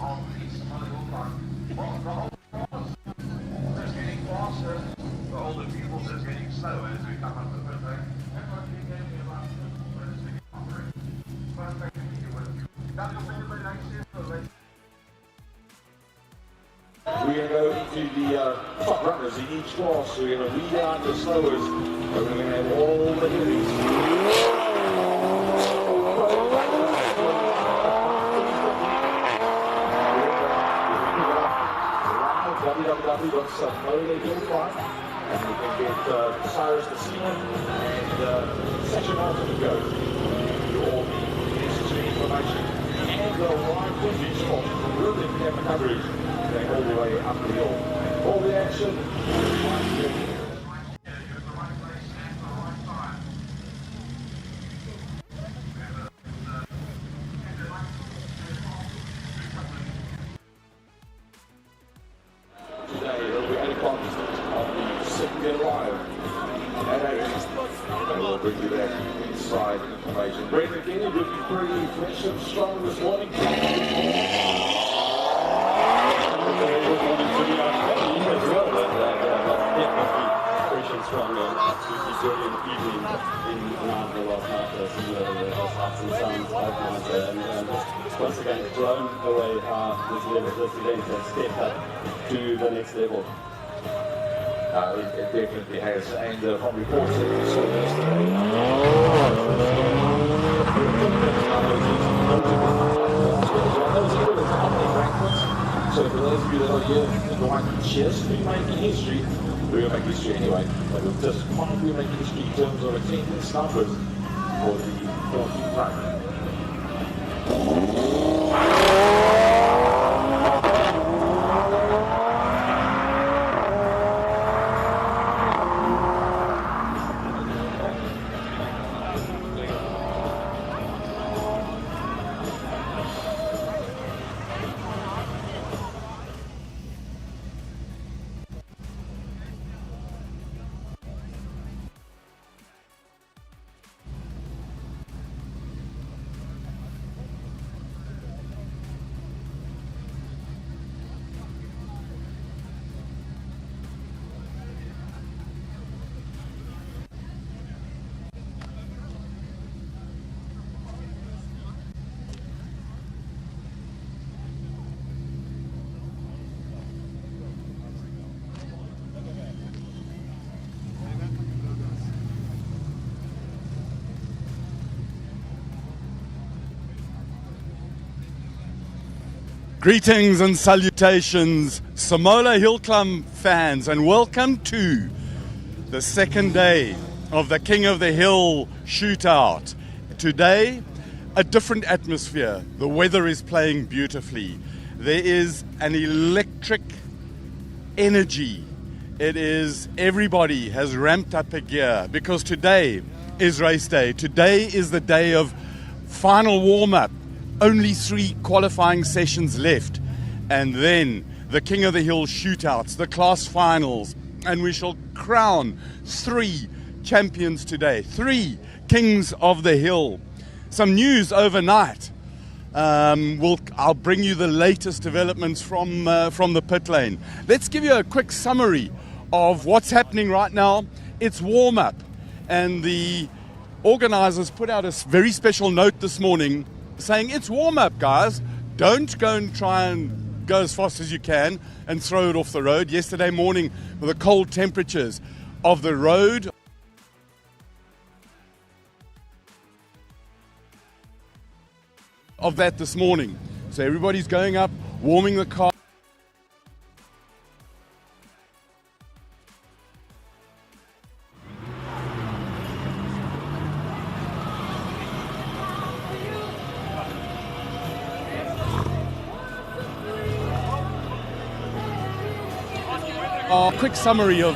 on the Simola HillClimb. Well, the whole course is getting faster, the older pupils is getting slower as we come up the pit lane. Everyone gave me about 2 minutes to get operating. But thank you with you. Now you'll be able to access the race. We're going to go into the top runners in each class. We're going to weed out the slowers. We're going to have all the heavies. www.Simola HillClimb, and we can get Cyrus the Seaman and Section Martin to go. All the necessary information and the right footage of the building camera coverage going all the way up the hill. All the action. Today it'll be 8 o'clock on the second live at 8. And we'll bring you that inside information. Brendan Kenny looking pretty fresh and strong this morning. Strong Brazilian evening in the last night, the ups and downs of and once again blown away how this event has stepped up to the next level. It definitely has, and from reports that we saw yesterday, so for those of you that are here going just be making history, we're going to make history anyway, but we'll just quietly make history in terms of attendance numbers for the 14th run. Greetings and salutations, Simola HillClimb fans, and welcome to the second day of the King of the Hill Shootout. Today, a different atmosphere. The weather is playing beautifully. There is an electric energy. It is, everybody has ramped up a gear because today is race day. Today is the day of final warm-up. Only 3 qualifying sessions left, and then the King of the Hill shootouts, the class finals, and we shall crown 3 champions today, 3 Kings of the Hill. Some news overnight. I'll bring you the latest developments from the pit lane. Let's give you a quick summary of what's happening right now. It's warm-up, and the organizers put out a very special note this morning saying it's warm-up, guys. Don't go and try and go as fast as you can and throw it off the road. Yesterday morning, with the cold temperatures of the road, of that this morning. So everybody's going up, warming the car. Quick summary of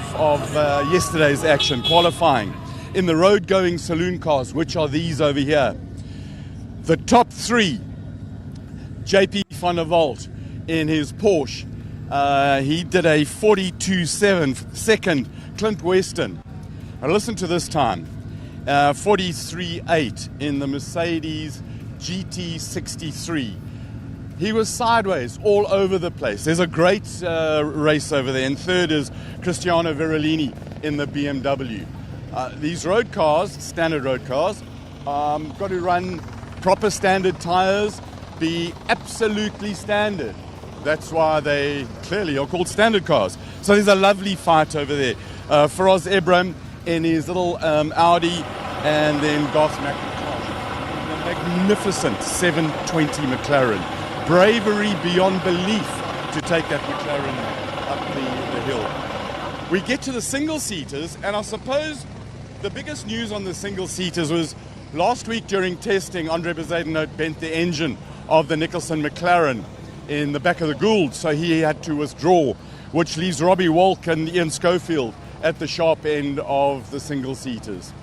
yesterday's action, qualifying. In the road-going saloon cars, which are these over here. The top 3, JP van der Walt in his Porsche. He did a 42.7. Second, Clint Weston. Now listen to this time. 43.8 in the Mercedes GT63. he was sideways all over the place. There's a great race over there, and third is Cristiano Verolini in the BMW. These road cars, standard road cars, got to run proper standard tires, be absolutely standard. That's why they clearly are called standard cars. So there's a lovely fight over there. Faraz Ibraham in his little Audi, and then Garth McIntosh, the magnificent 720 McLaren. Bravery beyond belief to take that McLaren up the hill. We get to the single-seaters, and I suppose the biggest news on the single-seaters was last week during testing, Andre Bezuidenhout bent the engine of the Nicholson McLaren in the back of the Gould, so he had to withdraw, which leaves Robbie Walk and Ian Schofield at the sharp end of the single-seaters.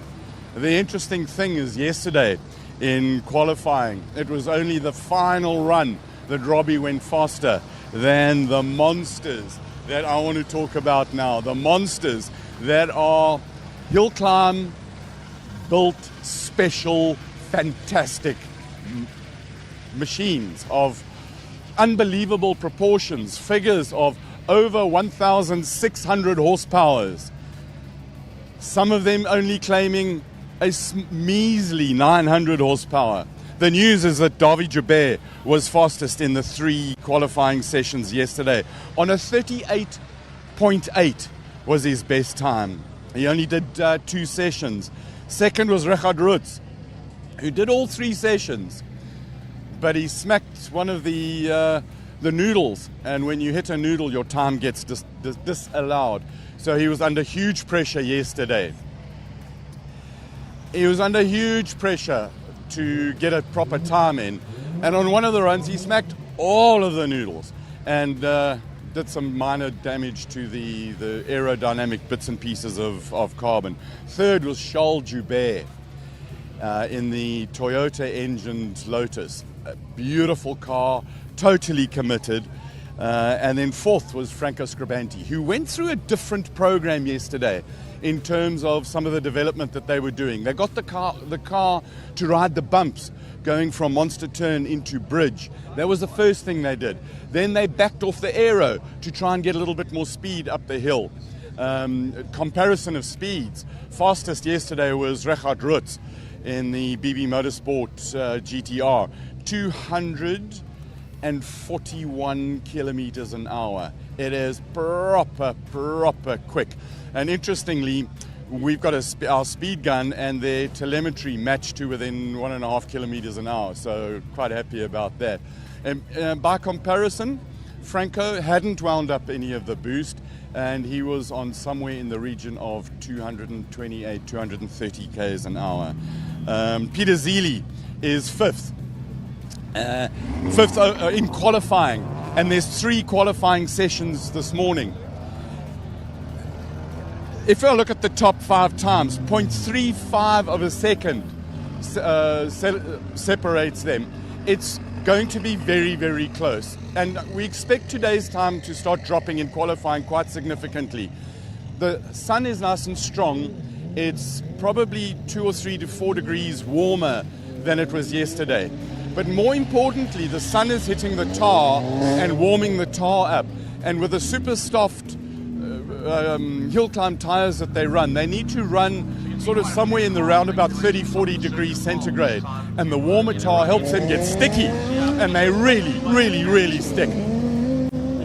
The interesting thing is yesterday in qualifying, it was only the final run that Robbie went faster than the monsters that I want to talk about now. The monsters that are hill climb built special, fantastic machines of unbelievable proportions, figures of over 1,600 horsepower. Some of them only claiming a measly 900 horsepower. The news is that Darby was fastest in the 3 qualifying sessions yesterday. On a 38.8 was his best time. He only did 2 sessions. Second was Richard Rutz, who did all 3 sessions, but he smacked one of the noodles, and when you hit a noodle, your time gets disallowed. So he was under huge pressure yesterday. He was under huge pressure to get a proper time in, and on one of the runs he smacked all of the noodles and did some minor damage to the aerodynamic bits and pieces of carbon. Third was Charles Joubert in the Toyota engined Lotus. A beautiful car, totally committed. And then fourth was Franco Scribante, who went through a different program yesterday in terms of some of the development that they were doing. They got the car to ride the bumps going from Monster Turn into Bridge. That was the first thing they did. Then they backed off the aero to try and get a little bit more speed up the hill. Comparison of speeds. Fastest yesterday was Richard Rutz in the BB Motorsport GTR. 241 kilometers an hour. It is proper quick. And interestingly, we've got our speed gun and their telemetry matched to within 1.5 kilometers an hour. So quite happy about that. And by comparison, Franco hadn't wound up any of the boost, and he was on somewhere in the region of 228, 230 k's an hour. Peter Zeele is fifth in qualifying, and there's 3 qualifying sessions this morning. If I look at the top 5 times, 0.35 of a second separates them. It's going to be very, very close. And we expect today's time to start dropping in qualifying quite significantly. The sun is nice and strong. It's probably 2 or 3 to 4 degrees warmer than it was yesterday. But more importantly, the sun is hitting the tar and warming the tar up. And with the super soft hill climb tires that they run, they need to run sort of somewhere in the round about 30-40 degrees centigrade, and the warmer tar helps them get sticky, and they really stick.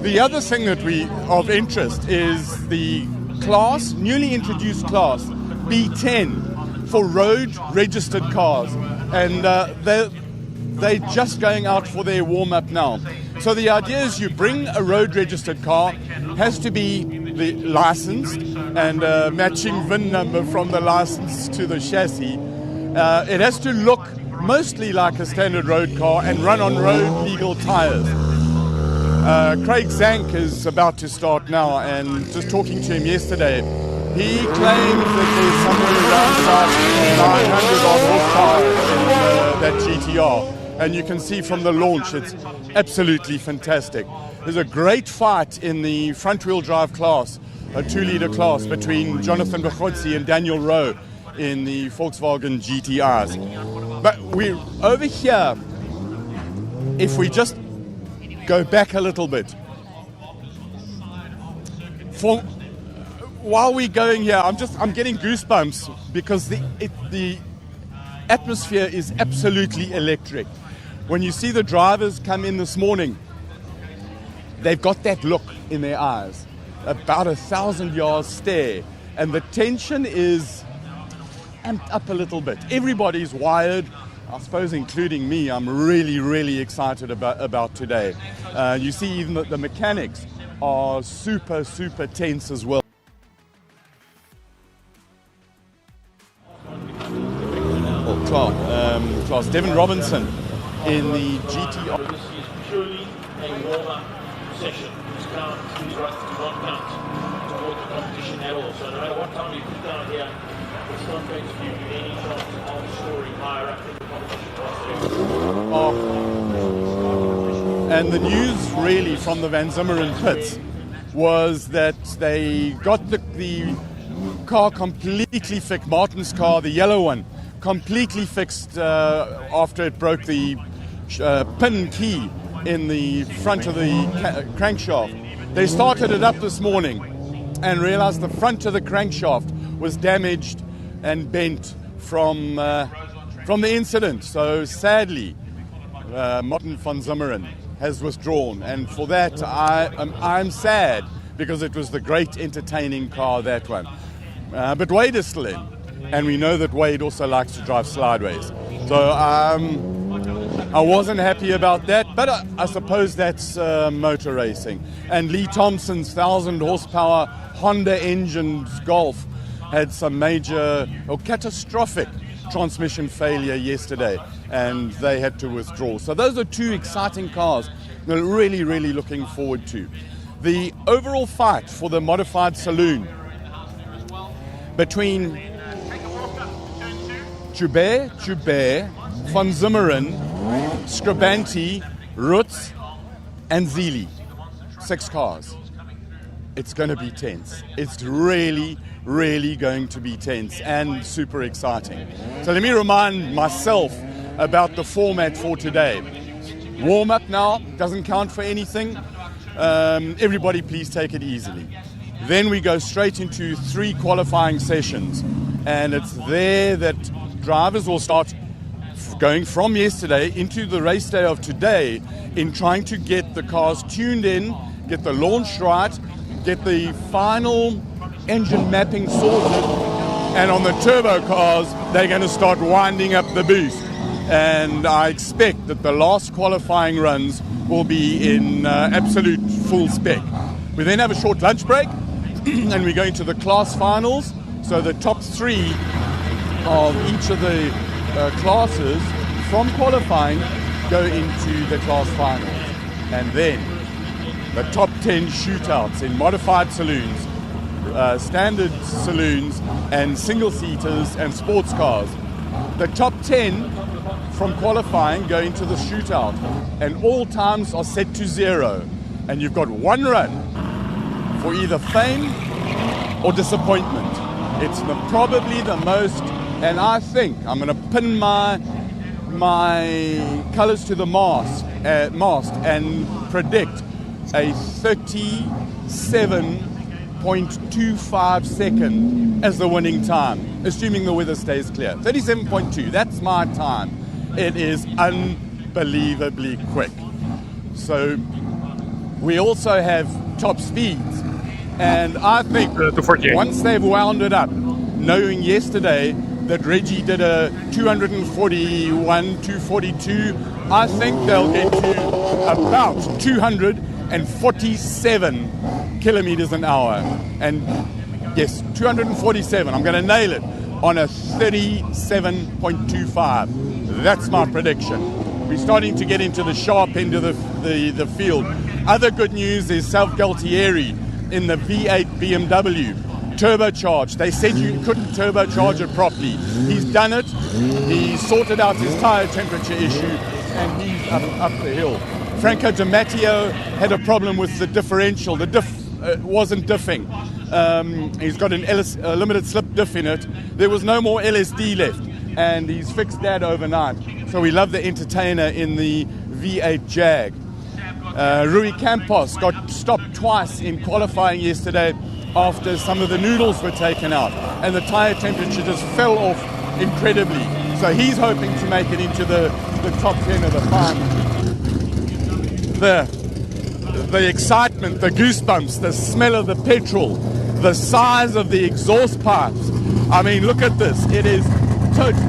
The other thing that of interest is the class, newly introduced class B10 for road registered cars, and they're just going out for their warm-up now. So the idea is you bring a road registered car, has to be licensed and matching VIN number from the license to the chassis. It has to look mostly like a standard road car and run on road legal tires. Craig Zank is about to start now, and just talking to him yesterday, he claims that there's somewhere around about 900 odd horsepower in that GTR. And you can see from the launch, it's absolutely fantastic. There's a great fight in the front-wheel drive class, a 2-liter class, between Jonathan Bechotzi and Daniel Rowe in the Volkswagen GTRs. But we're over here, if we just go back a little bit. While we're going here, I'm getting goosebumps because the atmosphere is absolutely electric. When you see the drivers come in this morning, they've got that look in their eyes, about 1,000-yard stare, and the tension is amped up a little bit. Everybody's wired, I suppose including me. I'm really, really excited about today. You see even the mechanics are super, super tense as well. Class Devin Robinson in the GTR. This is purely a warm-up session. This car is right to one count toward the competition at all. So no matter what time you put down here, it's not going to give you any chance of scoring higher up in the competition class. And the news really from the Van Zummeren pits was that they got the car completely fixed, Martin's car, the yellow one, completely fixed after it broke the pin key in the front of the crankshaft. They started it up this morning and realized the front of the crankshaft was damaged and bent from the incident. So sadly, Martin van Zummeren has withdrawn, and for that I'm sad, because it was the great entertaining car, that one. But Wade is still in, and we know that Wade also likes to drive slideways. So I wasn't happy about that, but I suppose that's motor racing. And Lee Thompson's 1,000 horsepower Honda engined Golf had some major or catastrophic transmission failure yesterday, and they had to withdraw. So those are two exciting cars that I'm really, really looking forward to. The overall fight for the modified saloon between Joubert, Van Zummeren, Scribante, Rutz, and Zili. 6 cars. It's going to be tense. It's really, really going to be tense and super exciting. So let me remind myself about the format for today. Warm up now, doesn't count for anything. Everybody please take it easily. Then we go straight into 3 qualifying sessions, and it's there that drivers will start going from yesterday into the race day of today in trying to get the cars tuned in, get the launch right, get the final engine mapping sorted, and on the turbo cars they're going to start winding up the boost. And I expect that the last qualifying runs will be in absolute full spec. We then have a short lunch break and we go into the class finals. So the top 3 of each of the classes from qualifying go into the class finals. And then the top 10 shootouts in modified saloons, standard saloons and single seaters and sports cars. The top 10 from qualifying go into the shootout, and all times are set to 0, and you've got 1 run for either fame or disappointment. It's probably the most, and I think I'm going to pin my colors to the mast and predict a 37.25 second as the winning time, assuming the weather stays clear. 37.2, that's my time. It is unbelievably quick. So we also have top speeds, and I think once they've wound it up, knowing yesterday that Reggie did a 241, 242, I think they'll get to about 247 kilometers an hour. And yes, 247, I'm going to nail it on a 37.25. That's my prediction. We're starting to get into the sharp end of the field. Other good news is Sav Gualtieri in the V8 BMW, turbocharged. They said you couldn't turbocharge it properly. He's done it. He sorted out his tire temperature issue, and he's up the hill. Franco De Matos had a problem with the differential. The diff wasn't diffing. He's got a limited slip diff in it. There was no more LSD left, and he's fixed that overnight. So we love the entertainer in the V8 Jag. Rui Campos got stopped twice in qualifying yesterday after some of the noodles were taken out, and the tyre temperature just fell off incredibly. So he's hoping to make it into the top 10 of the final. The excitement, the goosebumps, the smell of the petrol, the size of the exhaust pipes. I mean, look at this. It is total.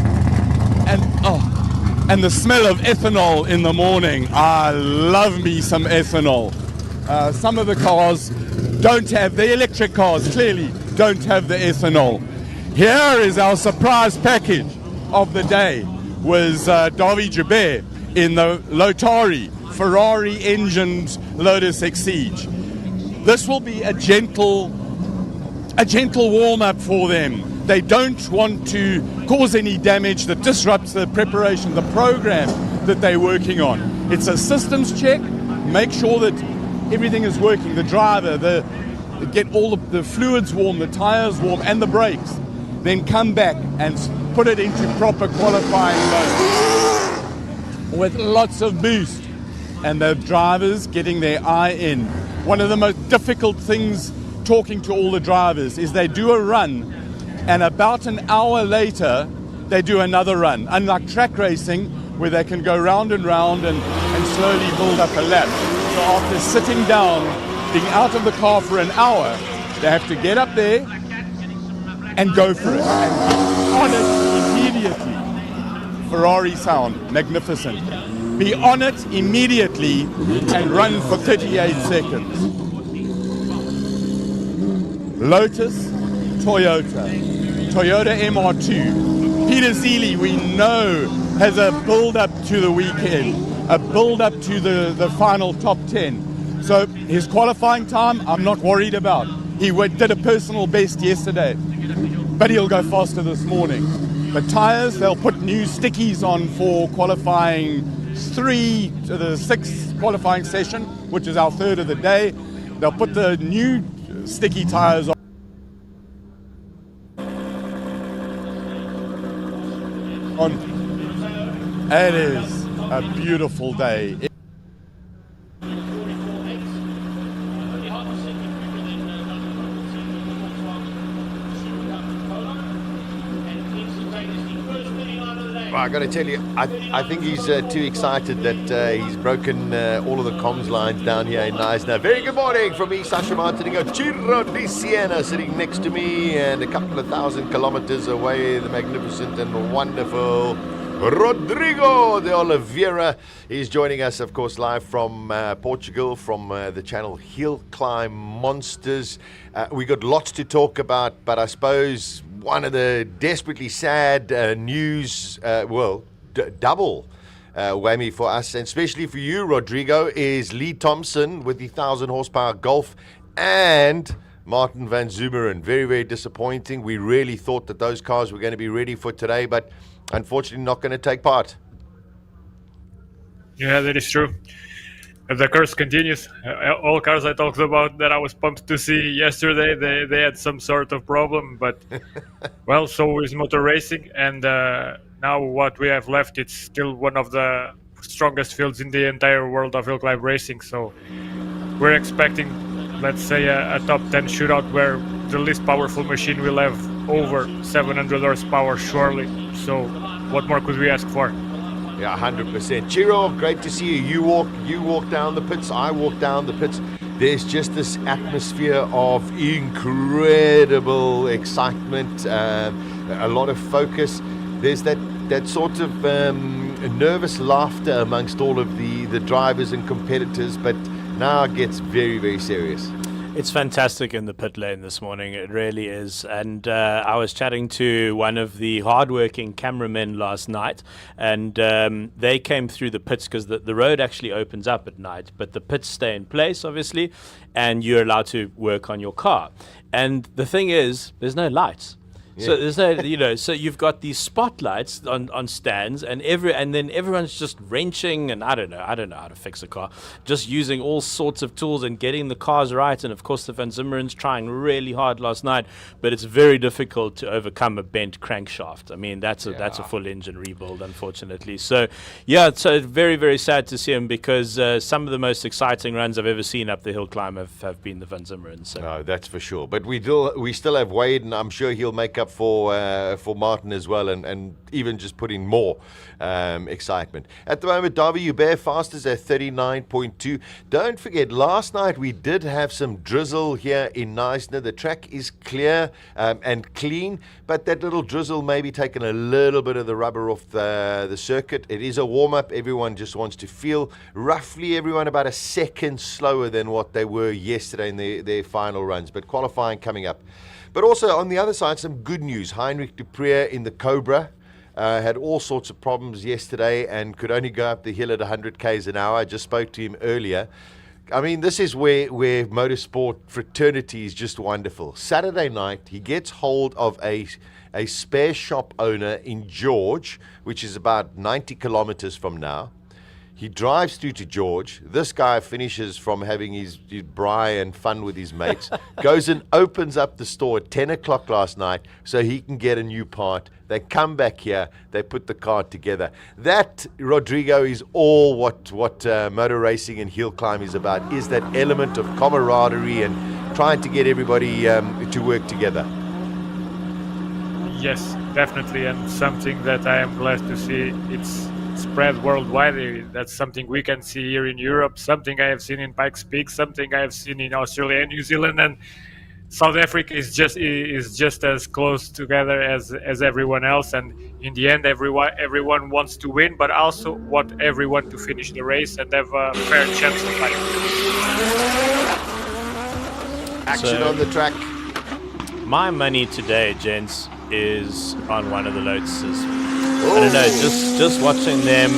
And the smell of ethanol in the morning. I love me some ethanol. Some of the cars don't have, the electric cars clearly don't have the ethanol. Here is our surprise package of the day, was Darby Joubert in the Lotari Ferrari engined Lotus Exige. This will be a gentle warm-up for them. They don't want to cause any damage that disrupts the preparation, the program that they're working on. It's a systems check, make sure that everything is working, the driver, get all the fluids warm, the tires warm, and the brakes. Then come back and put it into proper qualifying mode with lots of boost. And the drivers getting their eye in. One of the most difficult things talking to all the drivers is they do a run, and about an hour later they do another run, unlike track racing where they can go round and round and slowly build up a lap. So after sitting down, being out of the car for an hour, they have to get up there and go for it, and on it immediately. Ferrari sound, magnificent. Be on it immediately and run for 38 seconds. Lotus, Toyota MR2. Peter Seeley, we know, has a build-up to the weekend, a build-up to the final top 10. So his qualifying time, I'm not worried about. He did a personal best yesterday, but he'll go faster this morning. The tyres, they'll put new stickies on for qualifying 3 to the 6th qualifying session, which is our third of the day. They'll put the new sticky tyres on. It is a beautiful day. Well, I got to tell you, I think he's too excited that he's broken all of the comms lines down here in Knysna. Very good morning from me, Sasha Martinigo, Giro di Siena, sitting next to me, and a couple of 1,000 kilometers away, the magnificent and wonderful Rodrigo de Oliveira is joining us, of course, live from Portugal, from the channel HillClimb Monsters. We got lots to talk about, but I suppose one of the desperately sad news, double whammy for us, and especially for you, Rodrigo, is Lee Thompson with the 1,000 horsepower Golf and Martin van Zummeren. Very, very disappointing. We really thought that those cars were going to be ready for today, but unfortunately not going to take part. Yeah, that is true. The curse continues. All cars I talked about that I was pumped to see yesterday, they had some sort of problem, but well, so is motor racing, and now what we have left, it's still one of the strongest fields in the entire world of hill-climb racing, so we're expecting, let's say, a top 10 shootout where the least powerful machine will have over 700 horsepower surely, so what more could we ask for? Yeah, 100%. Chiro, great to see you. You walk down the pits, I walk down the pits. There's just this atmosphere of incredible excitement, a lot of focus. There's that sort of nervous laughter amongst all of the drivers and competitors, but now it gets very, very serious. It's fantastic in the pit lane this morning, it really is. And I was chatting to one of the hardworking cameramen last night, and they came through the pits because the road actually opens up at night, but the pits stay in place, obviously, and you're allowed to work on your car. And the thing is, there's no lights. So there's no, so you've got these spotlights on stands, and then everyone's just wrenching, and I don't know how to fix a car, just using all sorts of tools and getting the cars right. And of course, the Van Zimmeren's trying really hard last night, but it's very difficult to overcome a bent crankshaft. I mean, that's a full engine rebuild, unfortunately. So yeah, so very, very sad to see him, because some of the most exciting runs I've ever seen up the hill climb have been the Van Zimmeren. So. No, that's for sure. But we still have Wade, and I'm sure he'll make up for Martin as well, and even just put in more excitement. At the moment, Darby, you bear fastest at 39.2. Don't forget, last night we did have some drizzle here in Neisner. The track is clear and clean, but that little drizzle may be taking a little bit of the rubber off the circuit. It is a warm-up. Everyone just wants to feel roughly everyone about a second slower than what they were yesterday in their final runs, but qualifying coming up. But also on the other side, some good news. Heinrich de Preer in the Cobra had all sorts of problems yesterday and could only go up the hill at 100 k's an hour. I just spoke to him earlier. I mean, this is where motorsport fraternity is just wonderful. Saturday night, he gets hold of a spare shop owner in George, which is about 90 kilometers from now. He drives through to George. This guy finishes from having his braai and fun with his mates, goes and opens up the store at 10 o'clock last night so he can get a new part. They come back here, they put the car together. That, Rodrigo, is all what motor racing and hill climb is about, is that element of camaraderie and trying to get everybody to work together. Yes, definitely, and something that I am glad to see. It's spread worldwide. That's something we can see here in Europe, something I have seen in Pikes Peak, something I have seen in Australia and New Zealand, and South Africa is just as close together as everyone else. And in the end, everyone wants to win, but also want everyone to finish the race and have a fair chance to fight. Action on the track. My money today, gents, is on one of the Lotuses. I don't know, just watching them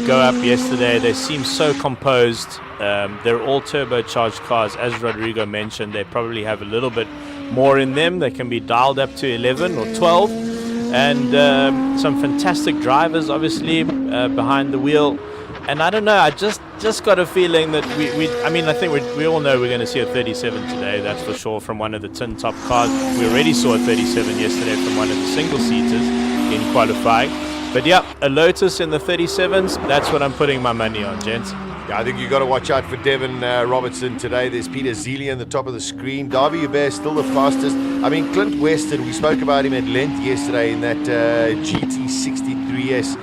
go up yesterday, they seem so composed. They're all turbocharged cars. As Rodrigo mentioned, they probably have a little bit more in them. They can be dialed up to 11 or 12. And some fantastic drivers, obviously, behind the wheel. And I don't know, I just got a feeling that I think we all know we're going to see a 37 today, that's for sure, from one of the tin top cars. We already saw a 37 yesterday from one of the single seaters in qualifying. But yeah, a Lotus in the 37s, that's what I'm putting my money on, gents. Yeah, I think you've got to watch out for Devin Robertson today. There's Peter Zelia on the top of the screen. Darby Hubert still the fastest. I mean, Clint Weston, we spoke about him at length yesterday in that GT63S.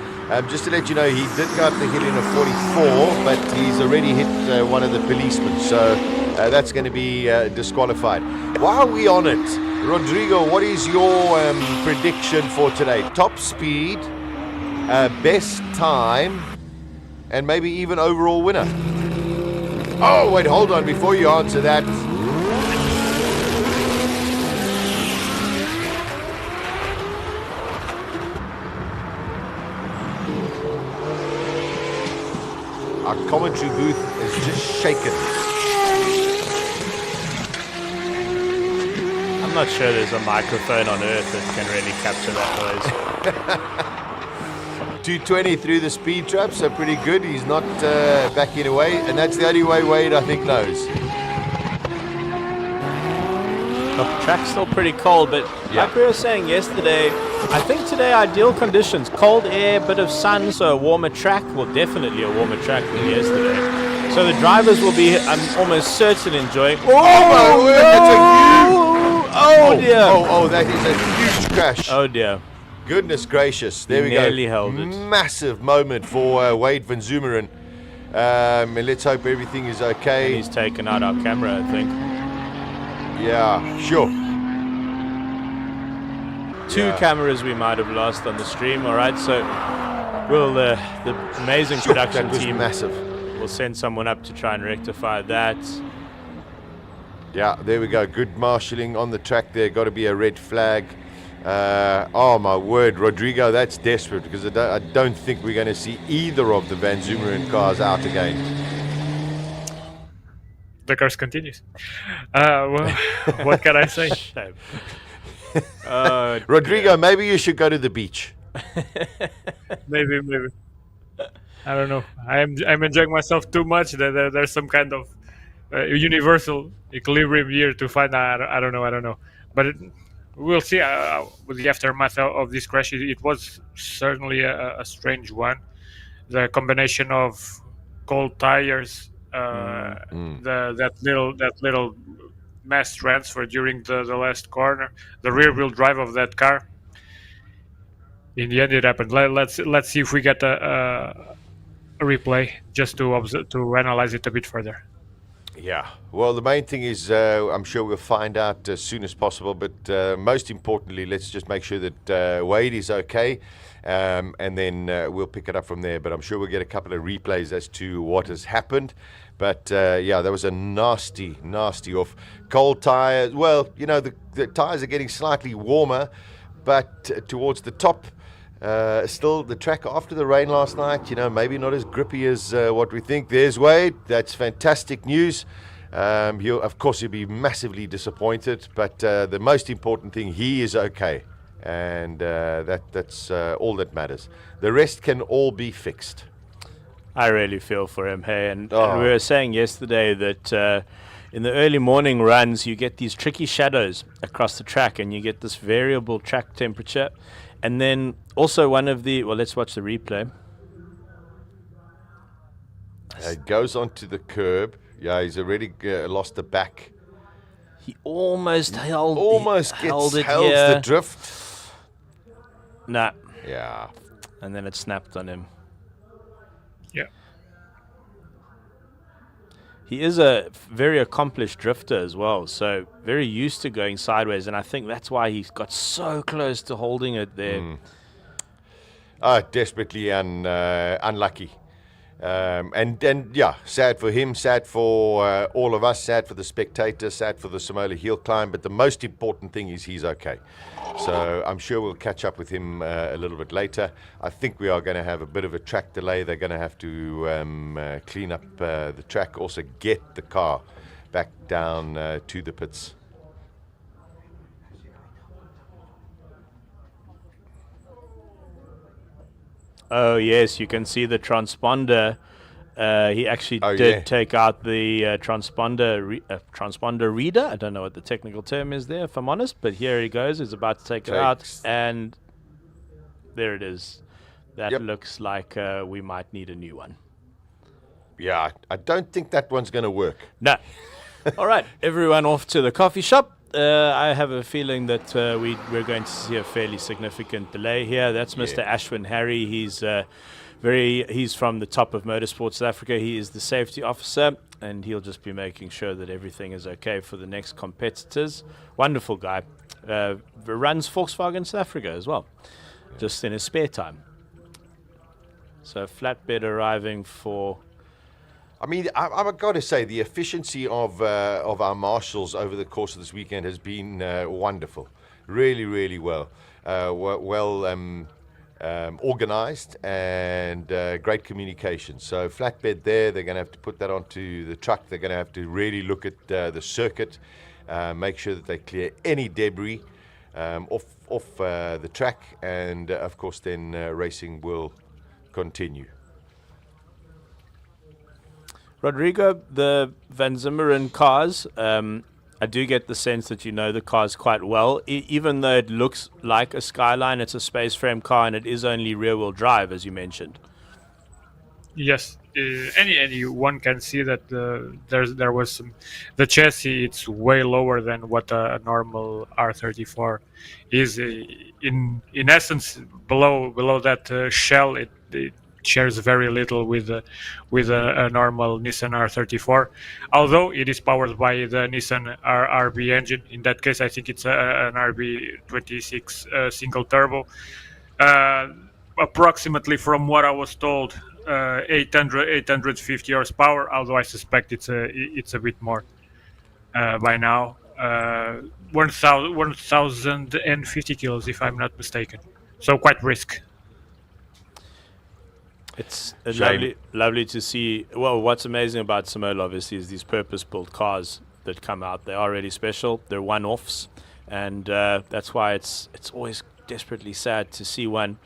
Just to let you know, he did go up the hill in a 44, but he's already hit one of the policemen, so that's going to be disqualified. While we're on it, Rodrigo, what is your prediction for today? Top speed, best time, and maybe even overall winner? Oh, wait, hold on, before you answer that. Our commentary booth is just shaken. I'm not sure there's a microphone on Earth that can really capture that noise. 220 through the speed trap, so pretty good. He's not backing away, and that's the only way Wade, I think, knows. The track's still pretty cold, but like we were saying yesterday, I think today ideal conditions, cold air, bit of sun, so a warmer track. Well, definitely a warmer track than yesterday. So the drivers will be, I'm almost certain, enjoying. Oh my word, that's a huge... Oh dear. Oh, that is a huge crash. Oh dear. Goodness gracious. There we go. Nearly held it. Massive moment for Wade van Zummeren. And let's hope everything is okay. And he's taken out our camera, I think. Yeah, sure. Two cameras we might have lost on the stream. All right, so we'll the amazing production team massive. We'll send someone up to try and rectify that. Yeah, there we go. Good marshalling on the track there. Got to be a red flag. Oh my word, Rodrigo, that's desperate, because I don't think we're going to see either of the Van Zummeren cars out again. The curse continues. Well, what can I say? Rodrigo, maybe you should go to the beach. Maybe. I don't know. I'm enjoying myself too much. There's some kind of universal equilibrium here to find. I don't know. But we'll see. With the aftermath of this crash, it was certainly a strange one. The combination of cold tires, that little mass transfer during the last corner, the rear wheel drive of that car. In the end, it happened. Let's see if we get a replay just to analyze it a bit further. Yeah. Well, the main thing is I'm sure we'll find out as soon as possible. But most importantly, let's just make sure that Wade is okay, and then we'll pick it up from there. But I'm sure we'll get a couple of replays as to what has happened. But yeah, that was a nasty off. Cold tires. Well, you know, the tires are getting slightly warmer, but towards the top. Still, the track after the rain last night, you know, maybe not as grippy as what we think. There's Wade. That's fantastic news. He'll be massively disappointed, but the most important thing, he is okay, and that's all that matters. The rest can all be fixed. I really feel for him, hey, and we were saying yesterday that in the early morning runs, you get these tricky shadows across the track, and you get this variable track temperature. And then also let's watch the replay. It goes onto the curb. Yeah, he's already lost the back. He almost held the drift. Nah. Yeah. And then it snapped on him. Yeah. He is a very accomplished drifter as well, so very used to going sideways, and I think that's why he got so close to holding it there. Desperately unlucky. And yeah, sad for him, sad for all of us, sad for the spectators, sad for the Simola HillClimb, but the most important thing is he's okay. So I'm sure we'll catch up with him a little bit later. I think we are going to have a bit of a track delay. They're going to have to clean up the track, also get the car back down to the pits. Oh, yes, you can see the transponder. He actually did take out the transponder reader. I don't know what the technical term is there, if I'm honest, but here he goes. He's about to take it out, and there it is. That looks like we might need a new one. Yeah, I don't think that one's going to work. No. All right, everyone off to the coffee shop. I have a feeling that we're going to see a fairly significant delay here. That's Mr. Ashwin Harry. He's from the top of Motorsport South Africa. He is the safety officer, and he'll just be making sure that everything is okay for the next competitors. Wonderful guy. Runs Volkswagen South Africa as well, just in his spare time. So flatbed arriving for... I mean, I've got to say, the efficiency of our marshals over the course of this weekend has been wonderful. Really, really well. Organized and great communication. So flatbed there, they're going to have to put that onto the truck. They're going to have to really look at the circuit, make sure that they clear any debris off the track, and of course then racing will continue. Rodrigo, the Van Zummeren cars, I do get the sense that you know the cars quite well. Even though it looks like a Skyline, it's a space frame car, and it is only rear-wheel drive, as you mentioned. Yes, anyone can see that there was some. The chassis, it's way lower than what a normal R34 is. In essence, below that shell, it shares very little with a normal Nissan R34, although it is powered by the Nissan RB engine. In that case, I think it's an RB26 single turbo. Approximately, from what I was told, 850 horsepower, although I suspect it's a bit more by now. 1,050 kilos, if I'm not mistaken. So quite brisk. It's lovely to see. Well, what's amazing about Simola, obviously, is these purpose-built cars that come out. They are really special. They're one-offs. and that's why it's always desperately sad to see one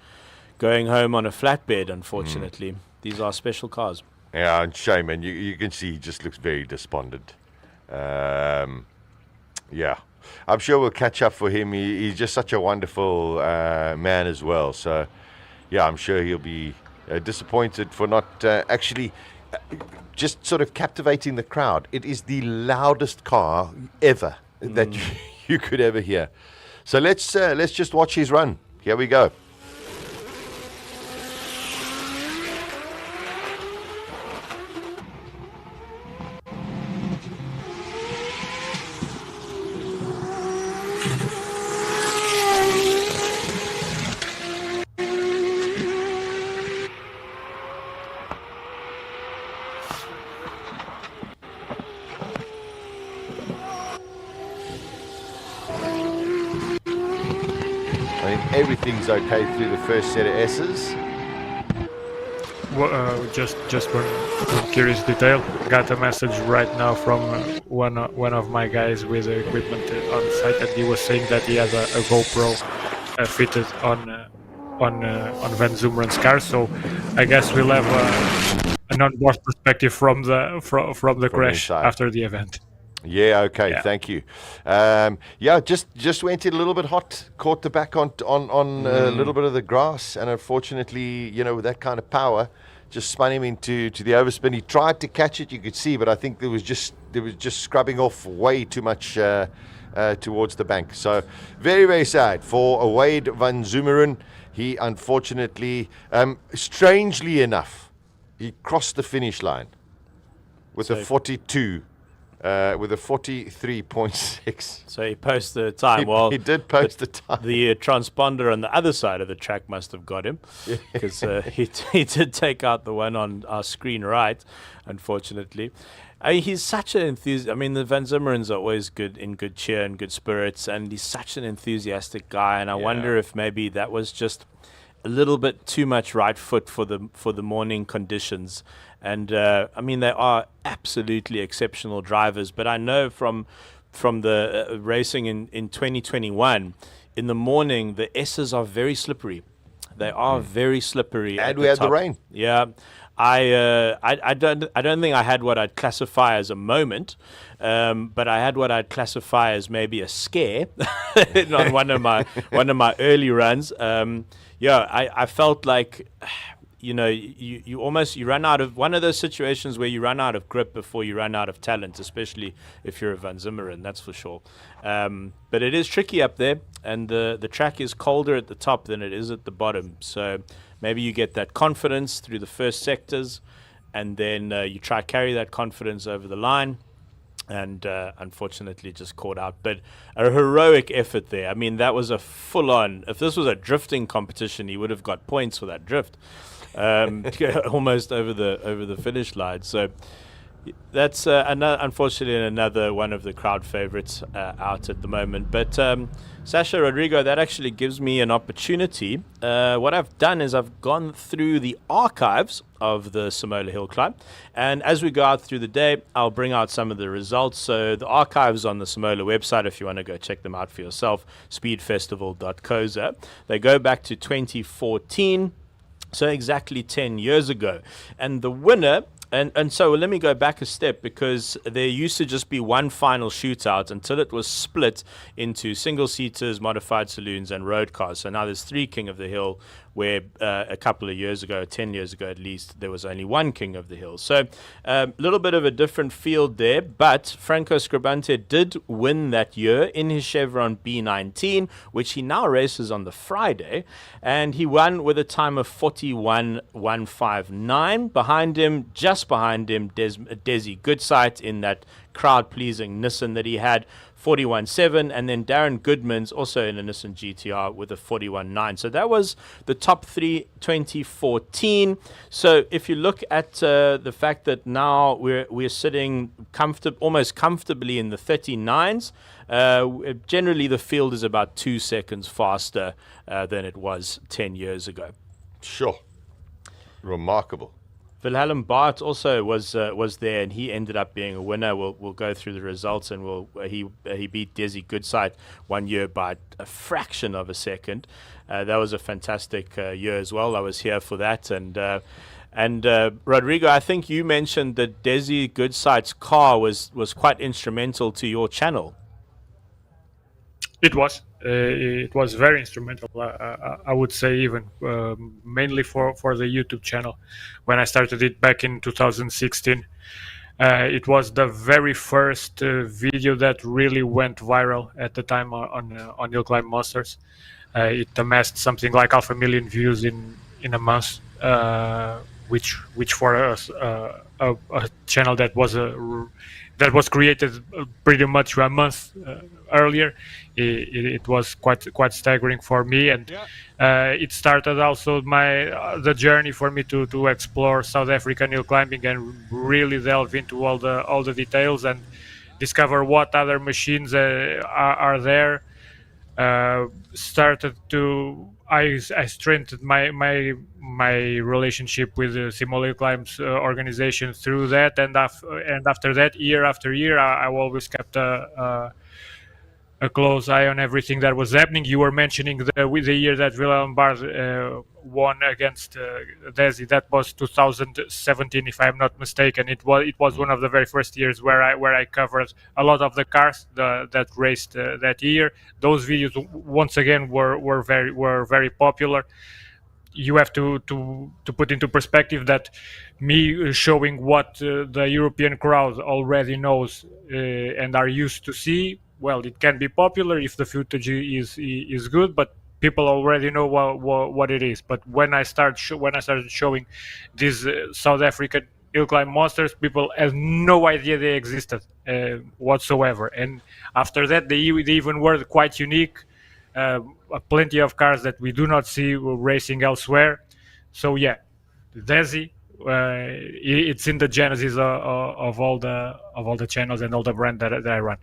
going home on a flatbed. Unfortunately, these are special cars. Yeah, and shame, and you can see he just looks very despondent. Yeah, I'm sure we'll catch up for him. He's just such a wonderful man as well. So, yeah, I'm sure he'll be disappointed for not actually just sort of captivating the crowd. It is the loudest car ever that you could ever hear. So let's just watch his run. Here we go. Everything's okay through the first set of S's. Well, just one curious detail. Got a message right now from one of my guys with the equipment on site, and he was saying that he has a GoPro fitted on Van Zummeren's car. So I guess we'll have an onboard perspective from the crash after the event. Yeah, okay, Thank you. Yeah, just went in a little bit hot, caught the back on a little bit of the grass, and unfortunately, with that kind of power, just spun him into the overspin. He tried to catch it, you could see, but I think there was just scrubbing off way too much towards the bank. So very, very sad for Wade Van Zummeren. He unfortunately, strangely enough, he crossed the finish line with a 42. With a 43.6. So he posted the time. He did post the time. The transponder on the other side of the track must have got him, because he did take out the one on our screen right, unfortunately. I mean, he's such an enthusiast. I mean, the Van Zummerens are always in good cheer and good spirits, and he's such an enthusiastic guy. And I wonder if maybe that was just a little bit too much right foot for the morning conditions. And I mean, they are absolutely exceptional drivers, but I know from the racing in 2021, in the morning, the S's are very slippery. They are very slippery. And we had the rain. Yeah. I don't think I had what I'd classify as a moment, but I had what I'd classify as maybe a scare on one of my early runs. I felt like, you run out of one of those situations where you run out of grip before you run out of talent, especially if you're a Van Zummeren, that's for sure. But it is tricky up there, and the track is colder at the top than it is at the bottom. So maybe you get that confidence through the first sectors, and then you try to carry that confidence over the line, and unfortunately just caught out. But a heroic effort there. I mean, that was a full-on, if this was a drifting competition, he would have got points for that drift. Almost over the finish line. So that's unfortunately another one of the crowd favorites out at the moment. But Sasha, Rodrigo, that actually gives me an opportunity. What I've done is I've gone through the archives of the Simola HillClimb, and as we go out through the day, I'll bring out some of the results. So the archives on the Simola website, if you want to go check them out for yourself, speedfestival.co.za. They go back to 2014. So exactly 10 years ago. And the winner, and so let me go back a step, because there used to just be one final shootout until it was split into single-seaters, modified saloons, and road cars. So now there's 3 King of the Hill, where a couple of years ago, 10 years ago at least, there was only 1 King of the Hill. So a little bit of a different field there, but Franco Scribante did win that year in his Chevron B19, which he now races on the Friday, and he won with a time of 41.159. Just behind him, Desi Goodsight in that crowd-pleasing Nissan that he had, 41.7, and then Darren Goodman's also in a Nissan GTR with a 41.9. So that was the top 3 2014. So if you look at the fact that now we're sitting almost comfortably in the 39s, generally the field is about 2 seconds faster than it was 10 years ago. Sure. Remarkable. Wilhelm Bart also was there, and he ended up being a winner. We'll go through the results, and he beat Desi Goodsight 1 year by a fraction of a second. That was a fantastic year as well. I was here for that, and Rodrigo, I think you mentioned that Desi Goodsight's car was quite instrumental to your channel. It was. It was very instrumental. I would say even mainly for the YouTube channel. When I started it back in 2016, it was the very first video that really went viral at the time on HillClimb Monsters. It amassed something like 500,000 views in a month, which for us a channel that was created pretty much a month earlier, it was quite staggering for me, and it started also the journey for me to explore South African hill climbing and really delve into all the details and discover what other machines are there. I strengthened my relationship with the Simola HillClimb's organization through that, and after that, year after year, I always kept a close eye on everything that was happening. You were mentioning the year that Wilhelm Bart won against Desi. That was 2017, if I'm not mistaken. It was one of the very first years where I covered a lot of the cars that raced that year. Those videos once again were very popular. You have to put into perspective that me showing what the European crowd already knows and are used to see. Well, it can be popular if the footage is good, but people already know what it is. But when I started showing these South African HillClimb monsters, people had no idea they existed whatsoever. And after that, they even were quite unique. Plenty of cars that we do not see racing elsewhere. So yeah, Desi, it's in the genesis of all the channels and all the brand that I run.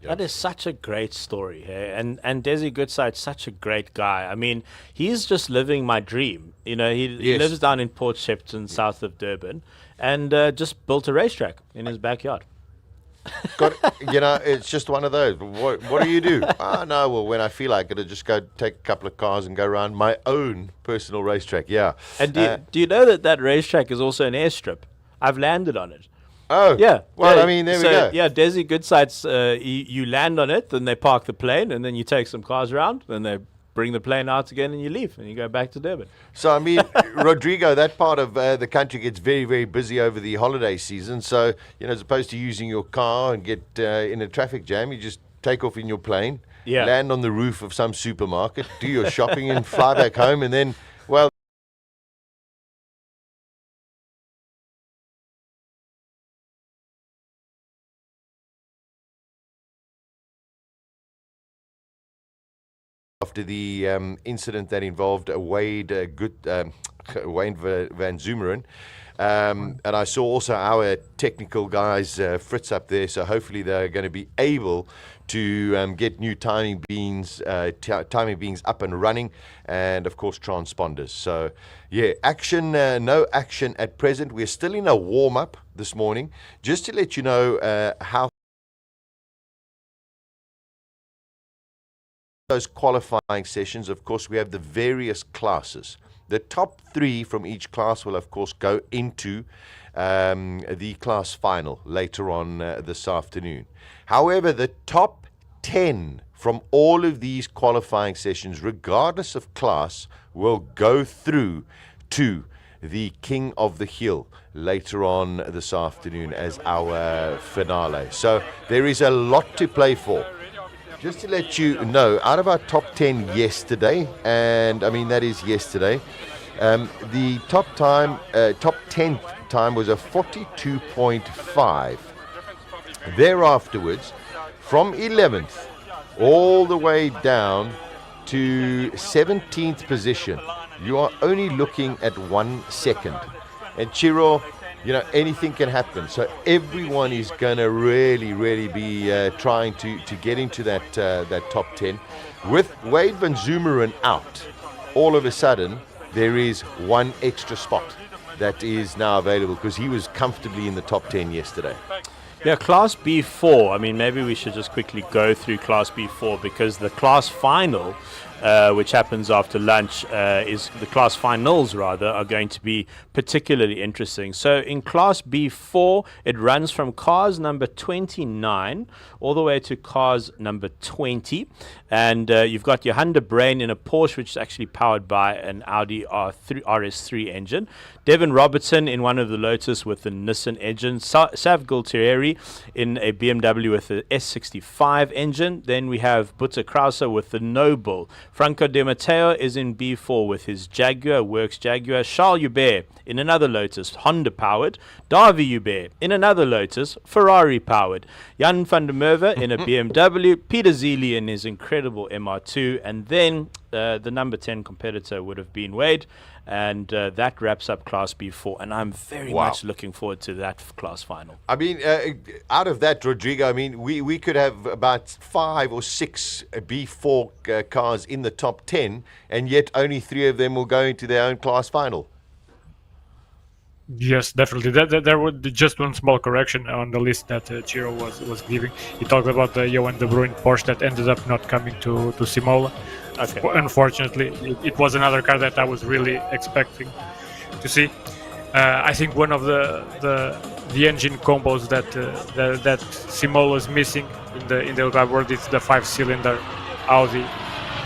That is such a great story, hey? And Desi Goodsight's such a great guy. I mean, he's just living my dream. You know, he lives down in Port Shepton, south of Durban, and just built a racetrack in his backyard. It's just one of those. What do you do? No, well, when I feel like it, I just go take a couple of cars and go around my own personal racetrack. Yeah. And do you know that racetrack is also an airstrip? I've landed on it. Oh, yeah. Well, I mean, there we go. Yeah, Desi Goodsight's, you land on it, then they park the plane, and then you take some cars around, then they bring the plane out again, and you leave, and you go back to Durban. So, I mean, Rodrigo, that part of the country gets very, very busy over the holiday season. So, as opposed to using your car and get in a traffic jam, you just take off in your plane, land on the roof of some supermarket, do your shopping, and fly back home, and then, well, after the incident that involved Wayne van Zummeren. And I saw also our technical guys, Fritz, up there, so hopefully they're going to be able to get new timing beams up and running, and of course transponders. So yeah, action, no action at present. We're still in a warm-up this morning, just to let you know how those qualifying sessions. Of course, we have the various classes. The top 3 from each class will, of course, go into the class final later on this afternoon. However, the top 10 from all of these qualifying sessions, regardless of class, will go through to the King of the Hill later on this afternoon as our finale. So there is a lot to play for. Just to let you know, out of our top 10 yesterday, and I mean that is yesterday, the top 10th time was a 42.5. Thereafterwards, from 11th all the way down to 17th position, you are only looking at 1 second. And Chiro, anything can happen. So everyone is going to really be trying to get into that top 10. With Wayne van Zummeren out, all of a sudden, there is 1 extra spot. that is now available? Because he was comfortably in the top 10 yesterday. Yeah, Class B4. I mean, maybe we should just quickly go through Class B4 because the class final, which happens after lunch, is the class finals rather, are going to be particularly interesting. So in Class B4, it runs from cars number 29 all the way to cars number 20. And you've got your Honda Brain in a Porsche, which is actually powered by an Audi RS3 engine. Devin Robertson in one of the Lotus with the Nissan engine. Sav Gualtieri in a BMW with the S65 engine. Then we have Butta Krauser with the Noble. Franco De Matos is in B4 with his Jaguar, Works Jaguar. Charles Hubert in another Lotus, Honda powered. Darby Hubert in another Lotus, Ferrari powered. Jan van der Merwe in a BMW. Peter Zili in his incredible MR2. And then the number 10 competitor would have been Wade. And that wraps up Class B4. And I'm very much looking forward to that class final. I mean, out of that, Rodrigo, I mean, we could have about 5 or 6 B4 cars in the top 10, and yet only 3 of them will go into their own class final. Yes, definitely. There would be just one small correction on the list that Chiro was giving. He talked about the Johan de Bruyn Porsche that ended up not coming to Simola. Okay. Unfortunately, it was another car that I was really expecting to see. I think one of the engine combos that Simola is missing in the Hill world is the 5-cylinder Audi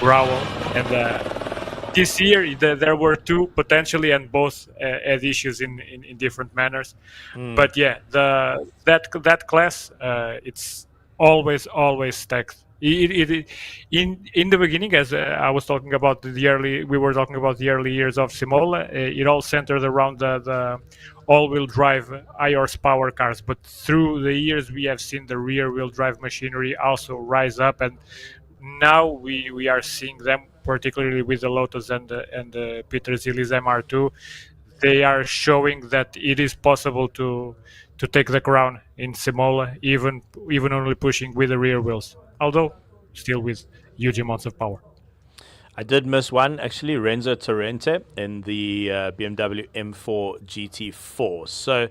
Bravo, and this year there were 2 potentially, and both had issues in different manners. But yeah, that class it's always stacked. In the beginning, as I was talking about we were talking about the early years of Simola. It all centered around the all-wheel drive high horsepower cars, but through the years we have seen the rear-wheel drive machinery also rise up, and now we are seeing them, particularly with the Lotus and the Peter Zili's MR2. They are showing that it is possible to take the crown in Simola, even only pushing with the rear wheels, although still with huge amounts of power. I did miss one, actually, Renzo Torrente in the BMW M4 GT4. So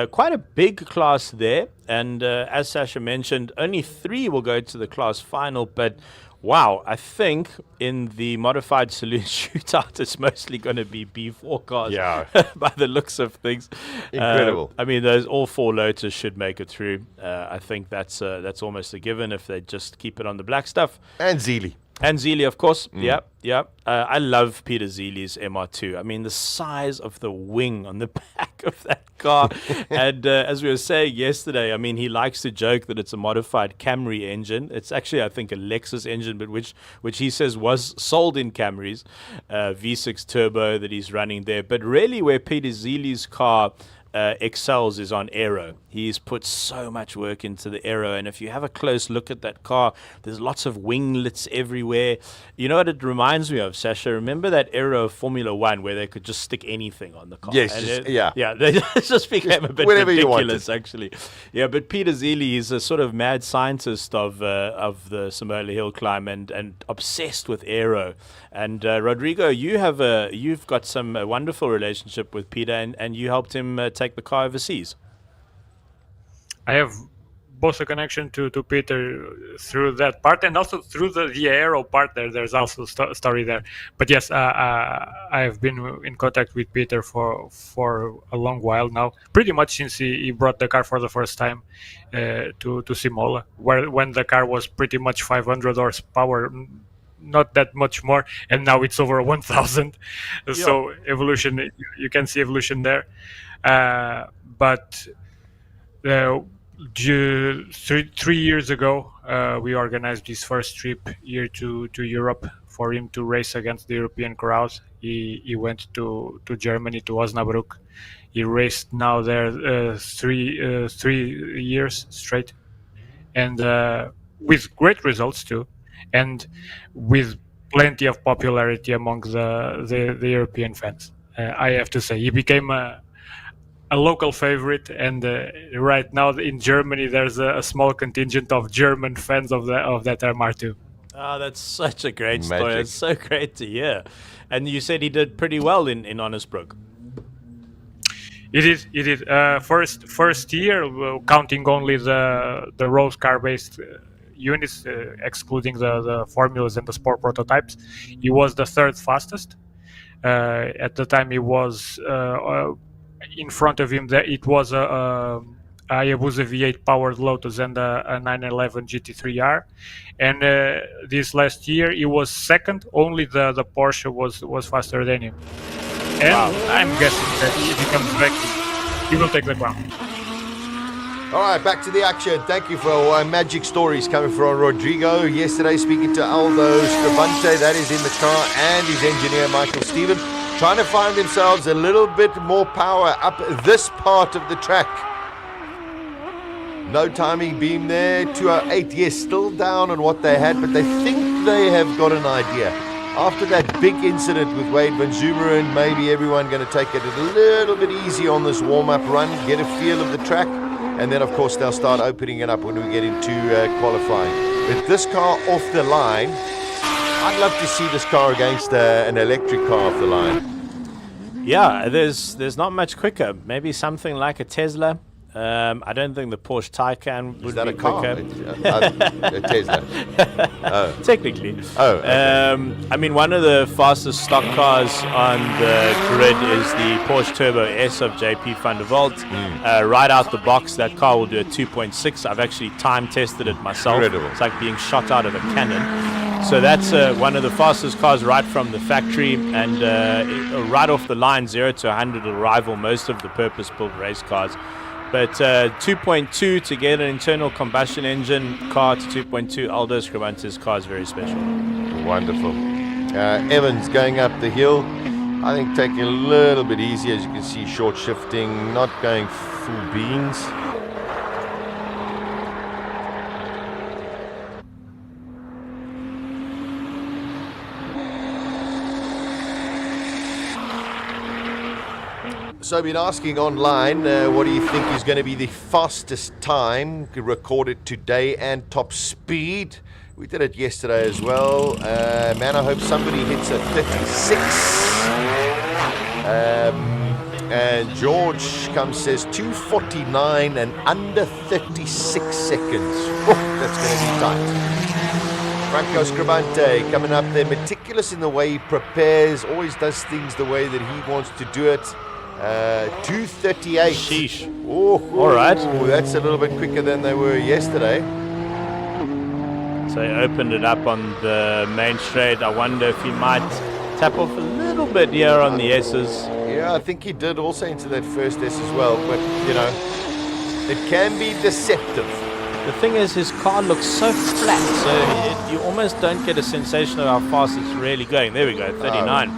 quite a big class there. And as Sasha mentioned, only 3 will go to the class final. But wow, I think in the modified saloon shootout, it's mostly going to be B4 cars. Yeah. By the looks of things. Incredible. I mean, all 4 Lotus should make it through. I think that's almost a given if they just keep it on the black stuff. And Zili. And Zili, of course. Yeah. I love Peter Zili's MR2. I mean, the size of the wing on the back of that car. And as we were saying yesterday, I mean, he likes to joke that it's a modified Camry engine. It's actually, I think, a Lexus engine, but which he says was sold in Camrys. V6 turbo that he's running there. But really where Peter Zili's car excels is on aero. He's put so much work into the aero, and if you have a close look at that car, there's lots of winglets everywhere. You know what it reminds me of, Sasha? Remember that era of Formula One where they could just stick anything on the car? Yes, they just became a bit ridiculous, actually. Yeah, but Peter Zili is a sort of mad scientist of the Simola HillClimb and obsessed with aero. And Rodrigo, you've got some wonderful relationship with Peter, and you helped him take the car overseas. I have both a connection to Peter through that part and also through the aero part. There's also a story there. But yes, I have been in contact with Peter for a long while now, pretty much since he brought the car for the first time to Simola, when the car was pretty much 500 horsepower, not that much more, and now it's over 1,000. Yeah. So evolution, you can see evolution there. But 3 years ago, we organized his first trip here to Europe for him to race against the European crowd. He went to Germany, to Osnabrück. He raced now there 3 years straight, and with great results too, and with plenty of popularity among the European fans. I have to say, he became a local favorite, and right now in Germany there's a small contingent of German fans of that MR2. Oh, that's such a great story. It's so great to hear. And you said he did pretty well in Osnabrück. It is. It is. First year, counting only the road car based units, excluding the formulas and the sport prototypes, he was the third fastest. At the time, he was in front of him. It was a Hayabusa V8 powered Lotus and a 911 GT3R, and this last year he was second. Only the Porsche was faster than him. And I'm guessing that if he comes back, he will take the crown. All right, back to the action. Thank you for magic stories coming from Rodrigo. Yesterday, speaking to Aldo Scribante, that is in the car, and his engineer, Michael Stephen, trying to find themselves a little bit more power up this part of the track. No timing beam there, 208, yes, still down on what they had, but they think they have got an idea. After that big incident with Wade van Zummeren, maybe everyone going to take it a little bit easy on this warm-up run, get a feel of the track, and then, of course, they'll start opening it up when we get into qualifying. With this car off the line, I'd love to see this car against an electric car off the line. Yeah, there's not much quicker. Maybe something like a Tesla. I don't think the Porsche Taycan would be quicker. A Tesla. Oh. Technically. Oh, okay. I mean, one of the fastest stock cars on the grid is the Porsche Turbo S of JP van der Walt. Right out the box, that car will do a 2.6. I've actually time tested it myself. Incredible. It's like being shot out of a cannon. So that's one of the fastest cars right from the factory, and right off the line, 0 to 100 will rival most of the purpose-built race cars. But 2.2 to get an internal combustion engine car to 2.2, Aldo Scribante's car is very special. Wonderful. Evans going up the hill. I think taking a little bit easy, as you can see, short shifting, not going full beans. So I've been asking online, what do you think is going to be the fastest time recorded today and top speed? We did it yesterday as well. Man, I hope somebody hits a 36. And George comes, says 2:49 and under 36 seconds. Oh, that's going to be tight. Franco Scribante coming up there, meticulous in the way he prepares, always does things the way that he wants to do it. 2:38. Sheesh. Oh, all right. That's a little bit quicker than they were yesterday. So he opened it up on the main straight. I wonder if he might tap off a little bit here on the S's. Yeah, I think he did also into that first S as well, but you know, it can be deceptive. The thing is, his car looks so flat, so you almost don't get a sensation of how fast it's really going. There we go, 39.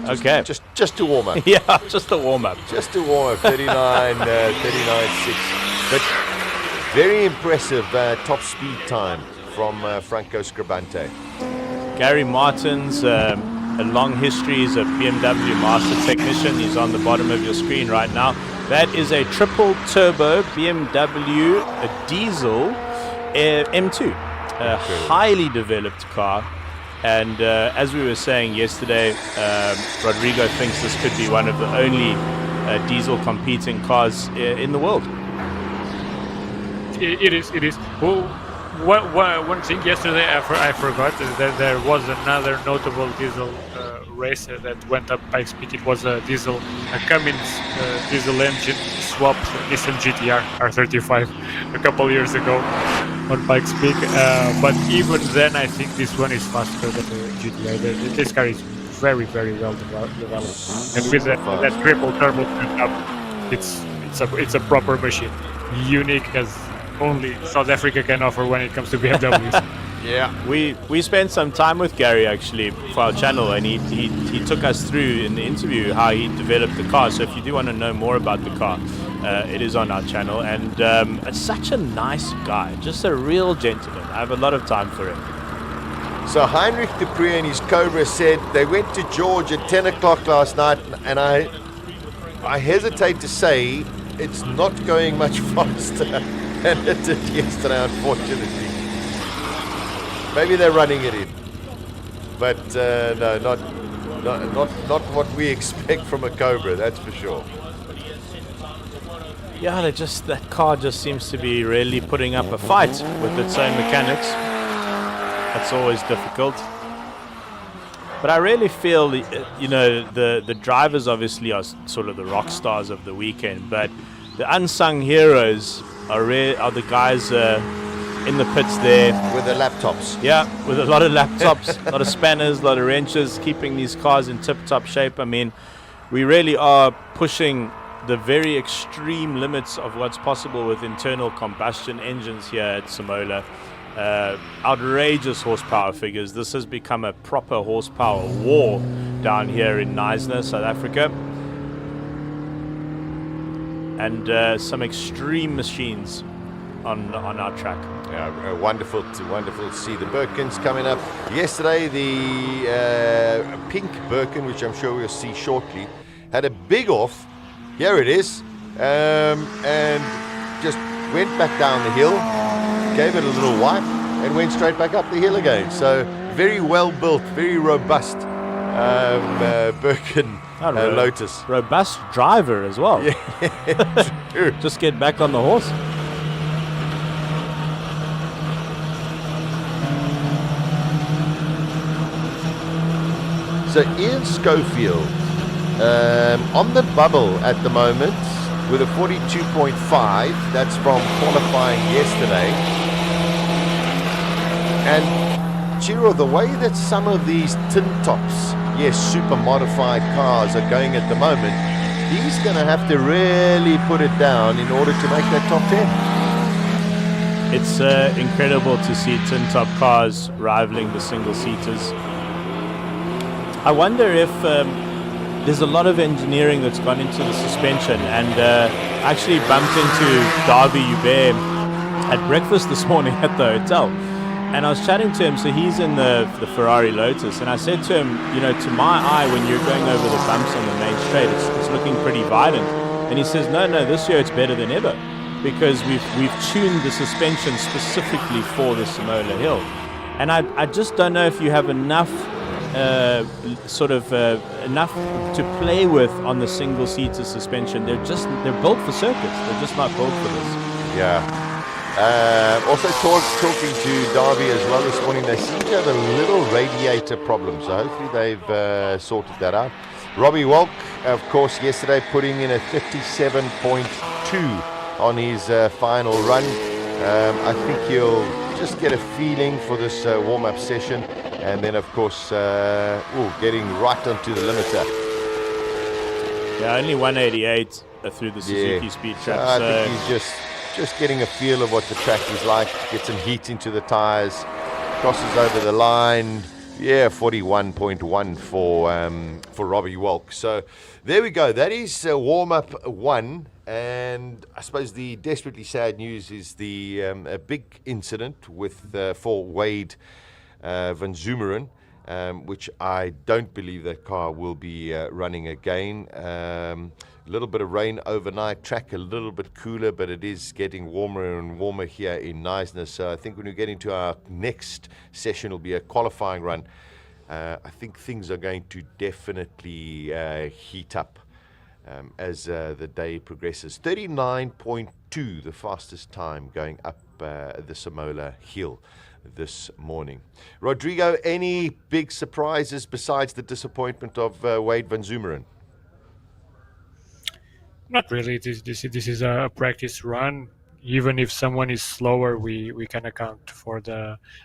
Okay. Just to warm up. Yeah, just to warm up. Just to warm up, 39.6. But very impressive top speed time from Franco Scribante. Gary Martin's a long history. He's a BMW master technician. He's on the bottom of your screen right now. That is a triple turbo BMW diesel M2. A highly developed car. And as we were saying yesterday, Rodrigo thinks this could be one of the only diesel competing cars in the world. It is. Well, one thing yesterday I forgot that there was another notable diesel race that went up Pikes Peak. It was a Cummins diesel engine swapped Nissan GTR R35 a couple years ago on Pikes Peak. But even then, I think this one is faster than the GTR. This car is very, very well developed, and with that triple turbo setup, it's a proper machine, unique as only South Africa can offer when it comes to BMWs. Yeah, we spent some time with Gary actually for our channel, and he took us through in the interview how he developed the car. So if you do want to know more about the car, it is on our channel. And it's such a nice guy, just a real gentleman. I have a lot of time for him. So Heinrich Dupree and his Cobra said they went to George at 10 o'clock last night, and I hesitate to say it's not going much faster than it did yesterday, unfortunately. Maybe they're running it in, but no, not what we expect from a Cobra, that's for sure. Yeah, that car just seems to be really putting up a fight with its own mechanics. That's always difficult. But I really feel, the drivers obviously are sort of the rock stars of the weekend, but the unsung heroes are the guys in the pits there. With the laptops. Yeah, with a lot of laptops, a lot of spanners, a lot of wrenches, keeping these cars in tip-top shape. I mean, we really are pushing the very extreme limits of what's possible with internal combustion engines here at Simola. Outrageous horsepower figures. This has become a proper horsepower war down here in Knysna, South Africa. And some extreme machines on our track. Yeah, wonderful to see the Birkins coming up. Yesterday, the pink Birkin, which I'm sure we'll see shortly, had a big off. Here it is, and just went back down the hill, gave it a little wipe, and went straight back up the hill again. So very well built, very robust Birkin Lotus. Robust driver as well. Yeah, true. Just get back on the horse. So Ian Schofield on the bubble at the moment with a 42.5. That's from qualifying yesterday. And Chiro, the way that some of these tin tops, yes, super modified cars are going at the moment, he's going to have to really put it down in order to make that top 10. It's incredible to see tin top cars rivaling the single seaters. I wonder if there's a lot of engineering that's gone into the suspension, and actually bumped into Darby Hubert at breakfast this morning at the hotel, and I was chatting to him. So he's in the Ferrari Lotus, and I said to him, to my eye, when you're going over the bumps on the main straight, it's looking pretty violent. And he says, no, this year it's better than ever, because we've tuned the suspension specifically for the Simola Hill. And I just don't know if you have enough enough to play with on the single-seater suspension. They're built for circuits. They're just not built for this. Yeah. Also talking to Darby as well this morning, they seem to have a little radiator problem, so hopefully they've sorted that out. Robbie Walk, of course, yesterday putting in a 37.2 on his final run. I think he'll just get a feeling for this warm-up session, and then of course getting right onto the limiter. Yeah, only 188 through the Suzuki speed trap. I think he's just getting a feel of what the track is like, get some heat into the tires, crosses over the line. Yeah, 41.1 for Robbie Walk. So there we go. That is warm-up 1. And I suppose the desperately sad news is the a big incident with for Wade van Zummeren, which I don't believe that car will be running again. A little bit of rain overnight, track a little bit cooler, but it is getting warmer and warmer here in Knysna. So I think when we get into our next session, it'll be a qualifying run. I think things are going to definitely heat up as the day progresses. 39.2, the fastest time going up the Simola Hill this morning. Rodrigo, any big surprises besides the disappointment of Wade van Zummeren? Not really. This is a practice run. Even if someone is slower, we can account for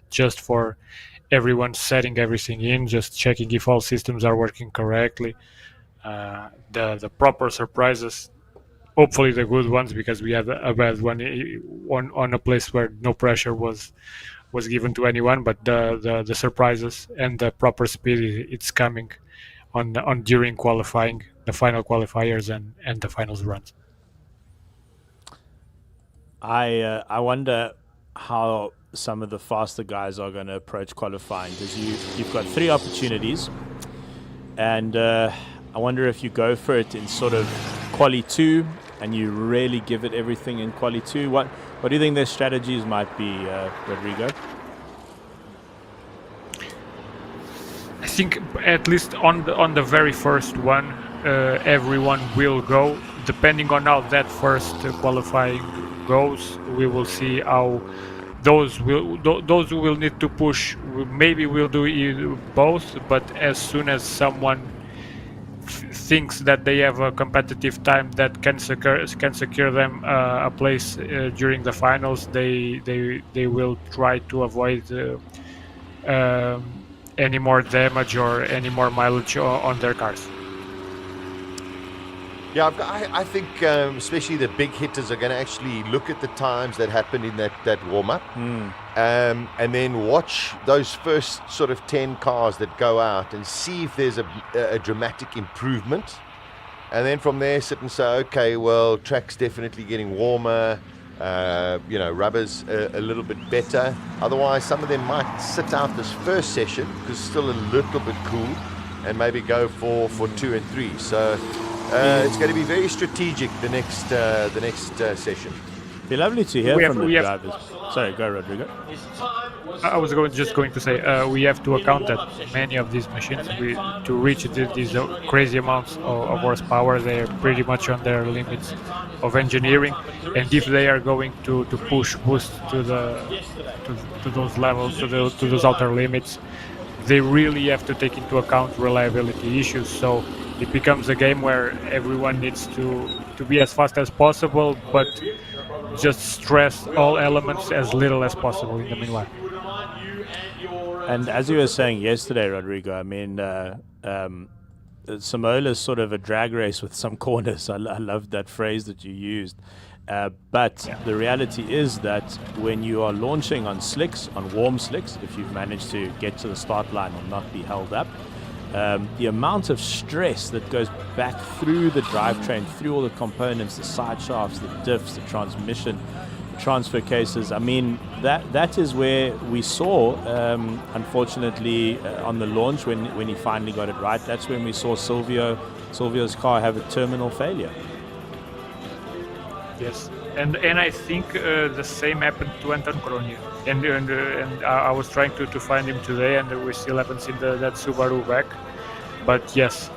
just for everyone setting everything in, just checking if all systems are working correctly. The proper surprises, hopefully the good ones, because we had a bad one on a place where no pressure was given to anyone. But the surprises and the proper speed, it's coming on during qualifying, the final qualifiers and the finals runs. I wonder how some of the faster guys are going to approach qualifying, because you've got 3 opportunities, and I wonder if you go for it in sort of quali 2 and you really give it everything in quali 2. What do you think their strategies might be, Rodrigo? I think at least on the very first one, everyone will go. Depending on how that first qualifying goes, we will see how those who will need to push. Maybe we'll do both, but as soon as someone thinks that they have a competitive time that can secure them a place during the finals, they will try to avoid any more damage or any more mileage on their cars. Yeah, I think especially the big hitters are going to actually look at the times that happened in that warm-up and then watch those first sort of 10 cars that go out and see if there's a dramatic improvement. And then from there sit and say, okay, well, track's definitely getting warmer, rubber's a little bit better. Otherwise, some of them might sit out this first session because it's still a little bit cool and maybe go for 2 and 3. So it's going to be very strategic the next session. Be lovely to hear from the drivers. Sorry, go Rodrigo. I was just going to say we have to account that many of these machines, to reach these crazy amounts of horsepower, they are pretty much on their limits of engineering, and if they are going to boost to those levels, to those outer limits, they really have to take into account reliability issues. So it becomes a game where everyone needs to be as fast as possible, but just stress all elements as little as possible in the meanwhile. And as you were saying yesterday, Rodrigo, I mean, Simola is sort of a drag race with some corners. I loved that phrase that you used. But the reality is that when you are launching on slicks, on warm slicks, if you've managed to get to the start line and not be held up, the amount of stress that goes back through the drivetrain, through all the components, the side shafts, the diffs, the transmission, transfer cases. I mean, that is where we saw, unfortunately, on the launch when he finally got it right. That's when we saw Silvio's car have a terminal failure. Yes, and I think the same happened to Anton Kronia. And I was trying to find him today, and we still haven't seen that Subaru back. But yes,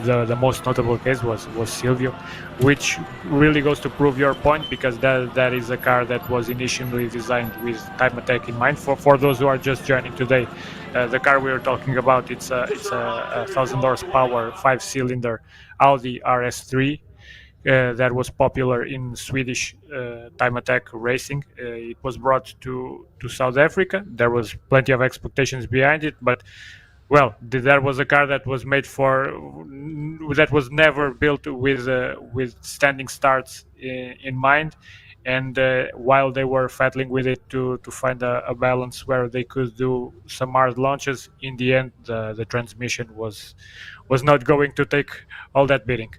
the most notable case was Silvio, which really goes to prove your point, because that is a car that was initially designed with time attack in mind. For those who are just joining today, the car we are talking about, it's a 1,000 horsepower 5-cylinder Audi RS3. That was popular in Swedish time attack racing. It was brought to South Africa. There was plenty of expectations behind it, but well, that was a car that was made that was never built with standing starts in mind. And while they were battling with it to find a balance where they could do some hard launches, in the end, the transmission was not going to take all that beating.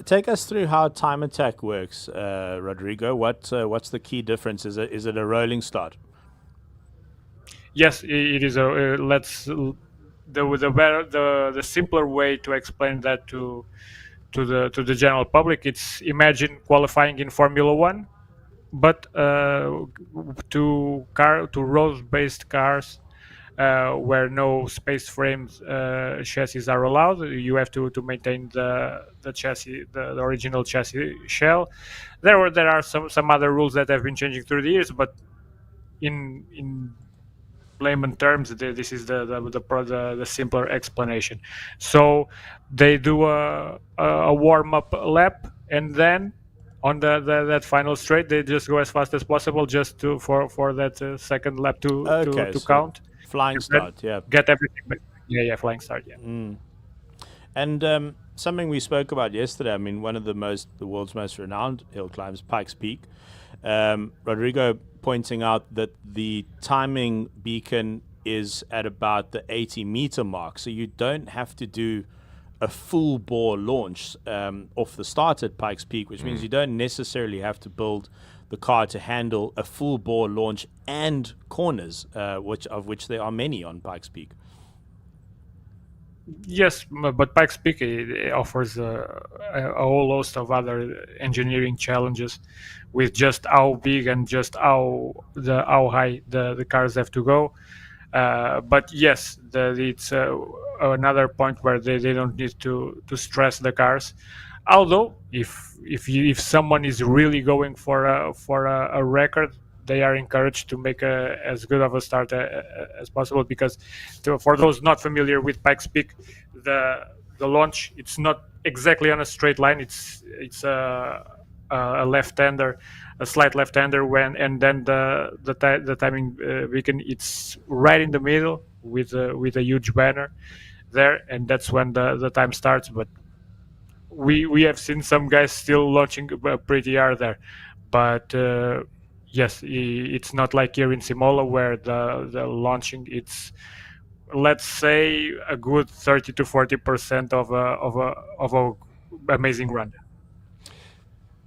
Take us through how time attack works, Rodrigo. What's the key difference? Is it a rolling start? Yes, it is. The simpler way to explain that to the general public, it's imagine qualifying in Formula One, but to road-based cars. Where no space frames chassis are allowed. You have to maintain the chassis, the original chassis shell. There are some other rules that have been changing through the years, but in layman terms, this is the simpler explanation. So they do a warm-up lap, and then on that final straight, they just go as fast as possible just for that second lap to count. Flying start, yeah. Get everything back. Yeah, flying start, yeah. And something we spoke about yesterday, I mean, one of the world's most renowned hill climbs, Pikes Peak. Rodrigo pointing out that the timing beacon is at about the 80-meter mark, so you don't have to do a full bore launch off the start at Pikes Peak, which means you don't necessarily have to build the car to handle a full bore launch and corners, of which there are many on Pikes Peak. Yes, but Pikes Peak offers a whole host of other engineering challenges with just how big and just how high the cars have to go. But yes, it's another point where they don't need to stress the cars. Although if someone is really going for a record, they are encouraged to make as good of a start as possible, because for those not familiar with Pikes Peak, the launch, it's not exactly on a straight line. It's a left-hander, a slight left-hander, and then the timing beacon, it's right in the middle with a huge banner there, and that's when the time starts. But we have seen some guys still launching pretty hard there, but yes, it's not like here in Simola where the launching, it's, let's say, a good 30 to 40% of a amazing run.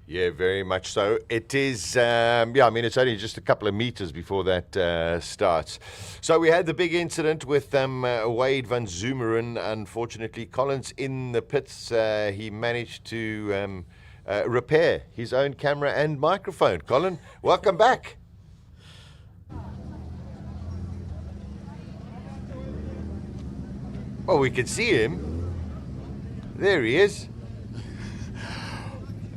Yeah, very much so. It is, I mean, it's only just a couple of meters before that starts. So we had the big incident with Wade van Zummeren. Unfortunately, Collins in the pits, he managed to repair his own camera and microphone. Colin, welcome back. Well, we can see him. There he is.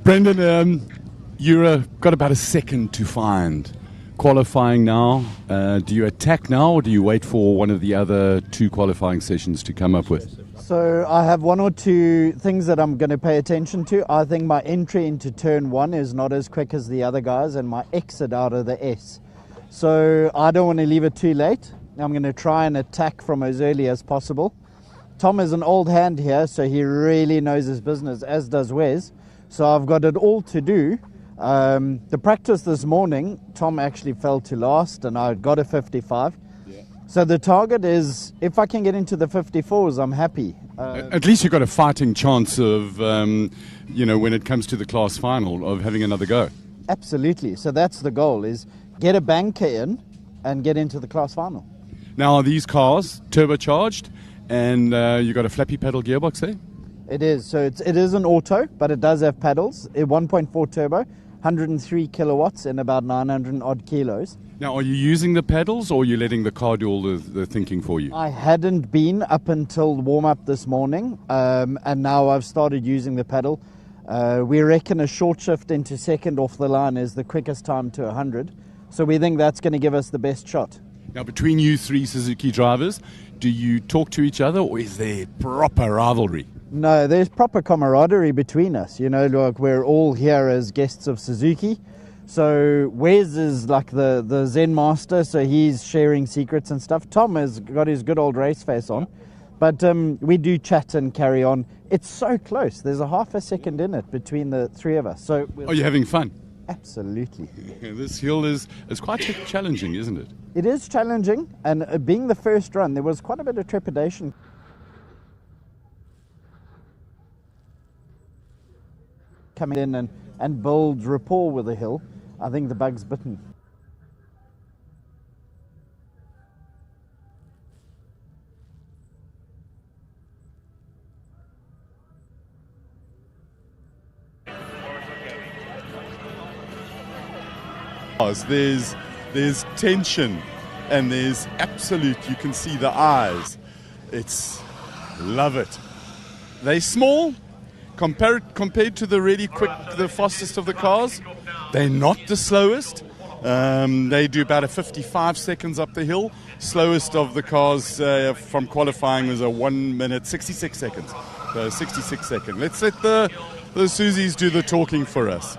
Brendan, you've got about a second to find. Qualifying now. Do you attack now, or do you wait for one of the other two qualifying sessions to come up with? So I have one or two things that I'm going to pay attention to. I think my entry into turn one is not as quick as the other guys, and my exit out of the S. So I don't want to leave it too late. I'm going to try and attack from as early as possible. Tom is an old hand here, so he really knows his business, as does Wes. So I've got it all to do. The practice this morning, Tom actually fell to last, and I got a 55. Yeah. So the target is, if I can get into the 54s, I'm happy. At least you've got a fighting chance of, when it comes to the class final, of having another go. Absolutely. So that's the goal, is get a banker in and get into the class final. Now, are these cars turbocharged, and you've got a flappy pedal gearbox there? It is. So it is an auto, but it does have pedals. A 1.4 turbo, 103 kilowatts and about 900 odd kilos. Now, are you using the pedals, or are you letting the car do all the thinking for you? I hadn't been up until warm-up this morning, and now I've started using the pedal. We reckon a short shift into second off the line is the quickest time to 100. So we think that's going to give us the best shot. Now, between you three Suzuki drivers, do you talk to each other, or is there proper rivalry? No, there's proper camaraderie between us. Like we're all here as guests of Suzuki. So Wes is like the Zen master, so he's sharing secrets and stuff. Tom has got his good old race face on. But we do chat and carry on. It's so close. There's a half a second in it between the three of us. So are you having fun? Absolutely. This hill is quite challenging, isn't it? It is challenging, and being the first run, there was quite a bit of trepidation. Coming in and build rapport with the hill. I think the bug's bitten. There's tension, and there's absolute, you can see the eyes. Love it. They're small. Compared to the really quick, the fastest of the cars, they're not the slowest. They do about a 55 seconds up the hill. Slowest of the cars from qualifying was a 1 minute 66 seconds. So 66 seconds. Let's let the Suzis do the talking for us.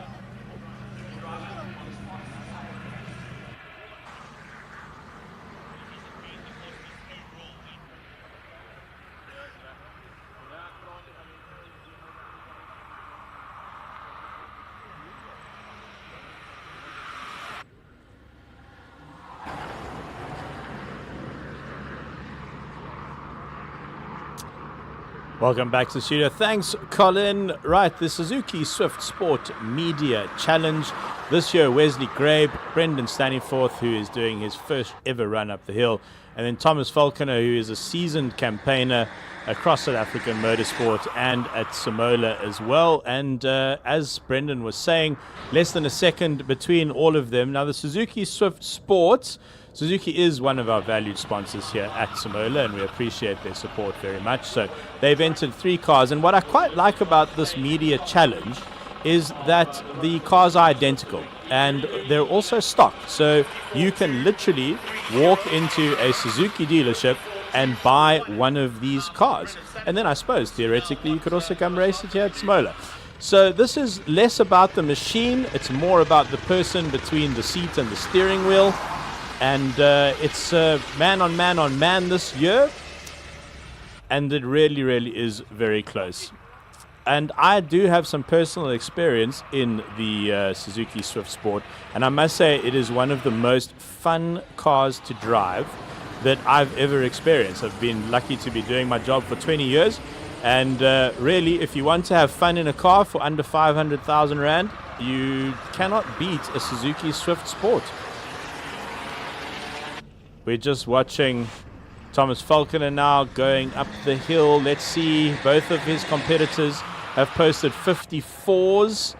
Welcome back to the studio. Thanks, Colin. Right, the Suzuki Swift Sport Media Challenge This year, Wesley Grabe, Brendan Staniforth, who is doing his first ever run up the hill, and then Thomas Falconer, who is a seasoned campaigner across South African Motorsport and at Simola as well. And as Brendan was saying, less than a second between all of them. Now, the Suzuki Swift Sports, Suzuki is one of our valued sponsors here at Simola, and we appreciate their support very much. So they've entered 3 cars, and what I quite like about this media challenge is that the cars are identical and they're also stock. So you can literally walk into a Suzuki dealership and buy one of these cars. And then I suppose theoretically you could also come race it here at Simola. So this is less about the machine, it's more about the person between the seat and the steering wheel. And it's man on man this year. And it really, really is very close. And I do have some personal experience in the Suzuki Swift Sport, and I must say it is one of the most fun cars to drive that I've ever experienced. I've been lucky to be doing my job for 20 years, and really, if you want to have fun in a car for under 500,000 Rand, you cannot beat a Suzuki Swift Sport. We're just watching Thomas Falconer now going up the hill. Let's see, both of his competitors have posted 54s.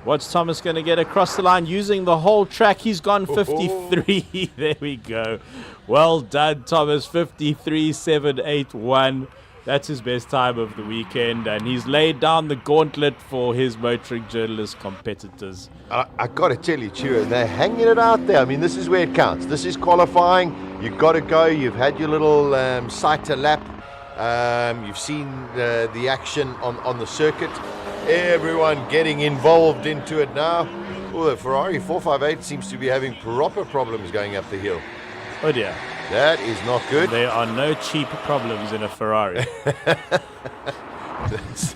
What's Thomas going to get across the line using the whole track? He's gone 53. There we go. Well done, Thomas. 53.781. That's his best time of the weekend, and he's laid down the gauntlet for his motoring journalist competitors. I got to tell you, Chiro, they're hanging it out there. I mean, this is where it counts. This is qualifying. You've got to go. You've had your little sighter lap. You've seen the action on the circuit. Everyone getting involved into it now. Oh, the Ferrari 458 seems to be having proper problems going up the hill. Oh dear. That is not good. There are no cheap problems in a Ferrari.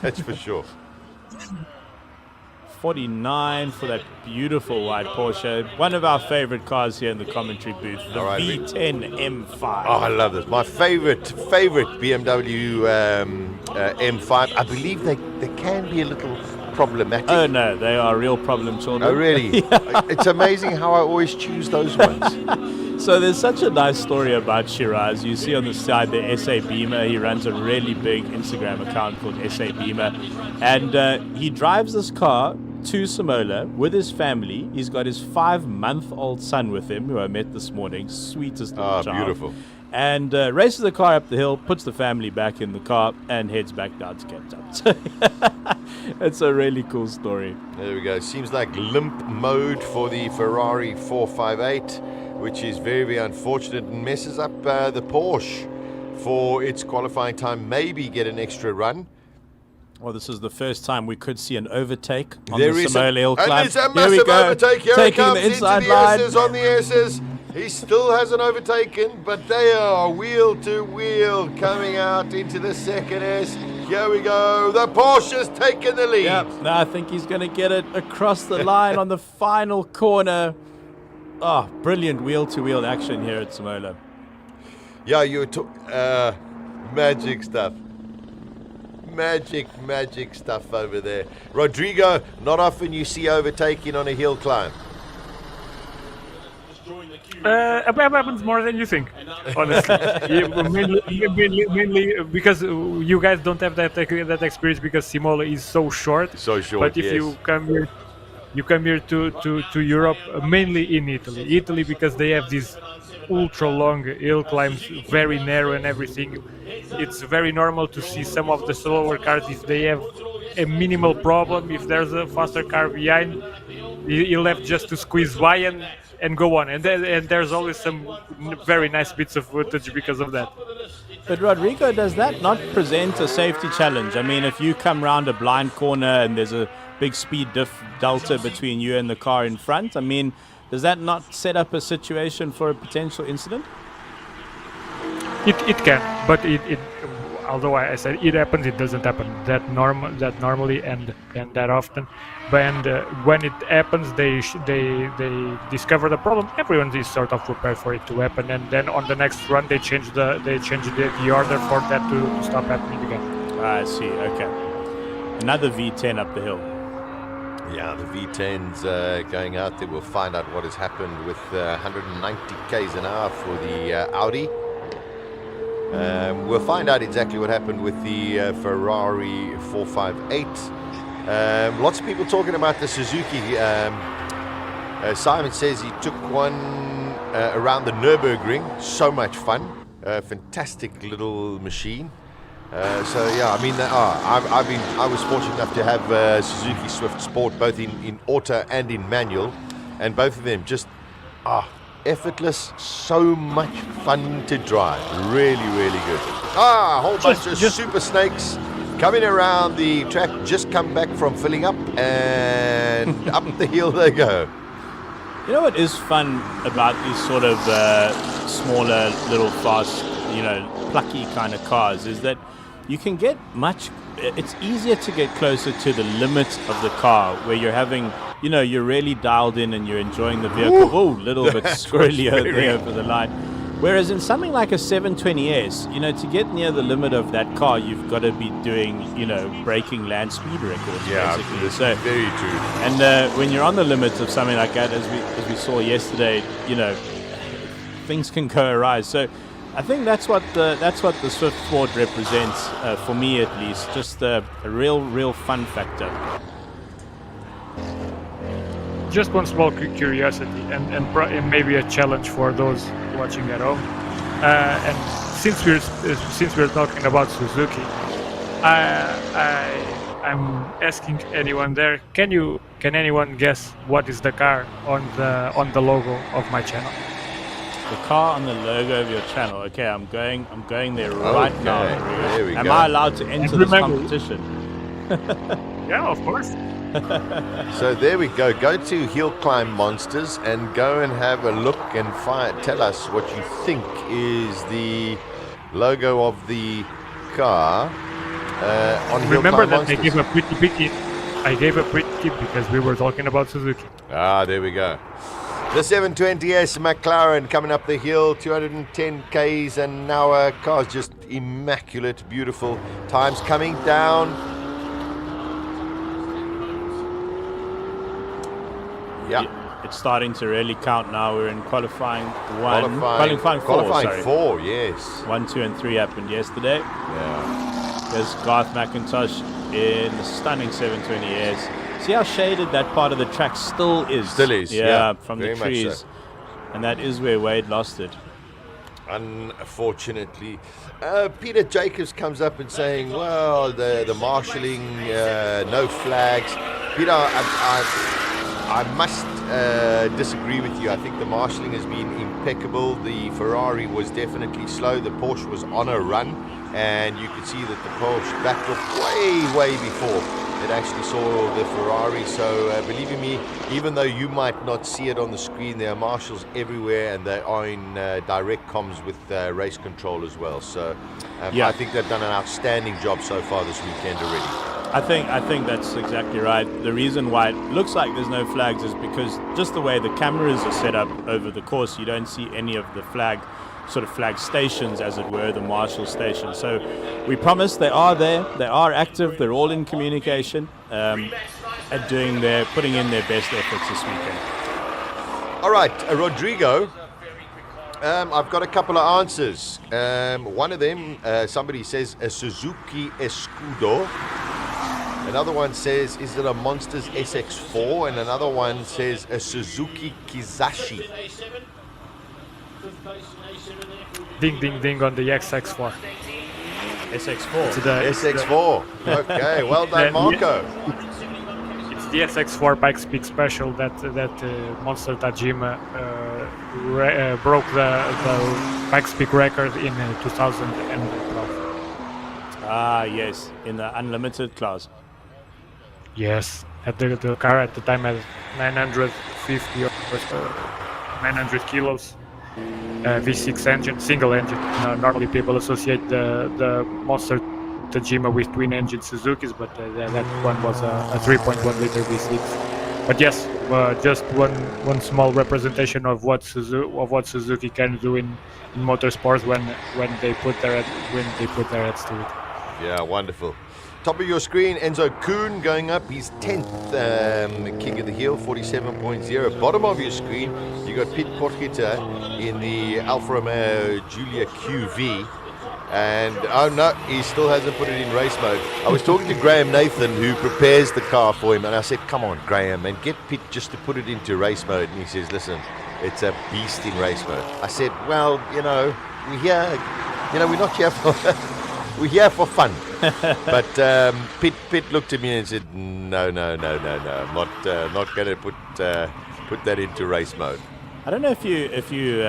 That's for sure. 49 for that beautiful white Porsche. One of our favorite cars here in the commentary booth, the V10 M5. Oh, I love this. My favorite BMW M5. I believe they can be a little problematic. Oh no, they are real problem children. Oh really? Yeah. It's amazing how I always choose those ones. So there's such a nice story about Shiraz. You see on the side the SA Beamer. He runs a really big Instagram account called SA Beamer, and he drives this car to Simola with his family. He's got his 5-month-old son with him, who I met this morning. Sweetest little child. Beautiful. And races the car up the hill, puts the family back in the car, and heads back down to Cape Town. So it's a really cool story. There we go. Seems like limp mode for the Ferrari 458, which is very, very unfortunate and messes up the Porsche for its qualifying time. Maybe get an extra run. Well, this is the first time we could see an overtake on There the is Simola HillClimb. And it's a massive overtake. Here it comes the inside into the line. S's on the S's. He still hasn't overtaken, but they are wheel to wheel coming out into the second S. Here we go. The Porsche's taken the lead. Yeah, no, I think he's going to get it across the line on the final corner. Oh, brilliant wheel-to-wheel action here at Simola. Yeah, you were magic stuff. Magic stuff over there. Rodrigo, not often you see overtaking on a hill climb. It happens more than you think, honestly. mainly because you guys don't have that experience because Simola is so short. So short, But if yes. you come here to Europe, mainly in Italy because they have these ultra long hill climbs, very narrow and everything. It's very normal to see some of the slower cars, if they have a minimal problem, if there's a faster car behind, you'll have just to squeeze by and go on. And there's always some very nice bits of footage because of that. But Rodrigo, does that not present a safety challenge? I mean, if you come round a blind corner and there's a big speed delta between you and the car in front, I mean, does that not set up a situation for a potential incident? It can, but it although I said it happens, it doesn't happen that normally and that often. And when it happens, they discover the problem. Everyone is sort of prepared for it to happen, and then on the next run they change the order for that to stop happening again. I see. Okay, another V10 up the hill. Yeah, the V10's going out there. We'll find out what has happened with 190 k's an hour for the Audi. We'll find out exactly what happened with the Ferrari 458. Lots of people talking about the Suzuki. Simon says he took one around the Nürburgring. So much fun. Fantastic little machine. So yeah, I mean, I was fortunate enough to have Suzuki Swift Sport both in auto and in manual, and both of them just effortless, so much fun to drive. Really, really good. A whole bunch of super snakes coming around the track, just come back from filling up, and up the hill they go. You know what is fun about these sort of smaller, little, fast, plucky kind of cars is that you can get it's easier to get closer to the limits of the car where you're having, you're really dialed in and you're enjoying the vehicle. Oh, little bit squirrely there over the line. Whereas in something like a 720S, to get near the limit of that car, you've got to be doing, breaking land speed records, basically. So very true. And when you're on the limits of something like that, as we saw yesterday, things can go awry. So I think that's what the Swift Sport represents, for me at least, just a real fun factor. Just one small curiosity and maybe a challenge for those watching at home. And since we're talking about Suzuki, I'm asking anyone there. Can anyone guess what is the car on the logo of my channel? The car on the logo of your channel. Okay, I'm going there right now. There we Am go. I allowed to enter this competition? Yeah, of course. So there we go. Go to HillClimb Monsters and go and have a look and tell us what you think is the logo of the car on Remember HillClimb that Monsters. I gave a pretty tip because we were talking about Suzuki. There we go. The 720S McLaren coming up the hill, 210 Ks an hour. Car's just immaculate, beautiful. Times coming down. Yeah. It's starting to really count now. We're in qualifying four, yes. 1, 2, and 3 happened yesterday. Yeah. There's Garth McIntosh in the stunning 720S. See how shaded that part of the track still is? Still is, yeah, from the very much trees. so. And that is where Wade lost it. Unfortunately. Peter Jacobs comes up and saying, well, the marshalling, no flags. Peter, I must disagree with you. I think the marshalling has been impeccable. The Ferrari was definitely slow. The Porsche was on a run, and you could see that the Porsche backed off way before it actually saw the Ferrari. So believe me, even though you might not see it on the screen, there are marshals everywhere, and they are in direct comms with race control as well. So I think they've done an outstanding job so far this weekend already. I think that's exactly right. The reason why it looks like there's no flags is because just the way the cameras are set up over the course, you don't see any of the flag stations, as it were, the marshal stations. So we promise they are there, they are active, they're all in communication, and putting in their best efforts this weekend. All right, Rodrigo. I've got a couple of answers. One of them, somebody says a Suzuki Escudo. Another one says, is it a Monsters SX4? And another one says a Suzuki Kizashi. Ding, ding, ding on the XX4. SX4. SX4. Okay, well done, Marco. It's the SX4 Pikes Peak Special that Monster Tajima broke the Pikes Peak record in 2012. Yes, in the unlimited class. Yes, at the car at the time had 950 or 900 kilos. V6 engine, single engine. Normally people associate the Monster Tajima with twin-engine Suzukis, but that one was a 3.1 liter V6. But yes, just one small representation of what Suzuki can do in motorsports when they put their heads to it. Yeah, wonderful. top of your screen, Enzo Kuhn going up. He's 10th, King of the Hill, 47.0. Bottom of your screen, you got Pete Porchita in the Alfa Romeo Giulia QV. And, oh no, he still hasn't put it in race mode. I was talking to Graham Nathan, who prepares the car for him, and I said, come on, Graham, and get Pete just to put it into race mode. And he says, listen, it's a beast in race mode. I said, well, we're here, we're not here for, we're here for fun. But Pete looked at me and said, no, I'm not going to put that into race mode. I don't know if you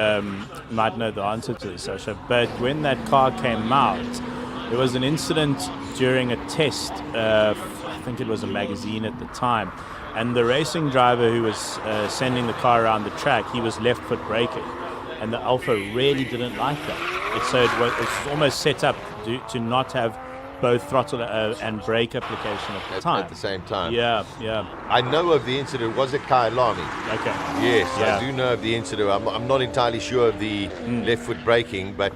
might know the answer to this, Sasha, but when that car came out, there was an incident during a test. I think it was a magazine at the time, and the racing driver who was sending the car around the track, he was left foot braking, and the Alfa really didn't like that. So it's almost set up to not have both throttle and brake application at the time. At the same time. Yeah. I know of the incident. Was it Kailani? Okay. Yes, Yeah. I do know of the incident. I'm not entirely sure of the left foot braking, but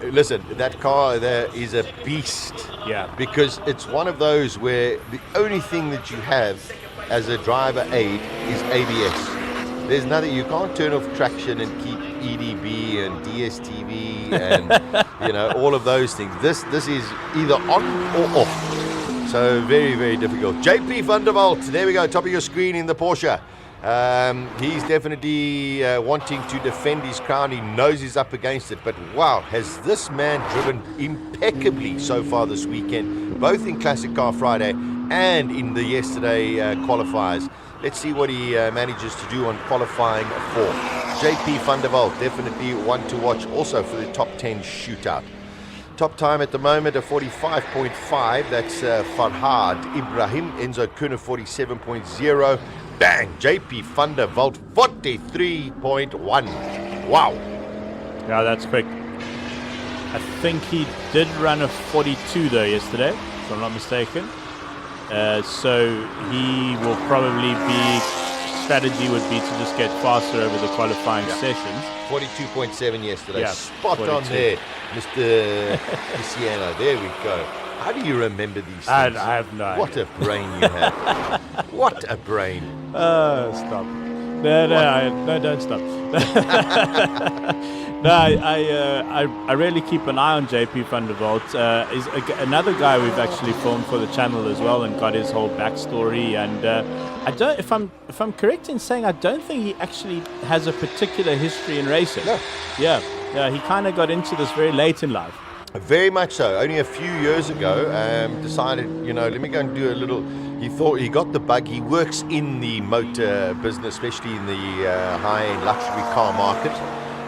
listen, that car there is a beast. Yeah. Because it's one of those where the only thing that you have as a driver aid is ABS. There's nothing. You can't turn off traction and keep EDB and DSTV and all of those things. This is either on or off. So very, very difficult. JP van der Walt, there we go, top of your screen in the Porsche. He's definitely wanting to defend his crown. He knows he's up against it. But wow, has this man driven impeccably so far this weekend, both in Classic Car Friday and in the yesterday qualifiers. Let's see what he manages to do on qualifying 4. JP van der Walt, definitely one to watch also for the top 10 shootout. Top time at the moment of 45.5. That's Faraz Ibraham. Enzo Kuhn 47.0. Bang! JP van der Walt 43.1. Wow. Yeah, that's quick. I think he did run a 42 though yesterday, if I'm not mistaken. So he will probably strategy would be to just get faster over the qualifying sessions. 42.7 yesterday. Yeah, Spot 42. on there, Mr. Luciano. There we go. How do you remember these things? I have no idea. What a brain you have. What a brain. Stop. No, don't stop. No, I really keep an eye on JP van der Walt. Is another guy we've actually filmed for the channel as well and got his whole backstory. And I don't, if I'm correct in saying, I don't think he actually has a particular history in racing. No. Yeah, he kind of got into this very late in life. Very much so. Only a few years ago, decided, let me go and do a little. He thought he got the bug. He works in the motor business, especially in the high-end luxury car market.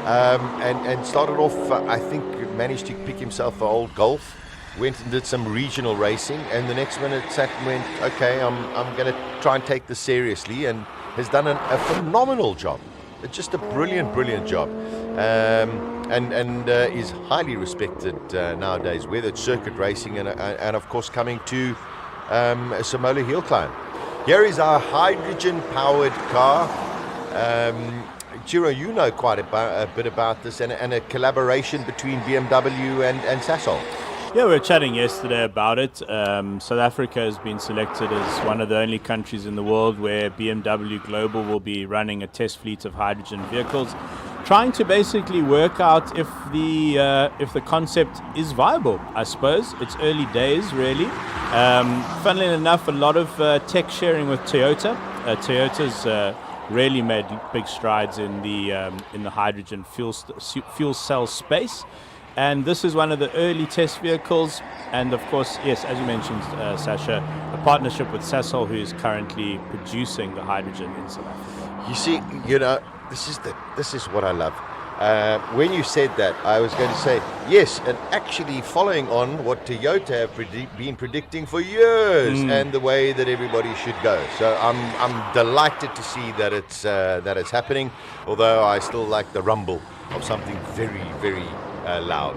And started off, I think, managed to pick himself an old Golf, went and did some regional racing, and the next minute sat and went, okay, I'm going to try and take this seriously, and has done a phenomenal job. It's just a brilliant job. And is highly respected nowadays, whether it's circuit racing and of course coming to Simola HillClimb. Here is our hydrogen-powered car. Chiro, you know quite a bit about this, and a collaboration between BMW and Sasol. Yeah, we were chatting yesterday about it. South Africa has been selected as one of the only countries in the world where BMW Global will be running a test fleet of hydrogen vehicles, trying to basically work out if the concept is viable. I suppose it's early days, really. Funnily enough, a lot of tech sharing with Toyota. Toyota's really made big strides in the hydrogen fuel cell space. And this is one of the early test vehicles. And of course, yes, as you mentioned, Sasha, a partnership with Sasol, who is currently producing the hydrogen in South Africa. You see, this is what I love. When you said that, I was going to say, yes, and actually following on what Toyota have been predicting for years and the way that everybody should go. So I'm delighted to see that it's happening, although I still like the rumble of something very, very loud.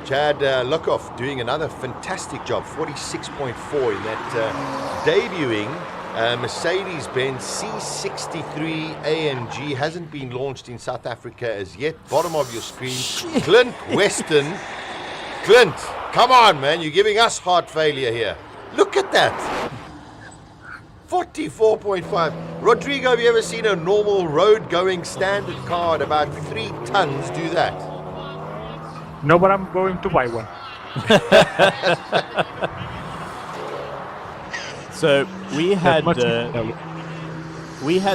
Chad Lukoff doing another fantastic job, 46.4 in that debuting Mercedes-Benz C63 AMG. Hasn't been launched in South Africa as yet. Bottom of your screen, Clint Weston. Clint, Come on, man. You're giving us heart failure here. Look at that. 44.5. Rodrigo, have you ever seen a normal road-going standard car at about 3 tons do that? No, but I'm going to buy one. So we had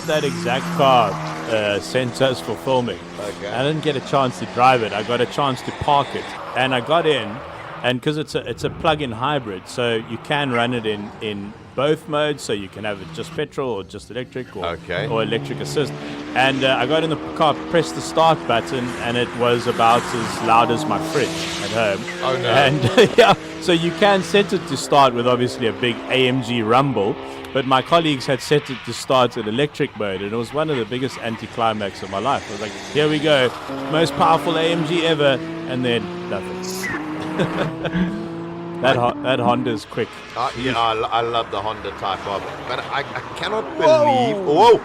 that exact car sent us for filming. Okay. I didn't get a chance to drive it. I got a chance to park it, and I got in, and because it's a plug-in hybrid, so you can run it in both modes, so you can have it just petrol or just electric or electric assist. And I got in the car, pressed the start button, and it was about as loud as my fridge at home. Oh no! And yeah, so you can set it to start with obviously a big AMG rumble, but my colleagues had set it to start in electric mode, and it was one of the biggest anticlimax of my life. I was like, here we go, most powerful AMG ever, and then nothing. That Honda is quick. Yeah, I love the Honda Type R, but I cannot believe. Whoa!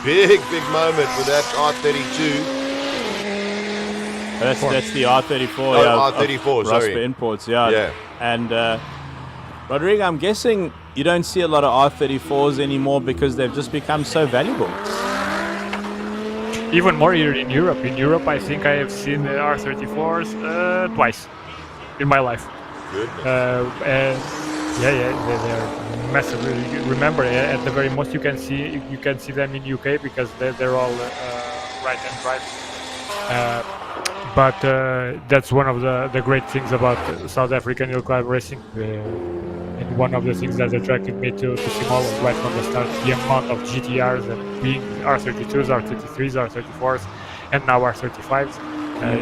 Big moment for that R32. That's the R34. Oh, yeah, R34, sorry. Rosper Imports, yeah. And Rodrigo, I'm guessing you don't see a lot of R34s anymore because they've just become so valuable. Even more here in Europe. In Europe, I think I have seen the R34s twice in my life. Goodness. They're massive. Remember, at the very most, you can see them in UK because they're all right-hand drive. But that's one of the great things about South African HillClimb racing. And one of the things that attracted me to Simola right from the start, the amount of GTRs and being R32s, R33s, R34s, and now R35s.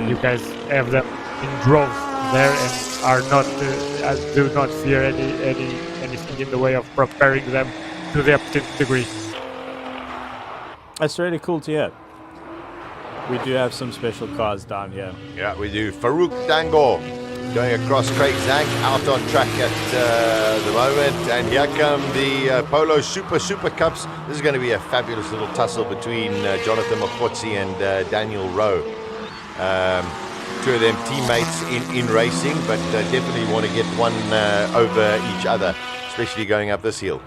You guys have them in droves there and are not do not fear anything in the way of preparing them to the uptake degree. That's really cool to hear. We do have some special cars down here. Yeah, we do. Farouk Dango going across Craig Zank out on track at the moment, and here come the Polo Super Cups. This is going to be a fabulous little tussle between Jonathan Mokotsi and Daniel Rowe. Two of them teammates in racing, but definitely want to get one over each other, especially going up this hill.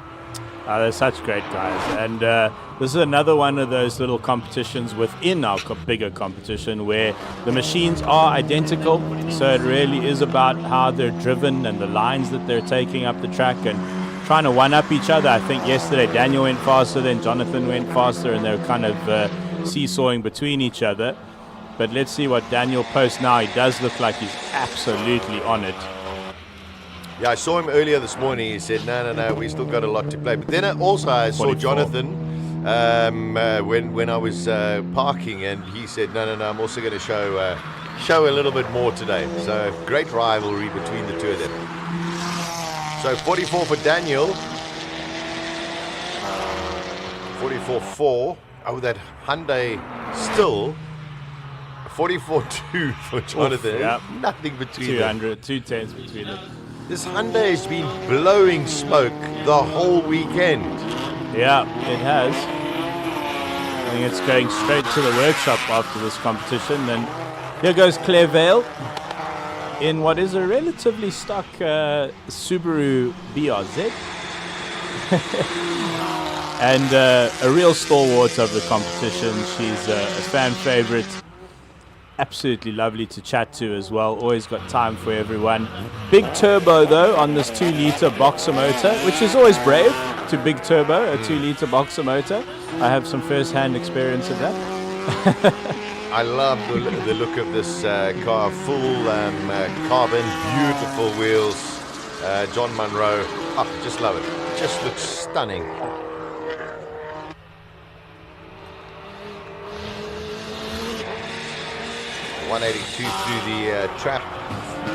They're such great guys, and this is another one of those little competitions within our bigger competition where the machines are identical, so it really is about how they're driven and the lines that they're taking up the track and trying to one-up each other. I think yesterday Daniel went faster, then Jonathan went faster, and they were kind of seesawing between each other. But let's see what Daniel posts now. He does look like he's absolutely on it. Yeah, I saw him earlier this morning. He said, no, we still got a lot to play. But then I saw 44. Jonathan when I was parking, and he said, no, I'm also going to show a little bit more today. So great rivalry between the two of them. So 44 for Daniel. 44.4. Oh, that Hyundai still. 44.2 for Jonathan. Oof, yeah. Nothing between 200, 210s between them. This Hyundai has been blowing smoke the whole weekend. Yeah, it has. I think it's going straight to the workshop after this competition. And here goes Claire Vale in what is a relatively stock Subaru BRZ. And a real stalwart of the competition. She's a fan favorite. Absolutely lovely to chat to as well. Always got time for everyone. Big turbo though on this 2-liter boxer motor, which is always brave to big turbo, a 2-liter boxer motor. I have some first-hand experience of that. I love the look of this car. Full carbon, beautiful wheels. John Munro. Oh, just love it. Just looks stunning. .182 through the trap,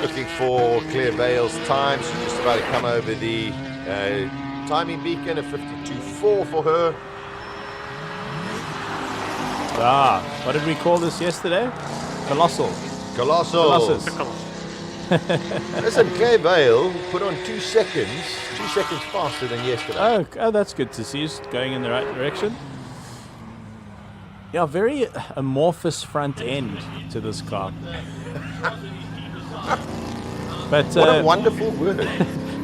looking for Claire Vale's time. She's just about to come over the timing beacon, a 52.4 for her. What did we call this yesterday? Colossus. Listen, Claire Vale put on 2 seconds faster than yesterday. Oh, that's good to see. She's going in the right direction. Yeah, very amorphous front end to this car. But What a wonderful word.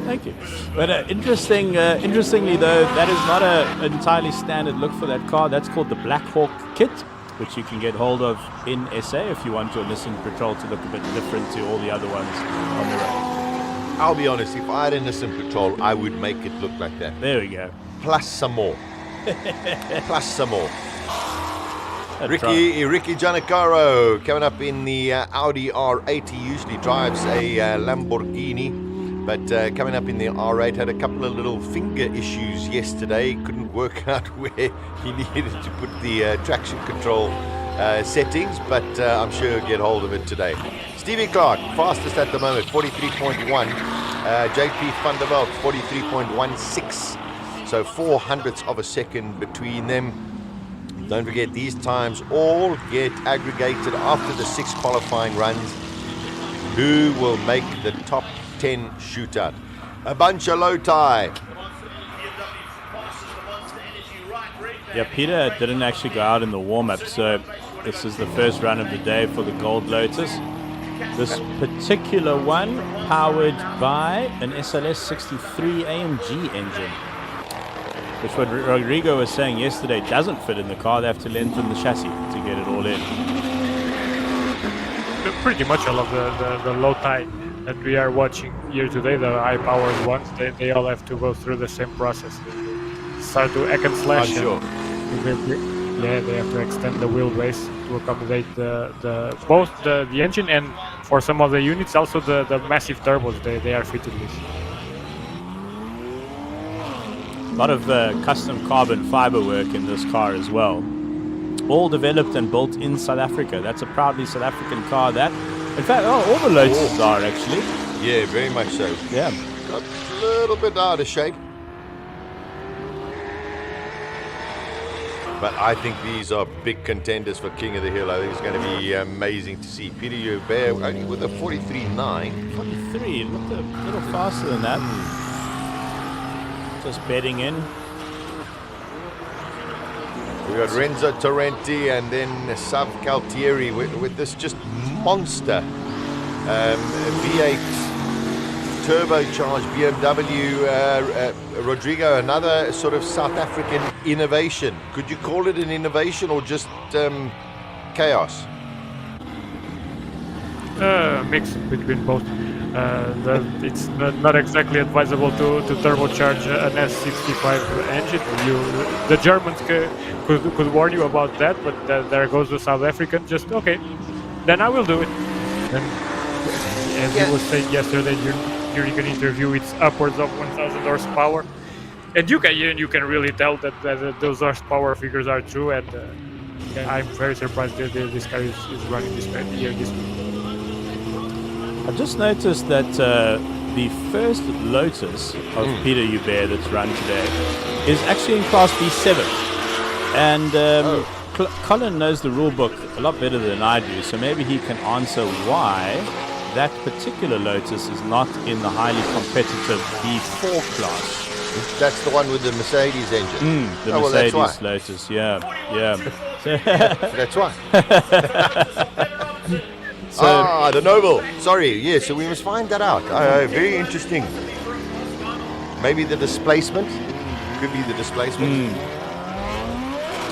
thank you. But interestingly though, that is not an entirely standard look for that car. That's called the Black Hawk kit, which you can get hold of in SA if you want your Nissan Patrol to look a bit different to all the other ones on the road. I'll be honest, if I had a Nissan Patrol, I would make it look like that. There we go. Plus some more. Plus some more. I'd Ricky Giannicaro coming up in the Audi R8. He usually drives a Lamborghini, but coming up in the R8 had a couple of little finger issues yesterday. Couldn't work out where he needed to put the traction control settings, but I'm sure he'll get hold of it today. Stevie Clark, fastest at the moment, 43.1. JP van der Veld, 43.16. So 400ths of a second between them. Don't forget, these times all get aggregated after the 6 qualifying runs. Who will make the top 10 shootout? A bunch of low tie. Yeah, Peter didn't actually go out in the warm-up, so this is the first run of the day for the Gold Lotus. This particular one powered by an SLS 63 AMG engine, which what Rodrigo was saying yesterday doesn't fit in the car. They have to lengthen the chassis to get it all in. Pretty much all of the low tie that we are watching here today, the high-powered ones, they all have to go through the same process. Start to hack and slash. I'm sure. Yeah, they have to extend the wheelbase to accommodate both the engine and for some of the units also the massive turbos they are fitted with. A lot of custom carbon fiber work in this car as well. All developed and built in South Africa. That's a proudly South African car. That, in fact, all the Lotuses are actually. Yeah, very much so. Yeah. Got a little bit out of shape. But I think these are big contenders for King of the Hill. I think it's going to be amazing to see. Peter Hubert only with a 43.9. 43, looked a little faster than that. Just bedding in. We got Renzo Torrenti and then Sav Gualtieri with this just monster V8 turbocharged BMW. Rodrigo, another sort of South African innovation. Could you call it an innovation or just chaos? Mix between both. It's not exactly advisable to turbocharge an S65 engine. The Germans could warn you about that, but there goes the South African. Just okay, then I will do it. And as you were saying yesterday during an interview, it's upwards of 1,000 horsepower, and you can really tell that those horsepower figures are true. And I'm very surprised that this car is running this year this week. I've just noticed that the first Lotus of Peter Hubert that's run today is actually in Class B7. And Colin knows the rule book a lot better than I do, so maybe he can answer why that particular Lotus is not in the highly competitive B4 class. That's the one with the Mercedes engine. The Mercedes Lotus, yeah. That's why. So, the Noble. Sorry, yeah, so we must find that out. Very interesting. Maybe the displacement. Could be the displacement.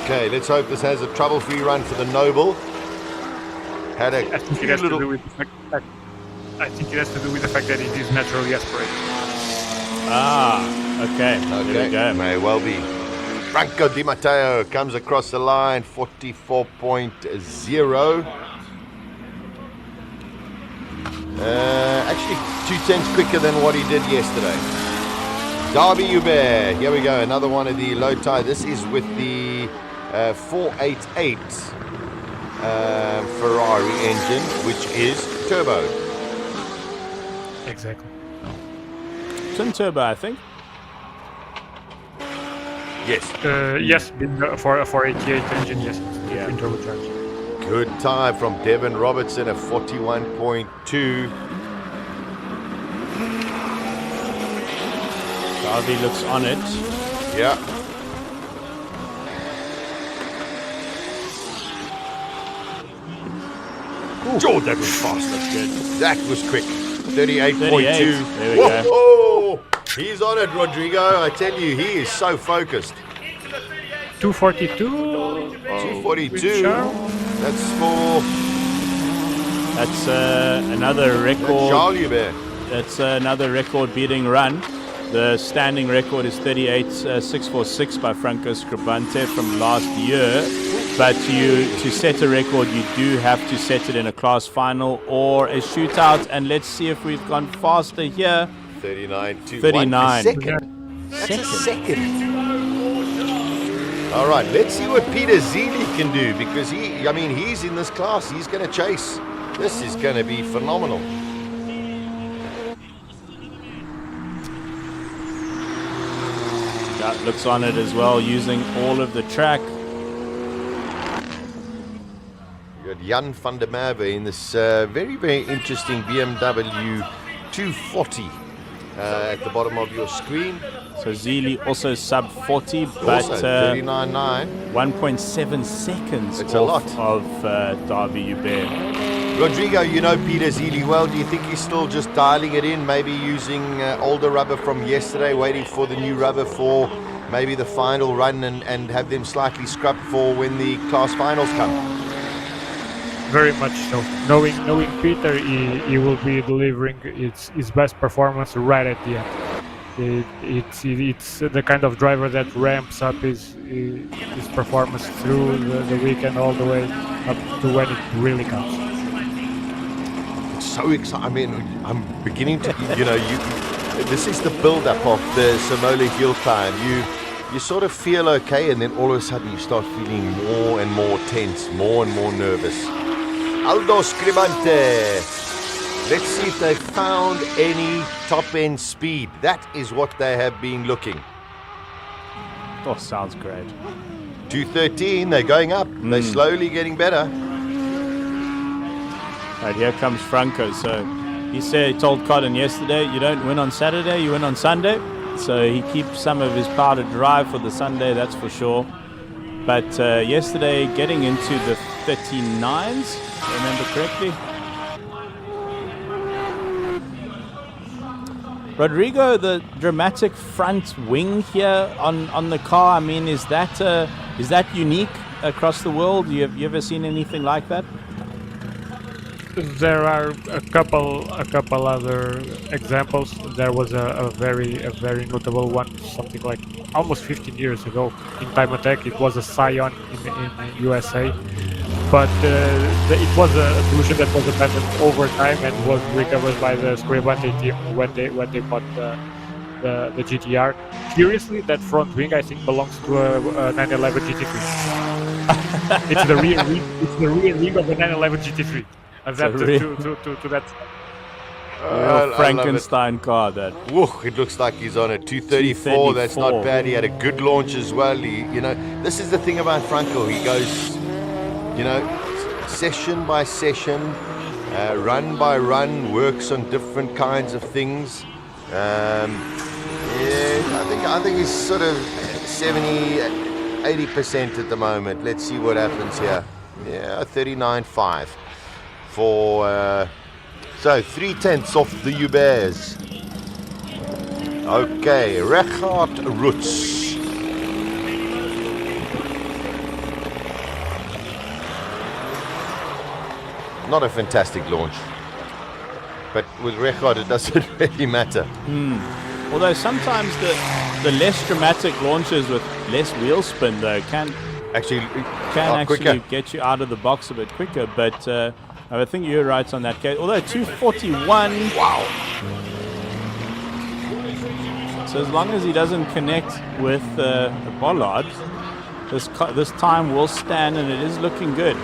Okay, let's hope this has a trouble-free run for the Noble. Had a I think it has to do with the fact that it is naturally aspirated. Okay. There we go. May well be. Franco De Matos comes across the line, 44.0. Actually 2/10 quicker than what he did yesterday. Darby Hubert, here we go, another one of the low tie. This is with the 488 Ferrari engine, which is turbo. Exactly. Twin turbo, I think. Yes. Yes, for a 488 engine, yes. Yeah. Twin turbocharged. Good time from Devin Robertson at 41.2. Darby looks on it. Yeah. Ooh, that was fast. That's good. That was quick. 38.2. There we go. Whoa! He's on it, Rodrigo. I tell you, he is so focused. 242. 242. That's for That's another record. Charles Hubert. That's another record-beating run. The standing record is 38.646 by Franco Scribante from last year. But to set a record, you do have to set it in a class final or a shootout. And let's see if we've gone faster here. 39. That's a second. All right, let's see what Peter Zeely can do, because he's in this class. He's going to chase. This is going to be phenomenal. That looks on it as well, using all of the track. You got Jan van der Merwe in this very, very interesting BMW 240 at the bottom of your screen. So Zeely also sub 40, but Also 39.9. 1.7 seconds It's a off lot. of Darby Hubert. Rodrigo, you know Peter Zeely well. Do you think he's still just dialing it in, maybe using older rubber from yesterday, waiting for the new rubber for maybe the final run and have them slightly scrubbed for when the class finals come? Very much so. Knowing Peter, he will be delivering his best performance right at the end. It's the kind of driver that ramps up his performance through the weekend all the way up to when it really counts. It's so exciting. I mean, I'm beginning to, this is the build-up of the Simola HillClimb. You sort of feel okay, and then all of a sudden you start feeling more and more tense, more and more nervous. Aldo Scribante. Let's see if they found any top-end speed. That is what they have been looking. Oh, sounds great. 213, they're going up. They're slowly getting better. Right, here comes Franco. So he told Cotton yesterday, you don't win on Saturday, you win on Sunday. So he keeps some of his powder dry for the Sunday, that's for sure. But yesterday, getting into the 39s, if I remember correctly. Rodrigo, the dramatic front wing here on the car, I mean, is that unique across the world? You ever seen anything like that? There are a couple other examples. There was a very notable one, something like almost 15 years ago in Time Attack. It was a Scion in USA, but it was a solution that was abandoned over time and was recovered by the Scribante team when they bought the GTR. Curiously, that front wing I think belongs to a 911 GT3. It's the rear wing of the 911 GT3. Adapted to that. Frankenstein car, that. Whoa, it looks like he's on a 234. That's not bad. He had a good launch as well. This is the thing about Franco. He goes, session by session, run by run, works on different kinds of things. I think he's sort of 70-80% at the moment. Let's see what happens here. Yeah, 39.5 for so 3/10 off the Huberts. Okay, Richard Roots. Not a fantastic launch, but with Richard it doesn't really matter. Although sometimes the less dramatic launches with less wheel spin though can actually get you out of the box a bit quicker. But I think you're right on that case. Although 241, wow. So as long as he doesn't connect with the bollard, this time will stand, and it is looking good.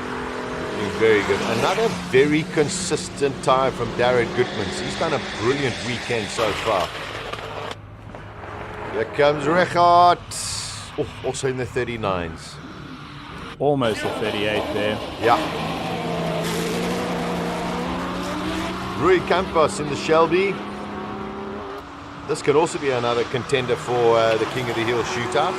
Very good. Another very consistent time from Darren Goodmans. He's done a brilliant weekend so far. Here comes Richard. Oh, also in the 39s. Almost a 38 there. Yeah. Rui Campos in the Shelby. This could also be another contender for the King of the Hill shootout.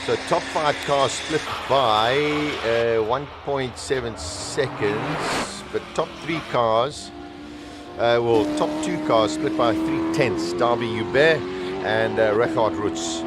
So top 5 cars split by 1.7 seconds, but top 3 cars, top 2 cars split by 3/10. Darby Hubert and Richard Roots.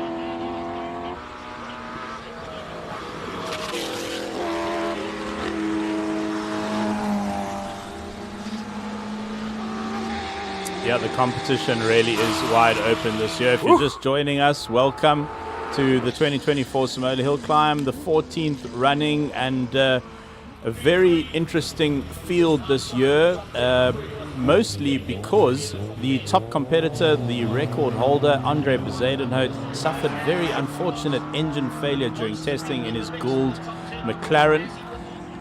Yeah, the competition really is wide open this year. If you're just joining us, welcome to the 2024 Simola HillClimb, the 14th running, and a very interesting field this year, mostly because the top competitor, the record holder, Andre Bezuidenhout, suffered very unfortunate engine failure during testing in his Gould McLaren.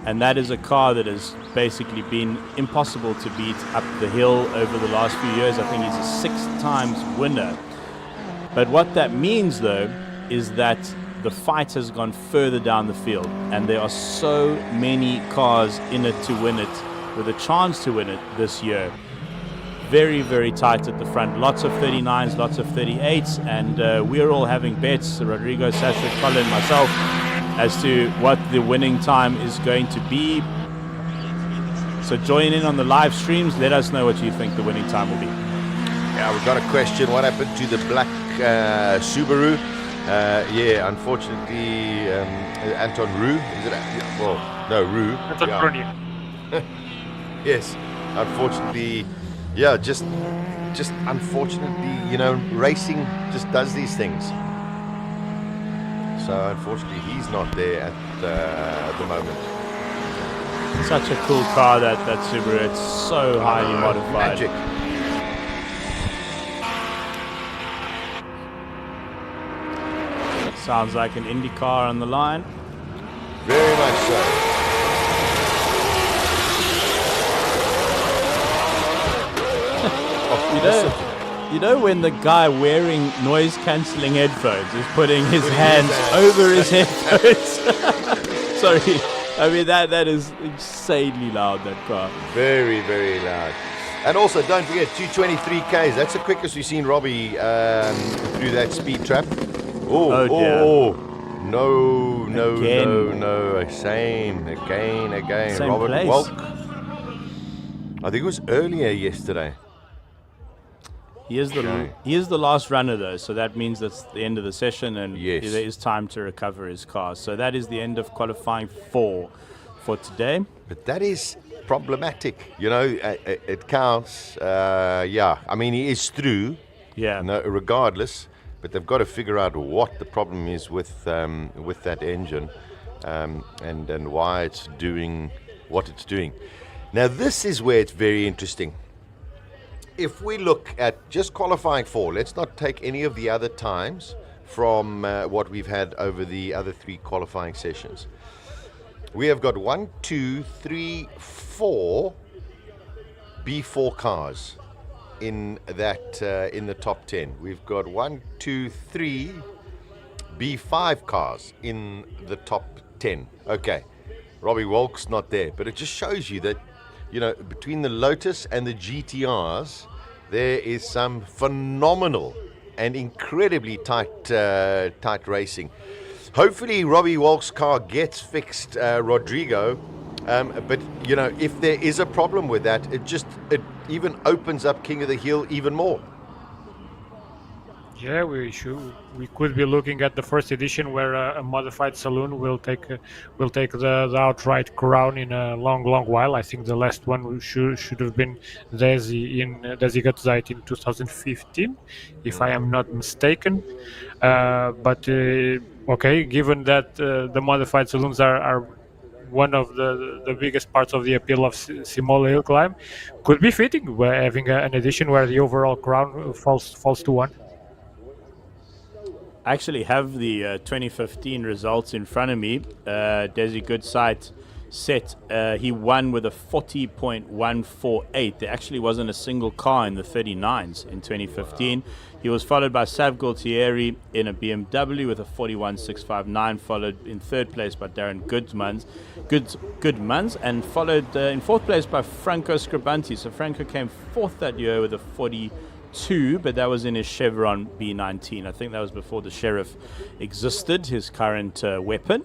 And that is a car that has basically been impossible to beat up the hill over the last few years. I think he's a 6 times winner. But what that means, though, is that the fight has gone further down the field. And there are so many cars in it to win it, with a chance to win it this year. Very, very tight at the front. Lots of 39s, lots of 38s. And we're all having bets, Rodrigo, Sasha, Colin, myself, as to what the winning time is going to be. So join in on the live streams. Let us know what you think the winning time will be. Yeah, we've got a question. What happened to the black Subaru? Unfortunately, Anton Roux. Is it? Well, no, Roux. Anton yeah. Yes, unfortunately, just unfortunately, racing just does these things. So unfortunately, he's not there at the moment. Such a cool car, that Subaru. It's so highly modified. Magic. Sounds like an Indy car on the line. Very much so. You know when the guy wearing noise-cancelling headphones is putting his hands over his headphones? Sorry, I mean that is insanely loud, that car. Very, very loud. And also, don't forget, 223 Ks. That's the quickest we've seen Robbie through that speed trap. Oh dear. No. Same again. Same Robert place. Welk. I think it was earlier yesterday. He is the last runner, though, so that means that's the end of the session, and yes, there is time to recover his car. So that is the end of qualifying 4 for today. But that is problematic. It counts. I mean, he is through. Yeah. Regardless, but they've got to figure out what the problem is with that engine, and why it's doing what it's doing. Now, this is where it's very interesting. If we look at just qualifying 4, let's not take any of the other times from what we've had over the other 3 qualifying sessions. We have got 1, 2, 3, 4 B4 cars in that in the top 10. We've got 1, 2, 3 B5 cars in the top 10. Okay, Robbie Welk's not there, but it just shows you that, between the Lotus and the GTRs, there is some phenomenal and incredibly tight racing. Hopefully, Robbie Welk's car gets fixed, Rodrigo. But if there is a problem with that, it even opens up King of the Hill even more. Yeah, we could be looking at the first edition where a modified saloon will take the outright crown in a long while. I think the last one should have been Desi Gutzeit in 2015, if I am not mistaken. Okay, given that the modified saloons are one of the biggest parts of the appeal of Simola HillClimb, could be fitting having an edition where the overall crown falls to one. I actually have the 2015 results in front of me. Desi Gutzeit set, he won with a 40.148. There actually wasn't a single car in the 39s in 2015. He was followed by Sav Gualtieri in a BMW with a 41.659, followed in third place by Darren Goodmans, and followed in fourth place by Franco Scribante. So Franco came fourth that year with a 2, but that was in his Chevron B19. I think that was before the Sheriff existed, his current weapon.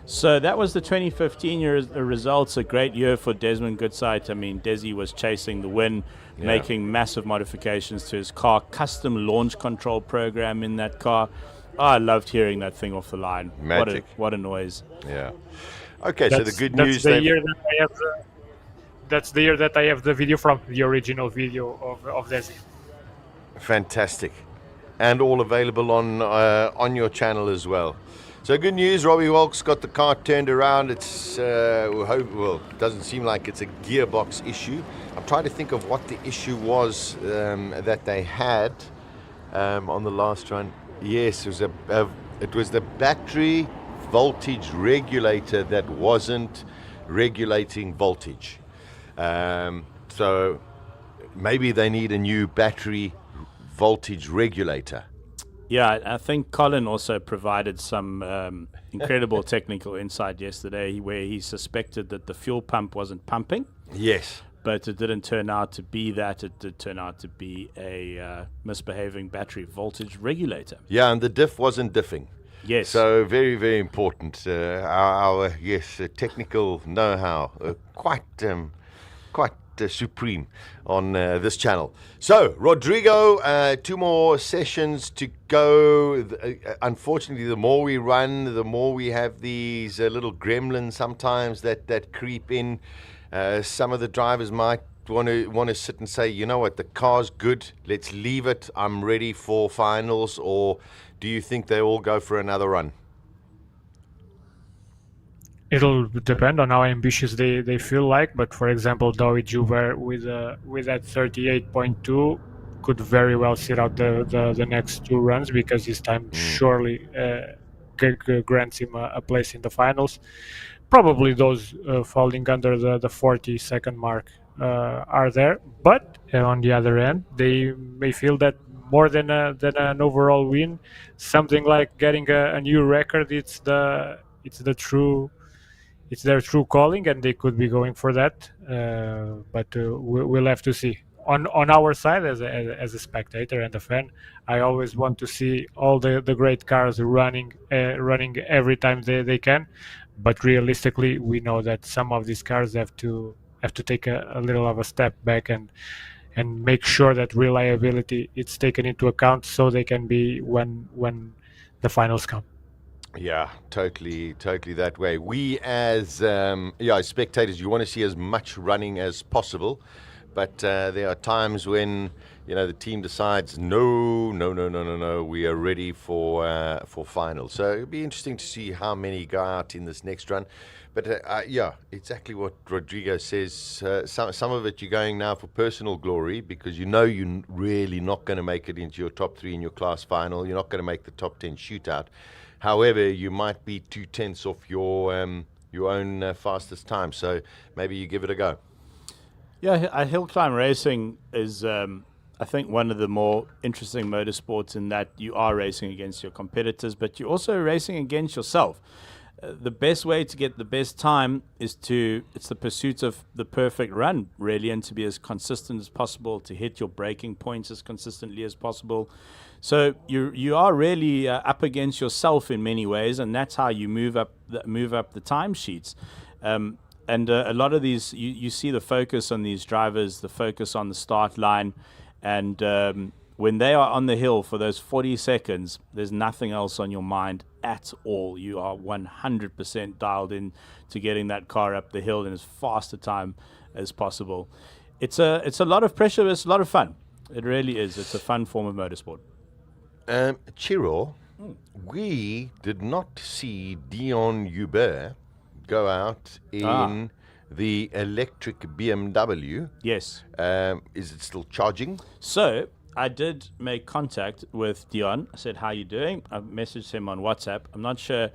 So that was the 2015 year results. A great year for Desmond Goodsight. I mean, Desi was chasing the win, making massive modifications to his car, custom launch control program in that car. Oh, I loved hearing that thing off the line. Magic. What a noise. Yeah. Okay, so the good news... That's the year that I have the video from, the original video of Desi. Fantastic. And all available on your channel as well. So good news, Robbie Wilkes got the car turned around. It's, it doesn't seem like it's a gearbox issue. I'm trying to think of what the issue was that they had on the last run. Yes, it was the battery voltage regulator that wasn't regulating voltage. So maybe they need a new battery voltage regulator. Yeah, I think Colin also provided some incredible technical insight yesterday where he suspected that the fuel pump wasn't pumping. Yes. But it didn't turn out to be that. It did turn out to be a misbehaving battery voltage regulator. Yeah, and the diff wasn't diffing. Yes. So very, very important. Our technical know-how, quite supreme on this channel. So, Rodrigo, 2 more sessions to go. Unfortunately, the more we run, the more we have these little gremlins sometimes that creep in. Some of the drivers might want to sit and say, you know what, the car's good, let's leave it, I'm ready for finals. Or do you think they all go for another run? It'll depend on how ambitious they feel like, but for example, Darby Joubert with that 38.2 could very well sit out the next 2 runs because his time surely grants him a place in the finals. Probably those falling under the 40-second mark are there, but on the other end, they may feel that more than an overall win, something like getting a new record, it's their true calling, and they could be going for that. But we'll have to see. On our side, as a spectator and a fan, I always want to see all the great cars running every time they can. But realistically, we know that some of these cars have to take a little of a step back and make sure that reliability is taken into account, so they can be when the finals come. Yeah, totally that way. We as spectators, you want to see as much running as possible, but there are times when the team decides no, we are ready for finals. So it'll be interesting to see how many go out in this next run. But exactly what Rodrigo says. Some of it you're going now for personal glory because you're really not going to make it into your top 3 in your class final. You're not going to make the top 10 shootout. However, you might be 2/10 off your own fastest time. So maybe you give it a go. Yeah, hill climb racing is, I think, one of the more interesting motorsports in that you are racing against your competitors, but you're also racing against yourself. The best way to get the best time it's the pursuit of the perfect run, really, and to be as consistent as possible, to hit your braking points as consistently as possible. So you are really up against yourself in many ways, and that's how you move up the timesheets. And a lot of these, you see the focus on these drivers, the focus on the start line, and when they are on the hill for those 40 seconds, there's nothing else on your mind at all. You are 100% dialed in to getting that car up the hill in as fast a time as possible. It's a lot of pressure, but it's a lot of fun. It really is. It's a fun form of motorsport. Chiro, we did not see Dion Hubert go out in the electric BMW. Yes. Is it still charging? So I did make contact with Dion. I said, "How you doing?" I messaged him on WhatsApp. I'm not sure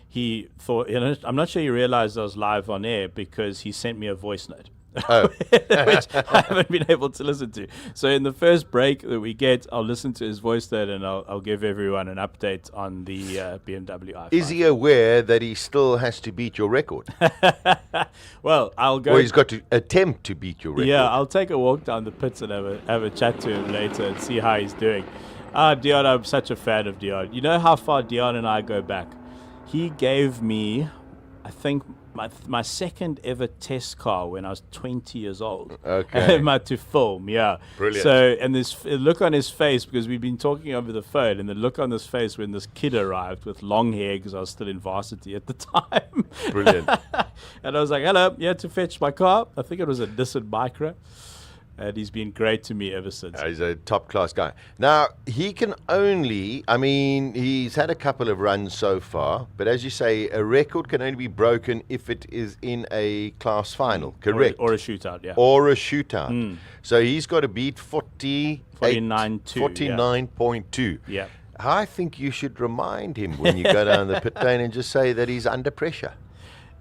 he thought. I'm not sure he realized I was live on air because he sent me a voice note. Oh. which I haven't been able to listen to. So in the first break that we get, I'll listen to his voice note and I'll give everyone an update on the BMW i5. Is he aware that he still has to beat your record? Well, I'll go. Or he's got to attempt to beat your record? Yeah, I'll take a walk down the pits and have a chat to him later and see how he's doing. Dion, I'm such a fan of Dion. You know how far Dion and I go back? He gave me, I think, my second ever test car when I was 20 years old. Okay. To film, yeah. Brilliant. So, and this look on his face, because we've been talking over the phone, and the look on his face when this kid arrived with long hair, because I was still in varsity at the time. Brilliant. And I was like, hello, you had to fetch my car. I think it was a Nissan Micra. And he's been great to me ever since. He's a top-class guy. Now, he can only, he's had a couple of runs so far, but as you say, a record can only be broken if it is in a class final, correct? Or a shootout, yeah. Or a shootout. So he's got to beat 49.2. 49.2. Yeah. I think you should remind him when you go down the pit lane and just say that he's under pressure.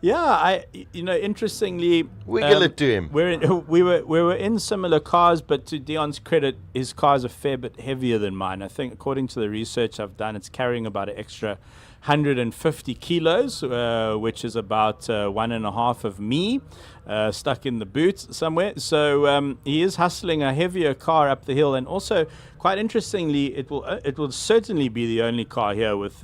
Yeah, interestingly, Wiggle it to him. We were in similar cars, but to Dion's credit, his car's a fair bit heavier than mine. I think, according to the research I've done, it's carrying about an extra 150 kilos, which is about 1.5 of me stuck in the boot somewhere. So he is hustling a heavier car up the hill, and also, quite interestingly, it will certainly be the only car here with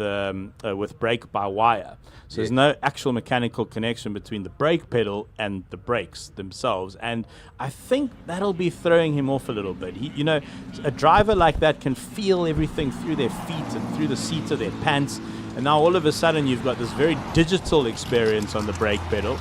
brake by wire. So there's no actual mechanical connection between the brake pedal and the brakes themselves, and I think that'll be throwing him off a little bit. A driver like that can feel everything through their feet and through the seat of their pants, and now all of a sudden you've got this very digital experience on the brake pedal.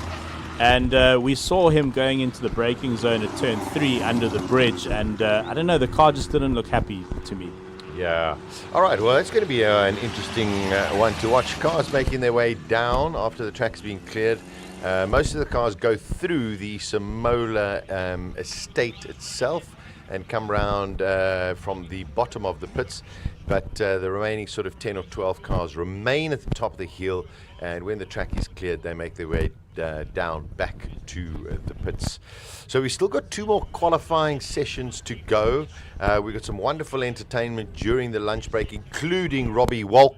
And we saw him going into the braking zone at turn 3 under the bridge, and I don't know, the car just didn't look happy to me. Yeah. All right. Well, it's going to be an interesting one to watch. Cars making their way down after the track's been cleared. Most of the cars go through the Simola estate itself and come round from the bottom of the pits. But the remaining sort of 10 or 12 cars remain at the top of the hill. And when the track is cleared, they make their way down back to the pits. So we've still got 2 more qualifying sessions to go. We've got some wonderful entertainment during the lunch break, including Robbie W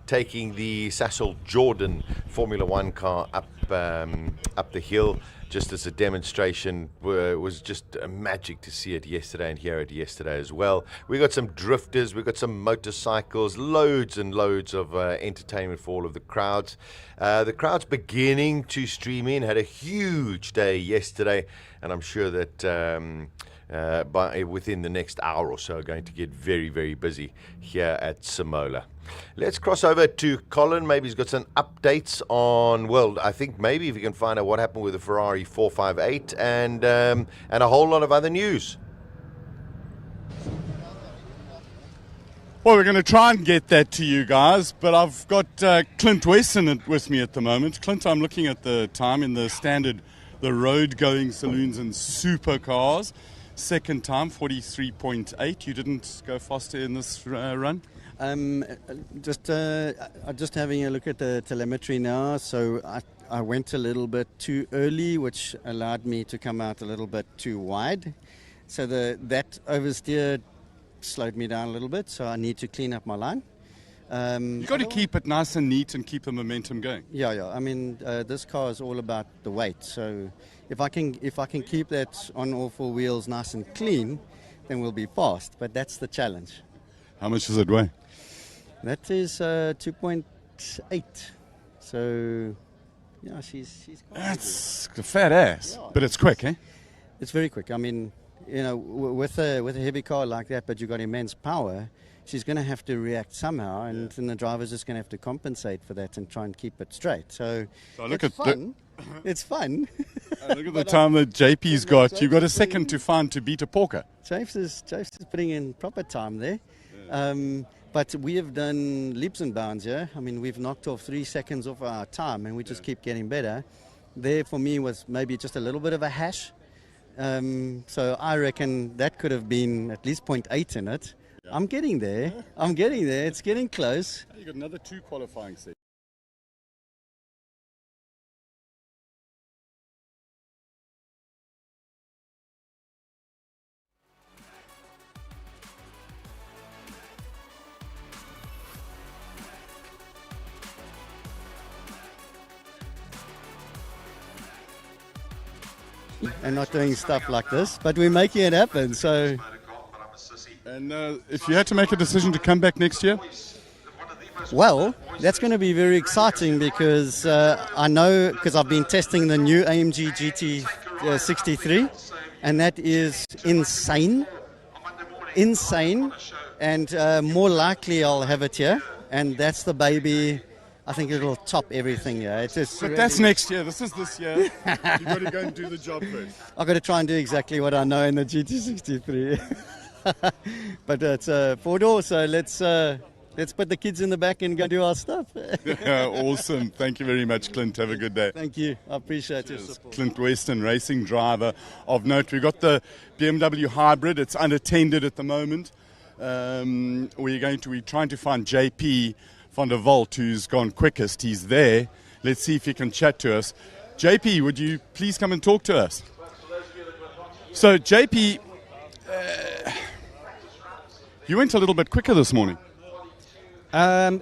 taking the Sassel Jordan Formula 1 car up the hill. Just as a demonstration, was just magic to see it yesterday and hear it yesterday as well. We got some drifters, we got some motorcycles, loads and loads of entertainment for all of the crowds. The crowd's beginning to stream in, had a huge day yesterday, and I'm sure that within the next hour or so are going to get very, very busy here at Simola. Let's cross over to Colin. Maybe he's got some updates on, well, I think maybe if you can find out what happened with the Ferrari 458 and a whole lot of other news. Well, we're going to try and get that to you guys, but I've got Clint Weston with me at the moment. Clint, I'm looking at the time in the road-going saloons and supercars. Second time, 43.8. You didn't go faster in this run? Just having a look at the telemetry now. So I went a little bit too early, which allowed me to come out a little bit too wide. So that oversteer slowed me down a little bit. So I need to clean up my line. You've got to keep it nice and neat and keep the momentum going. Yeah. I mean, this car is all about the weight. So if I can keep that on all 4 wheels nice and clean, then we'll be fast. But that's the challenge. How much does it weigh? That is 2.8. So yeah, she's quite That's a fat ass, but it's quick, eh? It's very quick. I mean, with a heavy car like that, but you've got immense power, she's going to have to react somehow, and then the driver's just going to have to compensate for that and try and keep it straight. So look it's at fun. It's fun. Look at the time that JP's got. You've got a second to find to beat a porker. Japes is putting in proper time there. But we have done leaps and bounds here. I mean, we've knocked off 3 seconds off our time, and we just keep getting better. There, for me, was maybe just a little bit of a hash. So I reckon that could have been at least 0.8 in it. Yeah. I'm getting there. It's getting close. You've got another 2 qualifying sessions. and not doing stuff like this, but we're making it happen. So, And if you had to make a decision to come back next year? well, that's going to be very exciting because I know, because I've been testing the new AMG GT 63, and that is insane, and more likely I'll have it here, and that's the baby. I think it'll top everything. Yeah, it's just But that's next year. This is this year. You've got to go and do the job first. I've got to try and do exactly what I know in the GT63. But it's 4-door, so let's put the kids in the back and go do our stuff. Awesome. Thank you very much, Clint. Have a good day. Thank you. I appreciate your support. Clint Weston, racing driver of note. We've got the BMW Hybrid. It's unattended at the moment. We're trying to find JP van der Walt, who's gone quickest. He's there. Let's see if he can chat to us. JP, would you please come and talk to us? So, JP, you went a little bit quicker this morning.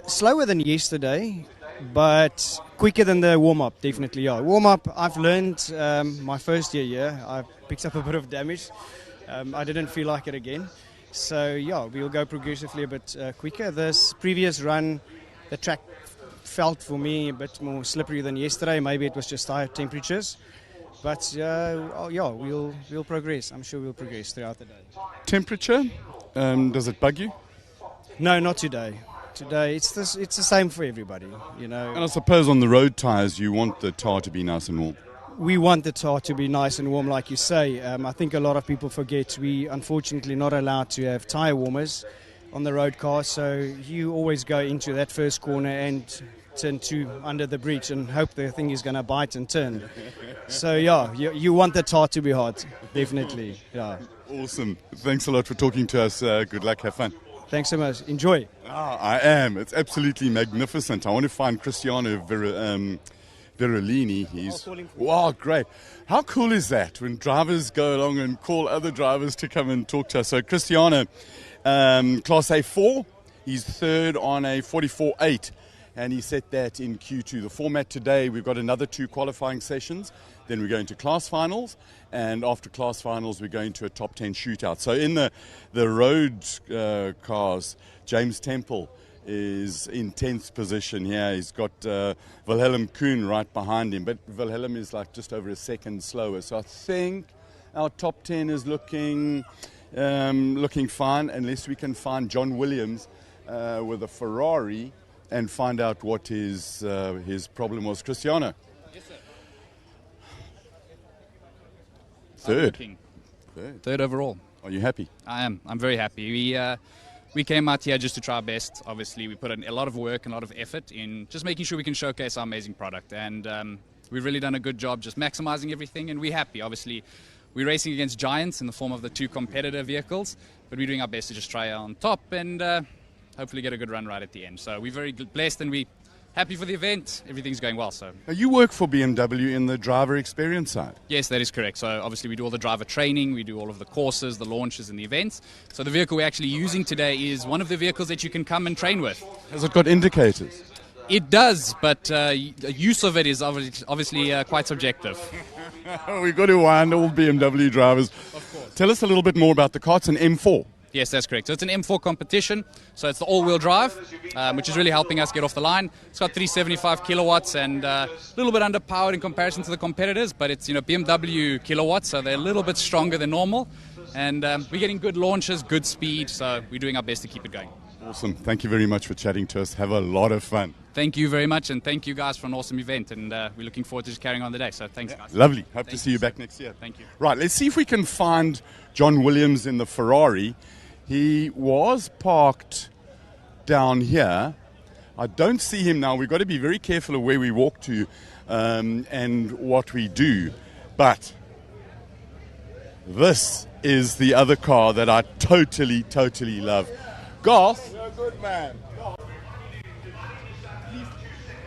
Slower than yesterday, but quicker than the warm-up, definitely. Yeah, warm-up, I've learned my first year here. I picked up a bit of damage. I didn't feel like it again. So, yeah, we'll go progressively a bit quicker. This previous run, the track felt for me a bit more slippery than yesterday. Maybe it was just higher temperatures. But, we'll progress. I'm sure we'll progress throughout the day. Temperature, does it bug you? No, not today. Today, it's the same for everybody, you know. And I suppose on the road tyres, you want the tyre to be nice and warm. We want the tyre to be nice and warm, like you say. I think a lot of people forget we unfortunately not allowed to have tyre warmers on the road car, so you always go into that first corner and turn two under the bridge and hope the thing is going to bite and turn. So yeah, you want the tyre to be hot, definitely. Yeah. Awesome. Thanks a lot for talking to us. Good luck. Have fun. Thanks so much. Enjoy. I am. It's absolutely magnificent. I want to find Cristiano Verolini. Wow, great. How cool is that when drivers go along and call other drivers to come and talk to us? So Cristiano, Class A4, he's third on a 44.8, and he set that in Q2. The format today, we've got another 2 qualifying sessions, then we're going to class finals, and after class finals, we're going to a top 10 shootout. So in the road cars, James Temple is in 10th position here. He's got Wilhelm Kuhn right behind him, but Wilhelm is like just over a second slower. So I think our top 10 is looking fine, unless we can find John Williams with a Ferrari and find out what his problem was. Cristiano. Yes, sir. Third overall. Are you happy? I am. I'm very happy. We came out here just to try our best. Obviously, we put in a lot of work and a lot of effort in just making sure we can showcase our amazing product. And we've really done a good job just maximizing everything, and we're happy. Obviously, we're racing against giants in the form of the 2 competitor vehicles, but we're doing our best to just try on top and hopefully get a good run right at the end. So we're very blessed, and we're happy for the event. Everything's going well. So you work for BMW in the driver experience side? Yes, that is correct. So obviously we do all the driver training, we do all of the courses, the launches and the events. So the vehicle we're actually using today is one of the vehicles that you can come and train with. Has it got indicators? It does, but the use of it is obviously quite subjective. We've got to wind all BMW drivers. Of course. Tell us a little bit more about the car. It's an M4. Yes, that's correct. So it's an M4 competition. So it's the all-wheel drive, which is really helping us get off the line. It's got 375 kilowatts and a little bit underpowered in comparison to the competitors, but it's BMW kilowatts, so they're a little bit stronger than normal. And we're getting good launches, good speed, so we're doing our best to keep it going. Awesome. Thank you very much for chatting to us. Have a lot of fun. Thank you very much, and thank you guys for an awesome event. And we're looking forward to just carrying on the day. So thanks, guys. Lovely. Hope to see you back next year. Thank you. Right, let's see if we can find John Williams in the Ferrari. He was parked down here. I don't see him now. We've got to be very careful of where we walk to and what we do. But this is the other car that I totally love. Garth. You're a good man.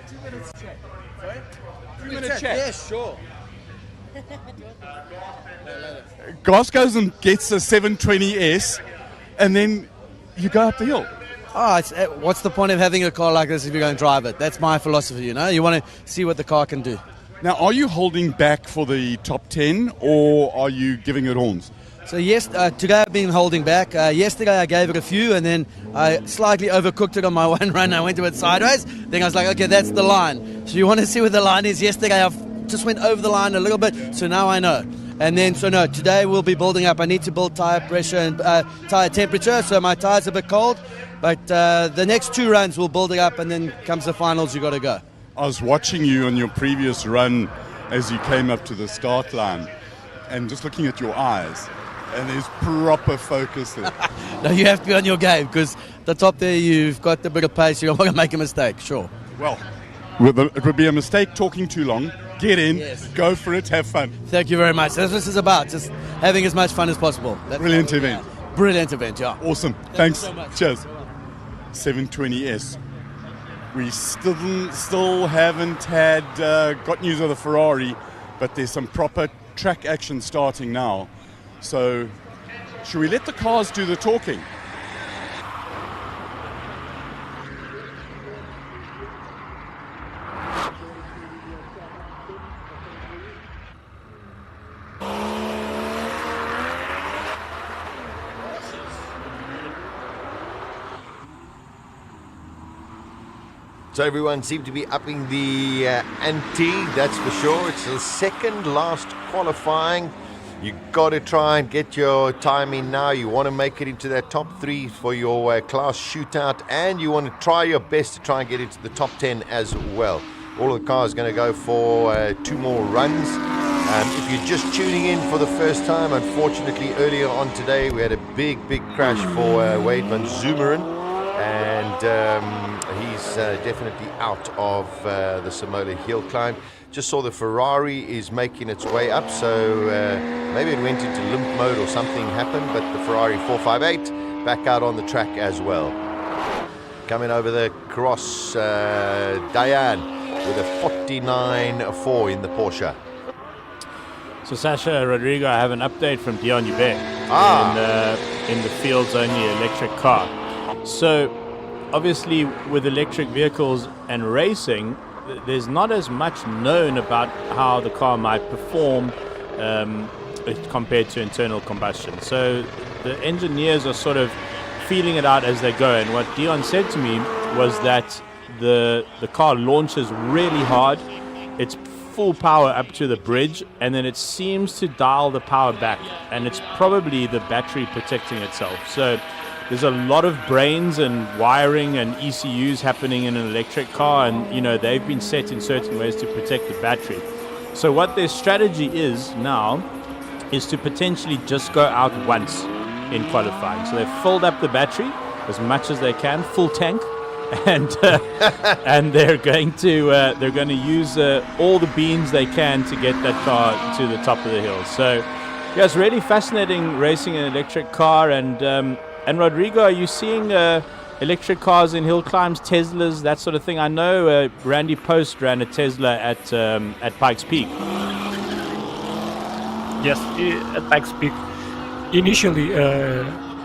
2 minutes check. Sorry? 3-minute check. Yeah, sure. Garth goes and gets a 720S, and then you go up the hill. What's the point of having a car like this if you're going to drive it? That's my philosophy, you know. You want to see what the car can do. Now, are you holding back for the top 10 or are you giving it horns? So yes, today I've been holding back. Yesterday I gave it a few and then I slightly overcooked it on my one run. I went a bit sideways. Then I was like, okay, that's the line. So you want to see what the line is? Yesterday I just went over the line a little bit, so now I know. And then, so no, today we'll be building up. I need to build tyre pressure and tyre temperature, so my tyre's a bit cold. But the next 2 runs we'll build it up, and then comes the finals, you got to go. I was watching you on your previous run as you came up to the start line and just looking at your eyes. And there's proper focus there. No, you have to be on your game because the top there, you've got a bit of pace. You're not going to make a mistake, sure. Well, it would be a mistake talking too long. Get in, go for it, have fun. Thank you very much. That's what this is about, just having as much fun as possible. That's Brilliant event. Brilliant event, yeah. Awesome. Thanks. So much. Cheers. 720S. We still haven't got news of the Ferrari, but there's some proper track action starting now. So, should we let the cars do the talking? So everyone seemed to be upping the ante, that's for sure. It's the second last qualifying. You got to try and get your time in now. You want to make it into that top 3 for your class shootout, and you want to try your best to try and get into the top 10 as well. All of the cars going to go for 2 more runs. If you're just tuning in for the first time, unfortunately earlier on today we had a big crash for Wade van Zummeren, and he's definitely out of the Simola HillClimb. Just saw the Ferrari is making its way up, so maybe it went into limp mode or something happened, but the Ferrari 458 back out on the track as well. Coming over the cross, Diane with a 49.4 in the Porsche. So Sasha, Rodrigo, I have an update from Dion Hubert in the Fields Only electric car. So obviously with electric vehicles and racing, there's not as much known about how the car might perform compared to internal combustion. So the engineers are sort of feeling it out as they go. And what Dion said to me was that the car launches really hard. It's full power up to the bridge, and then it seems to dial the power back. And it's probably the battery protecting itself. So there's a lot of brains and wiring and ECUs happening in an electric car, and you know they've been set in certain ways to protect the battery. So what their strategy is now is to potentially just go out once in qualifying. So they've filled up the battery as much as they can, full tank, and and they're going to use all the beans they can to get that car to the top of the hill. So yeah, it's really fascinating racing an electric car. And Rodrigo, are you seeing electric cars in hill climbs, Teslas, that sort of thing? I know Randy Post ran a Tesla at Pikes Peak. Yes, at Pikes Peak. Initially,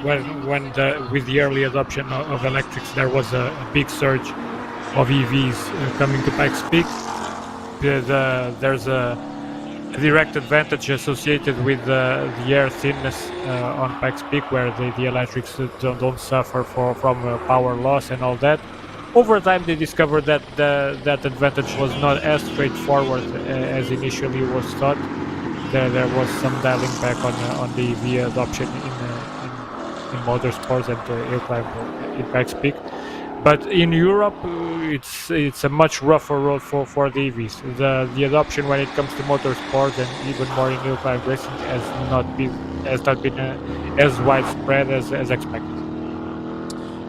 with the early adoption of electrics, there was a big surge of EVs coming to Pikes Peak. There's a direct advantage associated with the air thinness on Pikes Peak, where the electrics don't suffer from power loss and all that. Over time, they discovered that that advantage was not as straightforward as initially was thought. There was some dialing back on the EV adoption in motorsports and hill climb in Pikes Peak. But in Europe, it's a much rougher road for the EVs. The adoption when it comes to motorsports and even more in hill climb racing has not been as widespread as expected.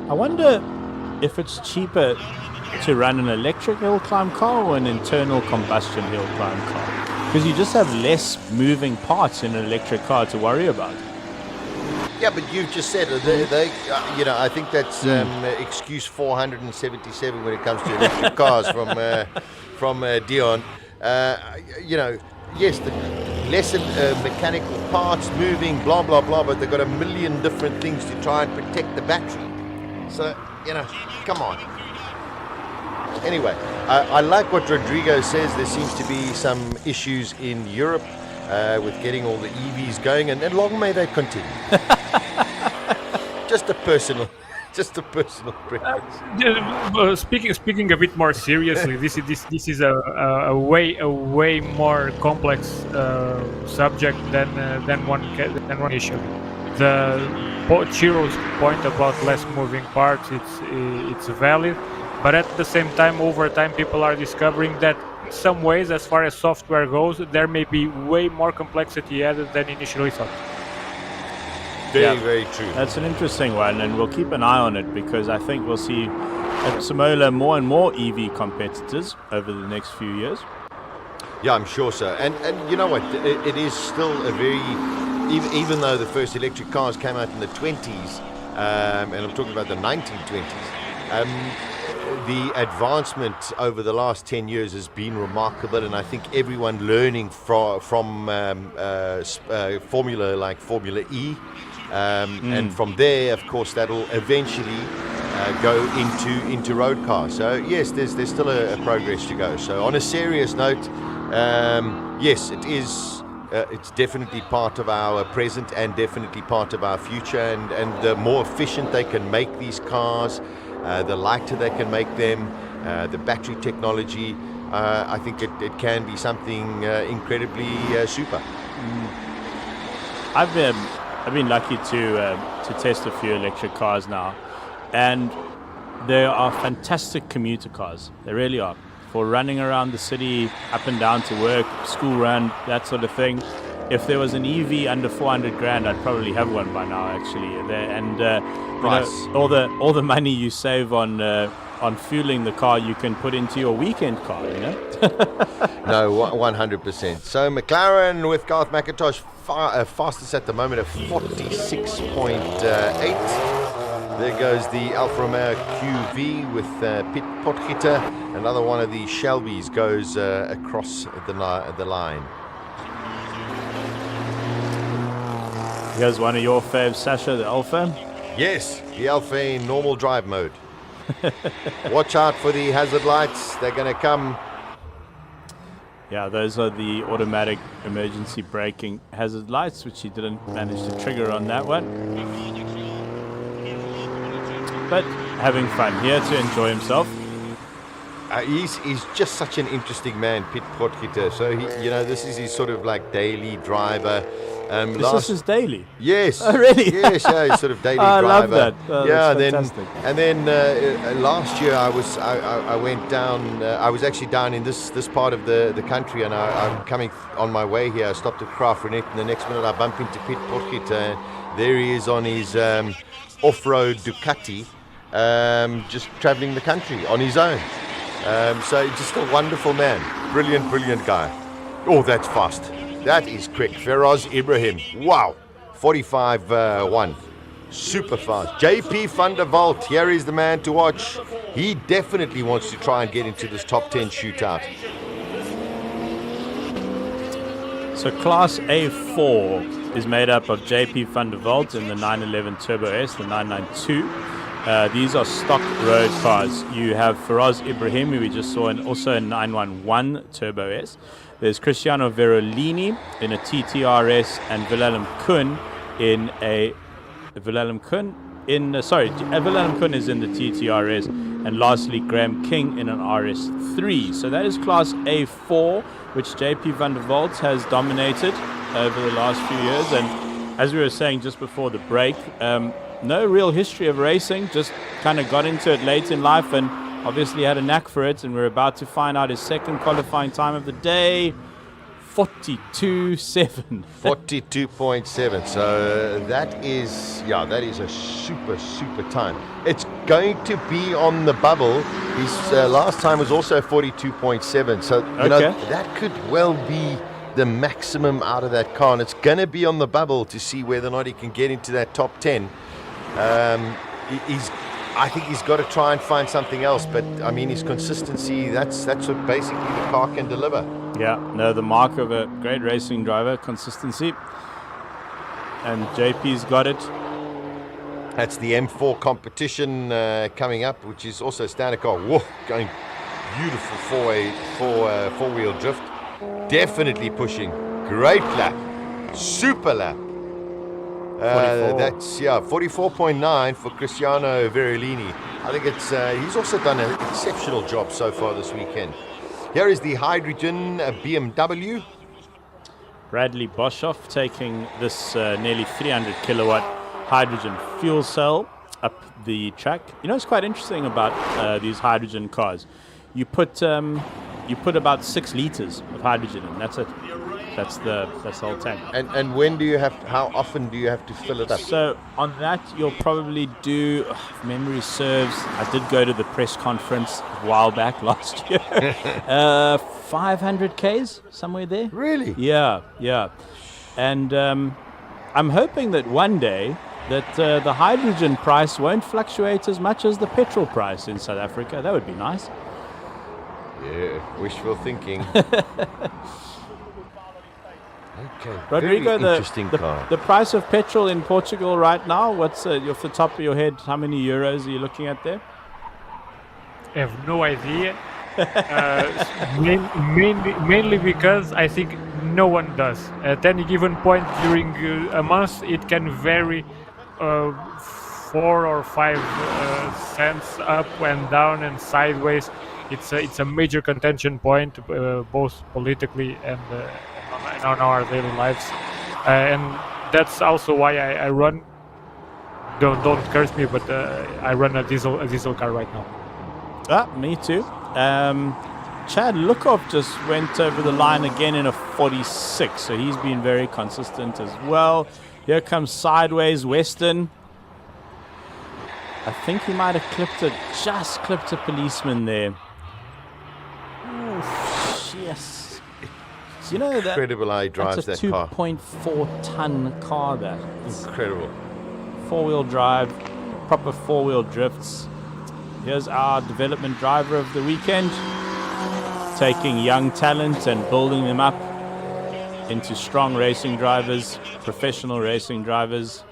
I wonder if it's cheaper to run an electric hill climb car or an internal combustion hill climb car, because you just have less moving parts in an electric car to worry about. Yeah, but you've just said I think that's excuse 477 when it comes to electric cars from Dion. Yes, the less mechanical parts moving, blah blah blah, but they've got a million different things to try and protect the battery. So come on. Anyway, I like what Rodrigo says. There seems to be some issues in Europe with getting all the EVs going, and long may they continue. Just a personal preference. Speaking a bit more seriously, this is a way more complex subject than one issue. The Chiro's point about less moving parts, it's valid, but at the same time, over time, people are discovering that in some ways, as far as software goes, there may be way more complexity added than initially thought. Very true. That's an interesting one, and we'll keep an eye on it because I think we'll see at Simola more and more EV competitors over the next few years. Yeah, I'm sure so. And you know what? It is still a very, even though the first electric cars came out in the 20s, and I'm talking about the 1920s, the advancement over the last 10 years has been remarkable, and I think everyone learning from formula like Formula E, and from there, of course, that'll eventually go into road cars. So yes, there's still a progress to go. So on a serious note, yes, it is. It's definitely part of our present and definitely part of our future. And the more efficient they can make these cars, the lighter they can make them, the battery technology, I think it can be something incredibly super. I've been lucky to test a few electric cars now, and they are fantastic commuter cars. They really are. For running around the city, up and down to work, school run, that sort of thing. If there was an EV under 400 grand, I'd probably have one by now, actually. And you know, all the money you save on fueling the car, you can put into your weekend car. You know. No, 100%. So McLaren with Garth McIntosh fastest at the moment at 46.8. There goes the Alfa Romeo QV with Piet Potgieter. Another one of the Shelbys goes across the line. Here's one of your faves, Sasha, the Alfa. Yes, the Alfa in normal drive mode. Watch out for the hazard lights. They're going to come. Yeah, those are the automatic emergency braking hazard lights, which he didn't manage to trigger on that one. But having fun here to enjoy himself. He's just such an interesting man, Piet Potgieter. So this is his sort of like daily driver. This is daily. Yes. Oh, really? Yes, yeah, he's sort of daily I driver. love that. Oh, yeah, that's fantastic. then last year I went down. I was actually down in this part of the country, and I'm coming on my way here. I stopped at Craft Renette, and the next minute I bump into Piet Potgieter. There he is on his off-road Ducati, just traveling the country on his own. So just a wonderful man. Brilliant guy. Oh, that's fast. That is quick. Faraz Ibrahim. Wow. 45.1. Super fast. JP van der Walt. Here is the man to watch. He definitely wants to try and get into this top 10 shootout. So Class A4 is made up of JP van der Walt in the 911 Turbo S, the 992. These are stock road cars. You have Faraz Ibrahim, who we just saw, and also a 911 Turbo S. There's Cristiano Verolini in a TTRS, and Willem Kuhn in a Willem Kuhn is in the TTRS, and lastly Graham King in an RS3. So that is Class A4, which JP van der Walt has dominated over the last few years. And as we were saying just before the break, no real history of racing, just kind of got into it late in life and obviously had a knack for it, and we're about to find out his second qualifying time of the day, 42.7. 42.7. So that is a super time. It's going to be on the bubble. His last time was also 42.7. So that could well be the maximum out of that car, and it's going to be on the bubble to see whether or not he can get into that top 10. I think he's got to try and find something else, but I mean his consistency, that's what basically the car can deliver. Yeah, no, the mark of a great racing driver, consistency. And JP's got it. That's the M4 competition coming up, which is also a standard car. Whoa, going beautiful four-wheel drift. Definitely pushing. Great lap. Super lap. That's 44.9 for Cristiano Verolini. I think it's he's also done an exceptional job so far this weekend. Here is the hydrogen BMW. Bradley Boshoff taking this nearly 300 kilowatt hydrogen fuel cell up the track. You know, it's quite interesting about these hydrogen cars. You put about 6 liters of hydrogen in. That's it. That's the whole tank. And when do you have? How often do you have to fill it up? So on that, you'll probably do. If memory serves, I did go to the press conference a while back last year. 500 k's somewhere there. Really? Yeah. And I'm hoping that one day that the hydrogen price won't fluctuate as much as the petrol price in South Africa. That would be nice. Yeah, wishful thinking. Okay, Rodrigo, very interesting car. The price of petrol in Portugal right now, what's off the top of your head, how many euros are you looking at there? I have no idea. Mainly because I think no one does. At any given point during a month, it can vary 4 or 5 cents up and down and sideways. It's a major contention point, both politically and on our daily lives, and that's also why I run. Don't curse me, but I run a diesel car right now. Me too. Chad Lukov just went over the line again in a 46, so he's been very consistent as well. Here comes sideways Weston. I think he might have just clipped a policeman there. Oof, yes. You know that incredible how he drives that's that a car. 2.4 ton car. That incredible. 4-wheel drive, proper 4-wheel drifts. Here's our development driver of the weekend, taking young talent and building them up into strong racing drivers, professional racing drivers.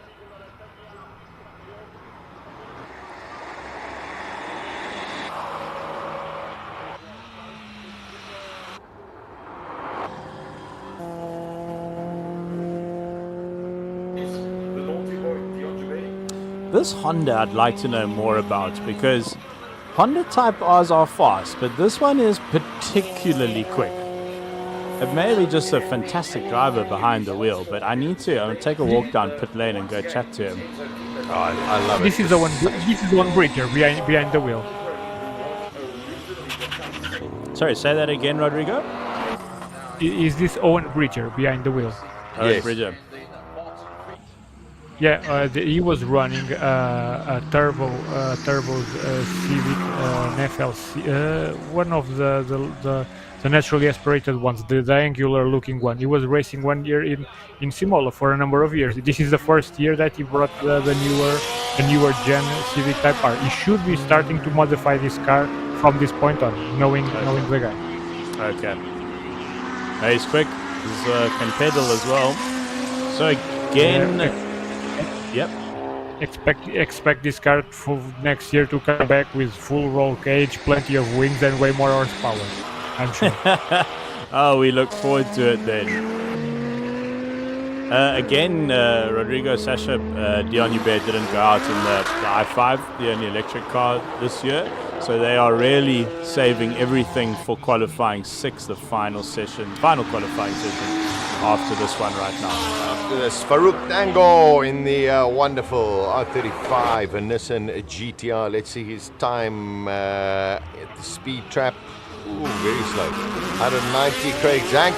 This Honda I'd like to know more about, because Honda Type Rs are fast, but this one is particularly quick. It may be just a fantastic driver behind the wheel, but I'm going to take a walk down pit lane and go chat to him. Oh, I love this it. Is the one. This is the one breaker behind the wheel. Sorry, say that again, Rodrigo. Is this Owen Bridger behind the wheel? Owen Bridger. Yeah, he was running a turbo Civic FLC, one of the naturally aspirated ones, the angular looking one. He was racing 1 year in Simola for a number of years. This is the first year that he brought the newer gen Civic Type R. He should be starting to modify this car from this point on, knowing the guy. Okay. He's quick. He can pedal as well. So again. Yep. Expect this car for next year to come back with full roll cage, plenty of wings, and way more horsepower. I'm sure. Oh, we look forward to it then. Again, Rodrigo, Sasha, Dion Hubert didn't go out in the i5, the only electric car this year. So they are really saving everything for qualifying 6, the final qualifying session after this one right now. After this, Farouk Dango in the wonderful R35 and Nissan GTR. Let's see his time at the speed trap. Ooh, very slow. 190, Craig Zank.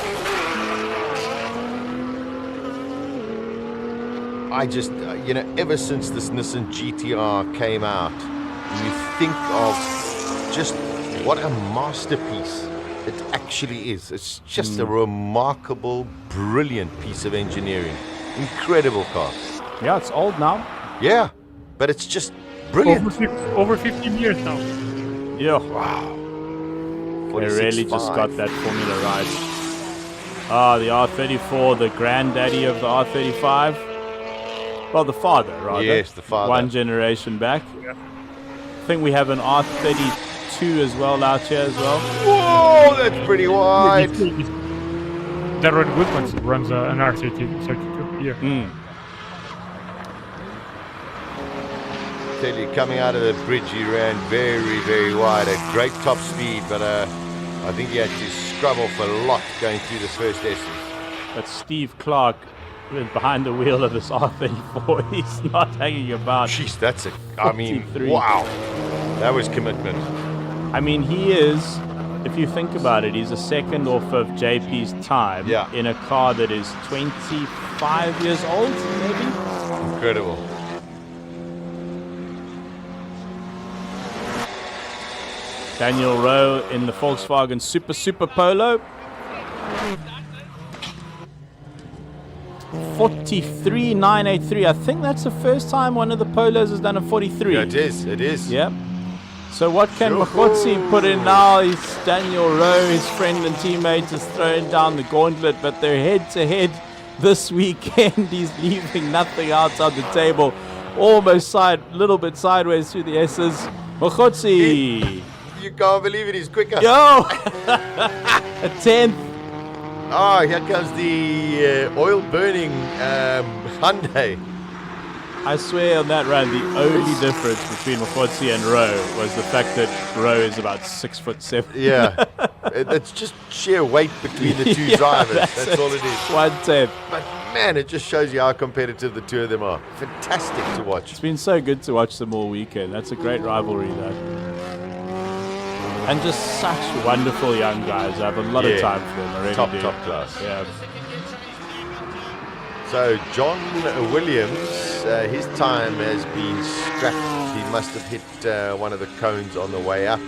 I just, ever since this Nissan GTR came out, you think of just what a masterpiece it actually is. It's just a remarkable, brilliant piece of engineering. Incredible car. Yeah, it's old now. Yeah, but it's just brilliant. Over 15 years now. Yeah. Wow. They really just got that formula right. The R34, the granddaddy of the R35. Well, the father, rather. Yes, the father. One generation back. Yeah. I think we have an R32 2 as well out here as well. Whoa, that's pretty wide. Darren Goodman runs an R32 here. Tell you, coming out of the bridge, he ran very, very wide at great top speed, but I think he had to scrub off a lot going through the first essence. But Steve Clark behind the wheel of this R34, he's not hanging about. Jeez, that's wow, that was commitment. I mean, he is, if you think about it, he's a second off of JP's time in a car that is 25 years old, maybe? Incredible. Daniel Rowe in the Volkswagen Super Polo. 43.983. I think that's the first time one of the Polos has done a 43. Yeah, it is. Yep. So what can Mokotsi put in now? He's Daniel Rowe, his friend and teammate, has thrown down the gauntlet, but they're head-to-head this weekend. He's leaving nothing else on the table. Almost little bit sideways through the S's. Mokotsi. You can't believe it, he's quicker. Yo! A 10th. Oh, here comes the oil-burning Hyundai. I swear on that run, the only difference between Mokotsi and Rowe was the fact that Rowe is about 6'7". Yeah, it's just sheer weight between the two drivers. That's all it is. 1/10. But man, it just shows you how competitive the two of them are. Fantastic to watch. It's been so good to watch them all weekend. That's a great rivalry, though. And just such wonderful young guys. I have a lot of time for them. I really do. Top class. Yeah. So John Williams, his time has been scrapped. He must have hit one of the cones on the way up.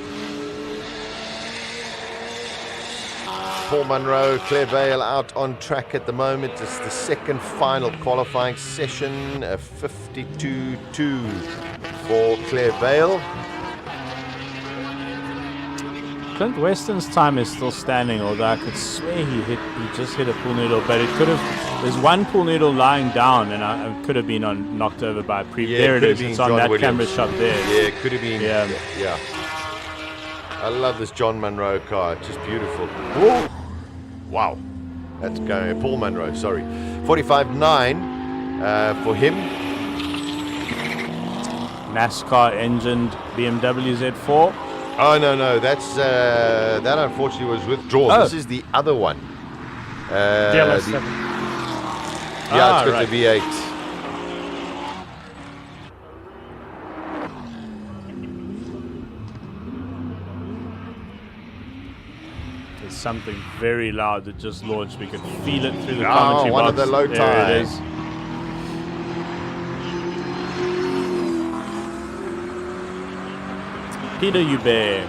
Paul Munro, Claire Vale out on track at the moment. It's the second final qualifying session, 52.2 for Claire Vale. Clint Weston's time is still standing, although I could swear he just hit a pool noodle, but it could have. There's one pool noodle lying down, and I could have been knocked over by a previous. There it is. It's on that camera shot there. Yeah, it could have been. Yeah. I love this John Munro car. It's just beautiful. Whoa. Wow. That's going. Paul Munro, sorry. 45.9 for him. NASCAR engined BMW Z4. Oh, no. That's that unfortunately was withdrawn. Oh. This is the other one. DLS7. It's got the V8. There's something very loud that just launched. We can feel it through the commentary box. One of the low there tires. it is. Peter Hubert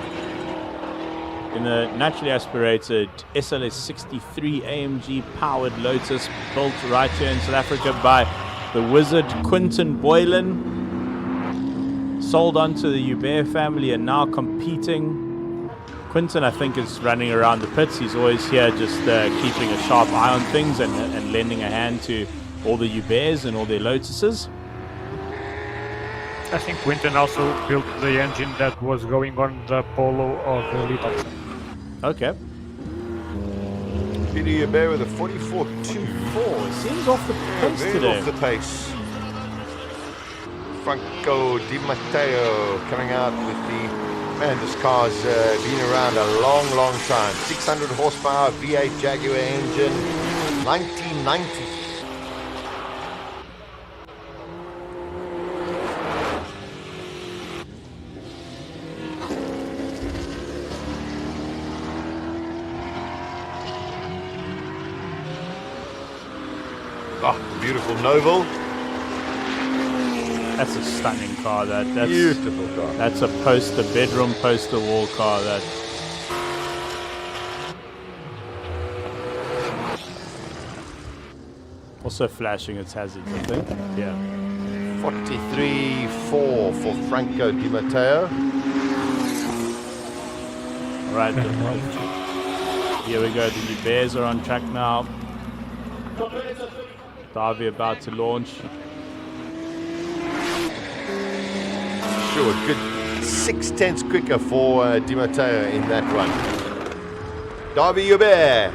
in a naturally aspirated SLS 63 AMG powered Lotus built right here in South Africa by the wizard Quinton Boylan. Sold on to the Hubert family and now competing. Quinton, I think, is running around the pits. He's always here just keeping a sharp eye on things and lending a hand to all the Huberts and all their Lotuses. I think Quinton also built the engine that was going on the Polo of Little. Okay. Peter Hubert with a 44.24. Seems off the pace very today. off the pace. Franco De Matos coming out with the... Man, this car's been around a long time. 600 horsepower V8 Jaguar engine, 1990. Beautiful Noble. That's a stunning car. That's beautiful car. That's a bedroom poster wall car. That. Also flashing its hazards, I think. Yeah. 43.4 for Franco De Matos. Right. Here we go. The Bears are on track now. Darby about to launch. Sure, good 6/10 quicker for De Matos in that run. Darby Hubert,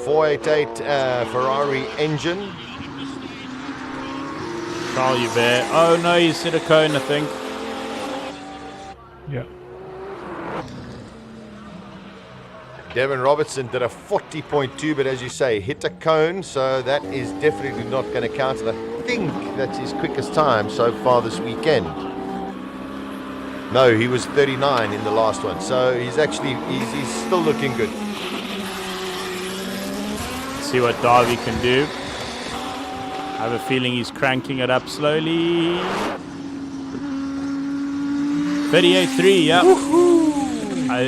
488 Ferrari engine. Charles Hubert. Oh no, he's hit a cone, I think. Yeah. Devin Robertson did a 40.2, but as you say, hit a cone, so that is definitely not going to count. And I think that's his quickest time so far this weekend. No, he was 39 in the last one, so he's still looking good. Let's see what Darby can do. I have a feeling he's cranking it up slowly. 38.3, yeah.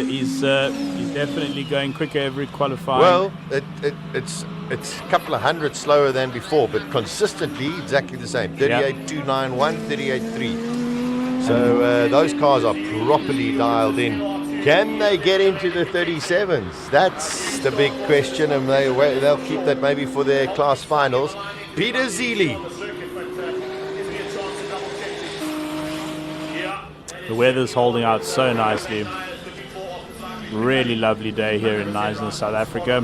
He's definitely going quicker every qualifying. Well, it's a couple of hundred slower than before, but consistently exactly the same. 38.291, 38.3. So those cars are properly dialed in. Can they get into the 37s? That's the big question, and they'll keep that maybe for their class finals. Peter Zeely. The weather's holding out so nicely. Really lovely day here in Knysna, South Africa.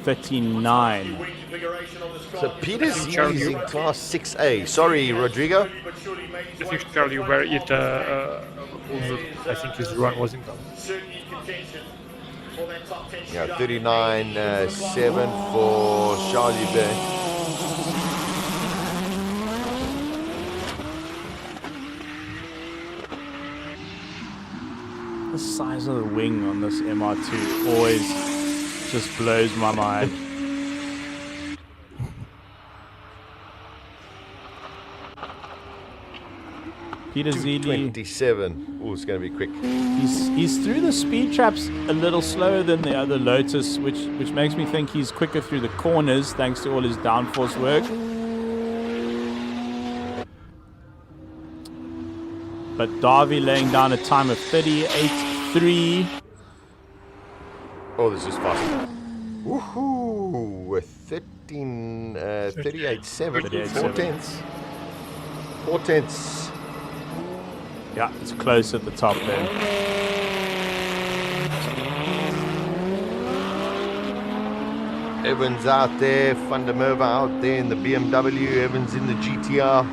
39. So Peter Zeely is in class 6A. Sorry, Rodrigo. I think Charlie Hubert hit I think his run was in. Yeah, 39.7 for Charles Hubert. The size of the wing on this MR2 always just blows my mind. Peter Zeely. 27. Oh, it's going to be quick. He's through the speed traps a little slower than the other Lotus, which makes me think he's quicker through the corners thanks to all his downforce work. But Darby laying down a time of 38.3. Oh, this is fast. Woohoo! With 38.7. 4 tenths. 4 tenths. Yeah, it's close at the top there. Evans out there, Van der Merwe out there in the BMW, Evans in the GTR.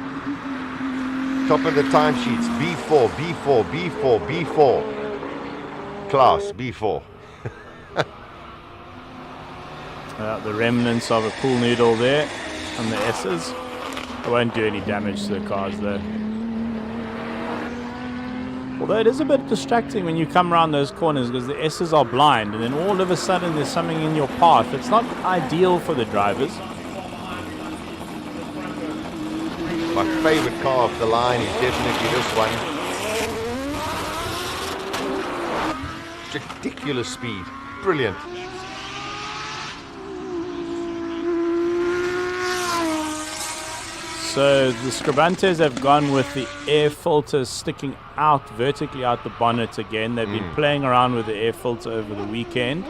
Top of the timesheets, B4, B4, B4, B4. Class, B4. The remnants of a pool noodle there on the S's. It won't do any damage to the cars though. Although it is a bit distracting when you come around those corners because the S's are blind and then all of a sudden there's something in your path. It's not ideal for the drivers. My favorite car off the line is definitely this one. Ridiculous speed. Brilliant. So the Scribantes have gone with the air filters sticking out vertically out the bonnet again. They've been playing around with the air filter over the weekend.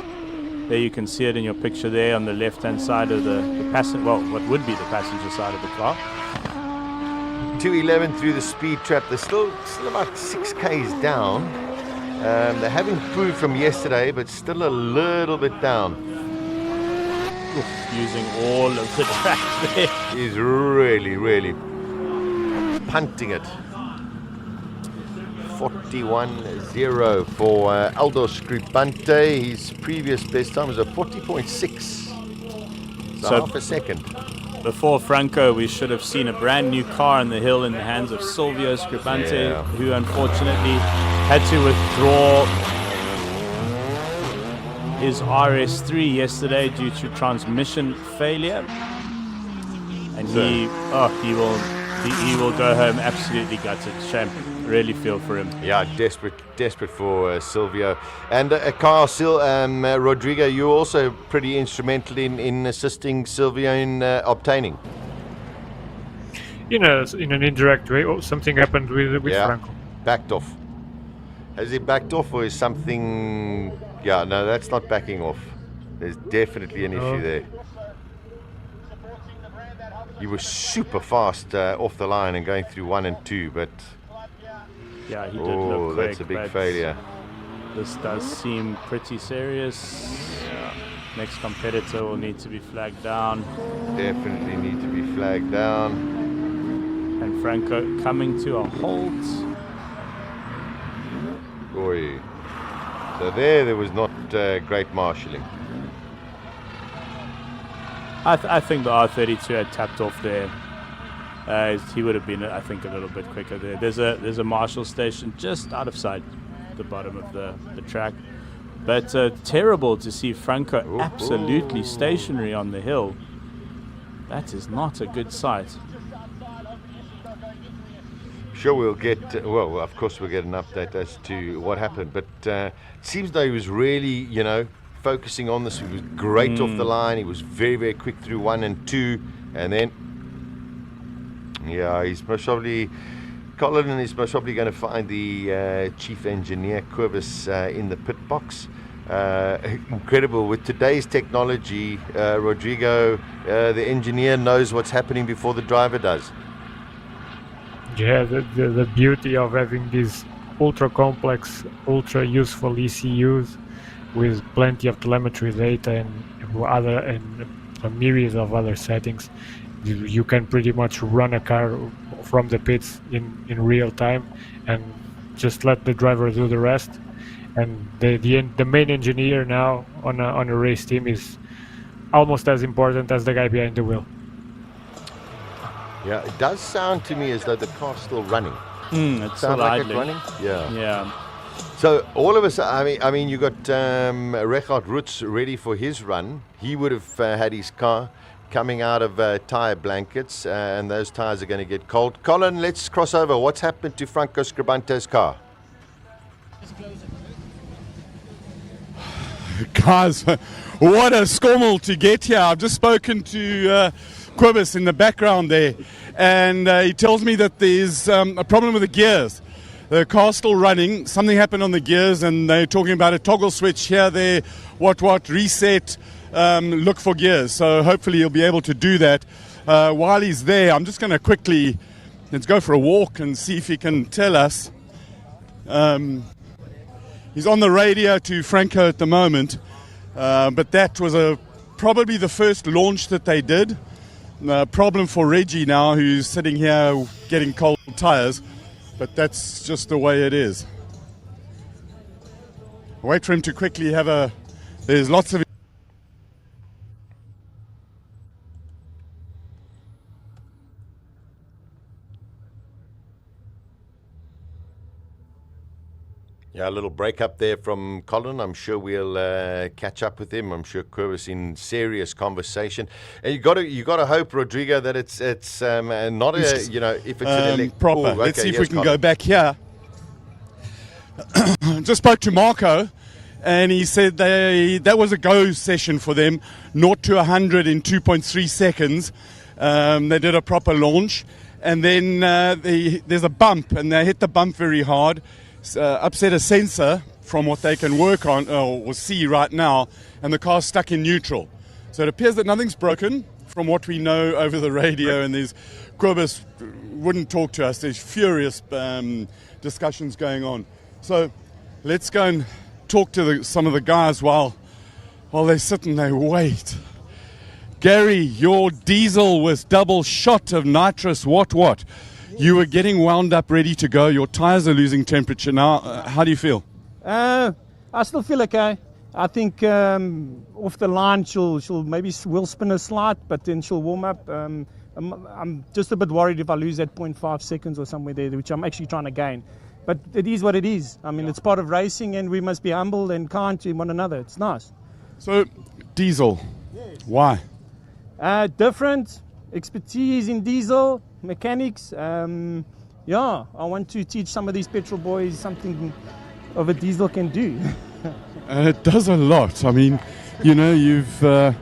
There you can see it in your picture there on the left-hand side of the passenger, well, what would be the passenger side of the car. 211 through the speed trap. They're still about 6 Ks down. They have improved from yesterday, but still a little bit down. Using all of the track there. He's really punting it. 41.0 for Aldo Scribante. His previous best time was a 40.6. So half a second. Before Franco, we should have seen a brand new car in the hill in the hands of Silvio Scribante, who unfortunately had to withdraw his RS3 yesterday due to transmission failure, and he will go home absolutely gutted. Shame, really feel for him. Yeah, desperate for Silvio. And Rodrigo, you're also pretty instrumental in assisting Silvio in obtaining. In an indirect way. Oh, something happened with Franco. Backed off. Has he backed off, or is something? Yeah, no, that's not backing off. There's definitely an issue there. he was super fast off the line and going through 1 and 2, but yeah, he did look quick. That's a big failure. This does seem pretty serious. Next competitor will need to be flagged down. Definitely need to be flagged down. And Franco coming to a halt. Oi. So there was not great marshalling. I think the R32 had tapped off there. He would have been, I think, a little bit quicker there. There's a marshal station just out of sight, the bottom of the track. But terrible to see Franco absolutely stationary on the hill. That is not a good sight. Sure, we'll get, well, of course we'll get an update as to what happened, but it seems though he was really, focusing on this. He was great off the line. He was very, very quick through 1 and 2, and then, he's most probably, Colin is most probably going to find the chief engineer, Kobus, in the pit box. Incredible. With today's technology, Rodrigo, the engineer knows what's happening before the driver does. Yeah, the beauty of having these ultra complex, ultra useful ECUs with plenty of telemetry data and a myriad of other settings. You can pretty much run a car from the pits in real time and just let the driver do the rest. And the main engineer now on a race team is almost as important as the guy behind the wheel. Yeah, it does sound to me as though the car's still running. It's sounds still like idling. it's running. Yeah. So all of us, I mean, you got Richard Roots ready for his run. He would have had his car coming out of tire blankets, and those tires are going to get cold. Colin, let's cross over. What's happened to Franco Scribante's car? Guys, what a scommel to get here. I've just spoken to Kobus in the background there, and he tells me that there's a problem with the gears. The car's still running. Something happened on the gears, and they're talking about a toggle switch here, there, what, reset, look for gears. So hopefully he'll be able to do that. While he's there, I'm just going to quickly, let's go for a walk and see if he can tell us. He's on the radio to Franco at the moment, but that was probably the first launch that they did. Problem for Reggie now, who's sitting here getting cold tires, but that's just the way it is. Wait for him to quickly have there's lots of Yeah, a little break up there from Colin. I'm sure we'll catch up with him. I'm sure Kobus in serious conversation. And you got to hope, Rodrigo, that it's not a if it's an proper. Ooh, Let's see if yes, we can Colin. go back here. Just spoke to Marco, and he said that was a go session for them, 0 to 100 in 2.3 seconds. They did a proper launch, and then there's a bump, and they hit the bump very hard. Upset a sensor from what they can work on or see right now, and the car's stuck in neutral. So it appears that nothing's broken from what we know over the radio, and there's Kobus wouldn't talk to us. There's furious discussions going on. So let's go and talk to some of the guys while they sit and they wait. Gary, your diesel was double shot of nitrous. What? You were getting wound up, ready to go. Your tires are losing temperature now. How do you feel? I still feel okay. I think off the line she'll maybe will spin a slight, but then she'll warm up. I'm just a bit worried if I lose that 0.5 seconds or somewhere there, which I'm actually trying to gain. But it is what it is. I mean, it's part of racing, and we must be humble and kind to one another. It's nice. So, diesel, why? Different expertise in diesel. Mechanics, I want to teach some of these petrol boys something of a diesel can do. It does a lot. I mean, you're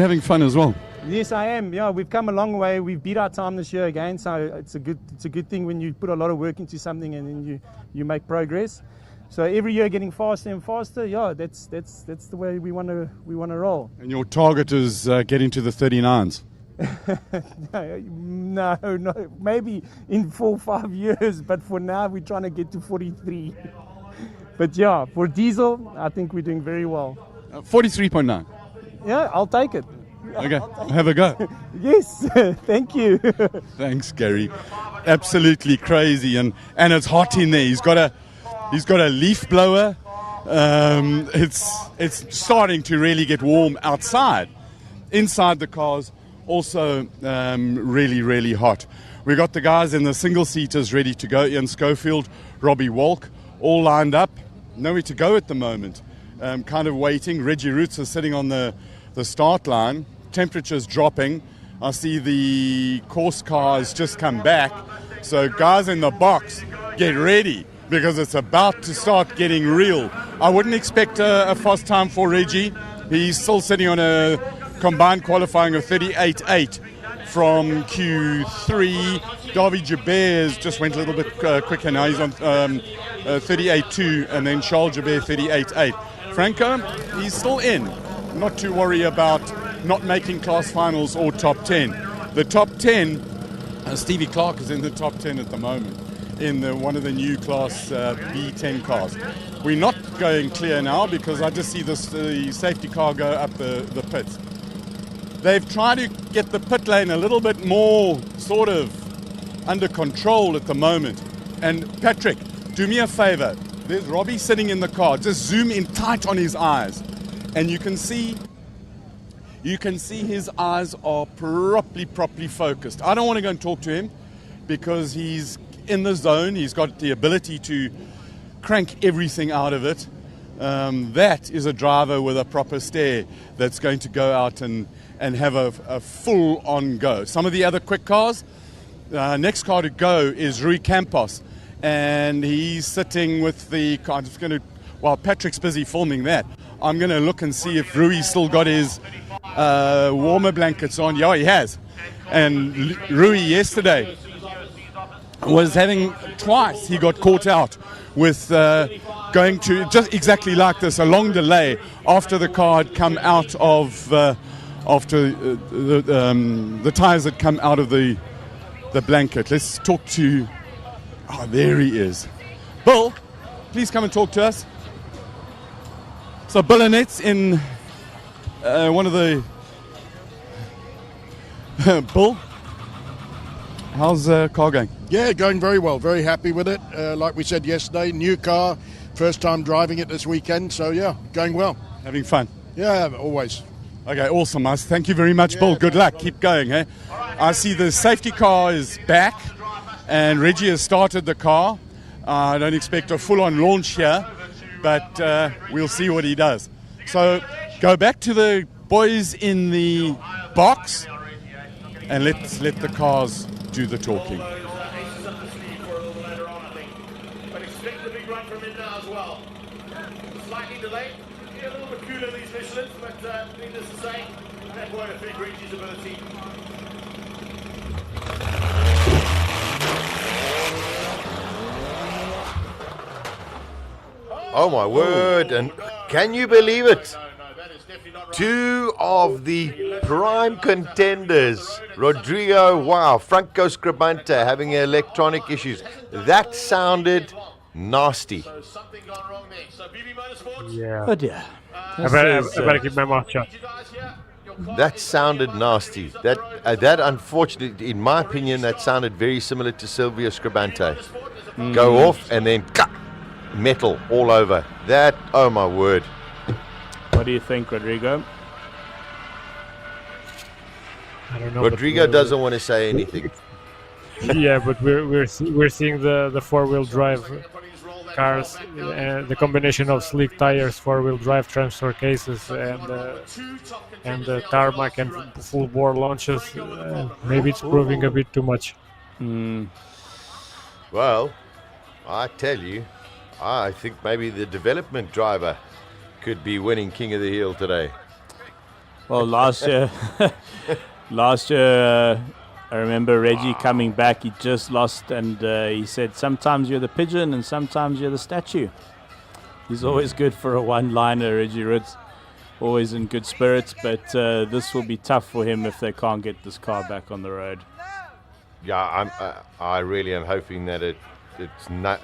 having fun as well. Yes, I am. Yeah, we've come a long way. We've beat our time this year again, so it's a good thing when you put a lot of work into something and then you make progress. So every year getting faster and faster. Yeah, that's the way we want to roll. And your target is getting to the 39s. No, maybe in 4 or 5 years, but for now we're trying to get to 43. But yeah, for diesel, I think we're doing very well. 43.9. Yeah, I'll take it. Okay, have a go. Yes, thank you. Thanks, Gary. Absolutely crazy, and it's hot in there. He's got a leaf blower. It's starting to really get warm outside. Inside the cars, also really, really hot. We got the guys in the single seaters ready to go. Ian Schofield, Robbie Walk, all lined up. Nowhere to go at the moment. Kind of waiting. Reggie Roots is sitting on the start line. Temperatures dropping. I see the course cars just come back. So guys in the box, get ready because it's about to start getting real. I wouldn't expect a fast time for Reggie. He's still sitting on a combined qualifying of 38.8 from Q3. Darby Jabez just went a little bit quicker now. He's on 38.2, and then Charles Jabez 38.8. Franco, he's still in. Not to worry about not making class finals or top 10. The top 10, Stevie Clark is in the top 10 at the moment in one of the new class B10 cars. We're not going clear now because I just see the safety car go up the pits. They've tried to get the pit lane a little bit more sort of under control at the moment. And Patrick, do me a favor. There's Robbie sitting in the car. Just zoom in tight on his eyes. And you can see his eyes are properly focused. I don't want to go and talk to him because he's in the zone. He's got the ability to crank everything out of it. That is a driver with a proper stare that's going to go out and have a full-on go. Some of the other quick cars, next car to go is Rui Campos, and he's sitting with the car. I'm just going to, while Patrick's busy filming that, I'm going to look and see if Rui's still got his warmer blankets on. Yeah, he has. And Rui yesterday was having twice he got caught out with going to just exactly like this, a long delay after the car had come out of after the tires had come out of the blanket. Let's talk to, oh, there he is. Bill, please come and talk to us. So Bill Annette's in one of the Bill, how's the car going? Yeah, going very well. Very happy with it. Like we said yesterday, new car, first time driving it this weekend. So yeah, going well. Having fun? Yeah, always. Okay, awesome. Thank you very much, Bill. Good luck. Keep going. Eh? I see the safety car is back, and Reggie has started the car. I don't expect a full-on launch here, but we'll see what he does. So go back to the boys in the box, and let's let the cars do the talking. But expect a big run from him now as well. Slightly delayed. A little bit cooler these Michelins, but needless to say, that won't affect Reggie's ability. Oh my word, and can you believe it? Two of the prime contenders, Rodrigo, wow, Franco Scribante having electronic issues. That sounded nasty. Yeah. Oh dear. I better keep my mouth shut. That sounded nasty. That unfortunately, in my opinion, that sounded very similar to Silvio Scribante. Go off and then metal all over. That, oh my word. What do you think, Rodrigo? I don't know. Rodrigo doesn't want to say anything. Yeah, but we're seeing the four-wheel drive cars, the combination of slick tires, four-wheel drive transfer cases, and the tarmac and full bore launches. Maybe it's proving a bit too much. Well, I tell you, I think maybe the development driver could be winning King of the Hill today. Well, last year, I remember Reggie coming back. He just lost, and he said, "Sometimes you're the pigeon, and sometimes you're the statue." He's always good for a one-liner, Reggie Roots. always in good spirits, but this will be tough for him if they can't get this car back on the road. Yeah, I really am hoping that it's not,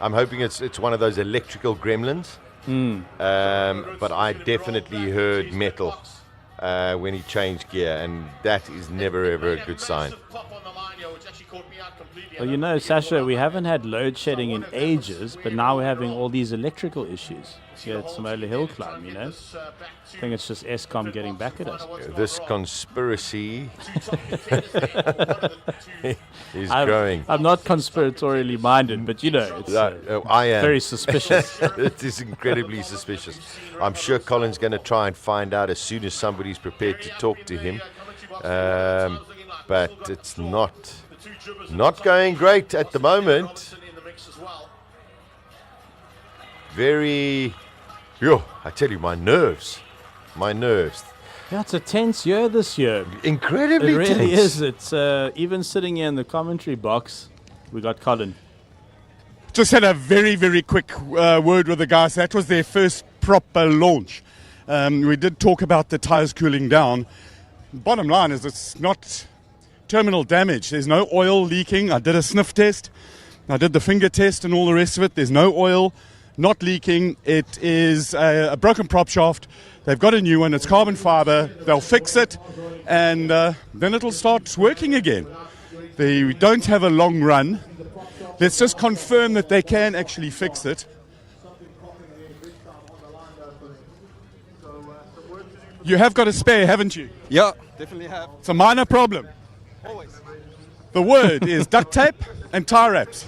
I'm hoping it's one of those electrical gremlins. But I definitely heard metal when he changed gear, and that is never ever a good sign. Well, Sasha, we haven't had load shedding in ages, but now we're having all these electrical issues here at Simola HillClimb, I think it's just Eskom getting back at us. This conspiracy is growing. I'm not conspiratorially minded, but it's I am very suspicious. It is incredibly suspicious. I'm sure Colin's going to try and find out as soon as somebody's prepared to talk to him. But it's not going great at the moment. I tell you, my nerves. Yeah, it's a tense year this year. Incredibly tense. It really is. It's even sitting here in the commentary box, we got Colin. Just had a very, very quick word with the guys. That was their first proper launch. We did talk about the tyres cooling down. Bottom line is it's not terminal damage. There's no oil leaking. I did a sniff test. I did the finger test and all the rest of it. There's no oil, not leaking. It is a broken prop shaft. They've got a new one. It's carbon fiber. They'll fix it, and then it'll start working again. They don't have a long run. Let's just confirm that they can actually fix it. You have got a spare, haven't you? Yeah, definitely have. It's a minor problem. Always. The word is duct tape and tie wraps.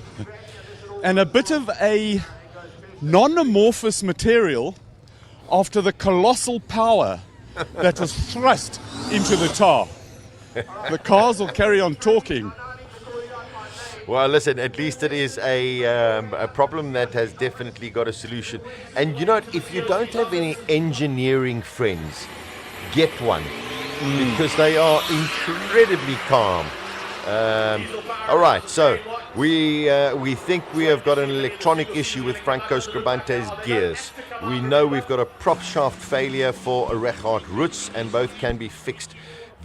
And a bit of a non-amorphous material after the colossal power that was thrust into the tar. The cars will carry on talking. Well, listen, at least it is a problem that has definitely got a solution. And if you don't have any engineering friends, get one, because they are incredibly calm. All right, so we think we have got an electronic issue with Franco Scribante's gears. We know we've got a prop shaft failure for a Richard Roots, and both can be fixed.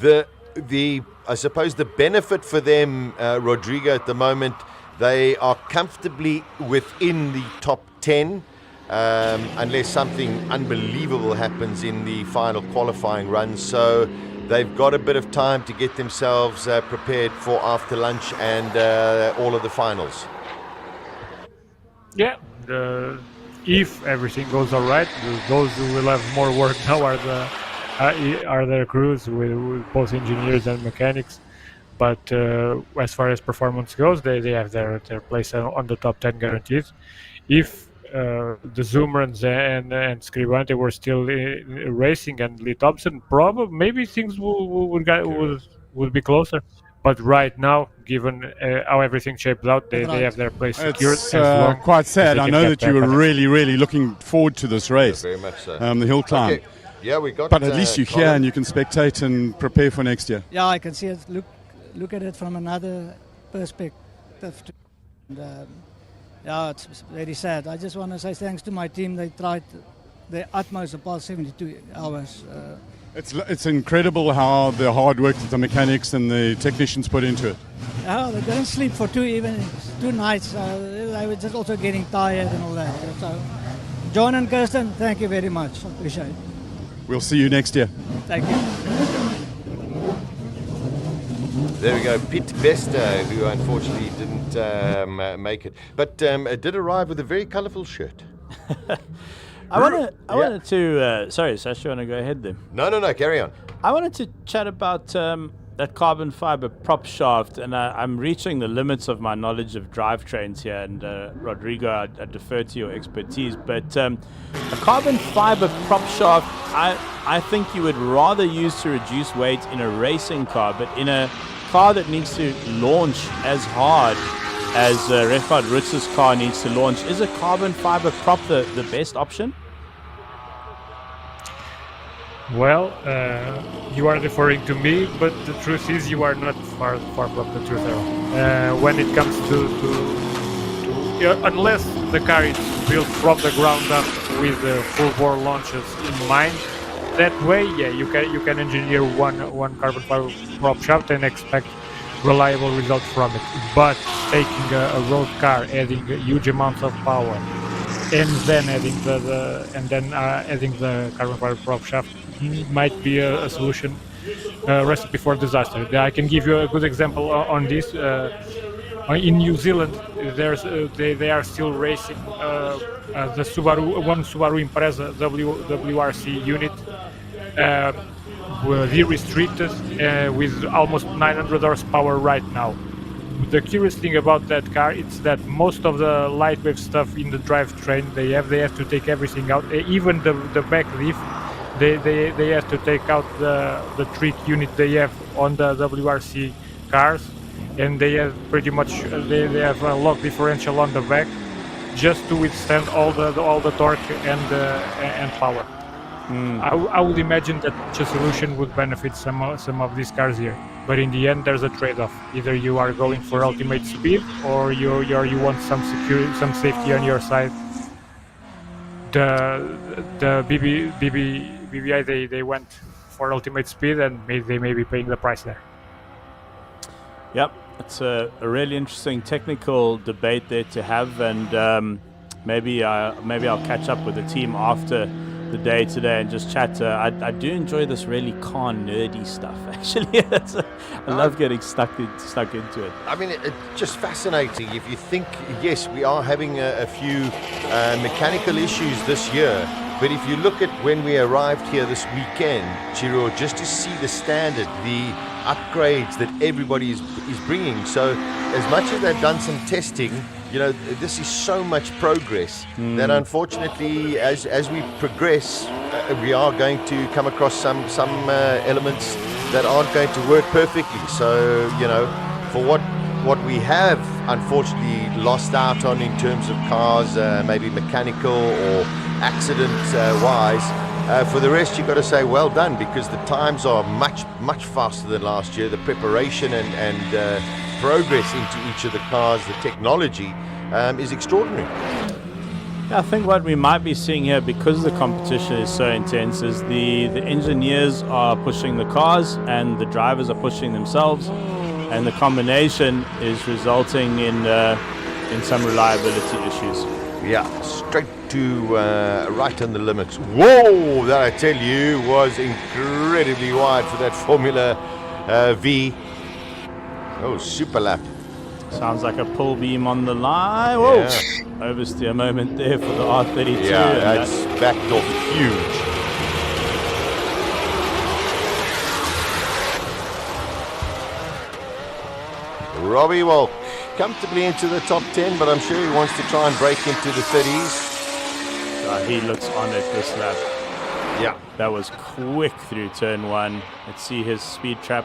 I suppose the benefit for them, Rodrigo, at the moment, they are comfortably within the top 10, unless something unbelievable happens in the final qualifying run. So they've got a bit of time to get themselves prepared for after lunch and all of the finals. Yeah, if everything goes all right, those who will have more work now are their crews with both engineers and mechanics. But as far as performance goes, they have their place on the top 10 guaranteed. If the Zummerens and Scribante were still racing and Lee Thompson, probably maybe things would be closer. But right now, given how everything shaped out, they have their place secured. It's quite sad. I know that you were really, really looking forward to this race. Very much so. The hill climb. Okay. Yeah, we got. But at least you're here and you can spectate and prepare for next year. Yeah, I can see it. Look at it from another perspective. And, yeah, it's very sad. I just want to say thanks to my team. They tried their utmost the past 72 hours. It's incredible how the hard work that the mechanics and the technicians put into it. Yeah, they didn't sleep for 2 evenings, 2 nights. They were just also getting tired and all that. So, John and Kirsten, thank you very much. I appreciate it. We'll see you next year. Thank you. There we go, Pete Bester, who unfortunately didn't make it, but did arrive with a very colourful shirt. I wanted to. Sorry, Sash, you want to go ahead then? No, carry on. I wanted to chat about that carbon fiber prop shaft, and I'm reaching the limits of my knowledge of drivetrains here. And Rodrigo, I defer to your expertise, but a carbon fiber prop shaft, I think you would rather use to reduce weight in a racing car, but in a car that needs to launch as hard as Richard Rutz's car needs to launch, is a carbon fiber prop the best option? Well, you are deferring to me, but the truth is you are not far from the truth at all. When it comes to unless the car is built from the ground up with full-bore launches in mind. That way, yeah, you can engineer one carbon fiber prop shaft and expect reliable results from it. But taking a road car, adding huge amounts of power, and then adding adding the carbon fiber prop shaft might be a solution, recipe for disaster. I can give you a good example on this. In New Zealand, they are still racing the Subaru Impreza WRC unit, de-restricted with almost 900 horsepower right now. The curious thing about that car is that most of the lightweight stuff in the drivetrain they have to take everything out. Even the back diff, they have to take out the trick unit they have on the WRC cars, and they have pretty much they have a lock differential on the back just to withstand all the torque and power. I would imagine that such a solution would benefit some of these cars here, but in the end there's a trade-off. Either you are going for ultimate speed, or you want some security, some safety on your side. The BBI they went for ultimate speed, and they may be paying the price there. Yep, it's a really interesting technical debate there to have, and maybe I'll catch up with the team after the day today and just chat. I do enjoy this really car nerdy stuff, actually. I love getting stuck into it. I mean, it's just fascinating. If you think, yes, we are having a few mechanical issues this year, but if you look at when we arrived here this weekend, Chiro, just to see the standard, the upgrades that everybody is bringing. So as much as they've done some testing, you know, this is so much progress that unfortunately, as we progress, we are going to come across some elements that aren't going to work perfectly. So, you know, for what we have unfortunately lost out on in terms of cars, maybe mechanical or accident wise, for the rest you've got to say well done, because the times are much faster than last year. The preparation and progress into each of the cars, the technology is extraordinary. Yeah, I think what we might be seeing here, because the competition is so intense, is the engineers are pushing the cars and the drivers are pushing themselves, and the combination is resulting in some reliability issues. Yeah, straight to right on the limits. Whoa, that I tell you was incredibly wide for that Formula V. Oh, super lap. Sounds like a pull beam on the line. Whoa! Yeah. Oversteer moment there for the R32. Yeah, that's backed off huge. Robbie will comfortably into the top 10, but I'm sure he wants to try and break into the 30s. He looks on it this lap. Yeah, that was quick through turn 1. Let's see his speed trap.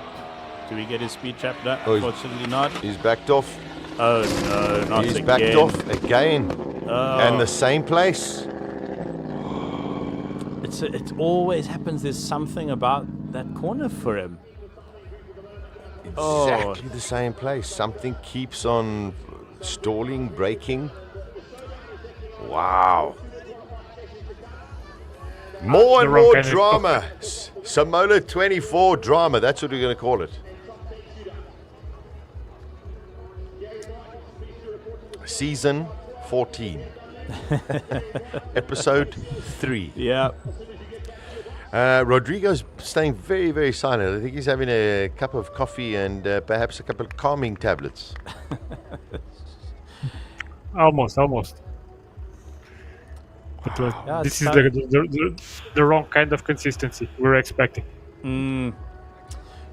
Do we get his speed trap? No, unfortunately not. He's backed off. Oh no, not he's again. Backed off again. Oh. And the same place. It always happens. There's something about that corner for him. Exactly the same place. Something keeps on stalling, braking. Wow. More and more drama. Simola 24 drama. That's what we're going to call it. Season 14. Episode 3. Yeah. Rodrigo's staying very, very silent. I think he's having a cup of coffee and perhaps a couple of calming tablets. Almost. But Yeah, this is the wrong kind of consistency we're expecting. No,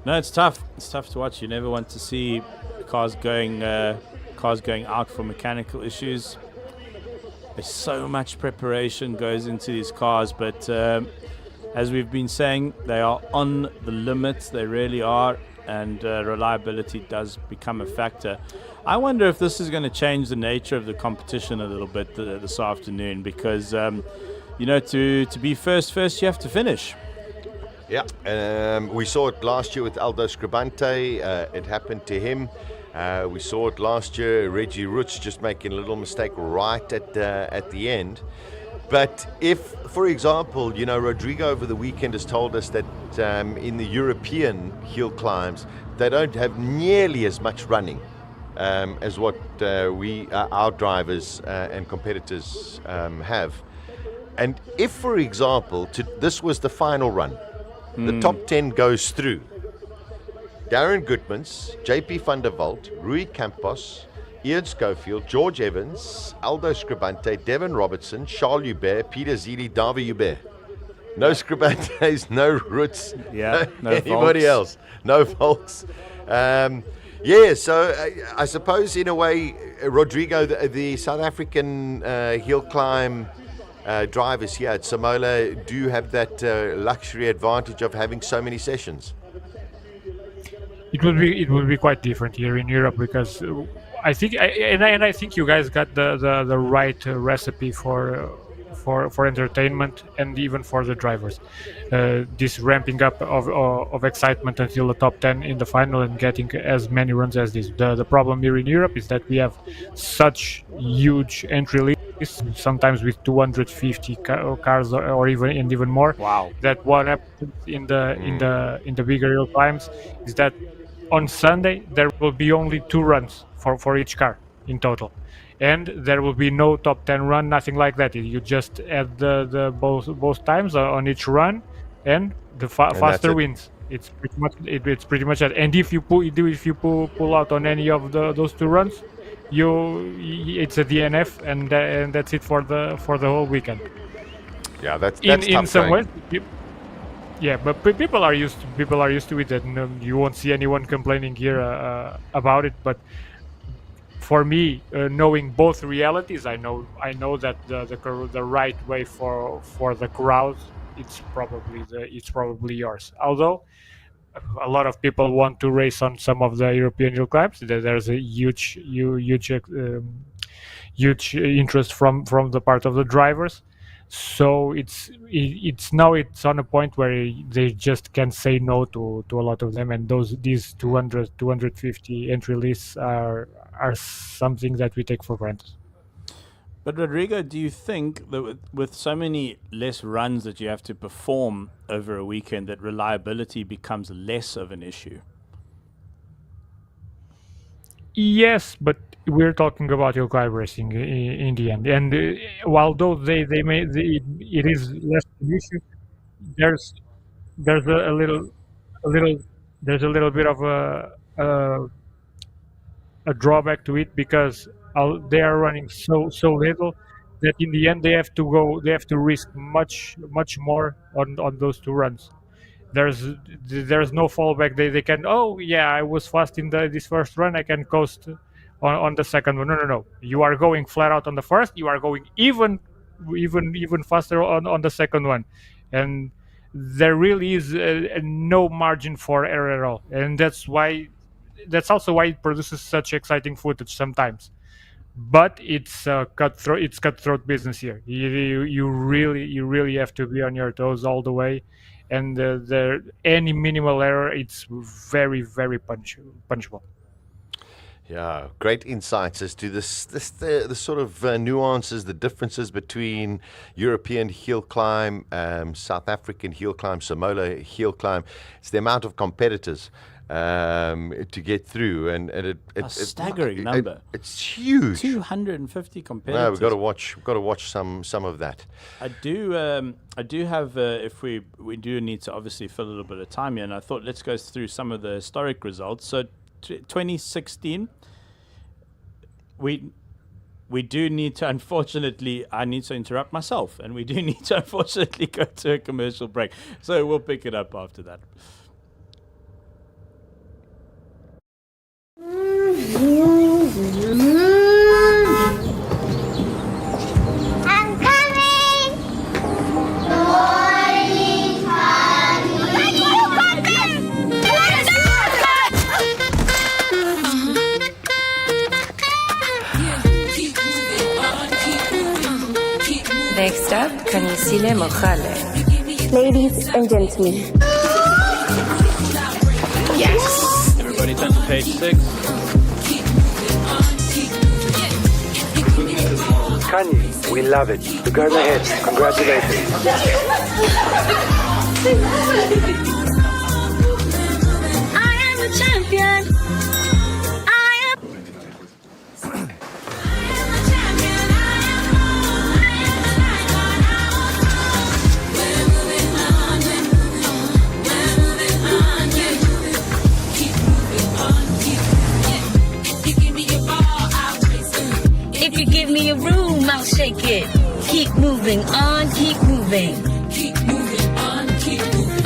it's tough. It's tough to watch. You never want to see cars going out for mechanical issues. There's so much preparation goes into these cars, but as we've been saying, they are on the limits. They really are, and reliability does become a factor. I wonder if this is going to change the nature of the competition a little bit this afternoon, because to be first you have to finish. Yeah, we saw it last year with Aldo Scribante. It happened to him. We saw it last year, Reggie Roots just making a little mistake right at the end. But if, for example, Rodrigo over the weekend has told us that in the European hill climbs, they don't have nearly as much running as what our drivers and competitors have. And if, for example, this was the final run, the top 10 goes through. Darren Goodmans, JP van der Walt, Rui Campos, Ian Schofield, George Evans, Aldo Scribante, Devin Robertson, Charles Hubert, Peter Zili, Darby Hubert. No Scribantes, no Roots, no anybody Volks. else, no Volks. So I suppose in a way, Rodrigo, the South African hill climb drivers here at Simola do have that luxury advantage of having so many sessions. It would be quite different here in Europe, because I think I think you guys got the right recipe for entertainment and even for the drivers. This ramping up of excitement until the top 10 in the final and getting as many runs as this. The problem here in Europe is that we have such huge entry lists, sometimes with 250 cars or even more. Wow! That what happens in the bigger hill climbs is that on Sunday there will be only 2 runs for each car in total. And there will be no top 10 run, nothing like that. You just add the both times on each run, and the faster wins. It's pretty much that. And if you pull out on any of those 2 runs, it's a DNF, and that's it for the whole weekend. Yeah, that's in some ways. Yeah, but people are used to it, and you won't see anyone complaining here about it. But for me, knowing both realities, I know that the right way for the crowd, it's probably yours. Although a lot of people want to race on some of the European hill climbs, there's a huge interest from the part of the drivers. So it's on a point where they just can't say no to a lot of them, and these 250 entry lists are something that we take for granted. But Rodrigo, do you think that with so many less runs that you have to perform over a weekend, that reliability becomes less of an issue? Yes, but we're talking about hill climb racing in the end, and although it is less an issue, there's a little bit of a drawback to it, because they are running so little that in the end they have to risk much more on those 2 runs. There's no fallback. They can, I was fast in this first run, I can coast on the second one. No. You are going flat out on the first. You are going even faster on the second one, and there really is no margin for error at all. And that's also why it produces such exciting footage sometimes. But it's cutthroat business here. You really have to be on your toes all the way, and any minimal error, it's very, very punishable. Yeah, great insights as to the sort of nuances, the differences between European hill climb, South African hill climb, Simola hill climb. It's the amount of competitors to get through, and a staggering number. It's huge. 250 competitors. No, we've got to watch some of that. I do have. If we do need to obviously fill a little bit of time here, and I thought let's go through some of the historic results. So 2016, we do need to, unfortunately, I need to interrupt myself, and we do need to unfortunately go to a commercial break. So we'll pick it up after that. I'm coming! Next up, Kanisile Mokhale. Ladies and gentlemen. Yes! Everybody turn to page 6. Kanye, we love it. You guys are ahead. Congratulations. I am a champion. If you give me a room, I'll shake it. Keep moving on, keep moving. Keep moving on, keep moving.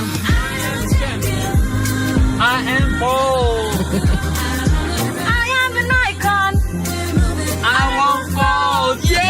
I am bold. I am an icon. I won't fall, yeah.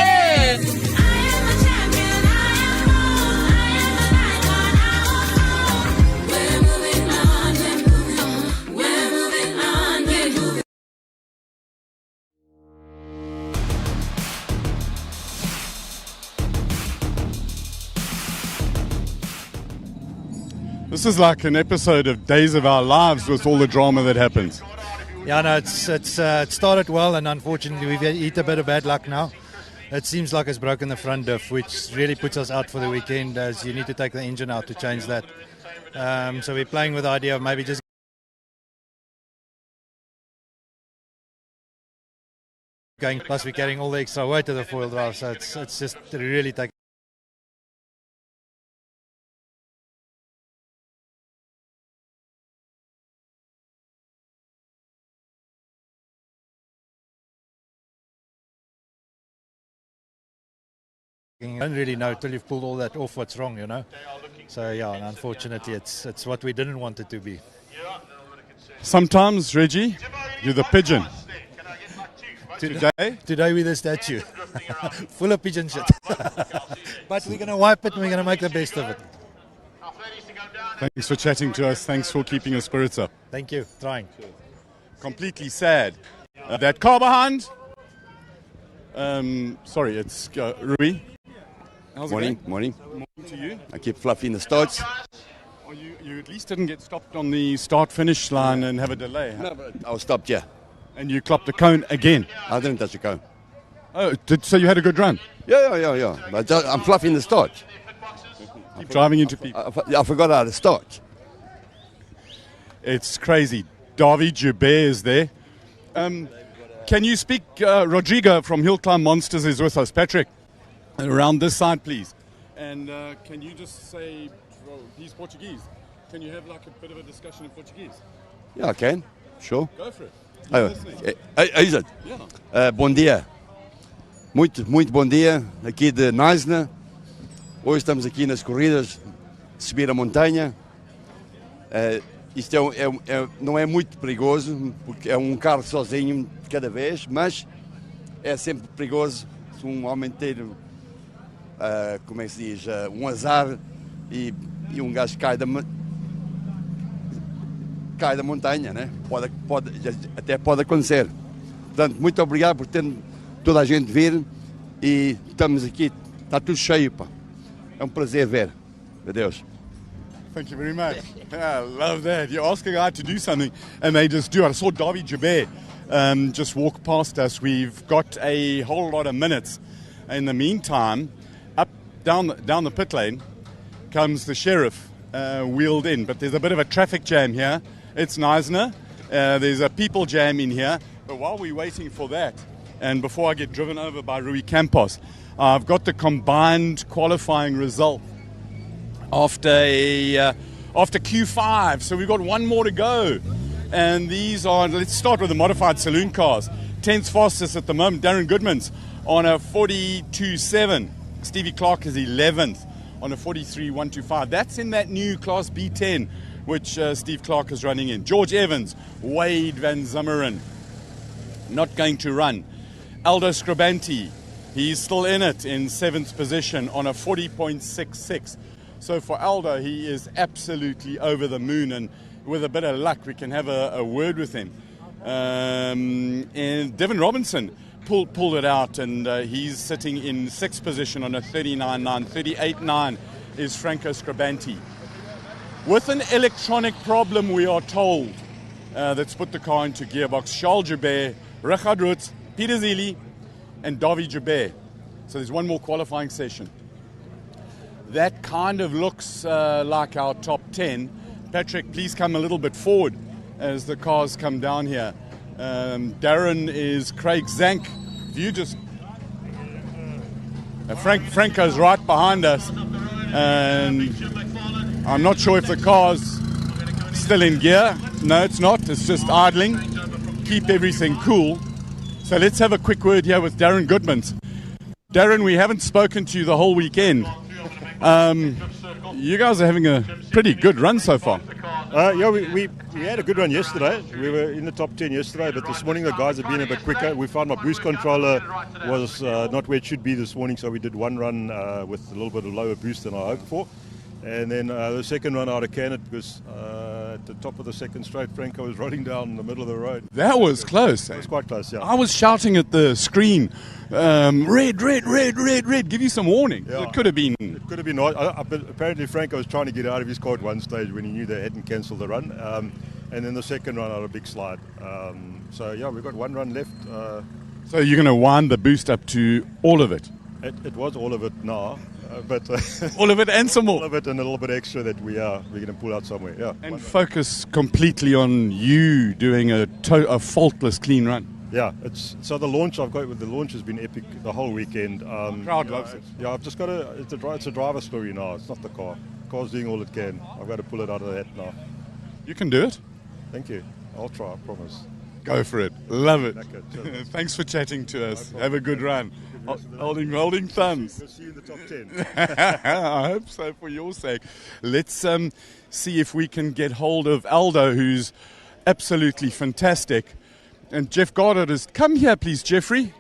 This is like an episode of Days of Our Lives with all the drama that happens. Yeah, no, it started well, and unfortunately we've hit a bit of bad luck now. It seems like it's broken the front diff, which really puts us out for the weekend, as you need to take the engine out to change that. So we're playing with the idea of maybe just going, plus we're carrying all the extra weight of the four-wheel drive, so it's just really taking you don't really know till you've pulled all that off what's wrong, you know. So yeah, and unfortunately it's what we didn't want it to be. Sometimes, Reggie, you're the pigeon. Today we're the statue. Full of pigeon shit. But we're going to wipe it and we're going to make the best of it. Thanks for chatting to us. Thanks for keeping your spirits up. Thank you. Trying. Completely sad. That car behind. Sorry, it's Rui. How's Morning, it going? morning. Morning to you. I keep fluffy in the starts. Oh, you at least didn't get stopped on the start-finish line and have a delay. Huh? No, but I was stopped, yeah. And you clopped the cone again. I didn't touch the cone. Oh, so you had a good run? Yeah. But I'm fluffy in the start. Keep driving into people. I forgot how to start. It's crazy. Darby W is there. Can you speak? Rodrigo from HillClimb Monsters is with us. Patrick, around this side, please. And can you just say, well, he's Portuguese. Can you have like a bit of a discussion in Portuguese? Yeah, I can. Sure. Go for it. Is it? Yeah. Bom dia. Muito bom dia. Aqui de Neisner. Hoje estamos aqui nas corridas de subir a montanha. Isto não é muito perigoso, porque é um carro sozinho de cada vez, mas é sempre perigoso se um homem ter, como é que se diz, um azar e um gajo cai da montanha, né? Até pode acontecer. Portanto, muito obrigado por ter toda a gente vir e estamos aqui, está tudo cheio, pá. É um prazer ver. Adeus. Thank you very much. Yeah, I love that. You ask a guy to do something and they just do it. I saw Darby W just walk past us. We've got a whole lot of minutes. In the meantime, down the pit lane comes the sheriff wheeled in. But there's a bit of a traffic jam here. It's Neisner. There's a people jam in here. But while we're waiting for that, and before I get driven over by Rui Campos, I've got the combined qualifying result after Q5. So we've got one more to go. And these are, let's start with the modified saloon cars. 10th fastest at the moment, Darren Goodman's on a 42.7. Stevie Clark is 11th on a 43.125. That's in that new Class B10, which Steve Clark is running in. George Evans, Wade van Zummeren, not going to run. Aldo Scribante, he's still in it in 7th position on a 40.66. So for Aldo, he is absolutely over the moon, and with a bit of luck, we can have a word with him. And Devin Robinson pulled it out, and he's sitting in 6th position on a 39.9. 38.9 is Franco Scribante. With an electronic problem, we are told, that's put the car into gearbox. Charles Joubert, Richard Roets, Peter Zili, and Darby W. So there's one more qualifying session. That kind of looks like our top 10. Patrick, please come a little bit forward as the cars come down here. Darren is Craig Zank. If you just... Franco's right behind us. And I'm not sure if the car's still in gear. No, it's not. It's just idling. Keep everything cool. So let's have a quick word here with Darren Goodmans. Darren, we haven't spoken to you the whole weekend. You guys are having a pretty good run so far. Yeah, we had a good run yesterday. We were in the top 10 yesterday, but this morning the guys have been a bit quicker. We found my boost controller was not where it should be this morning, so we did one run with a little bit of lower boost than I hoped for. And then the second run out of Canada, because at the top of the second straight, Franco was rolling down in the middle of the road. That was close. It was quite close, yeah. I was shouting at the screen, red, red, red, red, red, give you some warning. Yeah. It could have been... It could have been... apparently Franco was trying to get out of his car at one stage when he knew they hadn't cancelled the run. And then the second run out a big slide. So, yeah, we've got one run left. So you're going to wind the boost up to all of it? It was all of it now. But all of it and some more. All of it and a little bit extra that we're going to pull out somewhere. Yeah. And focus completely on you doing a faultless clean run. Yeah. So the launch I've got with the launch has been epic the whole weekend. Crowd loves it. Yeah. I've just got it's a driver story now. It's not the car. The car's doing all it can. I've got to pull it out of the hat now. You can do it. Thank you. I'll try. I promise. Go for it. Love it. Okay, thanks for chatting to us. Have a good run. Holding thumbs. We'll see you in the top 10. I hope so, for your sake. Let's see if we can get hold of Aldo, who's absolutely fantastic. And Jeff Goddard has come here, please, Jeffrey.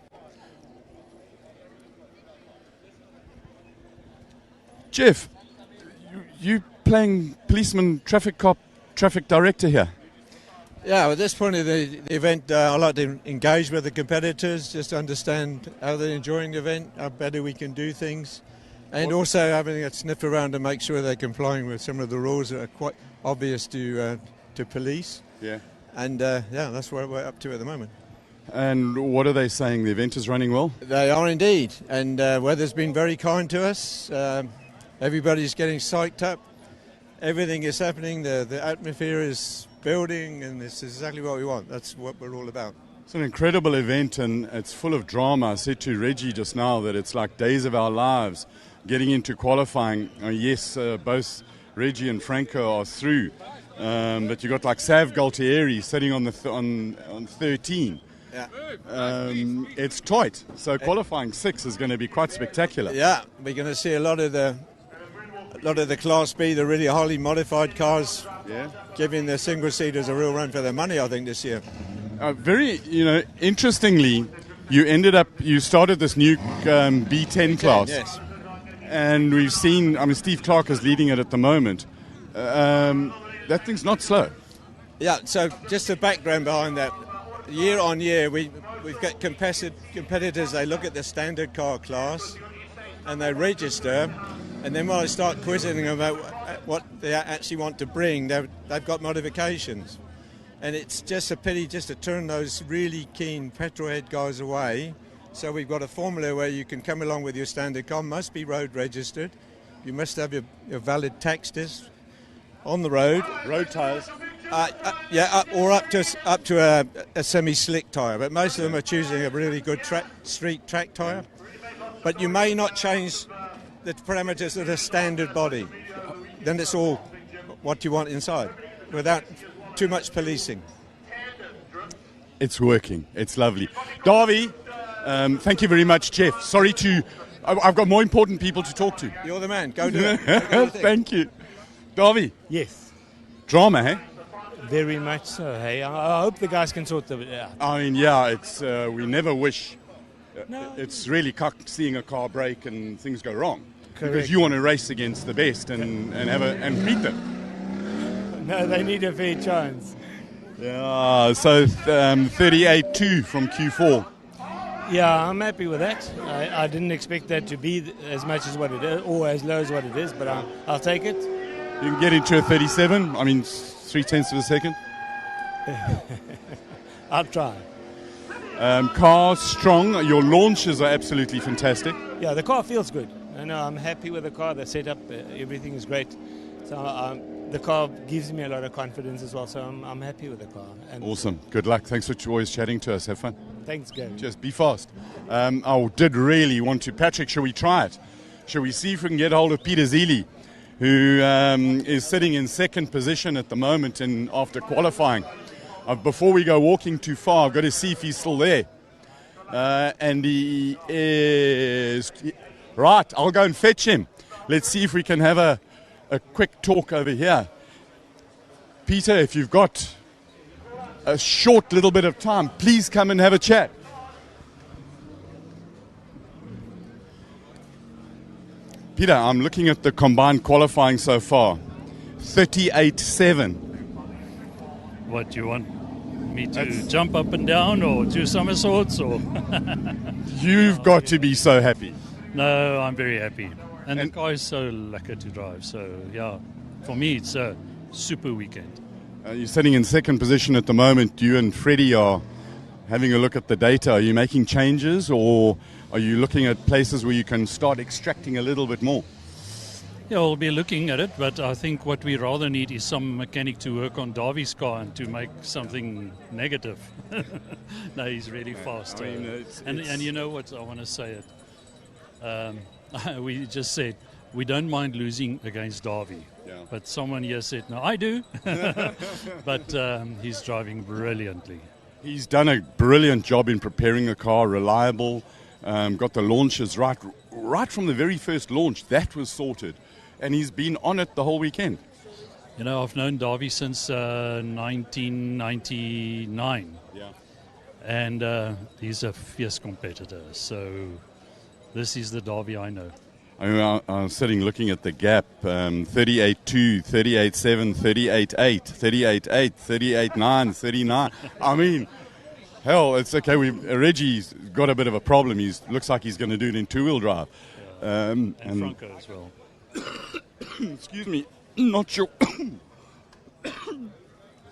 Jeff, you playing policeman, traffic cop, traffic director here? Yeah, at this point of the event, I like to engage with the competitors, just to understand how they're enjoying the event, how better we can do things, and also having a sniff around to make sure they're complying with some of the rules that are quite obvious to police. Yeah. And yeah, that's what we're up to at the moment. And what are they saying? The event is running well? They are indeed, and weather's been very kind to us. Everybody's getting psyched up. Everything is happening. The atmosphere is building, and this is exactly what we want. That's what we're all about. It's an incredible event, and it's full of drama. I said to Reggie just now that it's like days of our lives getting into qualifying. Yes, both Reggie and Franco are through, but you got like Sav Gualtieri sitting on 13. Yeah. It's tight, so qualifying 6 is going to be quite spectacular. Yeah, we're going to see a lot of the Class B, the really highly modified cars, giving the single-seaters a real run for their money, I think, this year. Very, interestingly, you started this new B10 class. Yes. And we've seen, Steve Clark is leading it at the moment. That thing's not slow. Yeah, so just the background behind that. Year on year, we've got competitors, they look at the standard car class and they register. And then when I start quizzing them about what they actually want to bring, they've got modifications. And it's just a pity just to turn those really keen petrolhead guys away. So we've got a formula where you can come along with your standard car, must be road registered. You must have your valid tax disc on the road. Road tyres? Or up to a semi-slick tyre. But most of them are choosing a really good street track tyre. But you may not change the parameters of the standard body. Then it's all what you want inside, without too much policing. It's working. It's lovely. Darby, thank you very much, Jeff. Sorry I've got more important people to talk to. You're the man. Go do it. Thank you. Darby. Yes. Drama, hey? Very much so, hey. I hope the guys can sort it out. It's we never wish. It's really cucked seeing a car break and things go wrong. Correct. Because you want to race against the best and beat them. No, they need a fair chance. Yeah, so 38-2 from Q4. Yeah, I'm happy with that. I didn't expect that to be as much as what it is, or as low as what it is, but I'll take it. You can get into a 37, 0.3 of a second. I'll try. Car strong. Your launches are absolutely fantastic. Yeah, the car feels good. I'm happy with the car. The setup, everything is great. So the car gives me a lot of confidence as well. So I'm happy with the car. And Awesome. Good luck. Thanks for always chatting to us. Have fun. Thanks, Gary. Just be fast. I did really want to. Patrick, shall we try it? Shall we see if we can get hold of Peter Zili, who is sitting in second position at the moment after qualifying? Before we go walking too far, I've got to see if he's still there. And he is. Right, I'll go and fetch him. Let's see if we can have a quick talk over here. Peter, if you've got a short little bit of time, please come and have a chat. Peter, I'm looking at the combined qualifying so far. 38.7. What, do you want me to jump up and down or do somersaults? Or You've got to be so happy. No, I'm very happy. And the car is so lekker to drive. So, yeah, for me, it's a super weekend. You're sitting in second position at the moment. You and Freddie are having a look at the data. Are you making changes, or are you looking at places where you can start extracting a little bit more? Yeah, we'll be looking at it, but I think what we rather need is some mechanic to work on Darby's car and to make something negative. No, he's really fast. I mean, and you know what, I want to say it. We just said, we don't mind losing against Darby. Yeah. But someone here said, no, I do. But he's driving brilliantly. He's done a brilliant job in preparing the car, reliable, got the launches right from the very first launch. That was sorted. And he's been on it the whole weekend. You know, I've known Darby since 1999. Yeah. And he's a fierce competitor. So this is the Darby I know. I was sitting looking at the gap, 38.2, 38.7, 38.8, 38.8, 38.9, 39. I mean, hell, it's okay. Reggie's got a bit of a problem. He looks like he's going to do it in two-wheel drive. Yeah. And Franco as well. Excuse me, not sure.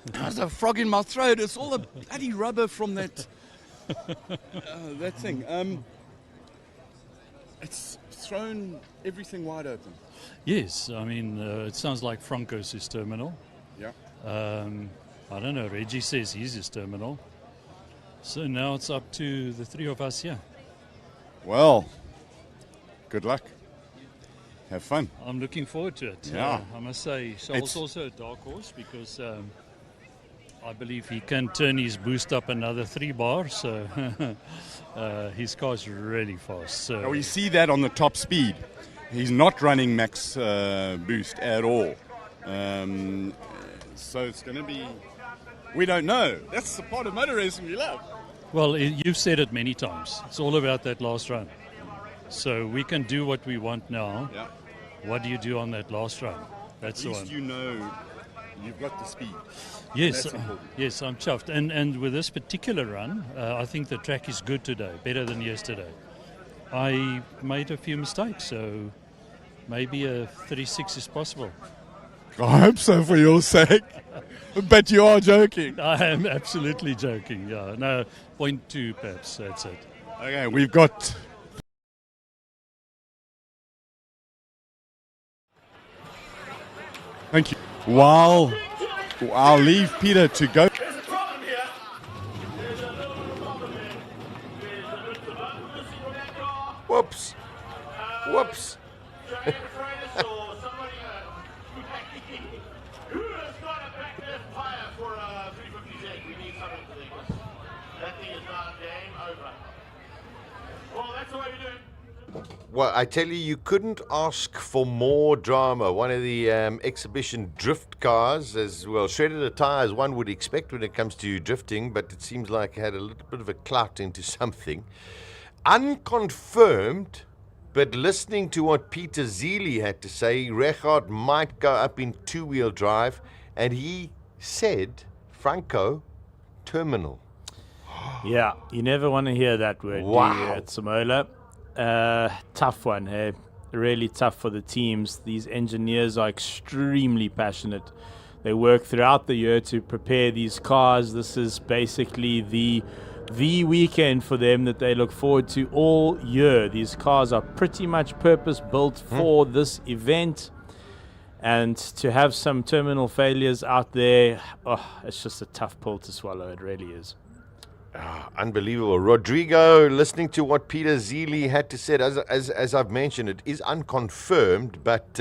There's a frog in my throat. It's all the bloody rubber from that thing. It's thrown everything wide open. Yes, I mean, it sounds like Franco's his terminal. Yeah. I don't know, Reggie says he's his terminal. So now it's up to the three of us here. Well, good luck. Have fun. I'm looking forward to it. Yeah. I must say, Charles also a dark horse because I believe he can turn his boost up another 3 bars. So his car's really fast. So now we see that on the top speed. He's not running max boost at all. So it's going to be... We don't know. That's the part of motor racing we love. Well, you've said it many times. It's all about that last run. So we can do what we want now. Yeah. What do you do on that last run? That's the one. At least you know you've got the speed. Yes, yes, I'm chuffed. And with this particular run, I think the track is good today, better than yesterday. I made a few mistakes, so maybe a 36 is possible. I hope so for your sake. But you are joking. I am absolutely joking, yeah. No, 0.2 perhaps, that's it. Okay, we've got... Thank you. While I'll leave Peter to go. Whoops. Whoops. Well, I tell you, you couldn't ask for more drama. One of the exhibition drift cars, as well shredded a tire as one would expect when it comes to drifting, but it seems like it had a little bit of a clout into something. Unconfirmed, but listening to what Peter Zili had to say, Rechard might go up in two-wheel drive, and he said, Franco, terminal. Yeah, you never want to hear that word, do you, at Simola? Tough one, hey? Really tough for the teams. These engineers are extremely passionate. They work throughout the year to prepare these cars. This is basically the the weekend for them that they look forward to all year. These cars are pretty much purpose-built for this event. And to have some terminal failures out there, it's just a tough pill to swallow. It really is. Unbelievable. Rodrigo, listening to what Peter Zeely had to say, as I've mentioned, it is unconfirmed, but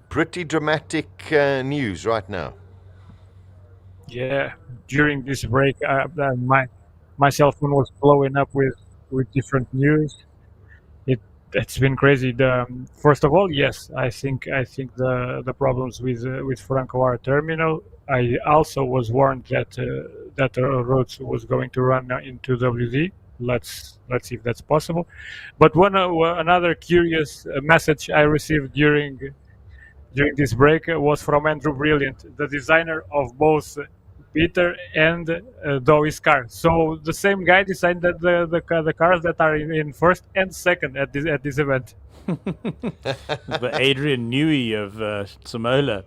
pretty dramatic news right now. Yeah, during this break, my cell phone was blowing up with different news. It's been crazy. First of all, yes, I think the problems with Franco are terminal. I also was warned that Rhodes was going to run into WD. Let's see if that's possible. But another curious message I received during this break was from Andrew Brilliant, the designer of both Peter and Dewey's car. So the same guy designed the cars that are in first and second at this event. The Adrian Newey of Simola.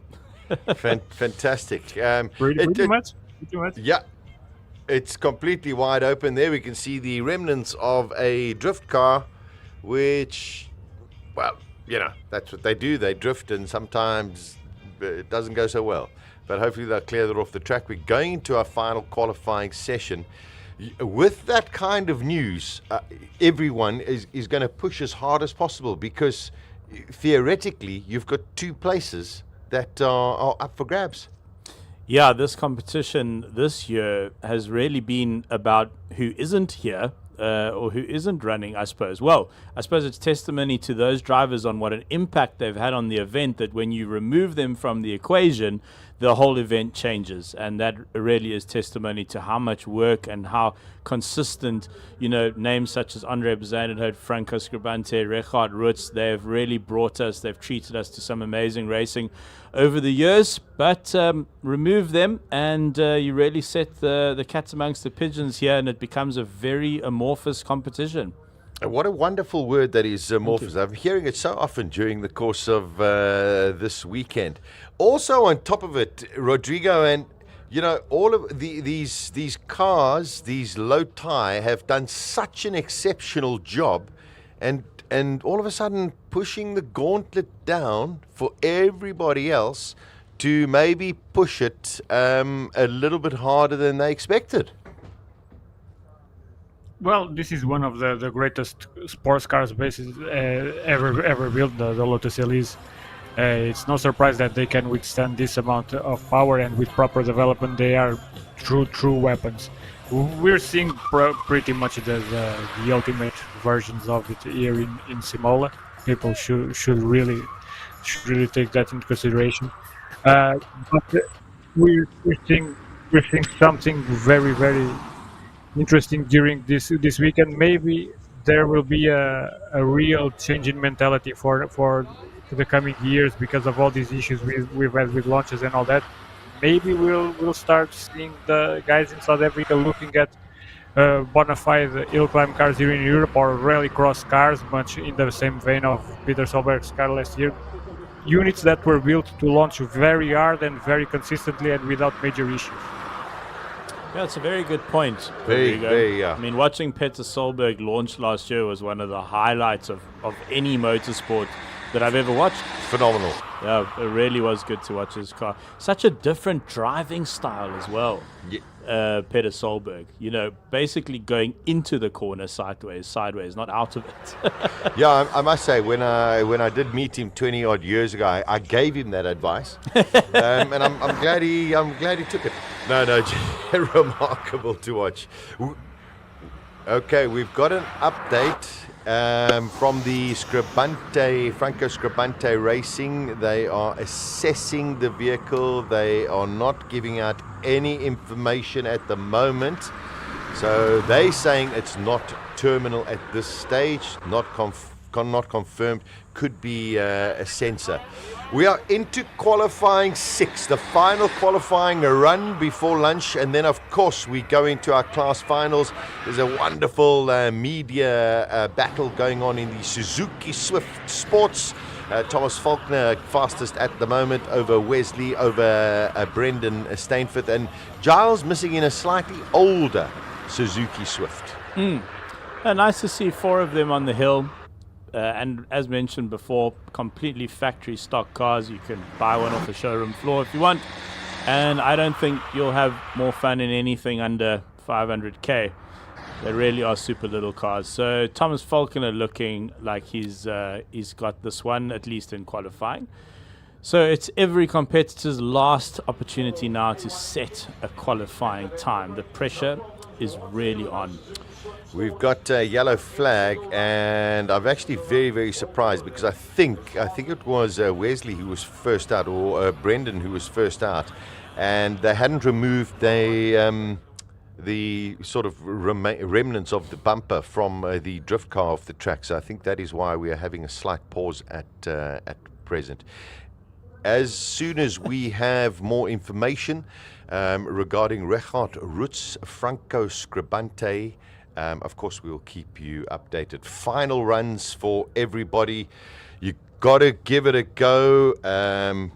Fantastic. Pretty much. Yeah, it's completely wide open there. We can see the remnants of a drift car, which, well, that's what they do. They drift, and sometimes it doesn't go so well. But hopefully they'll clear that off the track. We're going into our final qualifying session. With that kind of news, everyone is going to push as hard as possible, because theoretically you've got two places that are up for grabs. Yeah, this competition this year has really been about who isn't here or who isn't running, I suppose. Well, I suppose it's testimony to those drivers on what an impact they've had on the event, that when you remove them from the equation, the whole event changes. And that really is testimony to how much work and how consistent, names such as Andre Bezuidenhout, Franco Scribante, Richard Rutz, they've really brought us, they've treated us to some amazing racing over the years. But remove them and you really set the cats amongst the pigeons here, and it becomes a very amorphous competition. What a wonderful word that is, amorphous. I'm hearing it so often during the course of this weekend. Also on top of it, Rodrigo, and all of these cars, these low tie, have done such an exceptional job, and all of a sudden pushing the gauntlet down for everybody else to maybe push it a little bit harder than they expected. Well, this is one of the greatest sports cars bases ever built, the Lotus Elise. It's no surprise that they can withstand this amount of power, and with proper development, they are true weapons. We're seeing pretty much the ultimate versions of it here in Simola. People should really take that into consideration. But we're seeing something very, very interesting during this weekend. Maybe there will be a real change in mentality for the coming years because of all these issues we've had with launches and all that. Maybe we'll start seeing the guys in South Africa looking at bona fide HillClimb cars here in Europe, or rallycross cars, much in the same vein of Peter Solberg's car last year. Units that were built to launch very hard and very consistently and without major issues. Yeah, it's a very good point. Very, I mean, watching Peter Solberg launch last year was one of the highlights of any motorsport that I've ever watched. Phenomenal. Yeah, it really was good to watch his car. Such a different driving style as well. Yeah. Peter Solberg, basically going into the corner sideways, not out of it. Yeah, I must say, when I did meet him 20 odd years ago, I gave him that advice, and I'm glad he took it. No, remarkable to watch. Okay, we've got an update from the Franco Scribante Racing. They are assessing the vehicle. They are not giving out any information at the moment. So they're saying it's not terminal at this stage, not confirmed, could be a sensor. We are into qualifying 6, the final qualifying run before lunch, and then of course we go into our class finals. There's a wonderful media battle going on in the Suzuki Swift Sports. Thomas Faulkner fastest at the moment over Wesley, over Brendan Stainforth, and Giles missing in a slightly older Suzuki Swift. Nice to see 4 of them on the hill. And as mentioned before, completely factory stock cars. You can buy one off the showroom floor if you want. And I don't think you'll have more fun in anything under 500k. They really are super little cars. So Thomas Falconer looking like he's got this one, at least in qualifying. So it's every competitor's last opportunity now to set a qualifying time. The pressure is really on. We've got a yellow flag, and I'm actually very, very surprised because I think it was Wesley who was first out, or Brendan who was first out, and they hadn't removed the sort of remnants of the bumper from the drift car off the track. So I think that is why we are having a slight pause at present. As soon as we have more information regarding Richard Roots, Franco Scribante, of course, we'll keep you updated. Final runs for everybody. You got to give it a go.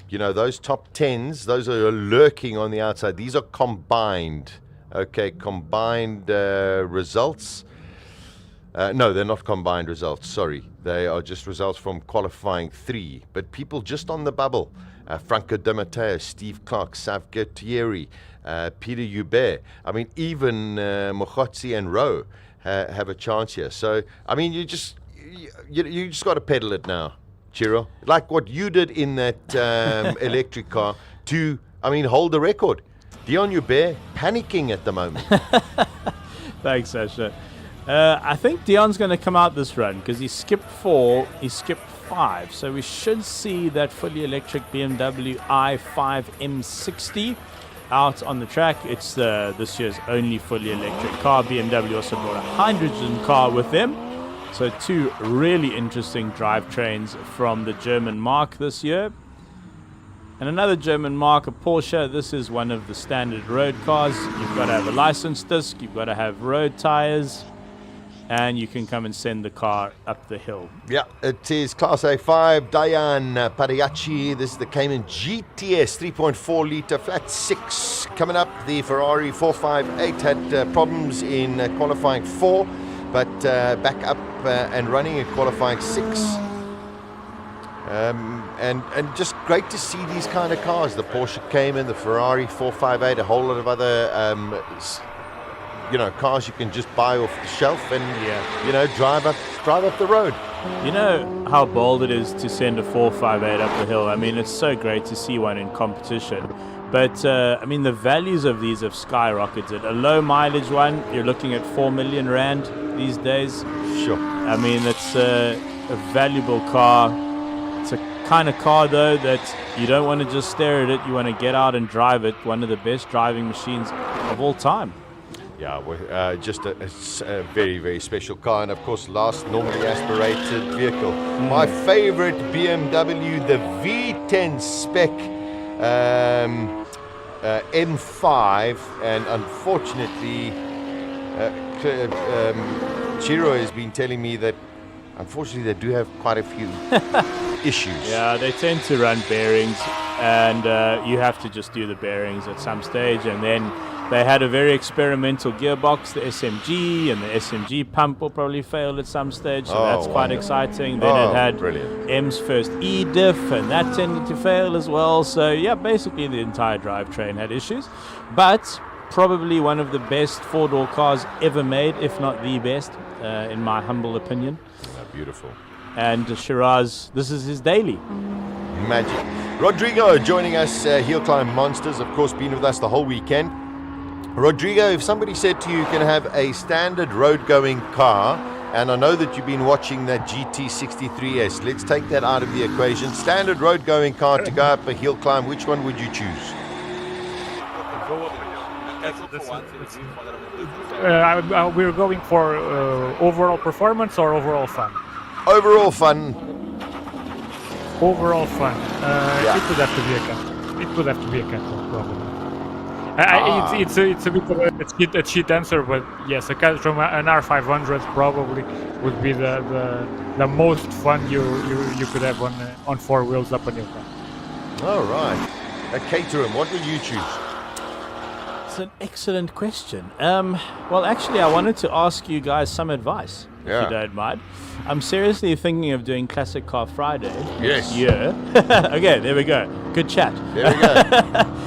You know, those top 10s, those are lurking on the outside. These are combined. Okay, combined results. No, they're not combined results. Sorry. They are just results from qualifying 3. But people just on the bubble. Franco De Matos, Steve Clark, Sav Gualtieri, Peter Hubert. I mean, even Mogotsi and Rowe have a chance here. So, I mean, you just got to pedal it now, Chiro. Like what you did in that electric car to, I mean, hold the record. Dion Hubert panicking at the moment. Thanks, Sasha. I think Dion's going to come out this run because he skipped 4, he skipped 5. So we should see that fully electric BMW i5 M60 out on the track. It's this year's only fully electric car. BMW also brought a hydrogen car with them. So 2 really interesting drivetrains from the German marque this year. And another German marque, a Porsche. This is one of the standard road cars. You've got to have a license disc, you've got to have road tires, and you can come and send the car up the hill. Yeah, it is Class A5, Diane Pariachi. This is the Cayman GTS 3.4 litre flat 6. Coming up, the Ferrari 458 had problems in qualifying 4, but back up and running in qualifying 6. And just great to see these kind of cars. The Porsche Cayman, the Ferrari 458, a whole lot of other cars you can just buy off the shelf and drive up the road. You know how bold it is to send a 458 up the hill. I mean, it's so great to see one in competition. But I mean, the values of these have skyrocketed. A low mileage one, you're looking at 4 million rand these days. Sure. I mean, it's a valuable car. It's a kind of car, though, that you don't want to just stare at it. You want to get out and drive it. One of the best driving machines of all time. Yeah, just a very, very special car. And, of course, last normally aspirated vehicle. My favorite BMW, the V10 spec M5. And, unfortunately, Chiro has been telling me that, unfortunately, they do have quite a few issues. Yeah, they tend to run bearings, and you have to just do the bearings at some stage. And then they had a very experimental gearbox, the SMG, and the SMG pump will probably fail at some stage, so that's quite exciting. Then it had M's first E-diff, and that tended to fail as well. So, yeah, basically the entire drivetrain had issues. But probably one of the best four-door cars ever made, if not the best, in my humble opinion. Beautiful. And Shiraz, this is his daily. Magic. Rodrigo joining us, HillClimb Monsters, of course, been with us the whole weekend. Rodrigo, if somebody said to you, you can have a standard road-going car, and I know that you've been watching that GT63S, let's take that out of the equation. Standard road-going car to go up a hill climb, which one would you choose? We're going for overall performance or overall fun? Overall fun. Overall fun. It would have to be a cat. It would have to be a cat, probably. It's a bit of a cheat answer, but yes, a cat from an R500 probably would be the most fun you could have on four wheels up a hill climb. All right. A Caterham, what would you choose? That's an excellent question. Well, actually, I wanted to ask you guys some advice, if you don't mind. I'm seriously thinking of doing Classic Car Friday Yes. this year. Okay, there we go. Good chat. There we go.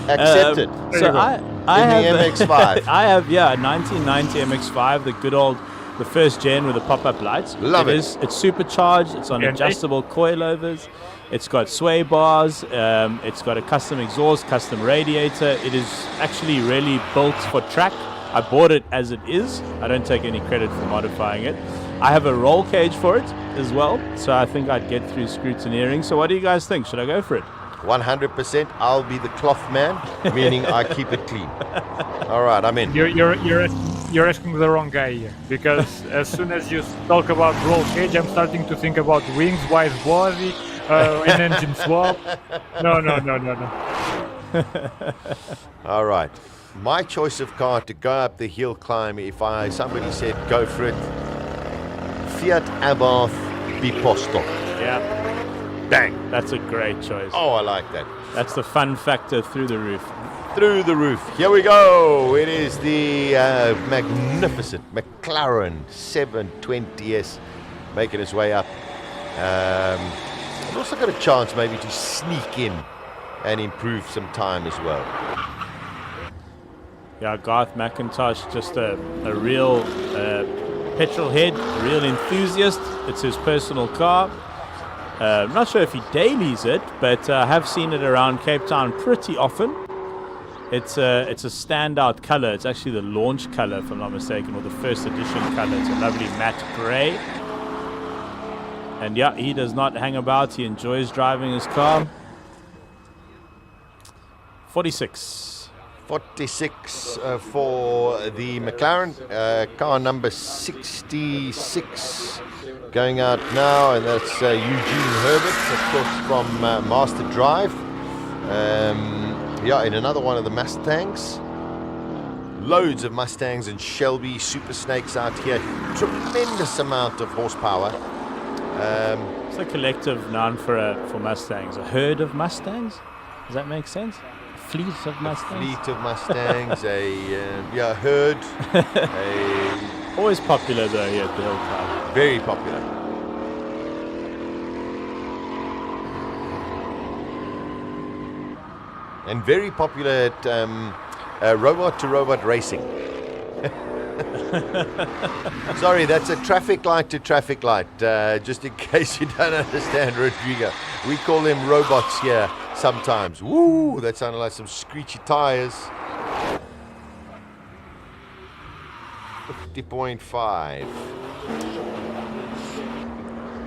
Accepted. So I have the MX-5. I have, a 1990 MX-5, the good old, the first gen with the pop-up lights. Love it. It's supercharged. It's on adjustable coilovers. It's got sway bars. It's got a custom exhaust, custom radiator. It is actually really built for track. I bought it as it is. I don't take any credit for modifying it. I have a roll cage for it as well, so I think I'd get through scrutineering. So what do you guys think? Should I go for it? 100%. I'll be the cloth man, meaning I keep it clean. All right, I'm in. You're asking the wrong guy here, because as soon as you talk about roll cage, I'm starting to think about wings, wide body, an engine swap. No. All right. My choice of car to go up the hill climb, if somebody said go for it, Fiat Abarth Biposto. Yeah. Bang. That's a great choice. Oh, I like that. That's the fun factor through the roof. Through the roof. Here we go. It is the magnificent McLaren 720S making its way up. I've also got a chance maybe to sneak in and improve some time as well. Yeah, Garth McIntosh, just a real petrol head, a real enthusiast. It's his personal car. I'm not sure if he dailies it, but I have seen it around Cape Town pretty often. It's a standout color. It's actually the launch color, if I'm not mistaken, or the first edition color. It's a lovely matte gray. And yeah, he does not hang about. He enjoys driving his car. 46. 46 for the McLaren. Car number 66 going out now, and that's Eugene Herbert, of course, from Master Drive. In another one of the Mustangs. Loads of Mustangs and Shelby Super Snakes out here. Tremendous amount of horsepower. It's a collective noun for Mustangs. A herd of Mustangs? Does that make sense? A fleet of Mustangs? Fleet of Mustangs, a herd. Always popular though here at the HillClimb. Very popular. And very popular at robot-to-robot racing. Sorry, that's a traffic light to traffic light, just in case you don't understand, Rodrigo. We call them robots here sometimes. Woo, that sounded like some screechy tires. 50.5.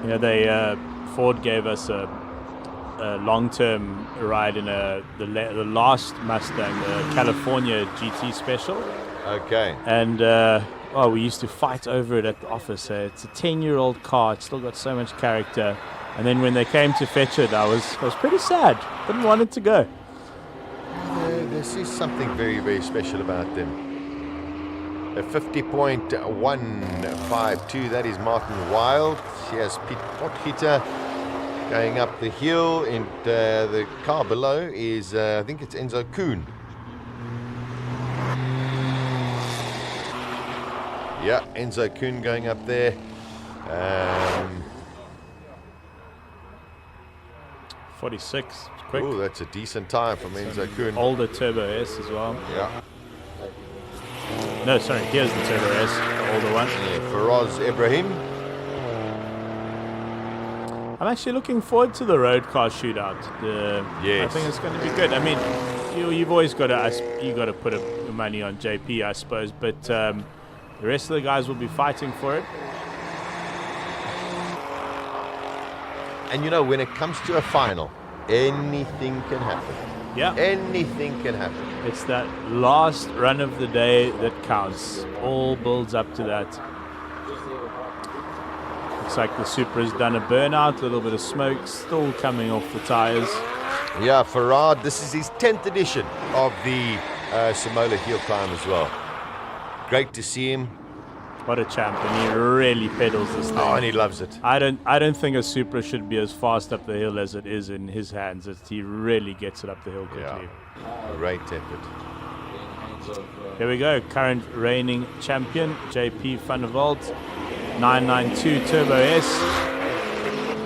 Yeah, Ford gave us a long-term ride in the last Mustang, the California GT Special. Okay. And we used to fight over it at the office. It's a 10-year-old car. It's still got so much character. And then when they came to fetch it, I was pretty sad. Didn't want it to go. This is something very, very special about them. A 50.152. That is Martin Wild. She has Pete Potgieter going up the hill, and the car below is, I think it's Enzo Kuhn. Yeah, Enzo Kuhn going up there. 46, quick. Oh, that's a decent time from Enzo Kuhn. Older Turbo S as well. Yeah. No, sorry, here's the Turbo S, the older one. Yeah, Faraz Ibrahim. I'm actually looking forward to the road car shootout. Yes. I think it's going to be good. I mean, you've always got to put money on JP, I suppose, but the rest of the guys will be fighting for it. And when it comes to a final, anything can happen. Yeah. Anything can happen. It's that last run of the day that counts. All builds up to that. Looks like the Supra's done a burnout, a little bit of smoke still coming off the tires. Yeah, Farad, this is his 10th edition of the Simola HillClimb as well. Great to see him. What a champ, and he really pedals this thing. Oh, and he loves it. I don't think a Supra should be as fast up the hill as it is in his hands. He really gets it up the hill quickly. Yeah. Great effort. Here we go. Current reigning champion, JP Van der Walt. 992 Turbo S.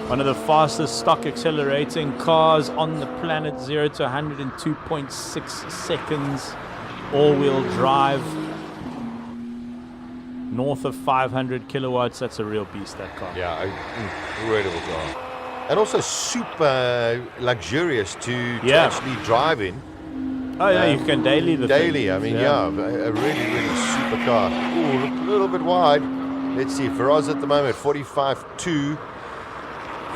One of the fastest stock accelerating cars on the planet. 0 to 100 in 2.6 seconds. All-wheel drive. North of 500 kilowatts. That's a real beast, that car. Yeah, incredible car. And also super luxurious to actually drive in. Oh yeah, you can daily the daily. thing. I mean, a really super car. Ooh, a little bit wide. Let's see, Faraz at the moment 45.2.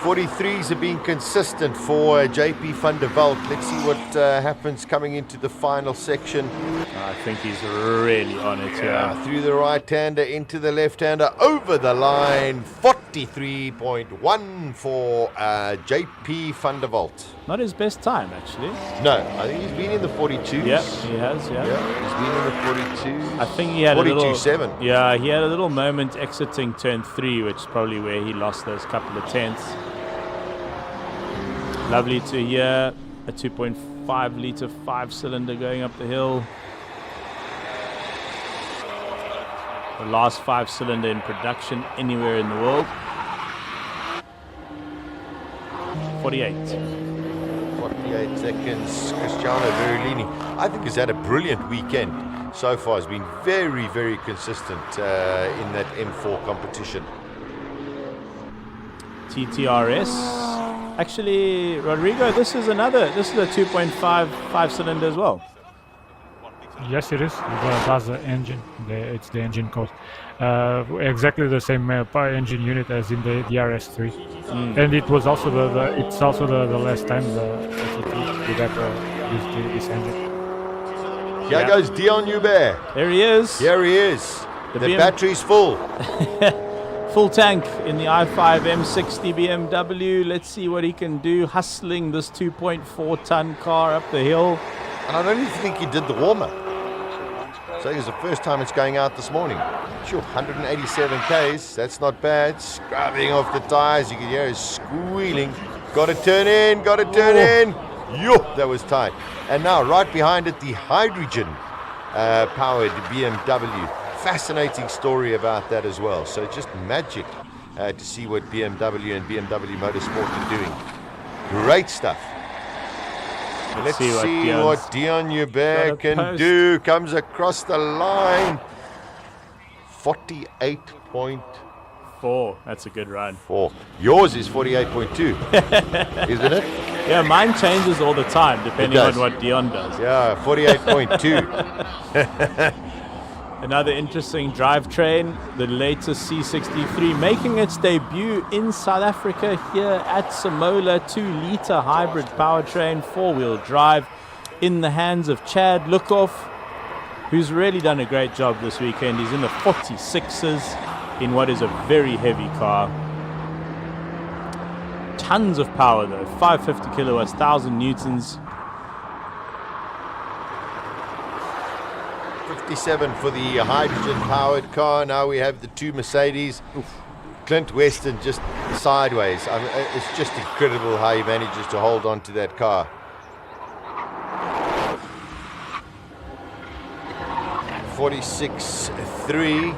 43s have been consistent for JP Van der Walt. Let's see what happens coming into the final section. I think he's really on it. Yeah, through the right-hander into the left-hander, over the line. 43.1 for JP Van der Walt. Not his best time, actually. No, I think he's been in the 42s. Yeah, he has. Yeah, he's been in the 42s. I think he had a little 42.7. Yeah, he had a little moment exiting turn 3, which is probably where he lost those couple of tenths. Lovely to hear. A 2.5 litre 5-cylinder going up the hill. The last 5-cylinder in production anywhere in the world. 48 seconds. Cristiano Verolini, I think, has had a brilliant weekend so far. Has been very, very consistent in that M4 competition. TTRS. Actually, Rodrigo, this is a 2.5 5-cylinder as well. Yes, it is. That's the engine. It's the engine code. Exactly the same engine unit as in the RS3, and it was also it's also the last time the SAT would ever use this engine. Here goes Dion Hubert. There he is. Here he is. The battery's full. Full tank in the i5 M60 BMW. Let's see what he can do, hustling this 2.4-ton car up the hill. And I don't even think he did the warm-up. So it's the first time it's going out this morning. Sure, 187 Ks, that's not bad. Scrubbing off the tires, you can hear it squealing. Got to turn in. Yo, that was tight. And now right behind it, the hydrogen-powered BMW. Fascinating story about that as well. So just magic to see what BMW and BMW Motorsport are doing. Great stuff. Let's see what Dion Hubert can do. Comes across the line. 48.4. That's a good run. Yours is 48.2, isn't it? Yeah, mine changes all the time depending on what Dion does. Yeah, 48.2. Another interesting drivetrain, the latest C63, making its debut in South Africa here at Simola. 2-litre hybrid powertrain, 4-wheel drive, in the hands of Chad Lookoff, who's really done a great job this weekend. He's in the 46s in what is a very heavy car. Tons of power though, 550 kilowatts, 1,000 newtons. 57 for the hydrogen-powered car. Now we have the two Mercedes. Clint Weston just sideways. I mean, it's just incredible how he manages to hold on to that car. .46.3.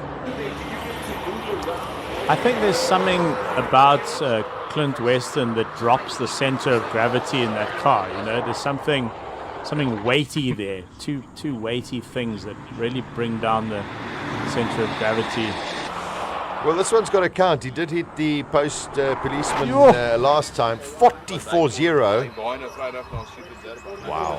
I think there's something about Clint Weston that drops the center of gravity in that car. You know, there's something weighty there. Two weighty things that really bring down the center of gravity. Well, this one's got to count. He did hit the post policeman last time. 44.0. Wow.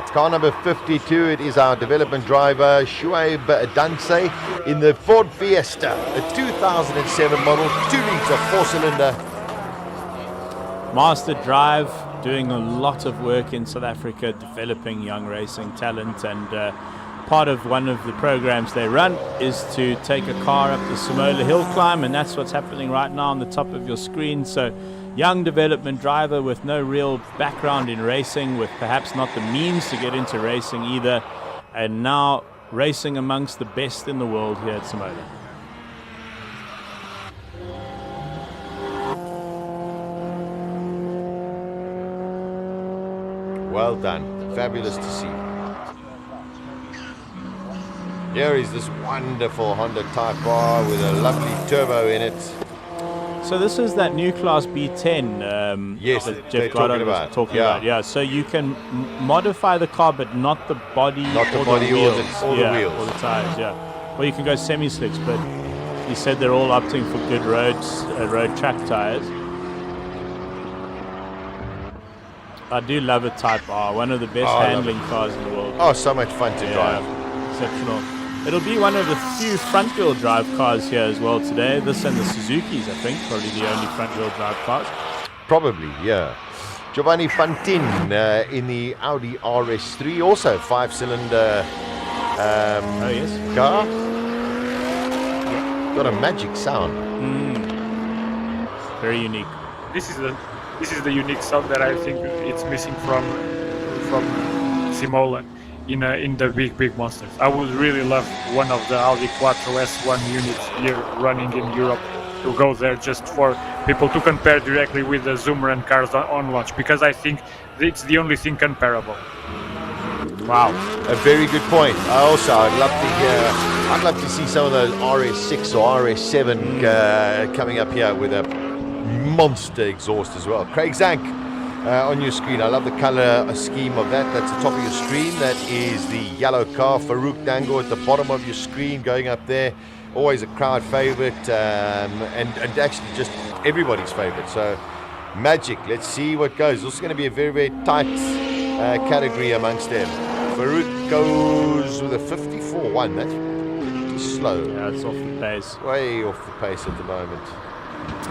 It's car number 52. It is our development driver, Shoaib Danse, in the Ford Fiesta, a 2007 model, 2-litre 4-cylinder. Master Drive, doing a lot of work in South Africa, developing young racing talent, and part of one of the programs they run is to take a car up the Simola HillClimb, and that's what's happening right now on the top of your screen. So young development driver with no real background in racing, with perhaps not the means to get into racing either, and now racing amongst the best in the world here at Simola. Well done. Fabulous to see. Here is this wonderful Honda Type R with a lovely turbo in it. So this is that new Class B10 Yes, that they're Jeff Goddard talking was about. talking Yeah. about. Yeah, so you can modify the car, but not the body, Not the or body the or wheels. the- or the Yeah, wheels. or the tires. Yeah, or you can go semi-slicks, but he said they're all opting for good road track tires. I do love a Type R, one of the best Oh, I love handling cars in the world. Oh, so much fun to drive. Exceptional. It'll be one of the few front-wheel drive cars here as well today. This and the Suzukis, I think, probably the only front-wheel drive cars. Probably, yeah. Giovanni Fantin in the Audi RS3, also 5-cylinder car. Got a magic sound. Very unique. This is the unique sound that I think it's missing from Simola in the big monsters. I would really love one of the Audi Quattro S1 units here running in Europe to go there just for people to compare directly with the Zummeren cars on launch, because I think it's the only thing comparable. Wow, a very good point. I'd love to see some of those RS6 or RS7 coming up here with a monster exhaust as well. Craig Zank on your screen. I love the color scheme of that. That's the top of your screen. That is the yellow car. Farouk Dango at the bottom of your screen going up there. Always a crowd favorite and actually just everybody's favorite. So magic. Let's see what goes. This is going to be a very, very tight category amongst them. Farouk goes with a 54.1. That's pretty slow. Yeah, it's off the pace. Way off the pace at the moment.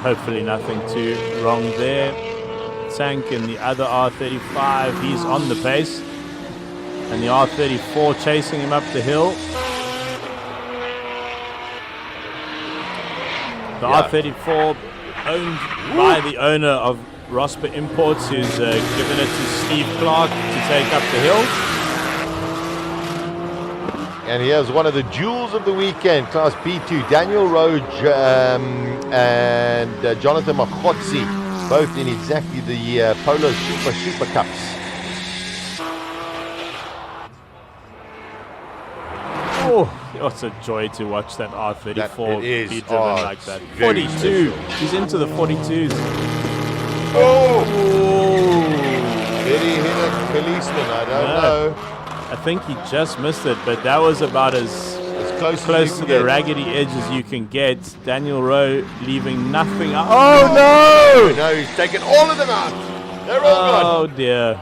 Hopefully nothing too wrong there. Sank in the other R35, he's on the pace. And the R34 chasing him up the hill. The R34 owned by the owner of Rosper Imports, who's given it to Steve Clark to take up the hill. And here's one of the jewels of the weekend, Class B2, Daniel Roge and Jonathan Makhotsi, both in exactly the Polo Super Cups. Oh, it's a joy to watch that R34 be driven like that. 42, he's into the 42s. Oh! Did he hit a policeman? I don't know. I think he just missed it, but that was about as close to the raggedy edge as you can get. Daniel Rowe leaving nothing out. Oh no! No, he's taken all of them out. They're all gone. Oh dear.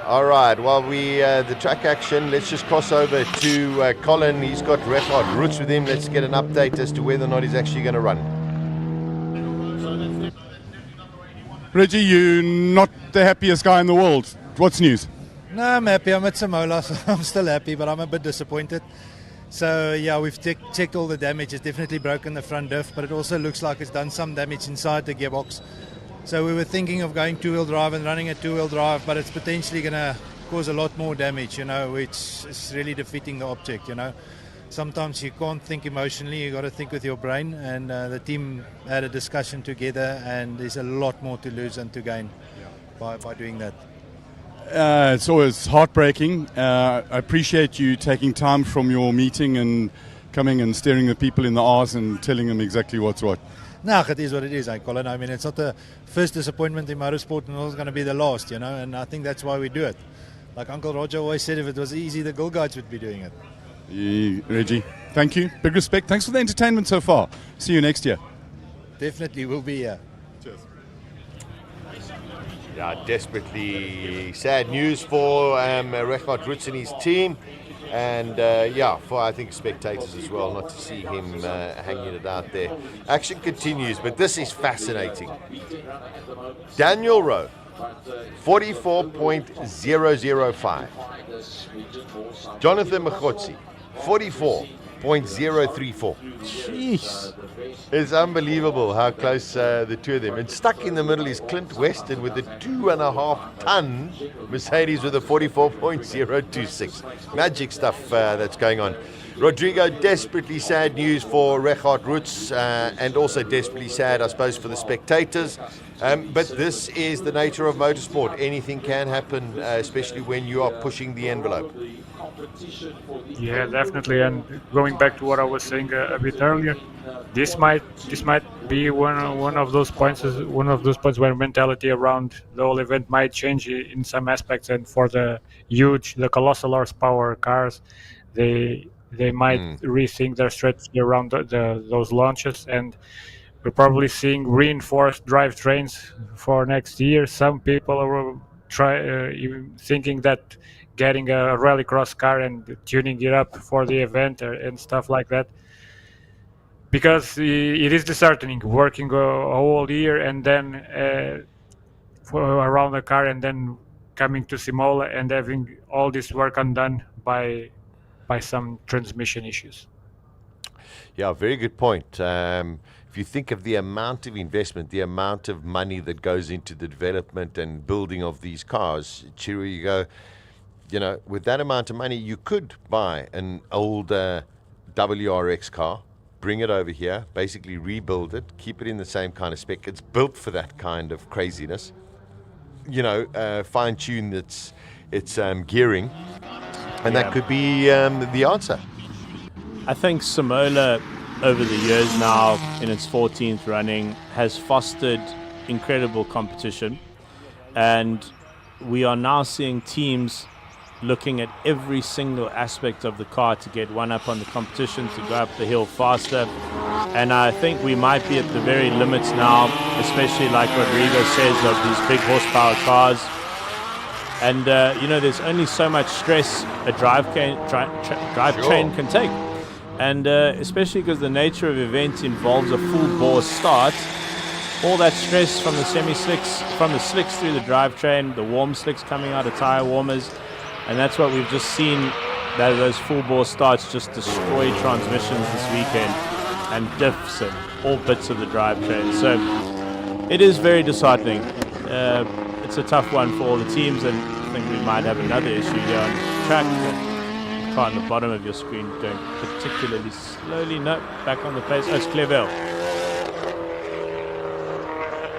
All right, while the track action, let's just cross over to Colin. He's got Record Roots with him. Let's get an update as to whether or not he's actually going to run. Reggie, you're not the happiest guy in the world. What's news? No, I'm happy. I'm at Simola, so I'm still happy, but I'm a bit disappointed. So, yeah, we've checked all the damage. It's definitely broken the front diff, but it also looks like it's done some damage inside the gearbox. So we were thinking of going two-wheel drive and running a two-wheel drive, but it's potentially going to cause a lot more damage, which is really defeating the object, Sometimes you can't think emotionally, you got to think with your brain, and the team had a discussion together, and there's a lot more to lose than to gain by doing that. It's always heartbreaking. I appreciate you taking time from your meeting and coming and staring the people in the eyes and telling them exactly what's what. No, it is what it is, Colin. I mean, it's not the first disappointment in motorsport, and it's going to be the last, and I think that's why we do it. Like Uncle Roger always said, if it was easy, the Girl Guides would be doing it. Yeah, Reggie, thank you. Big respect. Thanks for the entertainment so far. See you next year. Definitely, we'll be here. Cheers. Yeah, desperately sad news for Record Roots and his team. And for I think spectators as well, not to see him hanging it out there. Action continues, but this is fascinating. Daniel Rowe, 44.005. Jonathan Makhotsi, 44.034. Jeez. It's unbelievable how close the two of them. And stuck in the middle is Clint Weston with the 2.5-ton Mercedes with a 44.026. Magic stuff that's going on. Rodrigo, desperately sad news for Regardt Roots, and also desperately sad, I suppose, for the spectators. But this is the nature of motorsport. Anything can happen, especially when you are pushing the envelope. Yeah, definitely. And going back to what I was saying a bit earlier, this might be one of those points where mentality around the whole event might change in some aspects. And for the colossal horsepower cars, they might rethink their strategy around those launches, and we're probably seeing reinforced drivetrains for next year. Some people are even thinking that getting a rallycross car and tuning it up for the event and stuff like that, because it is disheartening working a whole year and then around the car and then coming to Simola and having all this work undone by some transmission issues. Yeah, very good point. If you think of the amount of investment, the amount of money that goes into the development and building of these cars, Chiro, you go, with that amount of money, you could buy an old WRX car, bring it over here, basically rebuild it, keep it in the same kind of spec. It's built for that kind of craziness. Fine-tune its gearing, and that could be the answer. I think Simola, over the years now, in its 14th running, has fostered incredible competition, and we are now seeing teams looking at every single aspect of the car to get one up on the competition, to go up the hill faster. And I think we might be at the very limits now, especially like Rodrigo says, of these big horsepower cars. And there's only so much stress a drivetrain can take. And especially because the nature of the event involves a full bore start, all that stress from the semi-slicks, from the slicks through the drivetrain, the warm slicks coming out of tire warmers, and that's what we've just seen, that those full bore starts just destroy transmissions this weekend and diffs and all bits of the drivetrain. So it is very disheartening. It's a tough one for all the teams, and I think we might have another issue here on track. The car on the bottom of your screen going particularly slowly. No, back on the pace. Oh, it's Clevel.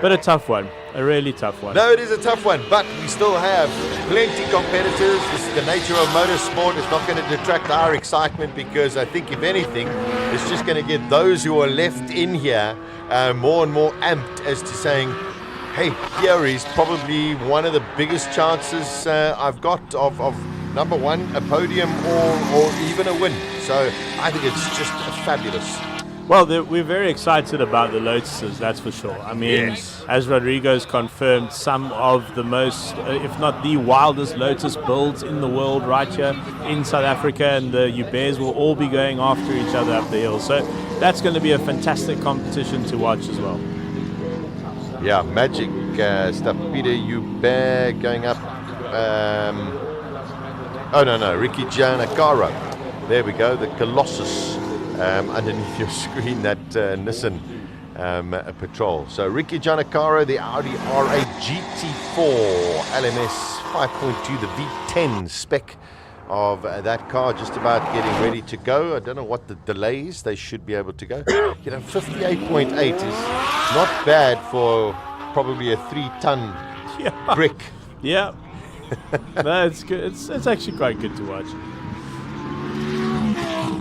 But a tough one, a really tough one. No, it is a tough one, but we still have plenty competitors. This is the nature of motorsport. It's not going to detract our excitement, because I think, if anything, it's just going to get those who are left in here more and more amped as to saying, hey, here is probably one of the biggest chances I've got of number one, a podium or even a win. So I think it's just fabulous. Well, we're very excited about the Lotuses, that's for sure. I mean, yes, as Rodrigo's confirmed, some of the most, if not the wildest Lotus builds in the world right here in South Africa, and the Ubers will all be going after each other up the hill. So that's going to be a fantastic competition to watch as well. Yeah, magic stuff. Peter Hubert going up. Ricky Giannacaro. There we go, the Colossus. Underneath your screen, that Nissan Patrol. So Ricky Giannacaro, the Audi R8 GT4 LMS 5.2, the V10 spec of that car, just about getting ready to go. I don't know what the delays, they should be able to go. 58.8 is not bad for probably a 3-ton brick. Yeah. No, it's good. It's actually quite good to watch.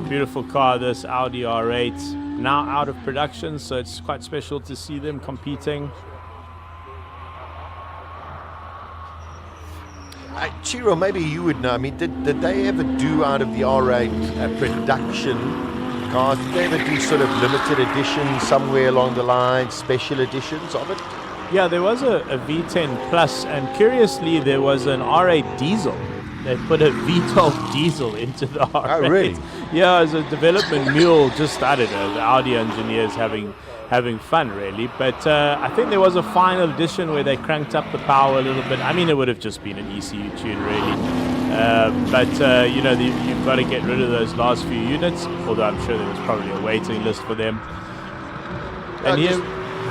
Beautiful car, this Audi R8, now out of production, so it's quite special to see them competing. Chiro, maybe you would know. I mean, did they ever do out of the R8 production cars? Did they ever do sort of limited editions somewhere along the line, special editions of it? Yeah, there was a V10 Plus, and curiously, there was an R8 diesel. They put a V12 diesel into the R8. Oh, really? Yeah, as a development mule, just, I don't know, the Audi engineers having fun, really. But I think there was a final edition where they cranked up the power a little bit. I mean, it would have just been an ECU tune, really. You've got to get rid of those last few units, although I'm sure there was probably a waiting list for them. And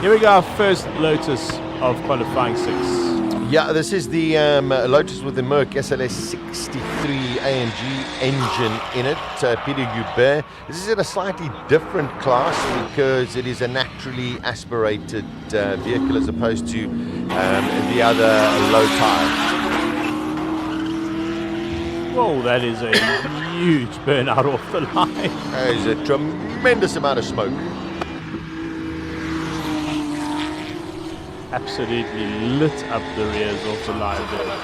here we go, our first Lotus of qualifying 6. Yeah, this is the Lotus with the Merc SLS 63 AMG engine in it. Peter Hubert. This is in a slightly different class because it is a naturally aspirated vehicle as opposed to the other low tire. Whoa, that is a huge burnout off the line. There is a tremendous amount of smoke. Absolutely lit up the rears off the line there.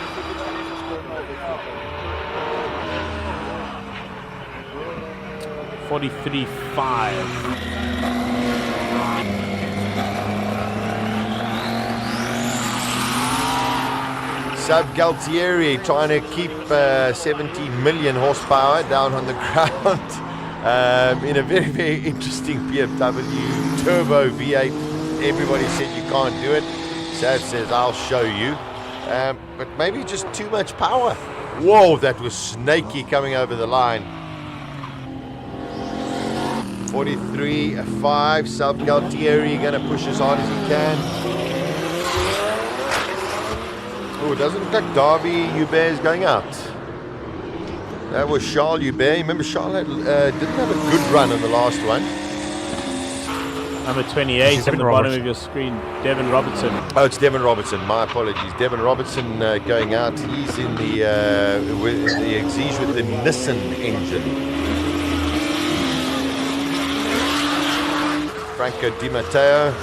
.43.5. Sav Gualtieri trying to keep 70 million horsepower down on the ground in a very, very interesting BMW turbo V8. Everybody said you can't do it. Sav says, I'll show you. But maybe just too much power. Whoa, that was snaky coming over the line. 43.5. Sav Gualtieri going to push as hard as he can. Oh, it doesn't look like Darby Hubert is going out. That was Charles Hubert. Remember, Charles didn't have a good run on the last one. Number 28 at the bottom of your screen, Devin Robertson. Oh, it's Devin Robertson. My apologies. Devin Robertson going out. He's in the Exige with the Nissan engine. Franco De Matos.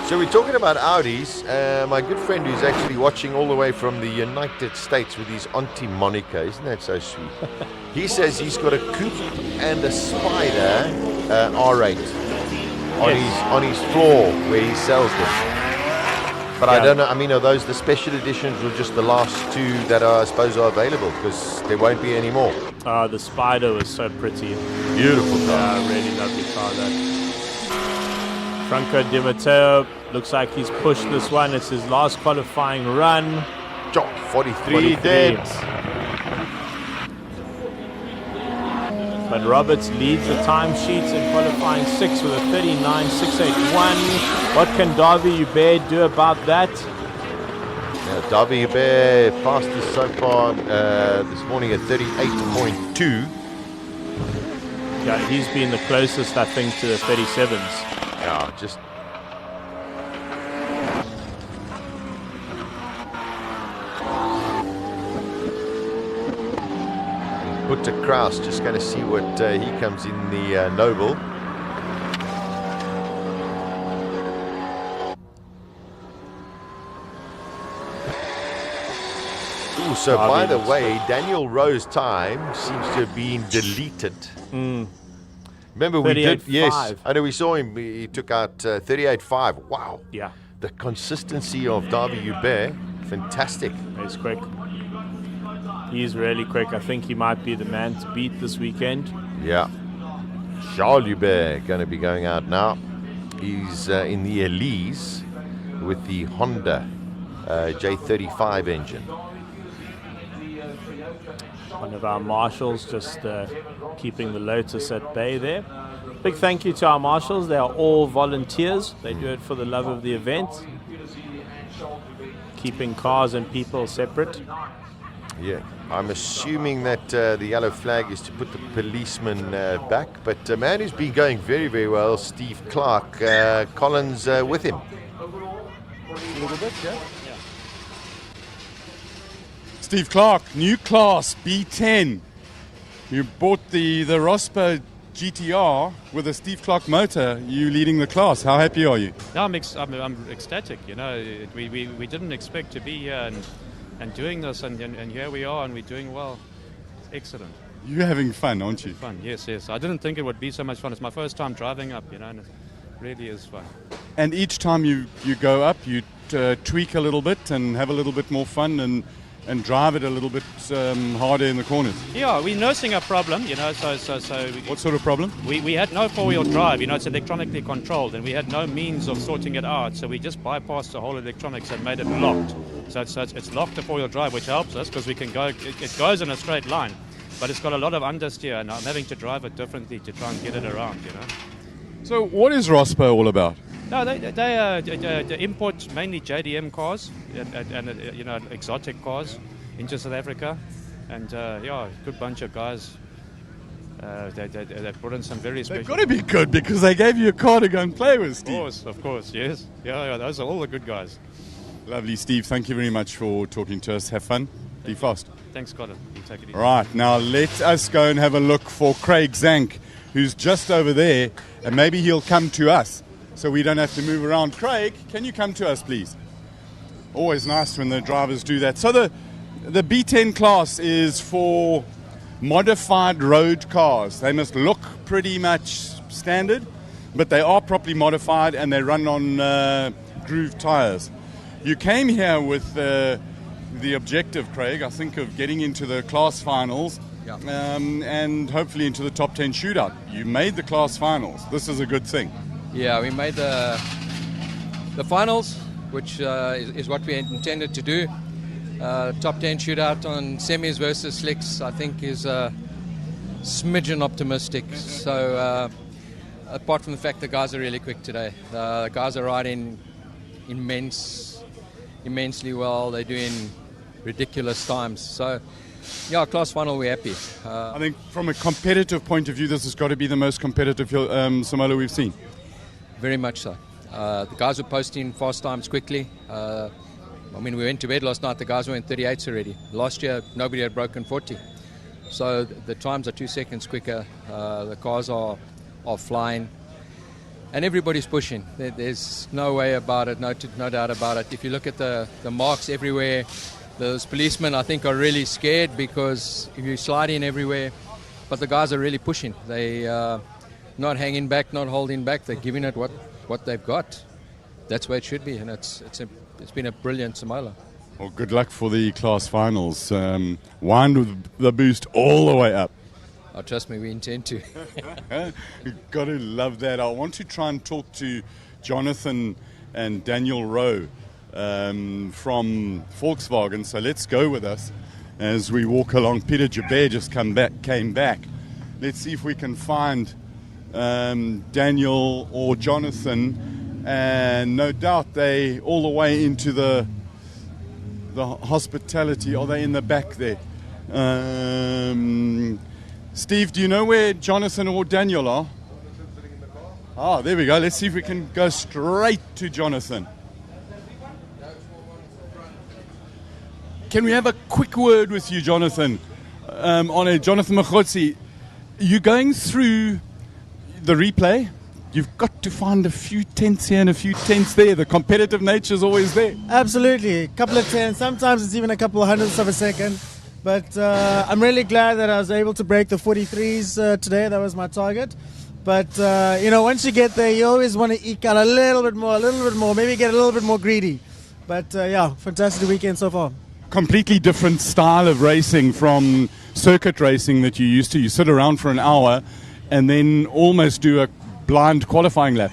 So we're talking about Audis. My good friend who's actually watching all the way from the United States with his Auntie Monica. Isn't that so sweet? He says he's got a coupe and a Spider R8 on his floor where he sells them. But I don't know, I mean, are those the special editions or just the last two that I suppose are available? Because there won't be any more. The Spider was so pretty. Beautiful car. Yeah, really lovely car that. Franco De Matos looks like he's pushed this one. It's his last qualifying run. 43 dead. But Roberts leads the timesheets in qualifying 6 with a 39.681. What can Darby Hubert do about that? Yeah, Darby Hubert fastest so far this morning at 38.2. Yeah, he's been the closest, I think, to the 37s. Yeah, just put to Kraus, just going to see what he comes in the Noble. Ooh, so by the way, Daniel Rowe's time seems to have been deleted. Remember we did, yes, I know we saw him, he took out 38.5. Wow. Yeah. The consistency of Darby Hubert, fantastic. He's quick. He's really quick. I think he might be the man to beat this weekend. Yeah. Charles Hubert going to be going out now. He's in the Elise with the Honda J35 engine. One of our marshals just keeping the Lotus at bay there. Big thank you to our marshals. They are all volunteers. They do it for the love of the event. Keeping cars and people separate. Yeah, I'm assuming that the yellow flag is to put the policeman back. But a man who's been going very, very well, Steve Clark, Collins with him. A little bit, yeah. Steve Clark, new class, B10. You bought the Rospa GTR with a Steve Clark motor. You leading the class. How happy are you? No, I'm ecstatic. You know, we didn't expect to be here and doing this, and here we are, and we're doing well. It's excellent. You're having fun, aren't you? Fun, yes. I didn't think it would be so much fun. It's my first time driving up, you know, and it really is fun. And each time you go up, you tweak a little bit and have a little bit more fun and drive it a little bit harder in the corners. Yeah, we're nursing a problem, you know, so what sort of problem? We had no four-wheel drive, you know, it's electronically controlled, and we had no means of sorting it out, so we just bypassed the whole electronics and made it locked. So it's locked to four-wheel drive, which helps us because we can go, it goes in a straight line. but it's got a lot of understeer, and I'm having to drive it differently to try and get it around, you know. So what is Rospo all about? No, they import mainly JDM cars and you know, exotic cars into South Africa, and yeah, a good bunch of guys. They brought in some very special. They've got to be good because they gave you a car to go and play with, Steve. Of course, yes. Yeah, those are all the good guys. Lovely, Steve. Thank you very much for talking to us. Have fun. Be fast. Thanks, Colin. You take it easy. Right, now let us go and have a look for Craig Zank, who's just over there, and maybe he'll come to us so we don't have to move around. Craig, can you come to us, please? Always nice when the drivers do that. So the B10 class is for modified road cars. They must look pretty much standard, but they are properly modified and they run on grooved tires. You came here with the objective, Craig, I think, of getting into the class finals, and hopefully into the top 10 shootout. You made the class finals. This is a good thing. Yeah, we made the finals, which is what we intended to do. Top 10 shootout on semis versus slicks, I think, is smidgen optimistic. So apart from the fact the guys are really quick today, the guys are riding immensely well. They're doing ridiculous times. So yeah, class final, we're happy. I think from a competitive point of view, this has got to be the most competitive Simola we've seen. Very much so. The guys were posting fast times quickly. I mean, we went to bed last night, the guys were in 38s already. Last year, nobody had broken 40. So the times are 2 seconds quicker. The cars are flying. And everybody's pushing. There's no way about it, no doubt about it. If you look at the marks everywhere, those policemen, I think, are really scared because you're sliding everywhere. But the guys are really pushing. They not hanging back, not holding back. They're giving it what they've got. That's where it should be, and it's been a brilliant Simola. Well, good luck for the class finals. Wind with the boost all the way up. Oh, trust me, we intend to. You've got to love that. I want to try and talk to Jonathan and Daniel Rowe from Volkswagen. So let's go with us as we walk along. Peter Jabber just came back. Let's see if we can find Daniel or Jonathan. And no doubt they all the way into the hospitality. Are they in the back there? Steve, do you know where Jonathan or Daniel are? Ah, there we go. Let's see if we can go straight to Jonathan. Can we have a quick word with you, Jonathan? Jonathan Machotsi, you're going through the replay. You've got to find a few tenths here and a few tenths there. The competitive nature is always there. Absolutely. A couple of tenths. Sometimes it's even a couple of hundredths of a second. But I'm really glad that I was able to break the 43s today. That was my target. But, once you get there, you always want to eke out a little bit more, maybe get a little bit more greedy. But, fantastic weekend so far. Completely different style of racing from circuit racing that you used to. You sit around for an hour and then almost do a blind qualifying lap.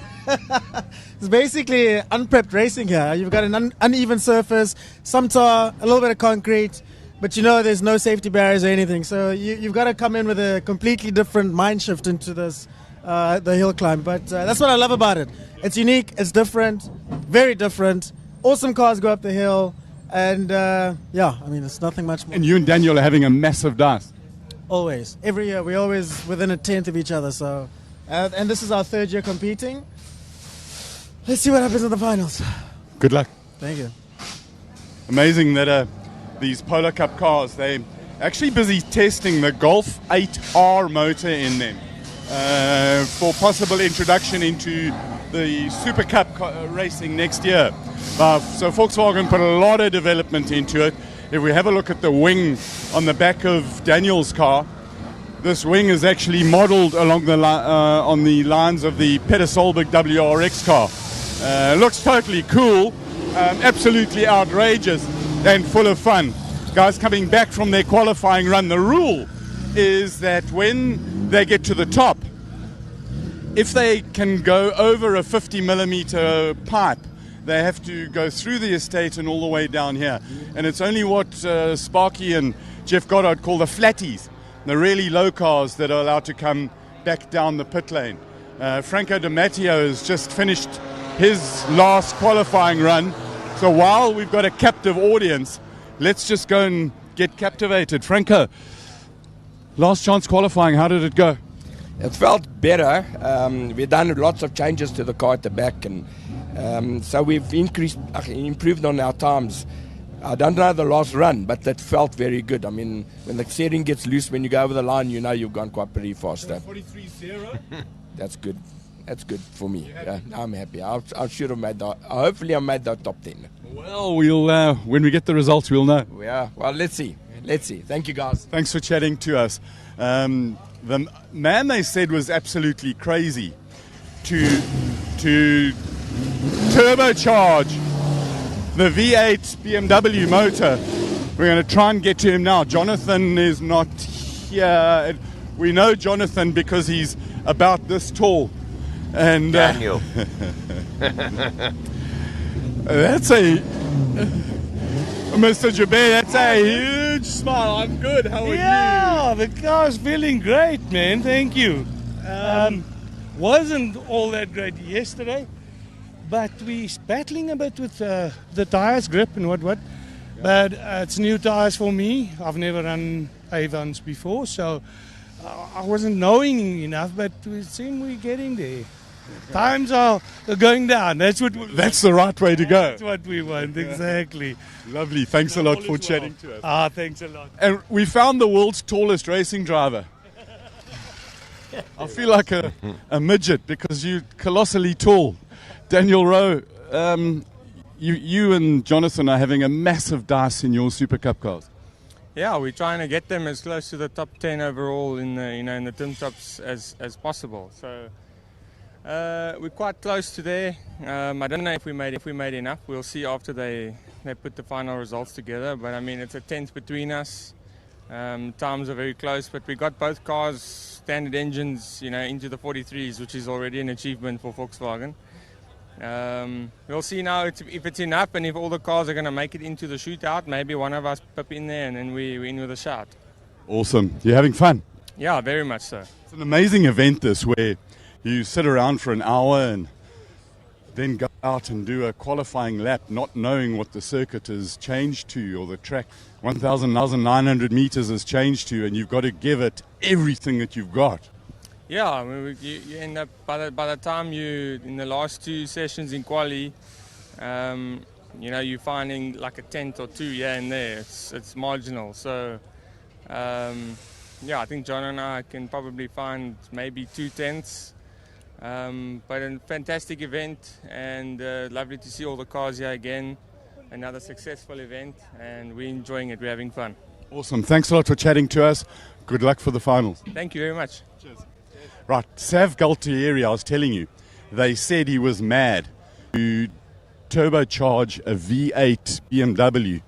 It's basically unprepped racing here. You've got an uneven surface, some tar, a little bit of concrete. But there's no safety barriers or anything. So you've got to come in with a completely different mind shift into this, the hill climb. But that's what I love about it. It's unique, it's different, very different. Awesome cars go up the hill. And it's nothing much more. And you and Daniel are having a massive dance. Always. Every year, we're always within a tenth of each other. So, and this is our third year competing. Let's see what happens in the finals. Good luck. Thank you. Amazing that these Polar Cup cars, they're actually busy testing the Golf 8R motor in them for possible introduction into the Supercar racing next year. So Volkswagen put a lot of development into it. If we have a look at the wing on the back of Daniel's car, this wing is actually modeled along on the lines of the Peter Solberg WRX car. Looks totally cool, absolutely outrageous and full of fun. Guys coming back from their qualifying run, the rule is that when they get to the top, if they can go over a 50mm pipe, they have to go through the estate and all the way down here. And it's only what Sparky and Jeff Goddard call the flatties. the really low cars that are allowed to come back down the pit lane. Franco De Matos has just finished his last qualifying run. So while we've got a captive audience, let's just go and get captivated. Franco, last chance qualifying, how did it go? It felt better. We've done lots of changes to the car at the back, and so we've improved on our times. I don't know the last run, but that felt very good. I mean, when the steering gets loose, when you go over the line, you know you've gone quite pretty fast. 43.0? That's good. That's good for me. Yeah, I'm happy. I should have made that. Hopefully, I made that top 10. Well, we'll when we get the results, we'll know. Yeah. Well, let's see. Let's see. Thank you, guys. Thanks for chatting to us. The man they said was absolutely crazy to turbocharge the V8 BMW motor. We're going to try and get to him now. Jonathan is not here. We know Jonathan because he's about this tall. And Daniel. That's a Mr. Jabir, that's a huge smile. I'm good. How are you? Yeah, the car's feeling great, man. Thank you. Wasn't all that great yesterday, but we're battling a bit with the tires grip and what. But it's new tires for me. I've never run Avons before, so I wasn't knowing enough, but it seems we're getting there. Times are going down. That's the right way to go. That's what we want, exactly. Lovely. Thanks a lot for chatting to us. Thanks a lot. And we found the world's tallest racing driver. I feel like a midget because you're colossally tall. Daniel Rowe, you and Jonathan are having a massive dice in your Super Cup cars. Yeah, we're trying to get them as close to the top 10 overall in the Tim Tops as possible. So we're quite close to there. I don't know if we made enough. We'll see after they put the final results together. But I mean, it's a tenth between us. Times are very close, but we got both cars standard engines, into the 43s, which is already an achievement for Volkswagen. We'll see now if it's enough, and if all the cars are going to make it into the shootout. Maybe one of us pop in there, and then we're in with a shout. Awesome. You're having fun? Yeah, very much so. It's an amazing event, this, where you sit around for an hour and then go out and do a qualifying lap, not knowing what the circuit has changed to, or the track 1,900 meters has changed to, and you've got to give it everything that you've got. Yeah, I mean, you end up by the time you in the last two sessions in quali, you're finding like a tenth or two here and there. It's marginal. So I think John and I can probably find maybe 2/10. But a fantastic event, and lovely to see all the cars here again. Another successful event, and we're enjoying it. We're having fun. Awesome. Thanks a lot for chatting to us. Good luck for the finals. Thank you very much. Cheers. Right, Sav Gualtieri, I was telling you, they said he was mad to turbocharge a V8 BMW.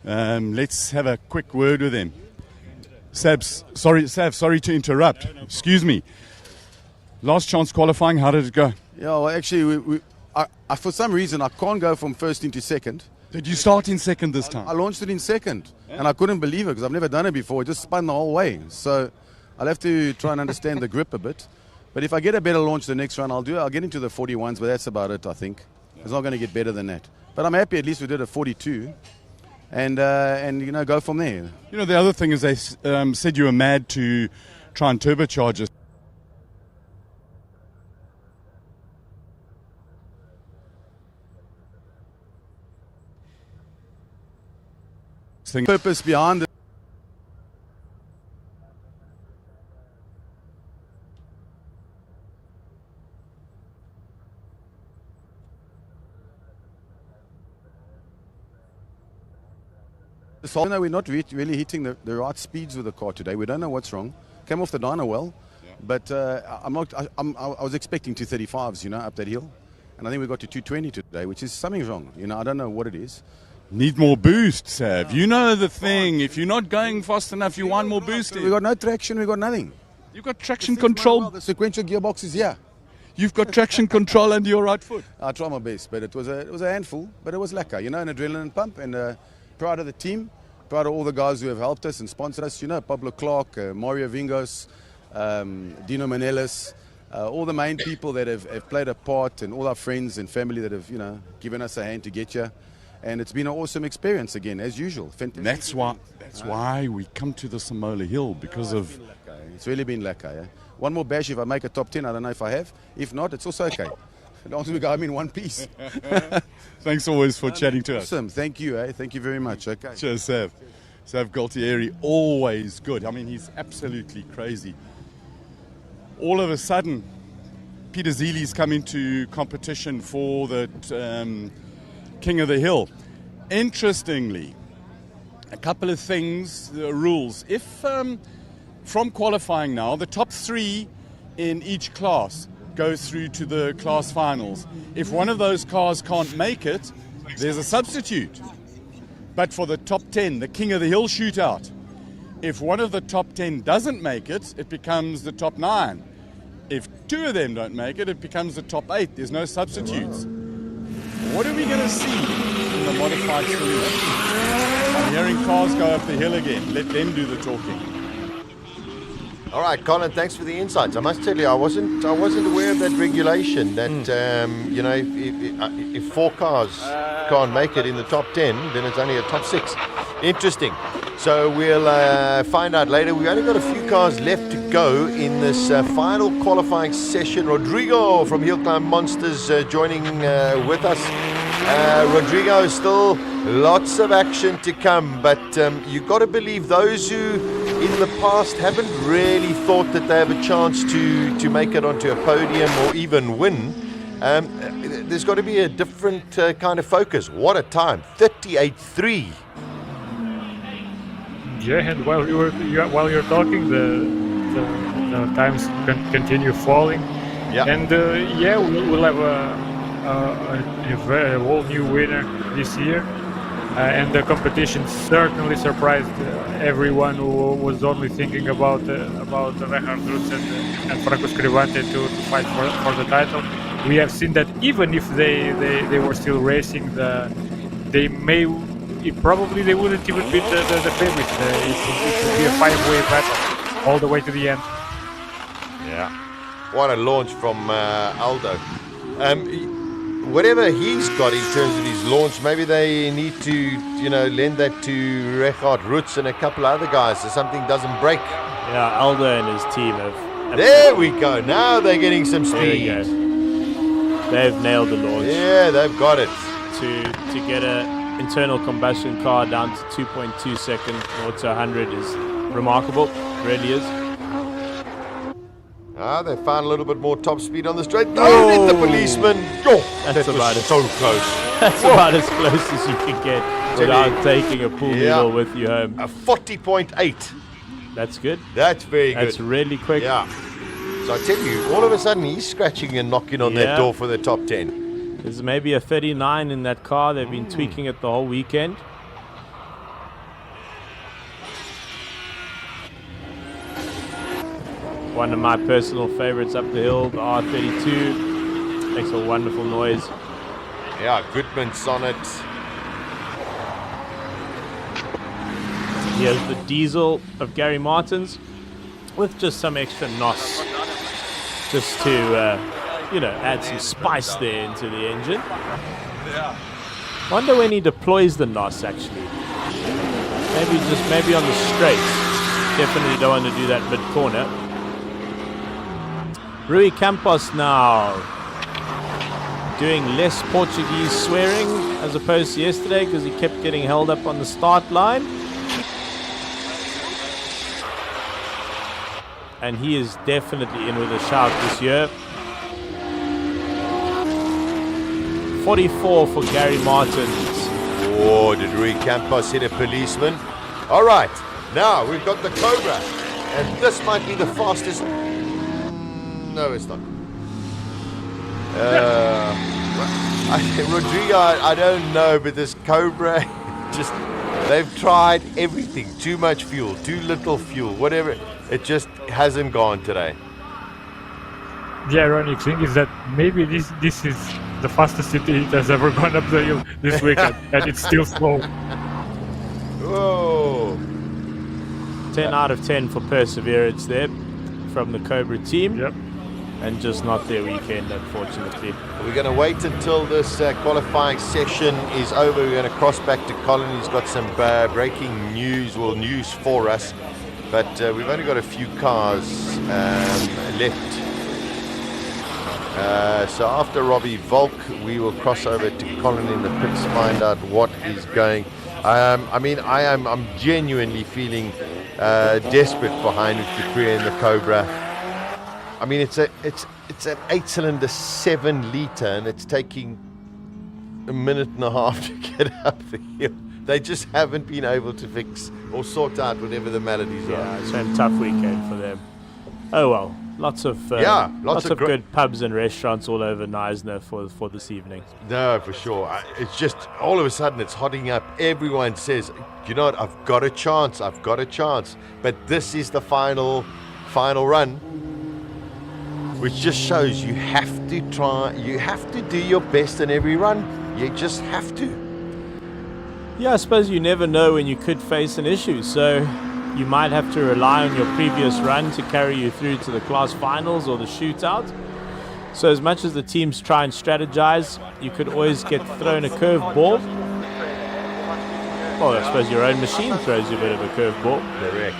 Let's have a quick word with him. Sav, sorry to interrupt. Excuse me. Last chance qualifying, how did it go? Yeah, well, actually, I for some reason, I can't go from first into second. Did you start in second this time? I launched it in second, and I couldn't believe it because I've never done it before. It just spun the whole way. So I'll have to try and understand the grip a bit. But if I get a better launch the next run, I'll get into the 41s, but that's about it, I think. It's not going to get better than that. But I'm happy at least we did a 42 and go from there. The other thing is they said you were mad to try and turbocharge it. Purpose behind it. So we're not really hitting the right speeds with the car today. We don't know what's wrong. Came off the dyno well, but I was expecting 235s, up that hill, and I think we got to 220 today, which is something's wrong. I don't know what it is. Need more boost, Sav. You know the thing. If you're not going fast enough, you want more boost. We got no traction. We got nothing. You've got traction control. The sequential gearbox is here. You've got traction control under your right foot. I try my best, but it was a handful. But it was lekker, an adrenaline pump. And proud of the team. proud of all the guys who have helped us and sponsored us. You know, Pablo Clark, Mario Vingos, Dino Manelis, all the main people that have played a part, and all our friends and family that have, you know, given us a hand to get here. And it's been an awesome experience again, as usual. Fantastic. That's why we come to the Simola Hill, because of... It's really been lekker, yeah. One more bash if I make a top 10, I don't know if I have. If not, it's also okay. As long as we go home in one piece. Thanks always for chatting to us. Awesome, thank you, Thank you very much, okay. Cheers, Sav. Sav Gualtieri, always good. I mean, he's absolutely crazy. All of a sudden, Peter Zeeley's come into competition for the King of the Hill. Interestingly, a couple of things, the rules. If from qualifying now, the top 3 in each class goes through to the class finals. If one of those cars can't make it, there's a substitute. But for the top 10, the King of the Hill shootout, if one of the top 10 doesn't make it, it becomes the top 9. If 2 of them don't make it, it becomes the top 8. There's no substitutes. What are we going to see in the modified saloon? I'm hearing cars go up the hill again. Let them do the talking. All right, Colin, thanks for the insights. I must tell you, I wasn't aware of that regulation that you know, if 4 cars can't make it in the top 10, then it's only a top 6. Interesting. So we'll find out later. We've only got a few cars left to go in this final qualifying session. Rodrigo from HillClimb Monsters joining with us. Rodrigo, still lots of action to come, but you've got to believe those who in the past haven't really thought that they have a chance to make it onto a podium or even win. There's got to be a different kind of focus. What a time, 38.3. Yeah, and while you're talking, the times continue falling. Yeah. And yeah, we'll have a whole new winner this year. And the competition certainly surprised everyone who was only thinking about Richard Rutz and Franco Scribante to fight for the title. We have seen that even if they were still racing, they probably wouldn't even beat the favorites. It would be a 5-way battle all the way to the end. Yeah. What a launch from Aldo. Whatever he's got in terms of his launch, maybe they need to, you know, lend that to Richard Rutz and a couple other guys so something doesn't break. Yeah, Aldo and his team have... There we go. Now they're getting some speed. They've nailed the launch. Yeah, they've got it. To get an internal combustion car down to 2.2 seconds, 0 to 100 is remarkable. It really is. They found a little bit more top speed on the straight. Don't hit the policeman. That's about so close. That's about as close as you can get without taking a pool needle with you home. A 40.8. That's good. That's very good. That's really quick. Yeah. So I tell you, all of a sudden he's scratching and knocking on that door for the top 10. There's maybe a 39 in that car. They've been tweaking it the whole weekend. One of my personal favorites up the hill, the R32. Makes a wonderful noise. Yeah, Goodman's on it. Here's the diesel of Gary Martin's with just some extra NOS. Just to, you know, add some spice there into the engine. Wonder when he deploys the NOS actually. Maybe on the straights. Definitely don't want to do that mid-corner. Rui Campos now doing less Portuguese swearing as opposed to yesterday because he kept getting held up on the start line. And he is definitely in with a shout this year. 44 for Gary Martins. Oh, did Rui Campos hit a policeman? All right, now we've got the Cobra. And this might be the fastest... No, it's not. Rodrigo, I don't know, but this Cobra, just, they've tried everything. Too much fuel, too little fuel, whatever. It just hasn't gone today. The ironic thing is that maybe this is the fastest it has ever gone up the hill this weekend, and it's still slow. Whoa. 10 out of 10 for perseverance there from the Cobra team. Yep. And just not their weekend, unfortunately. We're going to wait until this qualifying session is over. We're going to cross back to Colin. He's got some breaking news, news for us. But we've only got a few cars left. So after Robbie Volk, we will cross over to Colin in the pits, find out what is going. I'm genuinely feeling desperate for Heinrich Dupree and the Cobra. I mean, it's an 8-cylinder 7-liter, and it's taking a minute and a half to get up the hill. They just haven't been able to fix or sort out whatever the maladies are. It's been a tough weekend for them. Oh well, lots of good pubs and restaurants all over Knysna for this evening. No, for sure. It's just all of a sudden it's hotting up. Everyone says, you know what, I've got a chance. But this is the final run. Which just shows you have to try, you have to do your best in every run. You just have to. Yeah, I suppose you never know when you could face an issue. So you might have to rely on your previous run to carry you through to the class finals or the shootout. So as much as the teams try and strategize, you could always get thrown a curve ball. Well, I suppose your own machine throws you a bit of a curve ball. Correct.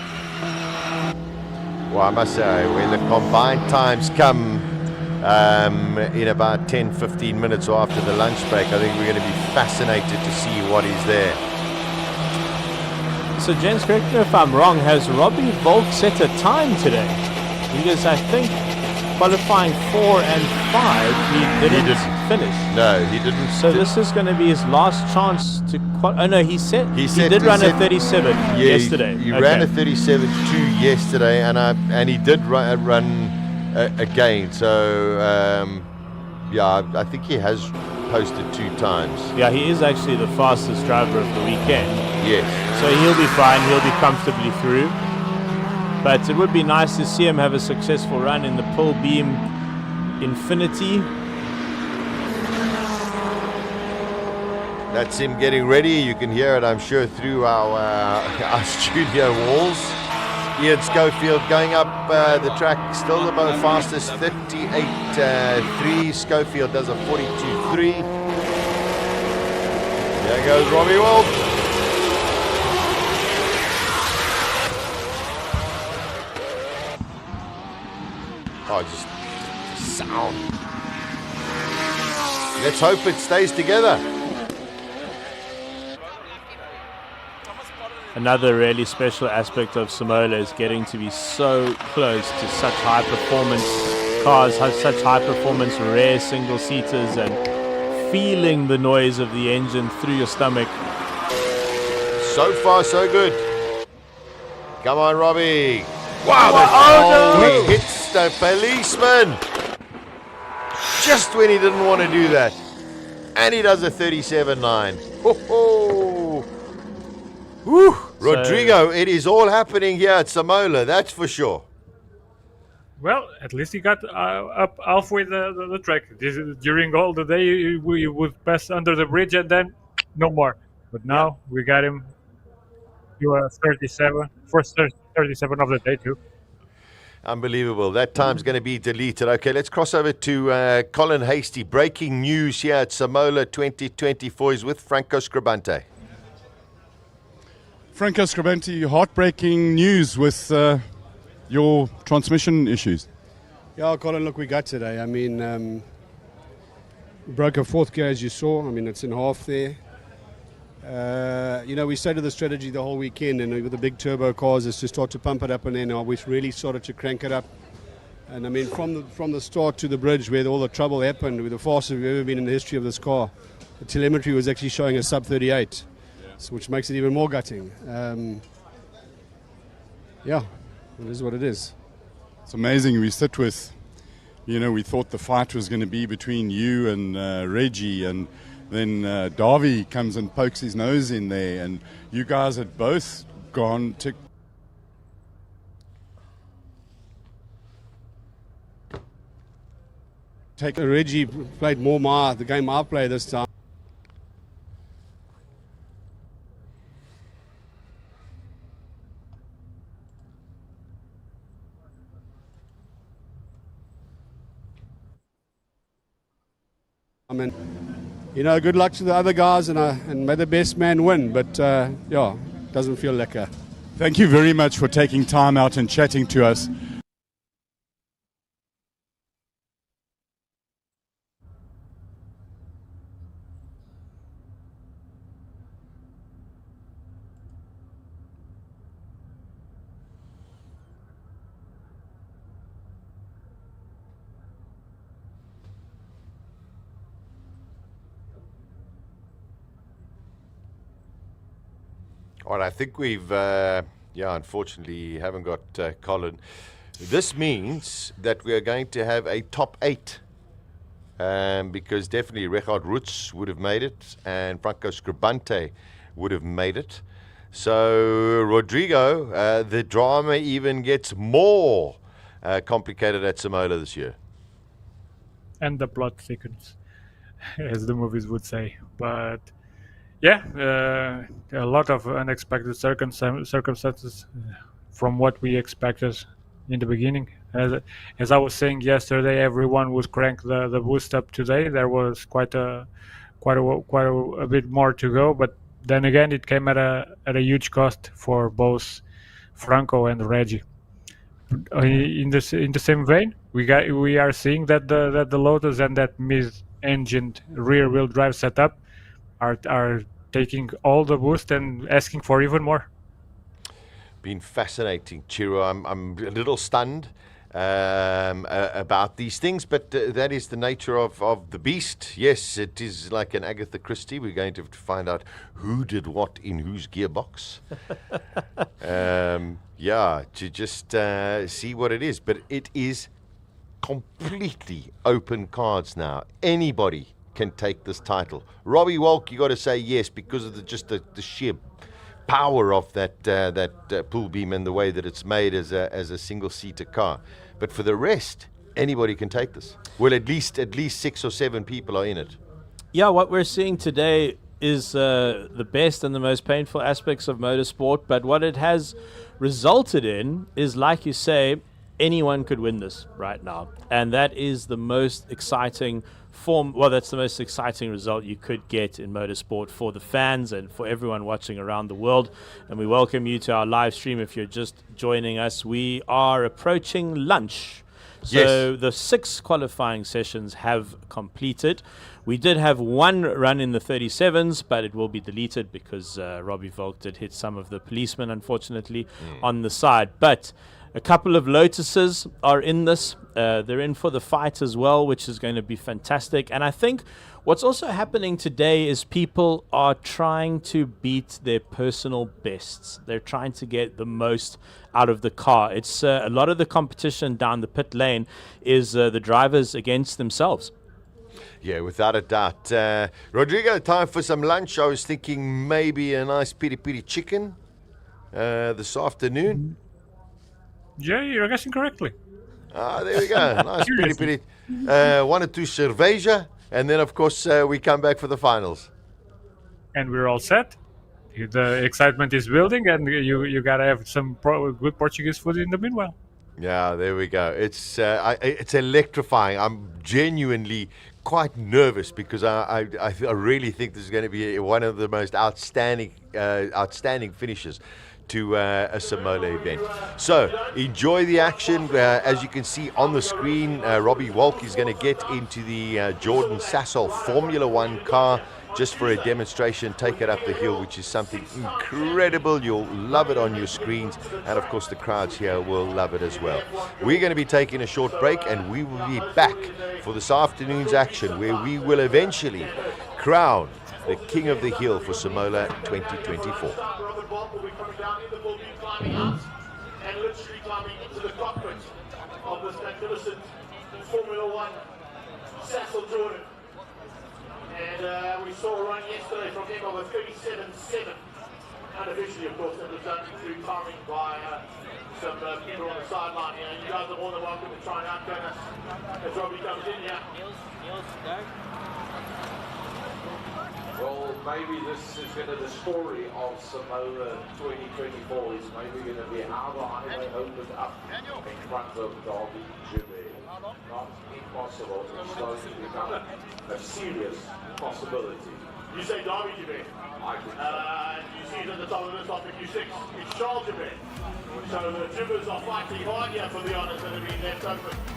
Well, I must say, when the combined times come in about 10-15 minutes or after the lunch break, I think we're going to be fascinated to see what is there. So, gents, correct me if I'm wrong, has Robbie Volk set a time today? Because I think qualifying 4 and 5, he didn't finish. No, he didn't. So this is going to be his last chance to qualify. Oh no, he did run a 37 yesterday. He ran a 37.2 yesterday, and he did run again. So I think he has posted 2 times. Yeah, he is actually the fastest driver of the weekend. Yes. So he'll be fine. He'll be comfortably through. But it would be nice to see him have a successful run in the Pull Beam Infinity. That's him getting ready. You can hear it, I'm sure, through our studio walls. Ian Schofield going up the track, still the fastest, 38.3. Schofield does a 42.3. There goes Robbie Wolf. Oh, just sound. Let's hope it stays together. Another really special aspect of Simola is getting to be so close to such high performance cars, such high performance rare single seaters, and feeling the noise of the engine through your stomach. So far, so good. Come on, Robbie. Wow, he hits the policeman just when he didn't want to do that. And he does a 37.9. Ho-ho. Woo. Rodrigo, it is all happening here at Simola, that's for sure. Well, at least he got up halfway the track. During all the day, you would pass under the bridge and then no more. But now we got him to a 37, first 37 of the day too. Unbelievable. That time's going to be deleted. Okay, let's cross over to Colin Hasty. Breaking news here at Simola 2024 is with Franco Scribante. Franco Scribante, heartbreaking news with your transmission issues. Yeah, Colin, look, we got today. I mean, broke a 4th gear, as you saw. I mean, it's in half there. We started the strategy the whole weekend, and with the big turbo cars is to start to pump it up, and then we really started to crank it up. And I mean, from the start to the bridge where all the trouble happened, with the fastest we've ever been in the history of this car, the telemetry was actually showing a sub 38, which makes it even more gutting. It is what it is. It's amazing. We sit with, we thought the fight was going to be between you and Reggie, and then Darby comes and pokes his nose in there, and you guys had both gone to... Reggie played more the game I play this time. I mean, good luck to the other guys, and may the best man win. But yeah, doesn't feel lekker. Thank you very much for taking time out and chatting to us. All right, I think we've, unfortunately haven't got Colin. This means that we are going to have a top 8 because definitely Richard Roots would have made it and Franco Scribante would have made it. So, Rodrigo, the drama even gets more complicated at Simola this year. And the plot thickens, as the movies would say. But yeah, a lot of unexpected circumstances from what we expected in the beginning. As I was saying yesterday, everyone would crank the boost up today. There was quite a bit more to go, but then again, it came at a huge cost for both Franco and Reggie. In the same vein, we are seeing that the Lotus and that mid-engined rear-wheel drive setup are taking all the boost and asking for even more. Been fascinating, Chiro. I'm a little stunned about these things, but that is the nature of the beast. Yes, it is like an Agatha Christie. We're going to have to find out who did what in whose gearbox. To just see what it is. But it is completely open cards now. Anybody can take this title. Robbie Walk, you got to say yes because of the sheer power of that pull beam and the way that it's made as a single-seater car. But for the rest, anybody can take this. Well, at least 6 or 7 people are in it. Yeah, what we're seeing today is the best and the most painful aspects of motorsport, but what it has resulted in is, like you say, anyone could win this right now. And that is the most exciting that's the most exciting result you could get in motorsport for the fans and for everyone watching around the world. And we welcome you to our live stream if you're just joining us. We are approaching lunch. So yes. The 6 qualifying sessions have completed. We did have one run in the 37s, but it will be deleted because Robbie Volk did hit some of the policemen, unfortunately, on the side. But a couple of Lotuses are in this. They're in for the fight as well, which is going to be fantastic. And I think what's also happening today is people are trying to beat their personal bests. They're trying to get the most out of the car. It's a lot of the competition down the pit lane is the drivers against themselves. Yeah, without a doubt. Rodrigo, time for some lunch. I was thinking maybe a nice piri-piri chicken this afternoon. Yeah, you're guessing correctly. There we go. Nice piri-piri. 1 or 2 cerveja, and then, of course, we come back for the finals. And we're all set. The excitement is building, and you got to have some good Portuguese food in the meanwhile. Yeah, there we go. It's electrifying. I'm genuinely quite nervous because I really think this is going to be one of the most outstanding finishes to a Simola event. So enjoy the action. As you can see on the screen, Robbie Walk is going to get into the Jordan Sassel Formula 1 car just for a demonstration, take it up the hill, which is something incredible. You'll love it on your screens, and of course the crowds here will love it as well. We're going to be taking a short break, and we will be back for this afternoon's action, where we will eventually crown the King of the Hill for Simola 2024. And literally climbing into the cockpit of this magnificent Formula 1 Sassel Jordan. And we saw a run yesterday from him of a 37.7. Unofficially, of course, that was done through timing by some people on the sideline here. You guys are more than welcome to try and outgun us as Robbie comes in here. Well, maybe this is going to the story of Simola 2024 is maybe going to be how the highway opened up in front of Darby. not impossible, it's starting to become a serious possibility. You say Darby Jabin. I think You see it at the top of the list after Q6. It's Charles Jabin. So the Jibbers are fighting hard here for the honours that have been left open.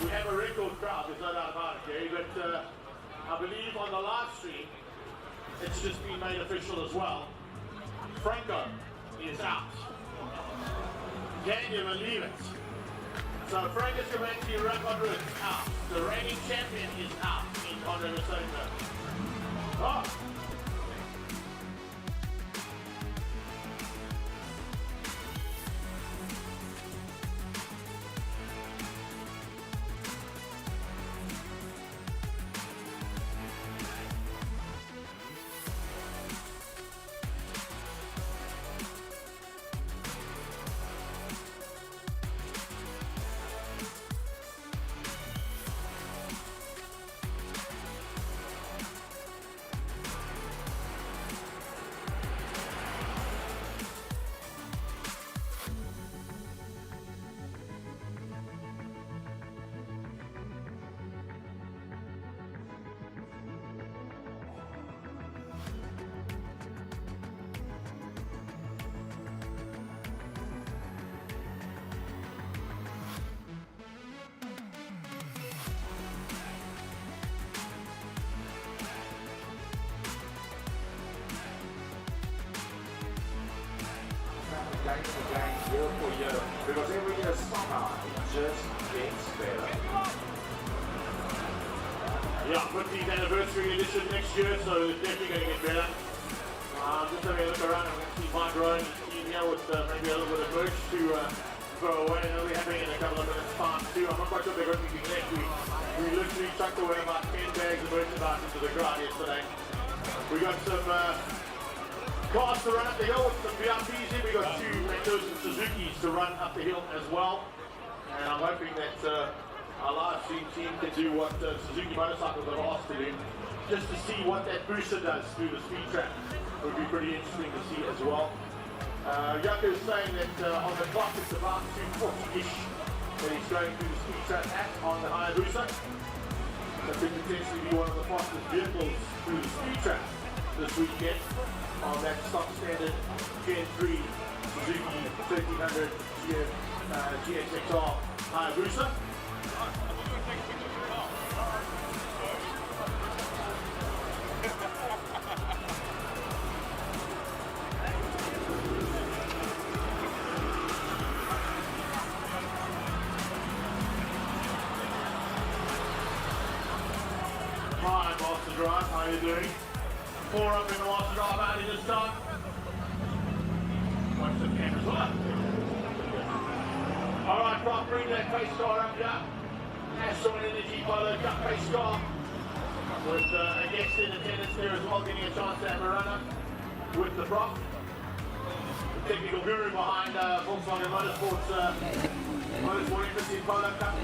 We have a record crowd, there's no doubt about it, Gary, but I believe on the live stream, it's just been made official as well. Franco is out. Can you believe it? So Franco Scribante record is out. The reigning champion is out in Honda Mercedes. Oh! again and again, year for year, because every year somehow it just gets better. Yeah, 15th anniversary edition next year, so it's definitely going to get better. Just having a look around, I'm going to see my drone team here with maybe a little bit of merch to throw away, and they'll be happening in a couple of minutes' time too. I'm not quite sure if they've got anything left. We literally chucked away about 10 bags of merchandise into the ground yesterday. We got some cars to run up the hill with some VIPs in. We got 2 Francos and Suzukis to run up the hill as well. And I'm hoping that our live stream team can do what Suzuki motorcycles have asked to do, just to see what that booster does through the speed trap. It would be pretty interesting to see as well. Jaco is saying that on the clock it's about 240-ish that he's going through the speed trap at on the Hayabusa. That could potentially be one of the fastest vehicles through the speed trap this weekend on that stock standard Gen 3 Suzuki 1300 GXXR Hayabusa. Hi, Master Drive, how are you doing? 4 up in the Master Drive, how did you start? Watch the cameras up. Alright, Prof, bring that pace car up here. Astron Energy Polo Cup pace car. With a guest in attendance there as well, getting a chance to have a run up with the Prof. The technical guru behind Volkswagen Motorsport's Motorsport Event Polo Cup.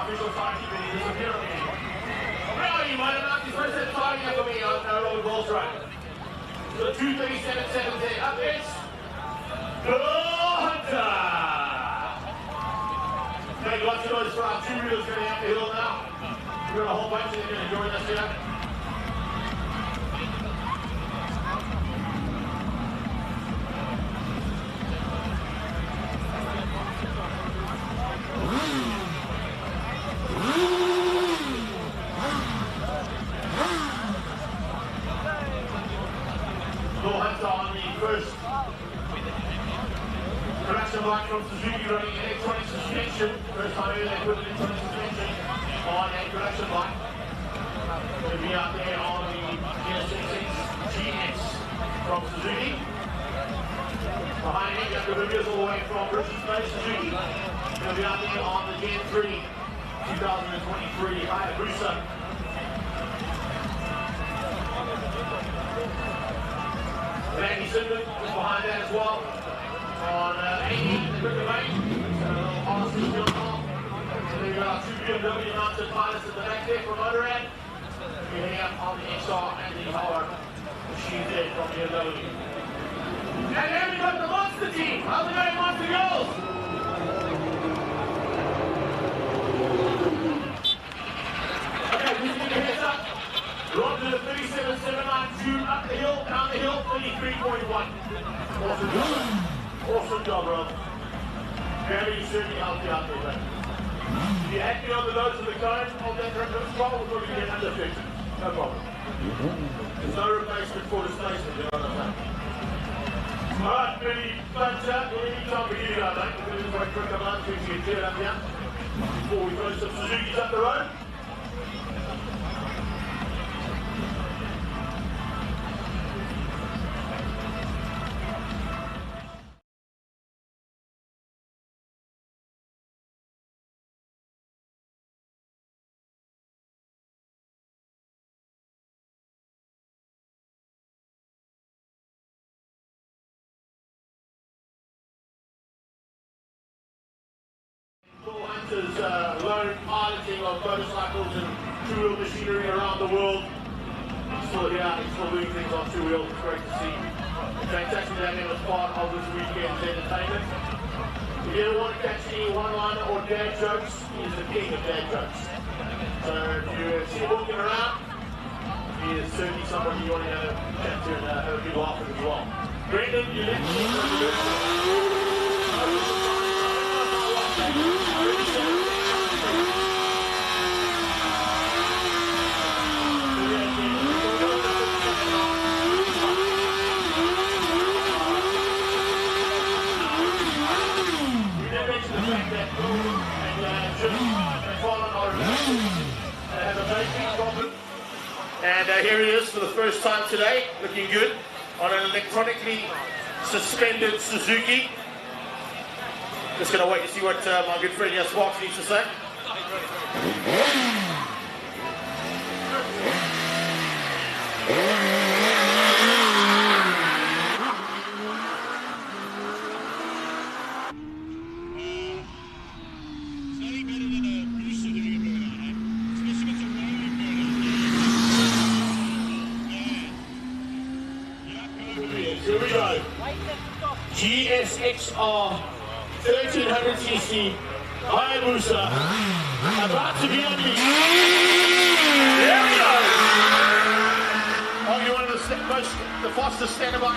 official timekeeper, he disappeared on me. Where are you, mate? I'm not supposed to time here for me. I know Robert Ball's right. So 2:37.7 there. Up next, the Hunter. Make lots of noise for our two-wheelers going up the hill now. We've got a whole bunch of them going to join us here. On the first production line from Suzuki running electronic suspension. First time ever they put electronic suspension on a production line. Going to be out there on the GS from Suzuki. Behind it, you have the videos all the way from British Space Suzuki. Going to be out there on the Gen 3 2023 Hayabusa. Randy Simon is behind that as well. On 80, the quicker lane. So a little pass to Hill.All. And then we've got our two BMW mounted pilots at the back there from Motorrad. We're heading up on the XR and the Power machine there from BMW. And then we've got the Monster team. How's it going, Monster Girls? Okay, just give you a heads up. We're on to the 37.792 up the hill, down the hill, 33.1. Awesome job, bro. Awesome job, bro. Gary, you certainly helped you out there, bro. If you had me on the nose of the cone on that reference car, we're probably get under 50. No problem. There's no replacement for displacement, you know what I'm saying? Alright, Billy, thumbs up. Anytime we give you our mate, we're going to do a quick amount to get cleared up here before we throw some Suzuki's up the road. Learn piloting of motorcycles and two-wheel machinery around the world. He's still here, he's still doing things on two wheels. It's great to see. Fantastic that him as part of this weekend's entertainment. If you ever want to catch any one-liner or dad jokes, he's the king of dad jokes. So if you see him walking around, he is certainly somebody you want to chat to and have a good laugh with as well. Brendan, you left me. And here he is for the first time today, looking good on an electronically suspended Suzuki. Just going to wait to see what my good friend here, Sparks, needs to say. Here we go. GSXR 1300cc Hayabusa about to be unleashed. There we go. Probably one of the fastest standby.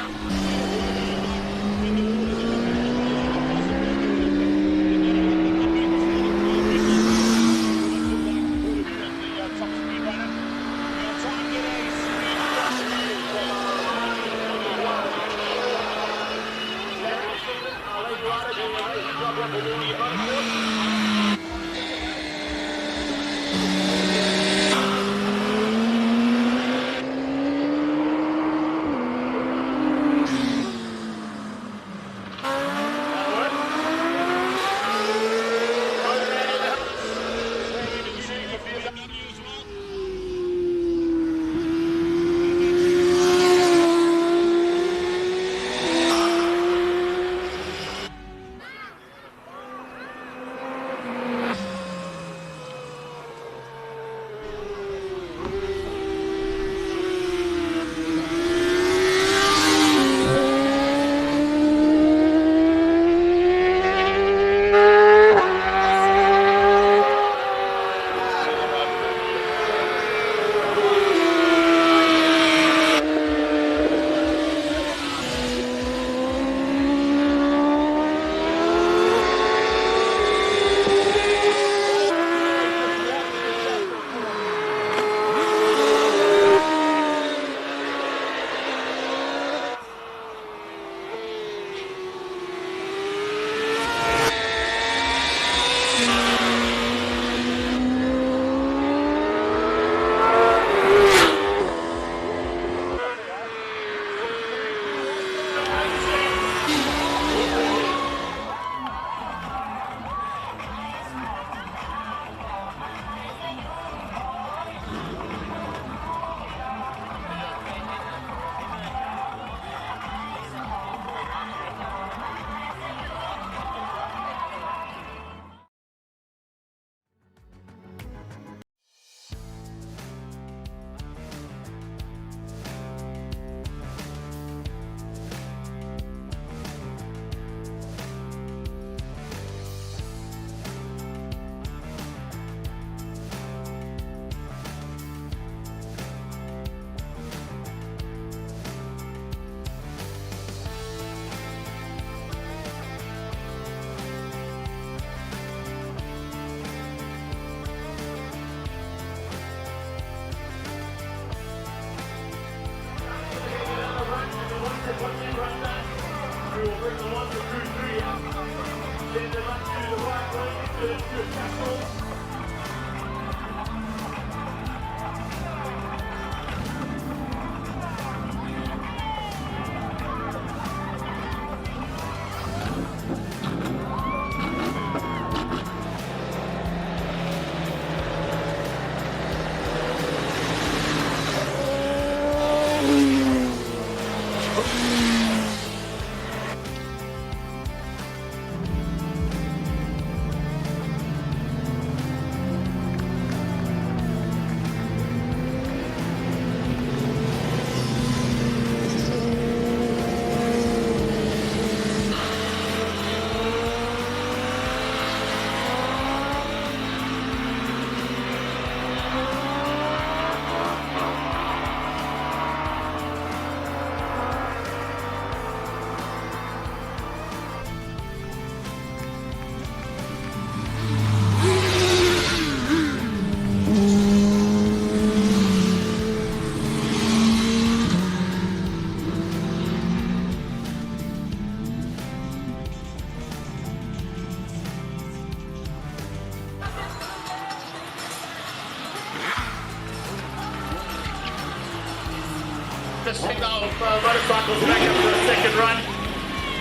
Just take our motorcycles back up for a second run.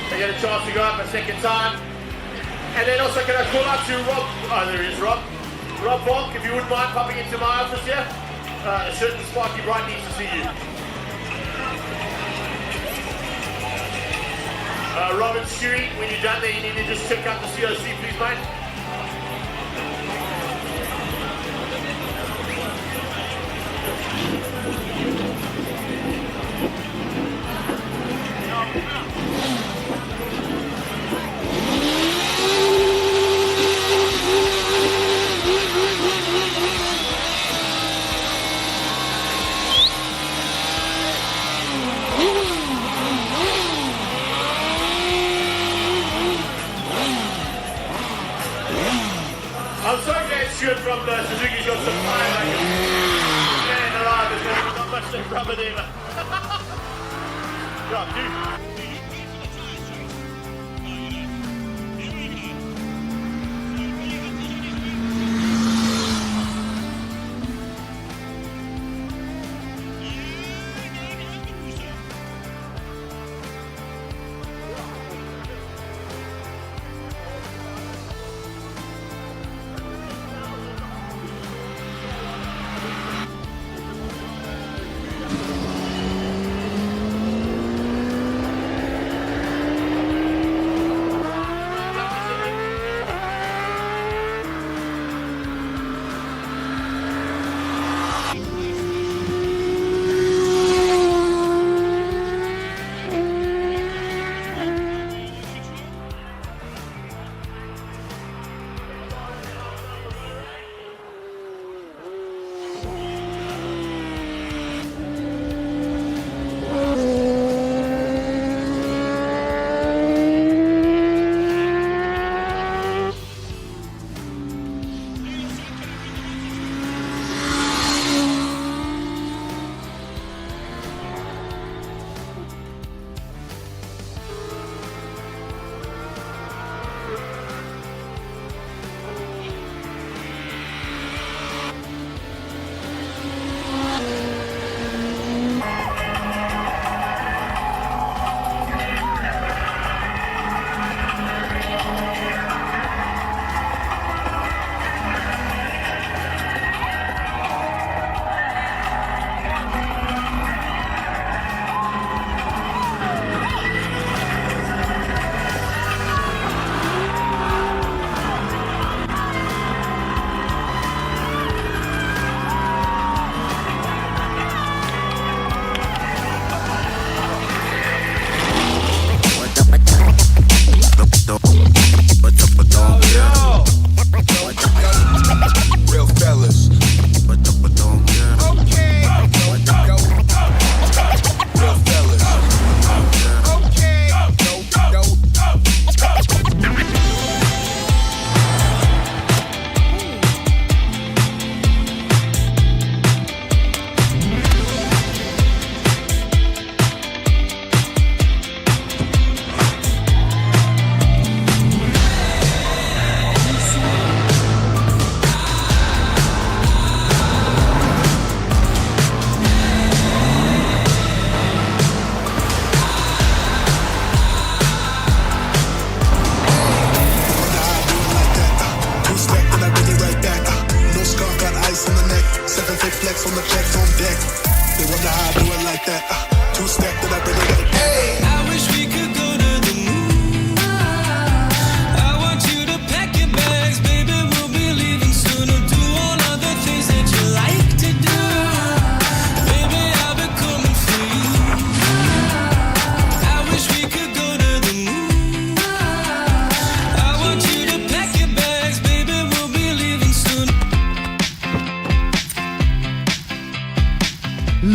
They get a chance to go up a second time. And then also can I call out to Rob, there he is, Rob Bonk, if you wouldn't mind popping into my office here. A certain Sparky Bright needs to see you. Robert Stewie, when you're done there, you need to just check out the COC, please, mate. I'm so glad Stuart from the Suzuki's got some time. Man alive, there's not much to rubber there. Yeah, dude.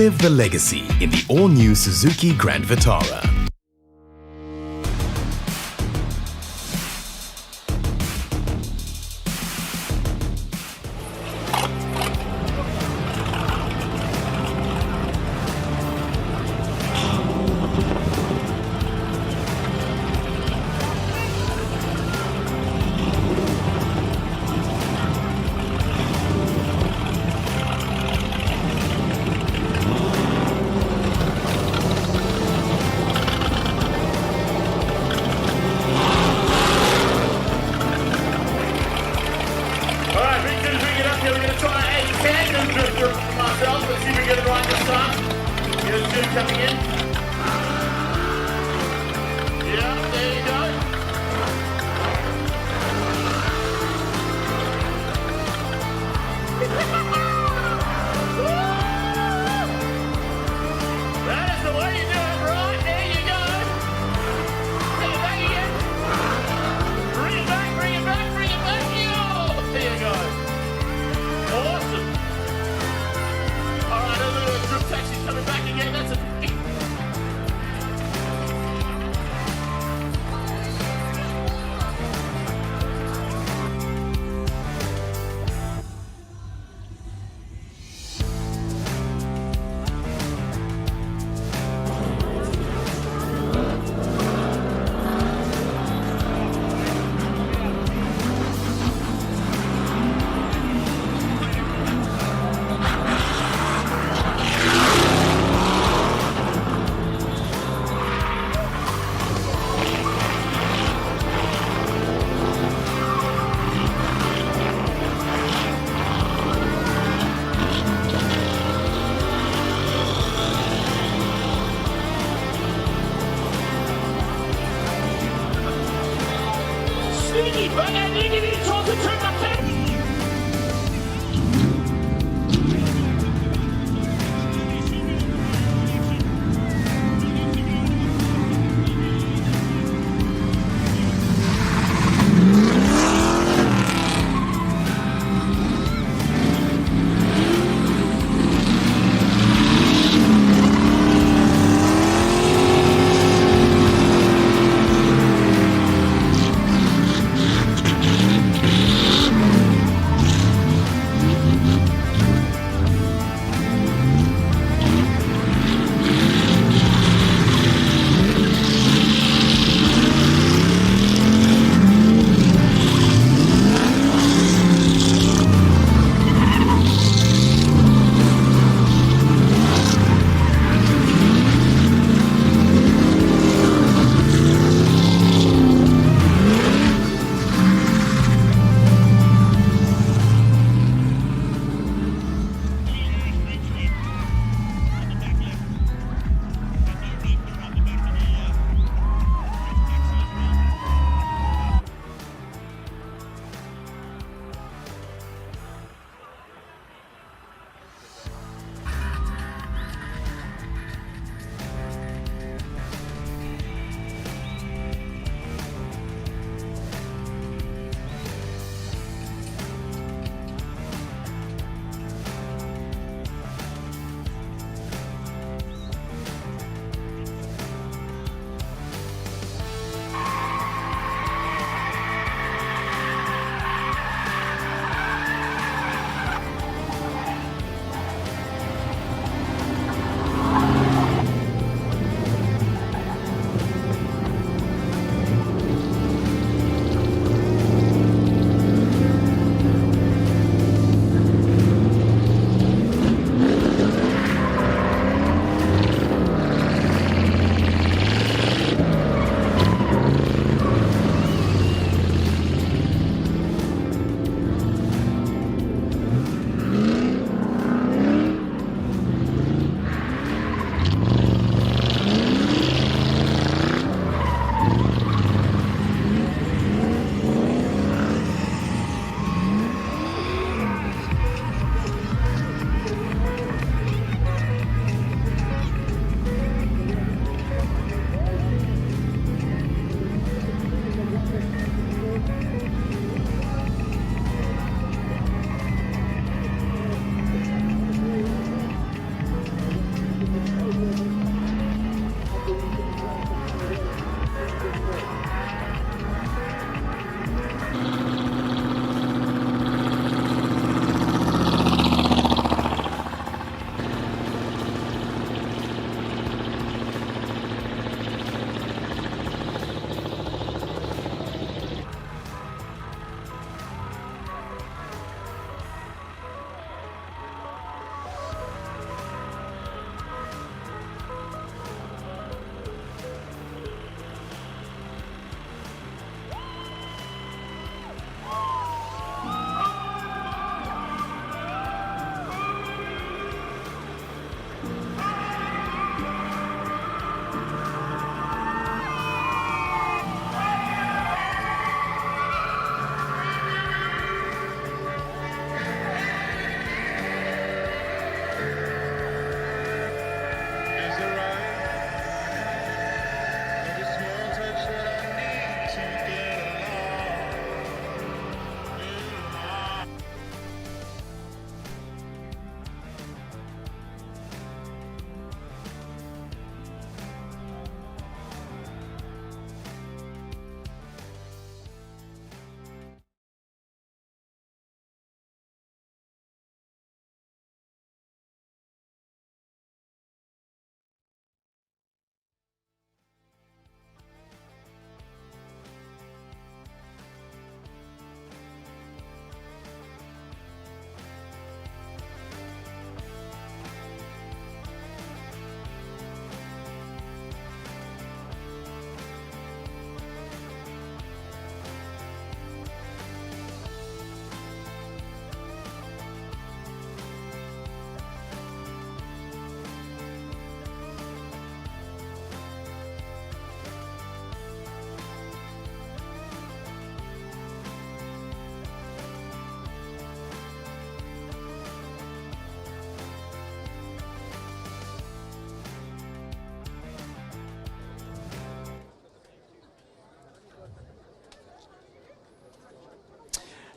Relive the legacy in the all-new Suzuki Grand Vitara.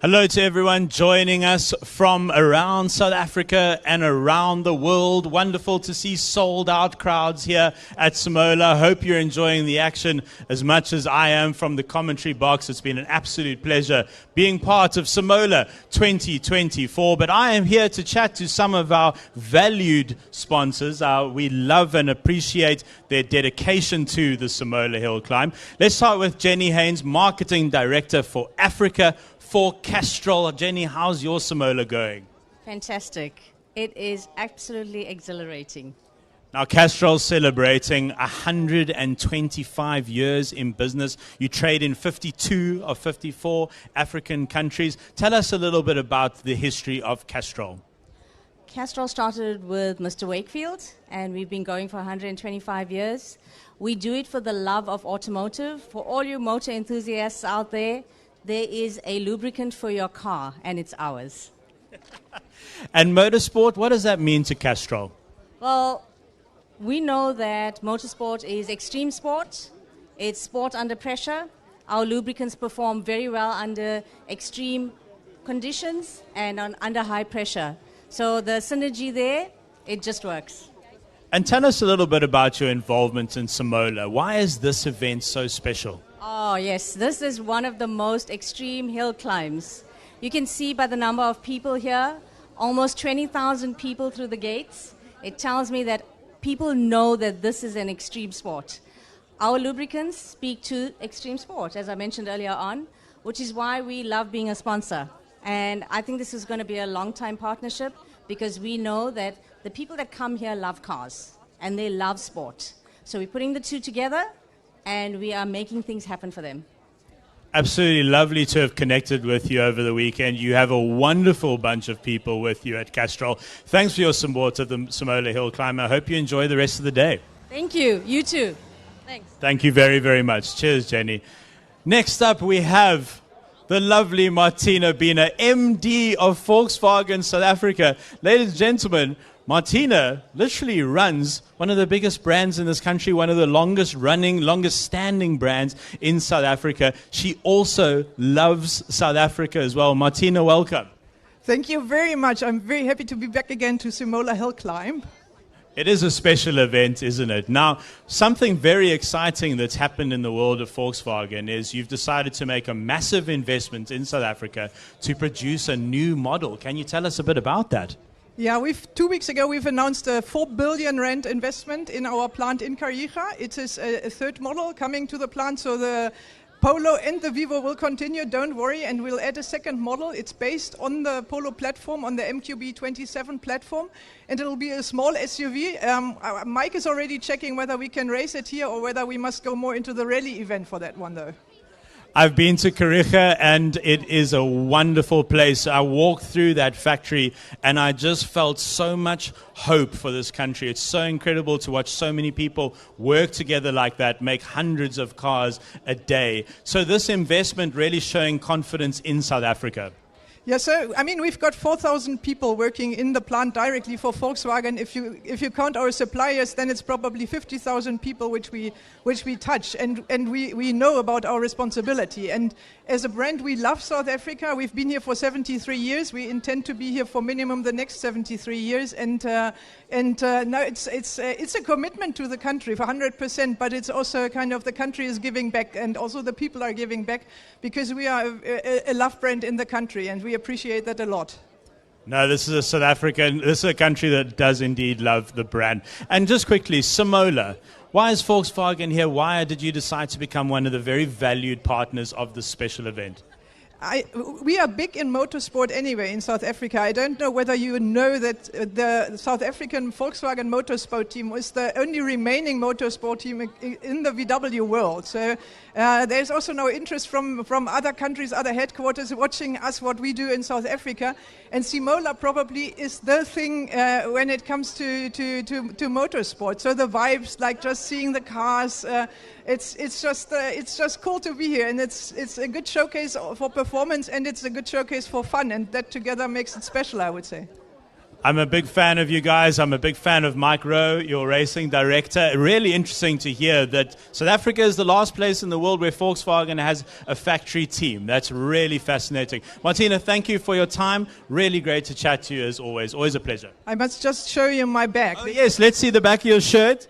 Hello to everyone joining us from around South Africa and around the world. Wonderful to see sold out crowds here at Simola. Hope you're enjoying the action as much as I am from the commentary box. It's been an absolute pleasure being part of Simola 2024. But I am here to chat to some of our valued sponsors. We love and appreciate their dedication to the Simola HillClimb. Let's start with Jenny Haynes, Marketing Director for Africa for Castrol. Jenny, how's your Simola going? Fantastic. It is absolutely exhilarating. Now, Castrol's celebrating 125 years in business. You trade in 52 of 54 African countries. Tell us a little bit about the history of Castrol. Castrol started with Mr. Wakefield, and we've been going for 125 years. We do it for the love of automotive. For all you motor enthusiasts out there, there is a lubricant for your car, and it's ours. And motorsport, what does that mean to Castrol? Well, we know that motorsport is extreme sport. It's sport under pressure. Our lubricants perform very well under extreme conditions and under high pressure. So the synergy there, it just works. And tell us a little bit about your involvement in Simola. Why is this event so special? Oh, yes. This is one of the most extreme hill climbs. You can see by the number of people here, almost 20,000 people through the gates. It tells me that people know that this is an extreme sport. Our lubricants speak to extreme sport, as I mentioned earlier on, which is why we love being a sponsor. And I think this is going to be a long-time partnership because we know that the people that come here love cars and they love sport. So we're putting the two together and we are making things happen for them. Absolutely lovely to have connected with you over the weekend. You have a wonderful bunch of people with you at Castrol. Thanks for your support of the Simola HillClimb. I hope you enjoy the rest of the day. Thank you. You too. Thanks. Thank you very, very much. Cheers, Jenny. Next up, we have the lovely Martina Bina, MD of Volkswagen South Africa. Ladies and gentlemen, Martina literally runs one of the biggest brands in this country, one of the longest running, longest standing brands in South Africa. She also loves South Africa as well. Martina, welcome. Thank you very much. I'm very happy to be back again to Simola HillClimb. It is a special event, isn't it? Now, something very exciting that's happened in the world of Volkswagen is you've decided to make a massive investment in South Africa to produce a new model. Can you tell us a bit about that? Yeah, 2 weeks ago we've announced a 4 billion rand investment in our plant in Kariega. It is a third model coming to the plant, so the Polo and the Vivo will continue, don't worry, and we'll add a second model. It's based on the Polo platform, on the MQB27 platform, and it'll be a small SUV. Mike is already checking whether we can race it here or whether we must go more into the rally event for that one, though. I've been to Kariega and it is a wonderful place. I walked through that factory and I just felt so much hope for this country. It's so incredible to watch so many people work together like that, make hundreds of cars a day. So this investment really showing confidence in South Africa. Yeah, so I mean we've got 4,000 people working in the plant directly for Volkswagen. If you count our suppliers, then it's probably 50,000 people which we touch, and we know about our responsibility. And as a brand, we love South Africa. We've been here for 73 years. We intend to be here for minimum the next 73 years. And now it's a commitment to the country for 100%. But it's also kind of the country is giving back, and also the people are giving back because we are a love brand in the country, and we appreciate that a lot. No, this is a South African, this is a country that does indeed love the brand. And just quickly, Simola, why is Volkswagen here? Why did you decide to become one of the very valued partners of this special event? We are big in motorsport anyway in South Africa. I don't know whether you know that the South African Volkswagen Motorsport team was the only remaining motorsport team in the VW world. So there's also no interest from other countries, other headquarters watching us, what we do in South Africa. And Simola probably is the thing when it comes to motorsport. So the vibes, like just seeing the cars, it's just cool to be here, and it's a good showcase for performance, and it's a good showcase for fun, and that together makes it special, I would say. I'm a big fan of you guys. I'm a big fan of Mike Rowe, your racing director. Really interesting to hear that South Africa is the last place in the world where Volkswagen has a factory team. That's really fascinating. Martina, thank you for your time. Really great to chat to you as always. Always a pleasure. I must just show you my bag. Oh, yes, let's see the back of your shirt.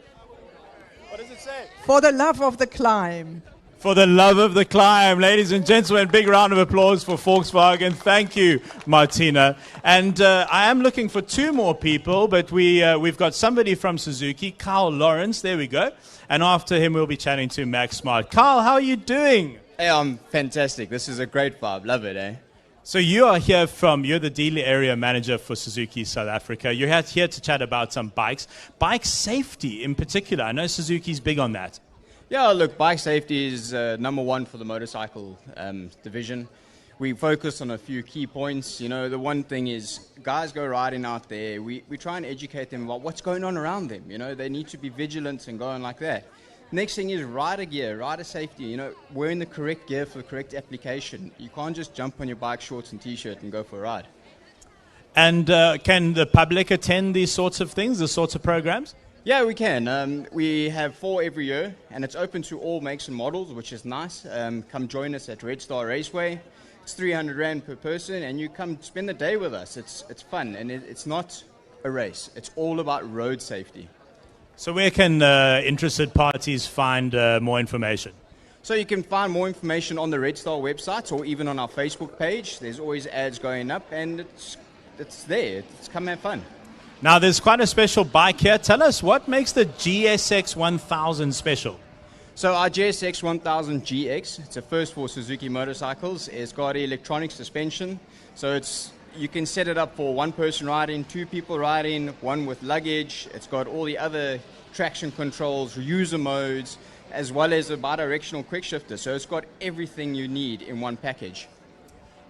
What does it say? For the love of the climb. For the love of the climb. Ladies and gentlemen, big round of applause for Volkswagen. Thank you, Martina. And I am looking for two more people, but we've got somebody from Suzuki, Carl Lawrence. There we go. And after him, we'll be chatting to Max Smart. Carl, how are you doing? Hey, I'm fantastic. This is a great vibe. Love it, eh? So you're the dealer area manager for Suzuki South Africa. You're here to chat about some bikes. Bike safety in particular. I know Suzuki's big on that. Yeah, look, bike safety is number one for the motorcycle division. We focus on a few key points. You know, the one thing is guys go riding out there. We try and educate them about what's going on around them. You know, they need to be vigilant and going like that. Next thing is rider gear, rider safety. You know, wearing the correct gear for the correct application. You can't just jump on your bike, shorts and T-shirt and go for a ride. And can the public attend these sorts of things, these sorts of programs? Yeah, we can. We have 4 every year, and it's open to all makes and models, which is nice. Come join us at Red Star Raceway. It's 300 Rand per person, and you come spend the day with us. It's fun, and it's not a race. It's all about road safety. So where can interested parties find more information? So you can find more information on the Red Star website or even on our Facebook page. There's always ads going up, and it's there. It's come have fun. Now, there's quite a special bike here. Tell us, what makes the GSX 1000 special? So our GSX 1000 GX, it's a first for Suzuki motorcycles. It's got electronic suspension. So you can set it up for one person riding, 2 people riding, one with luggage. It's got all the other traction controls, user modes, as well as a bidirectional quick shifter. So it's got everything you need in one package.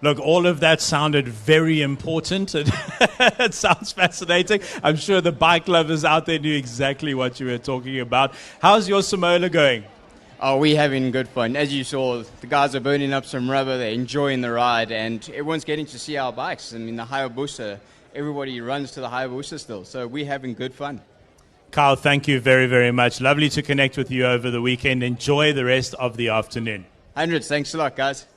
Look, all of that sounded very important. It sounds fascinating. I'm sure the bike lovers out there knew exactly what you were talking about. How's your Simola going? Oh, we're having good fun. As you saw, the guys are burning up some rubber. They're enjoying the ride, and everyone's getting to see our bikes. I mean, the Hayabusa, everybody runs to the Hayabusa still. So we're having good fun. Carl, thank you very, very much. Lovely to connect with you over the weekend. Enjoy the rest of the afternoon. Hundreds. Thanks a lot, guys.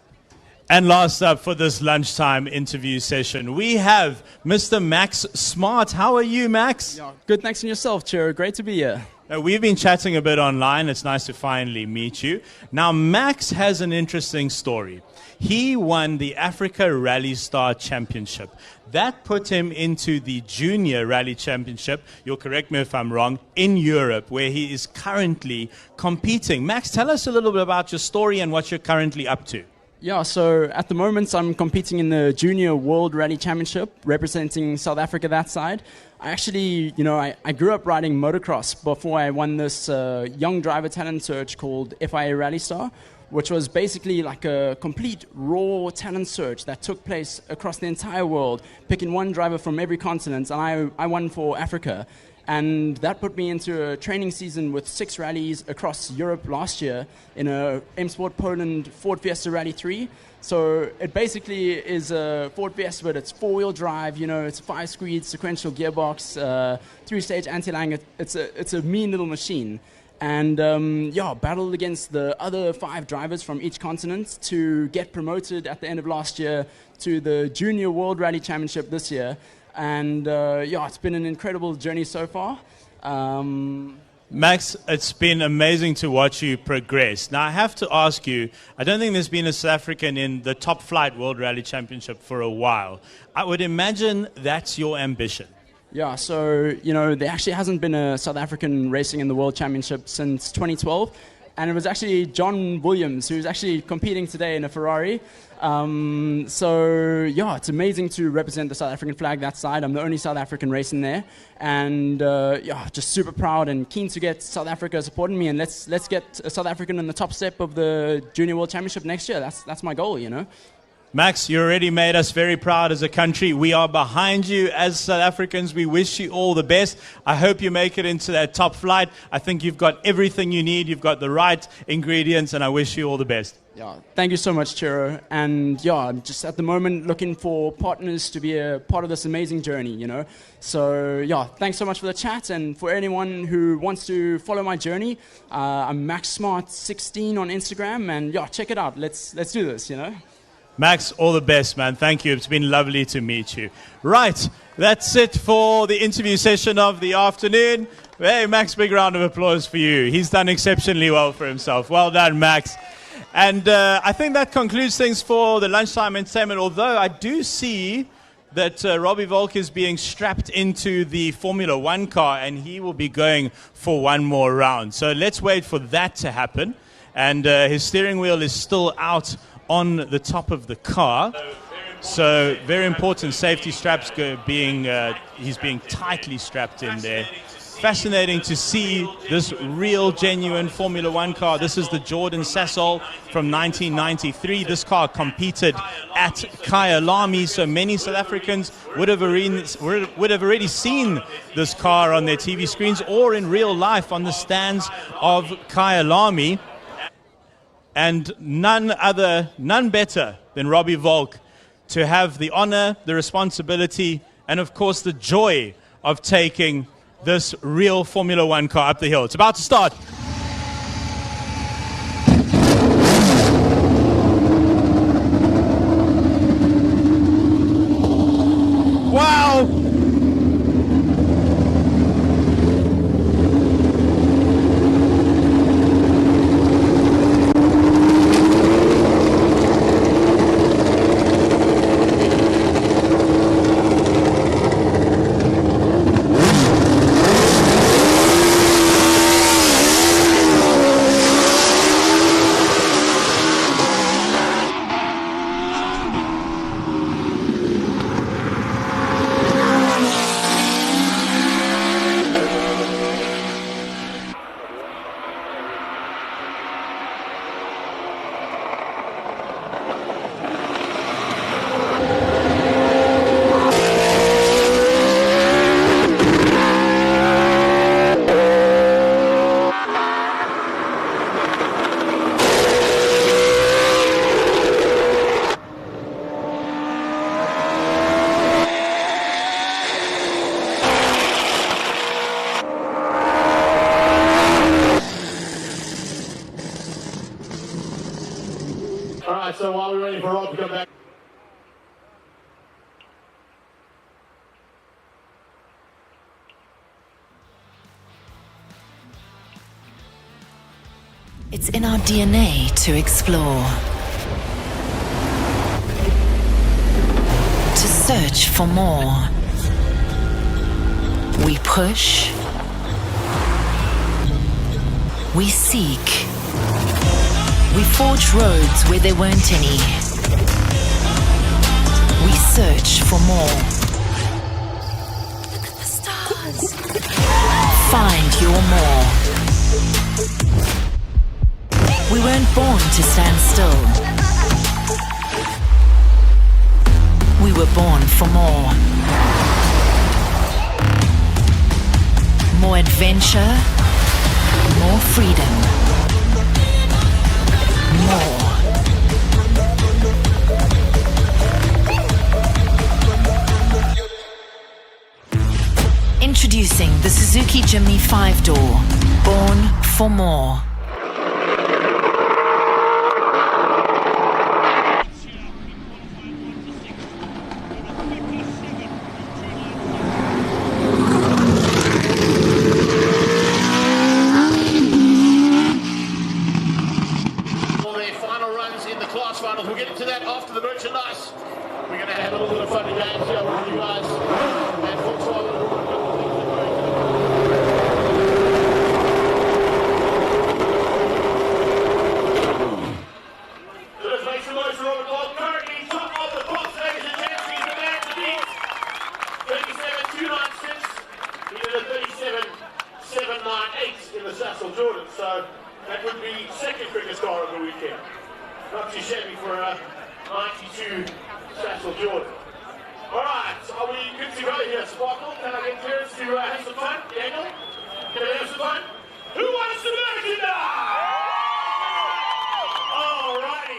And last up for this lunchtime interview session, we have Mr. Max Smart. How are you, Max? Yeah, good, thanks, and yourself, Chiro. Great to be here. We've been chatting a bit online. It's nice to finally meet you. Now, Max has an interesting story. He won the Africa Rally Star Championship. That put him into the Junior Rally Championship, you'll correct me if I'm wrong, in Europe, where he is currently competing. Max, tell us a little bit about your story and what you're currently up to. Yeah, so at the moment I'm competing in the Junior World Rally Championship, representing South Africa that side. I actually, I grew up riding motocross before I won this young driver talent search called FIA Rally Star, which was basically like a complete raw talent search that took place across the entire world, picking one driver from every continent, and I won for Africa. And that put me into a training season with 6 rallies across Europe last year in a M Sport Poland Ford Fiesta Rally 3. So it basically is a Ford Fiesta, but it's 4-wheel drive, it's a 5-speed sequential gearbox, 3-stage anti-lang. It's a mean little machine. And battled against the other 5 drivers from each continent to get promoted at the end of last year to the Junior World Rally Championship this year. And it's been an incredible journey so far. Max, it's been amazing to watch you progress. Now, I have to ask you, I don't think there's been a South African in the Top Flight World Rally Championship for a while. I would imagine that's your ambition. Yeah, so, there actually hasn't been a South African racing in the World Championship since 2012. And it was actually John Williams who's actually competing today in a Ferrari. It's amazing to represent the South African flag that side. I'm the only South African racing there. And just super proud and keen to get South Africa supporting me. And let's get a South African in the top step of the Junior World Championship next year. That's my goal, Max, you already made us very proud as a country. We are behind you as South Africans. We wish you all the best. I hope you make it into that top flight. I think you've got everything you need. You've got the right ingredients, and I wish you all the best. Yeah, thank you so much, Chiro. And yeah, I'm just at the moment looking for partners to be a part of this amazing journey, you know. So yeah, thanks so much for the chat. And for anyone who wants to follow my journey, I'm MaxSmart16 on Instagram. And yeah, check it out. Let's do this, you know. Max, all the best, man. Thank you. It's been lovely to meet you. Right, that's it for the interview session of the afternoon. Hey, Max, big round of applause for you. He's done exceptionally well for himself. Well done, Max. And I think that concludes things for the lunchtime entertainment, although I do see that Robbie Volk is being strapped into the Formula One car, and he will be going for one more round. So let's wait for that to happen. And his steering wheel is still out on the top of the car. So very important safety straps he's being tightly strapped in there. Fascinating to see this real, genuine Formula One car. This is the Jordan Sassol from 1993. This car competed at Kyalami, so many South Africans would have already seen this car on their TV screens or in real life on the stands of Kyalami. And none better than Robbie Volk to have the honor, the responsibility, and of course the joy of taking this real Formula One car up the hill. It's about to start. Wow! So while we're waiting for Rob to come back. It's in our DNA to explore, to search for more. We push, we seek, we forge roads where there weren't any. We search for more. Look at the stars. Find your more. We weren't born to stand still. We were born for more. More adventure, more freedom, more. Introducing the Suzuki Jimny 5-door, born for more. 92, Cecil Jordan. Alright, are we good to go here, Sparkle? Can I get clearance to have some fun? Daniel? Can we have some fun? Who wants to merchandise? Alrighty.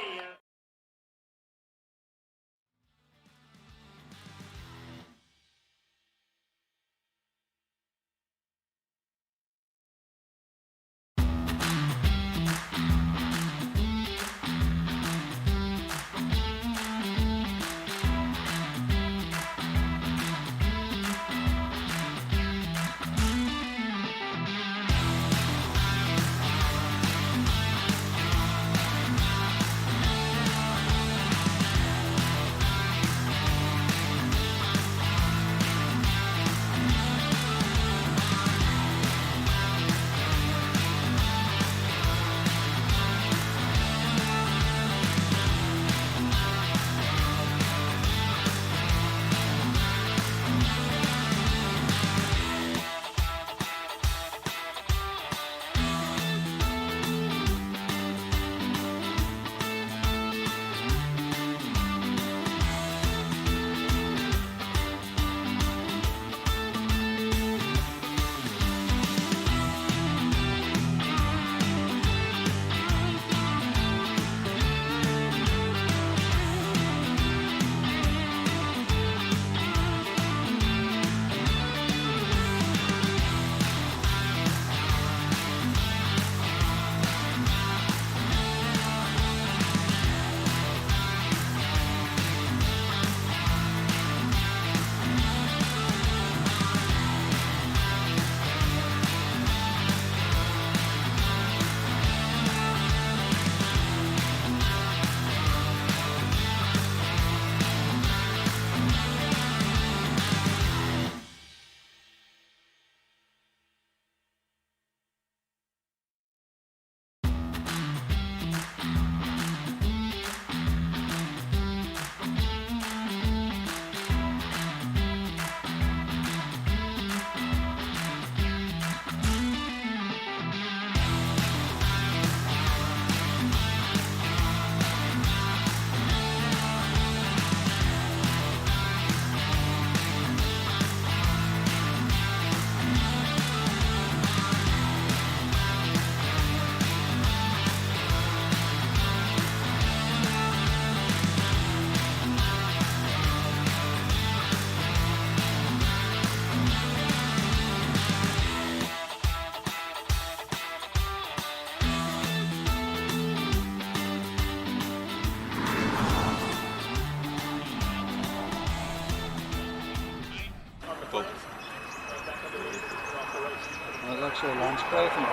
Dat is ook zo landskrijgen.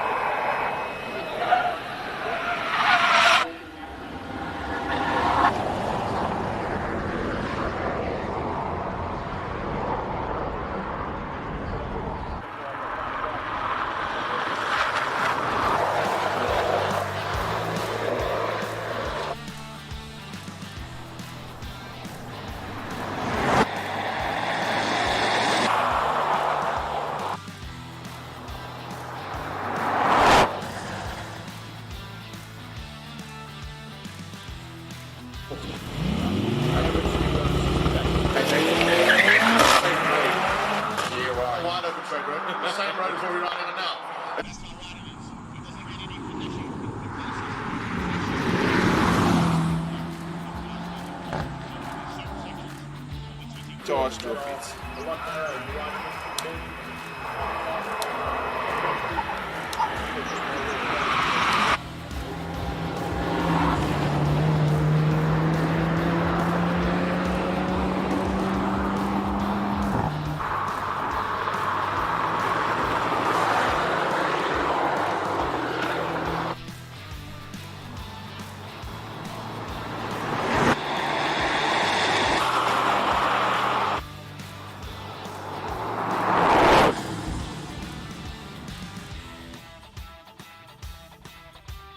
Charge trophies.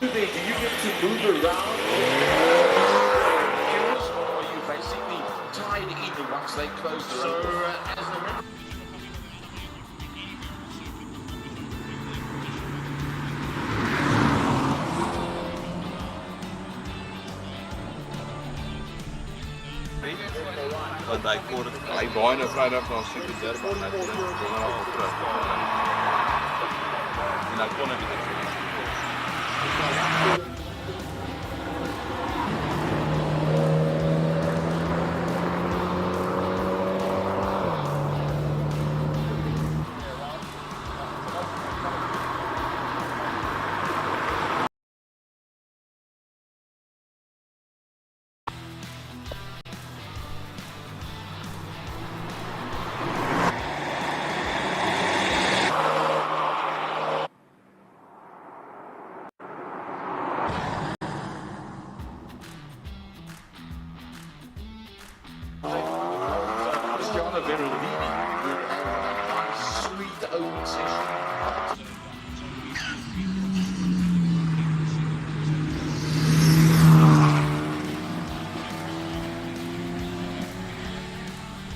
Do you get to move around? Or are you basically tied in once they close the road? Want hy kon dit hy baie nou Vrydag daar sit die Darby en hy kon dit donderdag op terug. En hy kon dit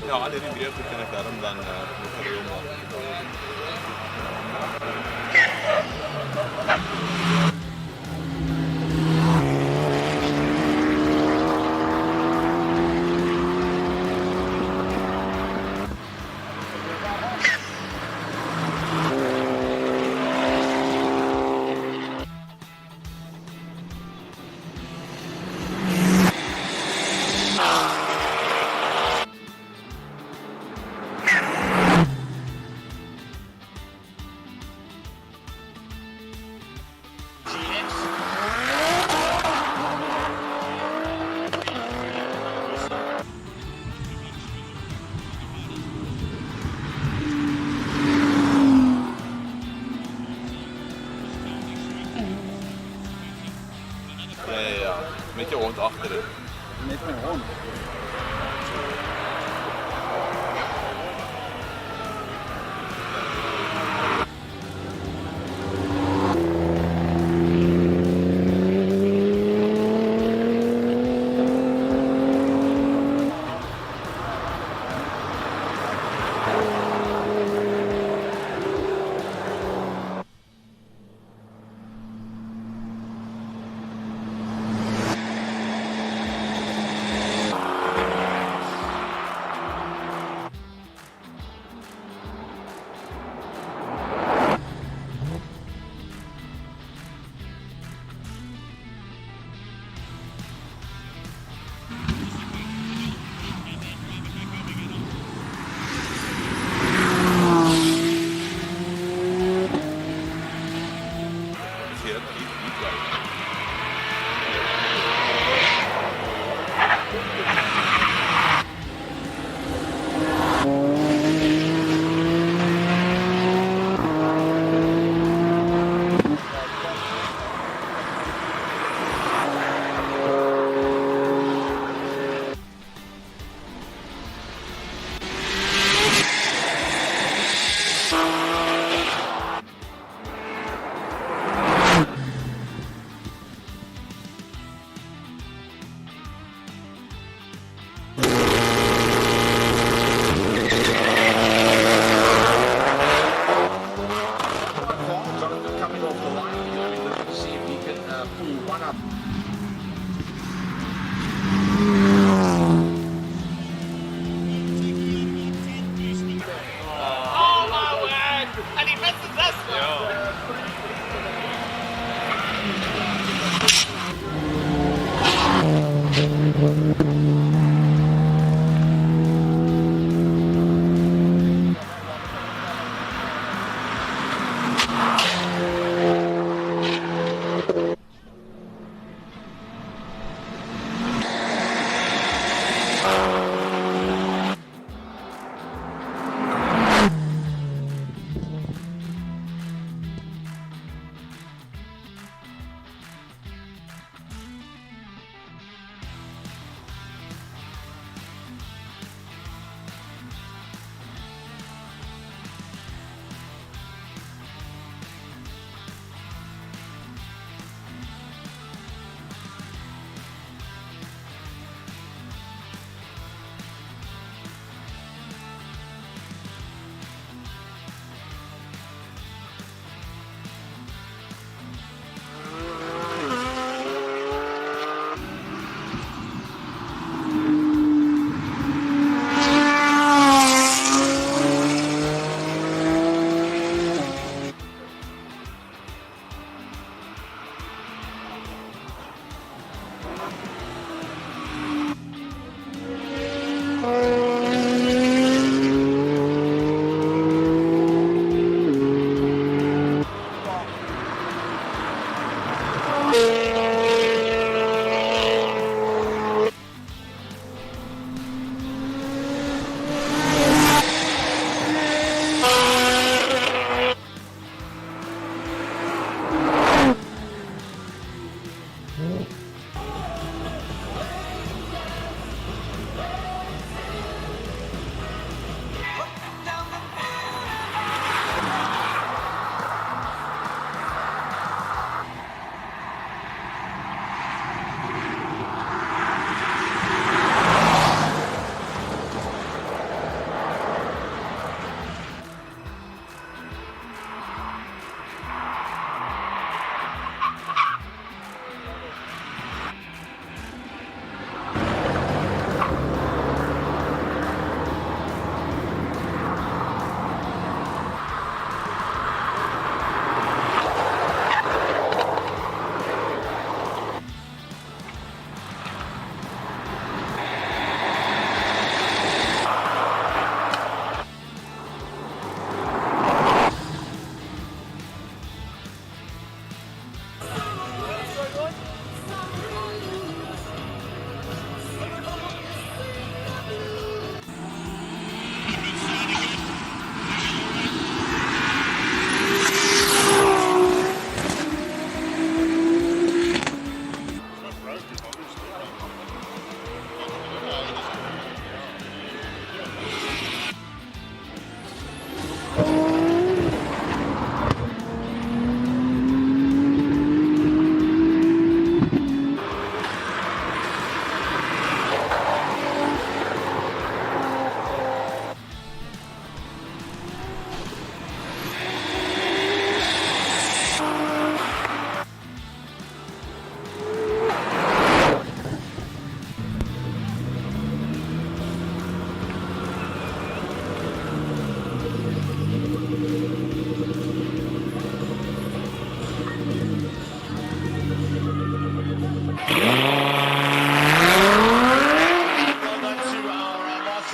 Ja, al die breed kan ek daarom dan nog gereeld maak. Ja, met je hond achterin. Met mijn hond?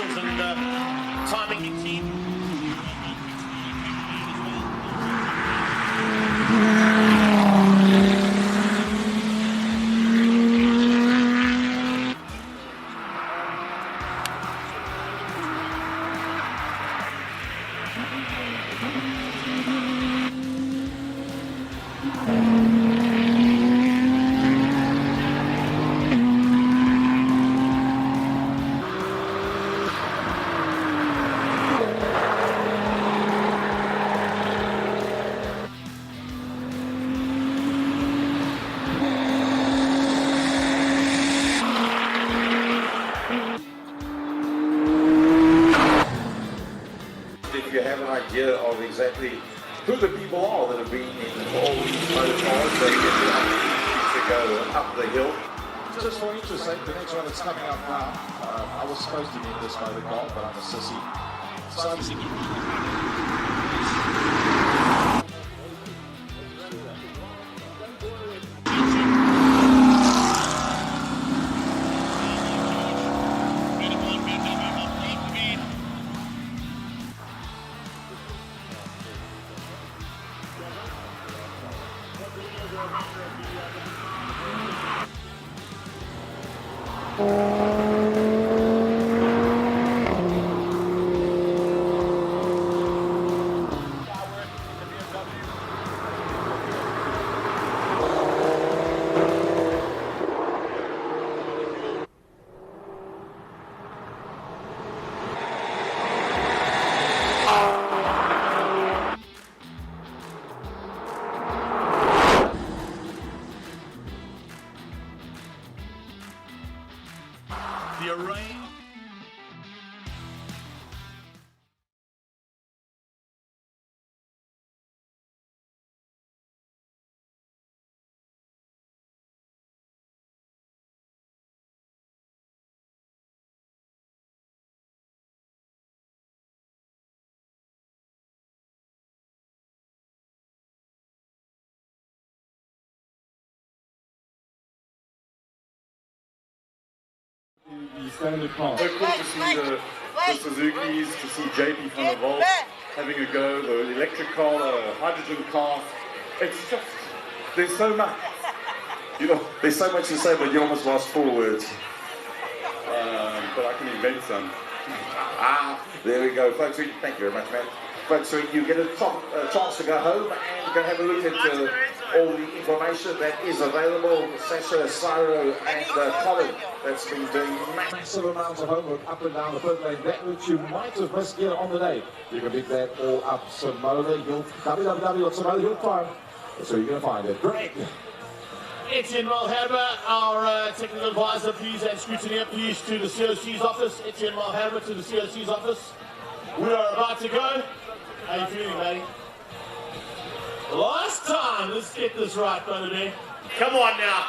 officials and timing team. If you have an idea of exactly who the people are that have been in all these motor cars that get to go up the hill. Just for interest sake, the next one that's coming up now, I was supposed to be in this motor car, but I'm a sissy. The array. The standard car. So cool to see the Suzukis, to see JP from the Volt having a go, the electric car, the hydrogen car. It's just, there's so much. You know, there's so much to say, but you almost lost 4 words. But I can invent some. There we go, folks. Thank you very much, man. Folks, you get a chance to go home and go have a look at all the information that is available. Sasha, Cyro, and Colin that's been doing Massive amounts of homework up and down the pit lane, that which you might have missed here on the day. You can pick that all up Simola Hill, www.SimolaHillClimb. That's where you're going to find it. Greg. Etienne Malherbe, our technical advisor, please, and scrutineer, please, to the COC's office. Etienne Malherbe to the COC's office. We are about to go. How you feeling, buddy? Last time. Let's get this right, brother. Come on now.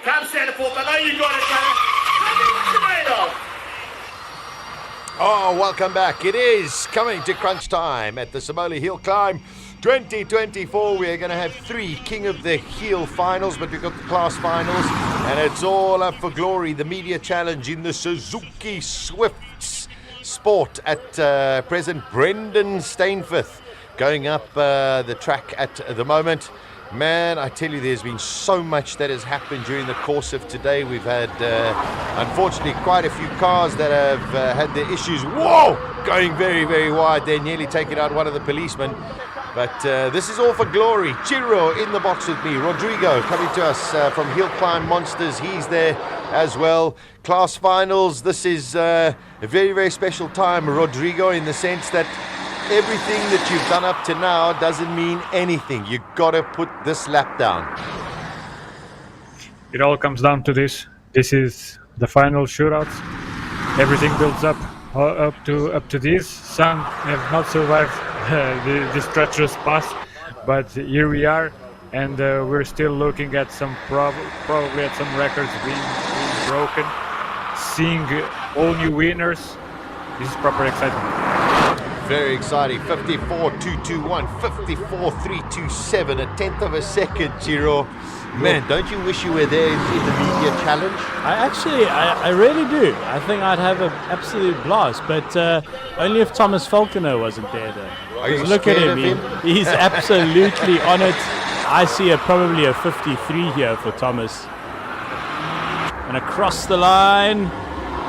Come stand forth. I know you got it, brother. What you made of? Oh, welcome back. It is coming to crunch time at the Simola HillClimb 2024. We're going to have 3 King of the Hill finals, but we've got the class finals, and it's all up for glory. The media challenge in the Suzuki Swifts Sport at present. Brendan Stainforth going up the track at the moment. Man, I tell you, there's been so much that has happened during the course of today. We've had, unfortunately, quite a few cars that have had their issues. Whoa! Going very, very wide. They're nearly taking out one of the policemen. But this is all for glory. Chiro in the box with me. Rodrigo coming to us from HillClimb Monsters. He's there as well. Class finals. This is a very, very special time, Rodrigo, in the sense that everything that you've done up to now doesn't mean anything. You've got to put this lap down. It all comes down to this. This is the final shootouts. Everything builds up to this. Some have not survived this treacherous path, but here we are, and we're still looking at some probably at some records being broken. Seeing all new winners, this is proper excitement. Very exciting. 54.221, 54.327, a tenth of a second, Chiro. Man, don't you wish you were there in the media challenge? I really do. I think I'd have an absolute blast, but only if Thomas Falconer wasn't there, though. Are you look at scared him. of him? He's absolutely on it. I see probably a 53 here for Thomas. And across the line.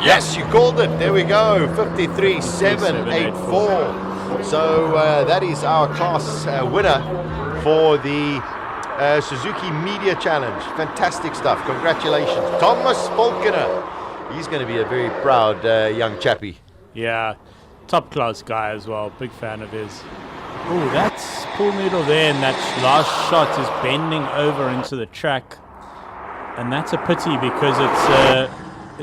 Yes, you called it. There we go. 53.784. So that is our class winner for the Suzuki Media Challenge. Fantastic stuff. Congratulations. Thomas Falconer. He's going to be a very proud young chappie. Yeah, top class guy as well. Big fan of his. Oh, that's Paul Noodle there, and that last shot is bending over into the track. And that's a pity because it's a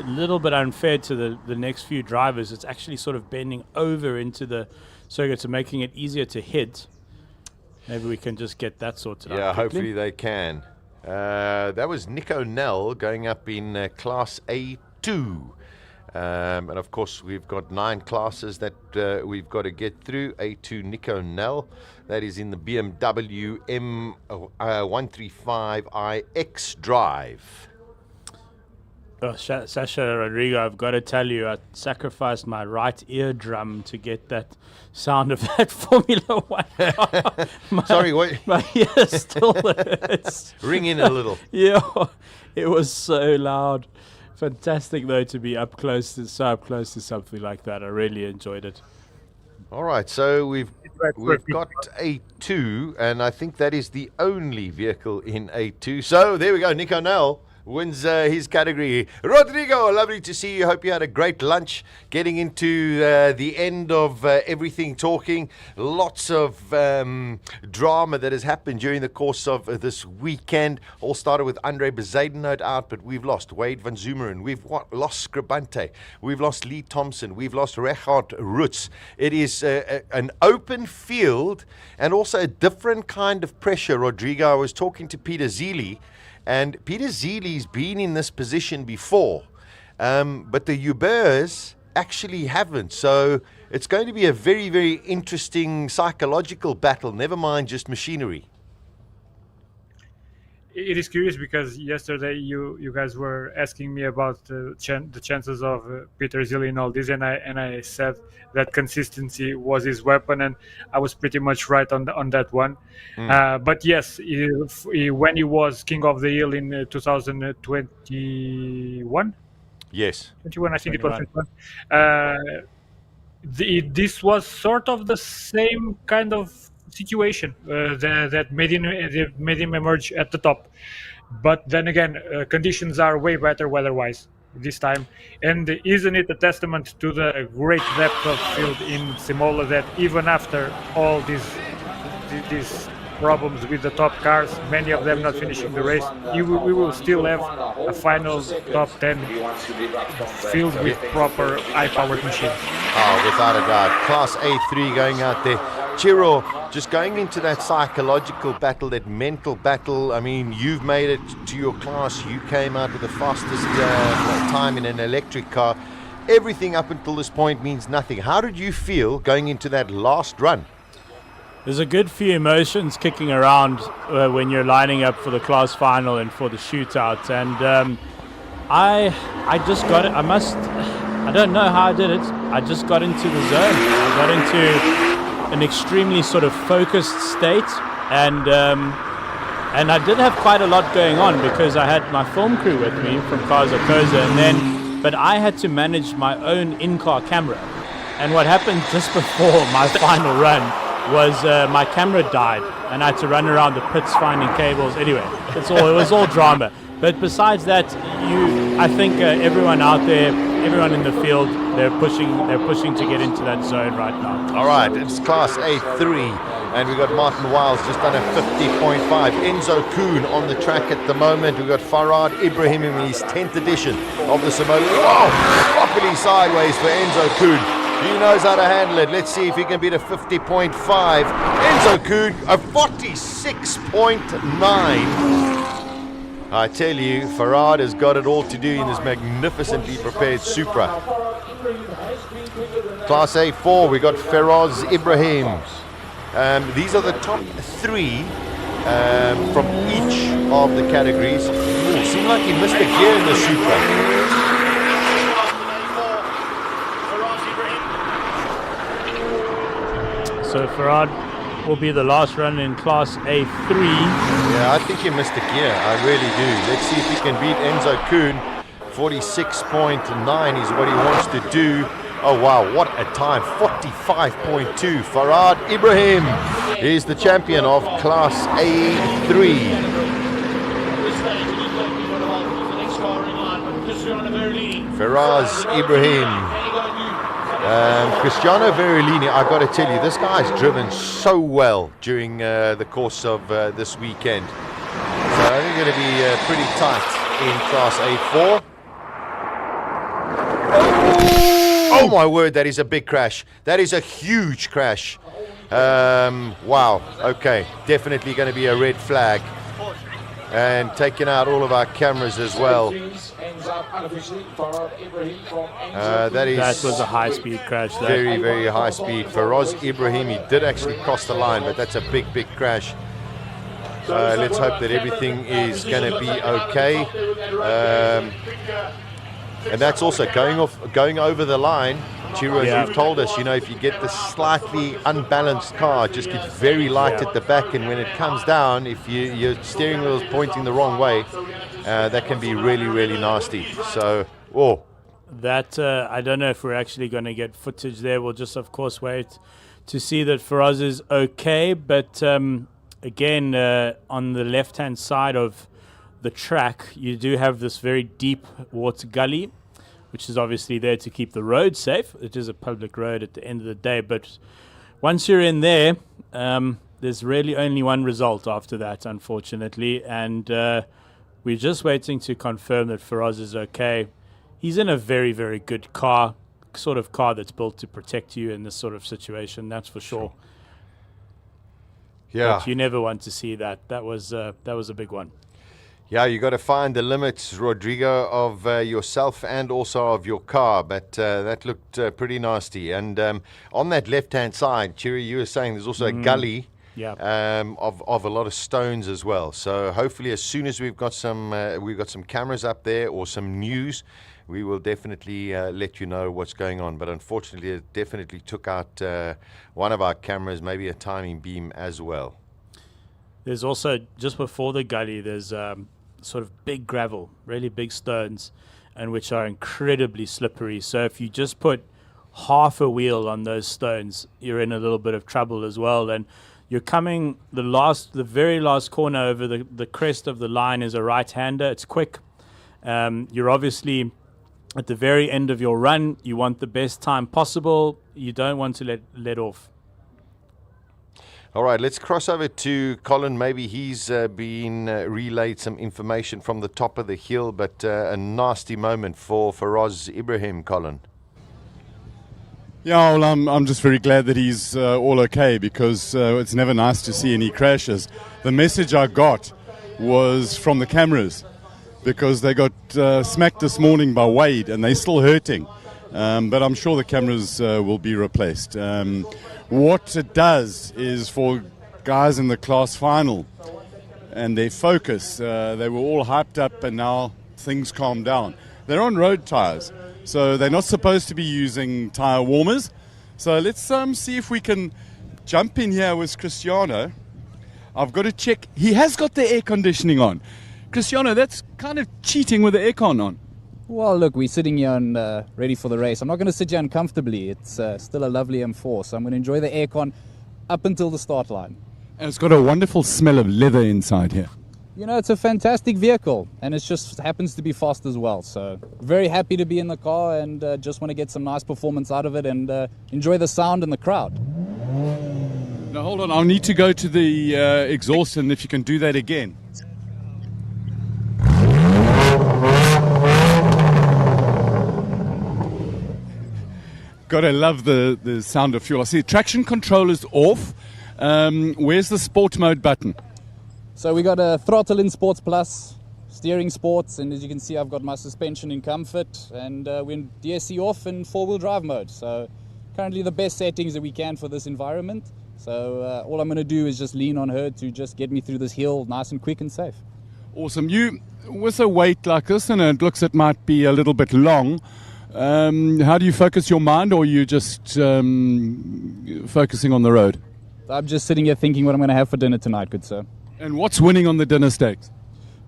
little bit unfair to the next few drivers. It's actually sort of bending over into the circuit, so making it easier to hit. Maybe we can just get that sorted out. Yeah, quickly. hopefully they can. That was Nick O'Neill going up in Class A2. And of course, we've got 9 classes that we've got to get through. A2 Nick O'Neill. That is in the BMW M135iX drive. Oh, Sasha Rodrigo, I've got to tell you, I sacrificed my right eardrum to get that sound of that Formula One car. Sorry, what? My ear still hurts. Ring in a little. Yeah, it was so loud. Fantastic, though, to be so up close to something like that. I really enjoyed it. All right, so we've got A2, and I think that is the only vehicle in A2. So there we go, Nick O'Neill wins his category. Rodrigo, lovely to see you. Hope you had a great lunch. Getting into the end of everything talking. Lots of drama that has happened during the course of this weekend. All started with Andre Bezuidenhout no doubt, but we've lost Wade van Zummeren. We've lost Scribante. We've lost Lee Thompson. We've lost Rechard Roots. It is an open field and also a different kind of pressure, Rodrigo. I was talking to Peter Zeely, and Peter Zeely's been in this position before, but the Ubers actually haven't. So it's going to be a very, very interesting psychological battle, never mind just machinery. It is curious because yesterday you guys were asking me about the chances of Peter Zeely in all this, and I said that consistency was his weapon, and I was pretty much right on that one. But yes, when he was King of the Hill in 2021. Yes. 21, I think 21. It was. This was sort of the same kind of situation that made him emerge at the top, but then again, conditions are way better weather-wise this time, and isn't it a testament to the great depth of field in Simola that even after all these problems with the top cars, many of them not finishing the race, we will still have a final top 10 filled with proper high-powered machines. Oh, without a doubt. Class A3 going out there. Chiro, just going into that psychological battle, that mental battle. I mean, you've made it to your class. You came out with the fastest time in an electric car. Everything up until this point means nothing. How did you feel going into that last run? There's a good few emotions kicking around when you're lining up for the class final and for the shootout. And I just got it. I don't know how I did it. I just got into the zone. I got into an extremely sort of focused state, and I did have quite a lot going on because I had my film crew with me from Kaza Koza, but I had to manage my own in-car camera. And what happened just before my final run was my camera died, and I had to run around the pits finding cables. Anyway, it was all drama. But besides that, I think everyone out there, everyone in the field, they're pushing to get into that zone right now. All right, it's Class A3, and we've got Martin Wiles just under 50.5. Enzo Kuhn on the track at the moment. We've got Faraz Ibraham in his 10th edition of the Simola. Oh, properly sideways for Enzo Kuhn. He knows how to handle it. Let's see if he can beat a 50.5. Enzo Kuhn, a 46.9. I tell you, Faraz has got it all to do in his magnificently prepared Supra. Class A4, we got Faraz Ibraham. These are the top 3 from each of the categories. Ooh, seemed like he missed a gear in the Supra. So Farad will be the last run in Class A3. Yeah, I think he missed a gear. I really do. Let's see if he can beat Enzo Kuhn. 46.9 is what he wants to do. Oh wow, what a time. 45.2. Faraz Ibraham is the champion of Class A3. Faraz Ibrahim. Cristiano Verolini, I've got to tell you, this guy's driven so well during the course of this weekend. So I think it's going to be pretty tight in Class A4. Oh my word, that is a big crash. That is a huge crash. Wow, okay, definitely going to be a red flag. And taking out all of our cameras as well. That was a high-speed crash. Very, very high speed. Faraz Ibrahim, he did actually cross the line, but that's a big, big crash. Let's hope that everything is going to be okay. And that's also going over the line. Chiro, you've told us, you know, if you get the slightly unbalanced car, it just gets very light at the back, and when it comes down, if your steering wheel is pointing the wrong way, that can be really, really nasty. So, that I don't know if we're actually going to get footage there. We'll just, of course, wait to see that Faraz is okay. But again, on the left-hand side of the track, you do have this very deep water gully, which is obviously there to keep the road safe. It is a public road at the end of the day, but once you're in there, there's really only one result after that, unfortunately, and we're just waiting to confirm that Faraz is okay. He's in a very, very good car, sort of car that's built to protect you in this sort of situation, that's for sure. Yeah. But you never want to see that. That was a big one. Yeah, you got to find the limits, Rodrigo, of yourself and also of your car. But that looked pretty nasty. And on that left-hand side, Chiri, you were saying there's also a gully of a lot of stones as well. So hopefully, as soon as we've got some cameras up there or some news, we will definitely let you know what's going on. But unfortunately, it definitely took out one of our cameras, maybe a timing beam as well. There's also, just before the gully, there's sort of big gravel, really big stones, and which are incredibly slippery. So if you just put half a wheel on those stones, you're in a little bit of trouble as well. And you're coming, the very last corner over the crest of the line is a right-hander. It's quick. You're obviously at the very end of your run. You want the best time possible. You don't want to let off. All right, let's cross over to Colin. Maybe he's been relayed some information from the top of the hill, but a nasty moment for Faraz Ibraham, Colin. Yeah, well, I'm just very glad that he's all okay, because it's never nice to see any crashes. The message I got was from the cameras, because they got smacked this morning by Wade, and they're still hurting. But I'm sure the cameras will be replaced. What it does is for guys in the class final and their focus, they were all hyped up and now things calm down. They're on road tires, so they're not supposed to be using tire warmers. So let's see if we can jump in here with Cristiano. I've got to check. He has got the air conditioning on. Cristiano, that's kind of cheating with the aircon on. Well, look, we're sitting here and ready for the race. I'm not going to sit here uncomfortably. It's still a lovely M4, so I'm going to enjoy the aircon up until the start line. And it's got a wonderful smell of leather inside here. You know, it's a fantastic vehicle, and it just happens to be fast as well. So very happy to be in the car, and just want to get some nice performance out of it and enjoy the sound and the crowd. Now, hold on. I'll need to go to the exhaust, and if you can do that again. Gotta love the sound of fuel. I see traction control is off. Where's the sport mode button? So we got a throttle in Sports Plus, steering sports, and as you can see, I've got my suspension in comfort, and we're in DSC off in 4-wheel drive mode. So currently the best settings that we can for this environment. So all I'm going to do is just lean on her to just get me through this hill nice and quick and safe. Awesome. You, with a weight like this, and it looks it might be a little bit long, how do you focus your mind, or are you just focusing on the road? I'm just sitting here thinking what I'm going to have for dinner tonight, good sir. And what's winning on the dinner steaks?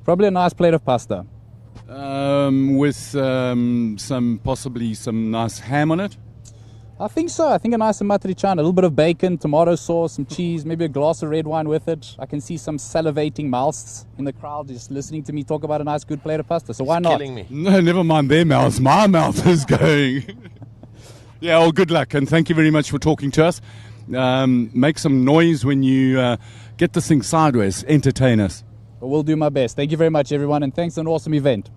Probably a nice plate of pasta. With possibly some nice ham on it? I think so. I think a nice matriciana, a little bit of bacon, tomato sauce, some cheese, maybe a glass of red wine with it. I can see some salivating mouths in the crowd just listening to me talk about a nice good plate of pasta. So why not? Killing me. No, never mind their mouths. My mouth is going. Yeah, well, good luck, and thank you very much for talking to us. Make some noise when you get this thing sideways. Entertain us. Well, we'll do my best. Thank you very much, everyone, and thanks for an awesome event.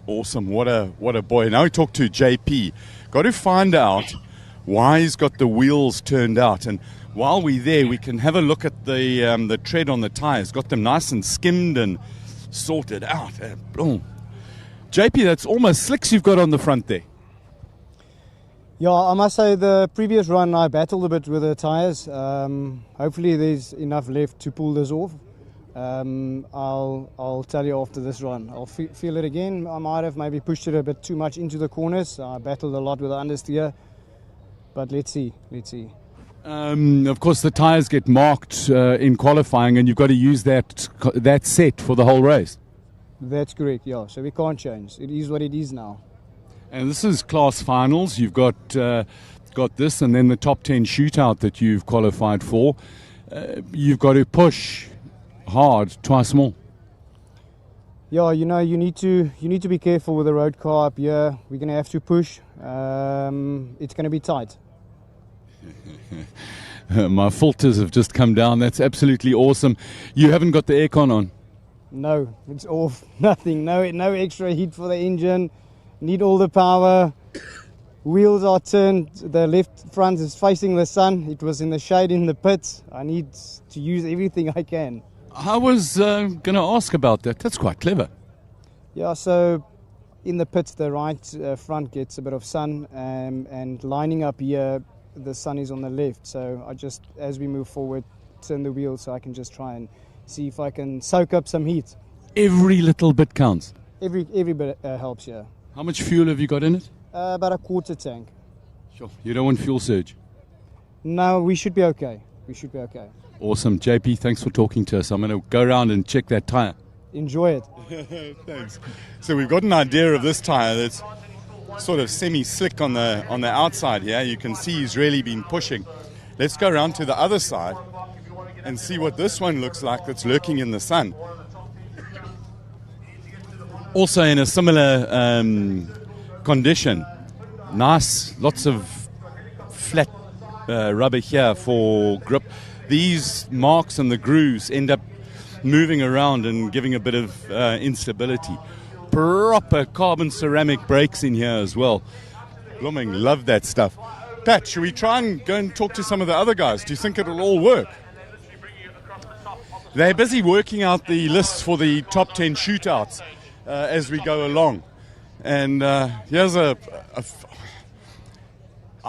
Awesome. What a boy. Now we talk to JP. Got to find out why he's got the wheels turned out. And while we're there, we can have a look at the tread on the tyres. Got them nice and skimmed and sorted out. Boom. JP, that's almost slicks you've got on the front there. Yeah, I must say the previous run I battled a bit with the tyres. Hopefully there's enough left to pull this off. I'll tell you after this run. I'll feel it again. I might have maybe pushed it a bit too much into the corners. I battled a lot with the understeer. But let's see. Of course, the tyres get marked in qualifying, and you've got to use that set for the whole race. That's correct, yeah. So we can't change. It is what it is now. And this is class finals. You've got this, and then the top 10 shootout that you've qualified for. You've got to push hard, twice more. Yeah, you know, you need to be careful with the road car up here. We're going to have to push. It's going to be tight. My filters have just come down. That's absolutely awesome. You haven't got the aircon on? No, it's off. Nothing. No extra heat for the engine. Need all the power. Wheels are turned. The left front is facing the sun. It was in the shade in the pits. I need to use everything I can. I was going to ask about that. That's quite clever. Yeah, so in the pits, the right front gets a bit of sun, and lining up here, the sun is on the left. So I just, as we move forward, turn the wheel so I can just try and see if I can soak up some heat. Every little bit counts. Every bit helps, yeah. How much fuel have you got in it? About a quarter tank. Sure. You don't want fuel surge? No, we should be okay. Awesome. JP, thanks for talking to us. I'm going to go around and check that tyre. Enjoy it. Thanks. So we've got an idea of this tyre that's sort of semi-slick on the outside here. You can see he's really been pushing. Let's go around to the other side and see what this one looks like that's lurking in the sun. Also in a similar condition. Nice, lots of flat rubber here for grip. These marks and the grooves end up moving around and giving a bit of instability. Proper carbon ceramic brakes in here as well. Blooming, love that stuff. Pat, should we try and go and talk to some of the other guys? Do you think it'll all work? They're busy working out the lists for the top 10 shootouts as we go along. And here's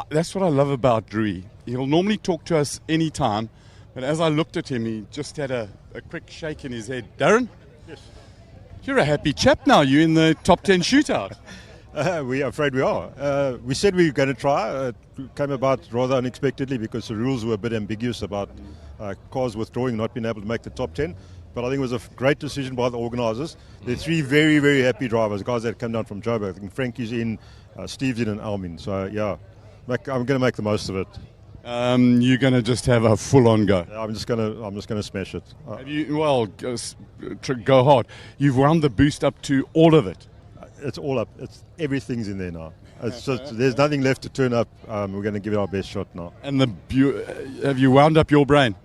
that's what I love about Drew. He'll normally talk to us any time, but as I looked at him, he just had a quick shake in his head. Darren? Yes. You're a happy chap now. You're in the top 10 shootout. We're afraid we are. We said we were going to try. It came about rather unexpectedly because the rules were a bit ambiguous about cars withdrawing, not being able to make the top 10. But I think it was a great decision by the organisers. There are three very, very happy drivers, guys that come down from Joburg. I think Frankie's in, Steve's in, and Almin. So, yeah, I'm going to make the most of it. You're going to just have a full-on go. I'm just going to smash it. Go hard. You've wound the boost up to all of it. It's all up. Everything's in there now. It's just, there's nothing left to turn up. We're going to give it our best shot now. And have you wound up your brain?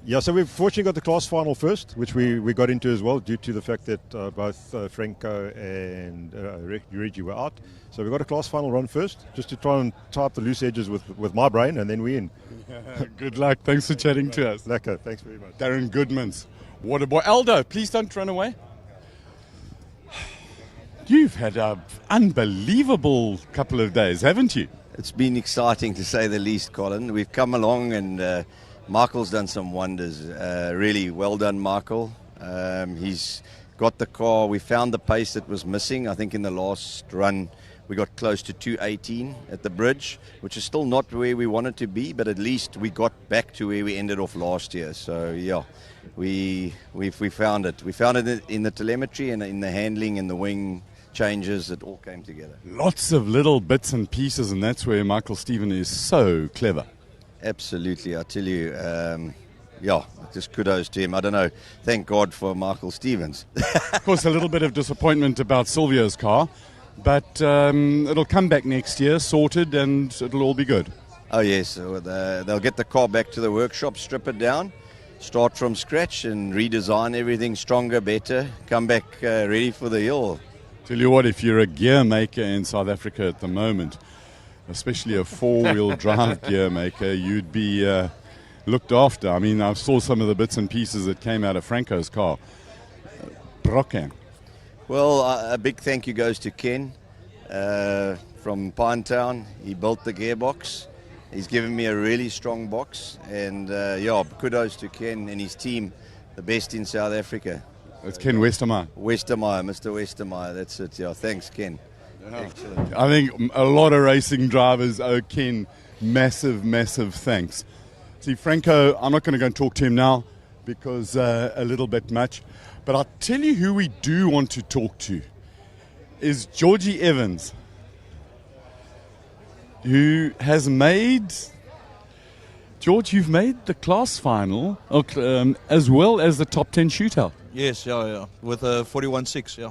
Yeah, so we've fortunately got the class final first, which we got into as well due to the fact that both Franco and Reggie were out. So we got a class final run first, just to try and tie up the loose edges with my brain, and then we in. Good luck. Thanks for chatting to us. Lekker. Thanks very much. Darren Goodmans. What a boy. Aldo, please don't run away. You've had an unbelievable couple of days, haven't you? It's been exciting to say the least, Colin. We've come along and Michael's done some wonders. Really well done, Michael. He's got the car. We found the pace that was missing. I think in the last run we got close to 218 at the bridge, which is still not where we wanted to be, but at least we got back to where we ended off last year. So yeah, we found it. We found it in the telemetry and in the handling and the wing changes. It all came together. Lots of little bits and pieces, and that's where Michael Stephen is so clever. Absolutely, I tell you. Yeah, just kudos to him. I don't know. Thank God for Michael Stevens. Of course, a little bit of disappointment about Silvio's car, but it'll come back next year, sorted, and it'll all be good. Oh, yes. So they'll get the car back to the workshop, strip it down, start from scratch, and redesign everything stronger, better, come back ready for the hill. Tell you what, if you're a gear maker in South Africa at the moment, especially a four-wheel drive gear maker, you'd be looked after. I mean, I saw some of the bits and pieces that came out of Franco's car. Brocken. Well, a big thank you goes to Ken from Pinetown. He built the gearbox. He's given me a really strong box. And yeah, kudos to Ken and his team, the best in South Africa. It's Ken Westermeyer. Mr. Westermeyer, that's it. Yeah, thanks, Ken. Yeah. Excellent. I think a lot of racing drivers owe Ken massive, massive thanks. See, Franco, I'm not going to go and talk to him now because a little bit much. But I'll tell you who we do want to talk to is Georgie Evans, who has made... George, you've made the class final as well as the top 10 shootout. Yes, yeah, with a 41.6, yeah.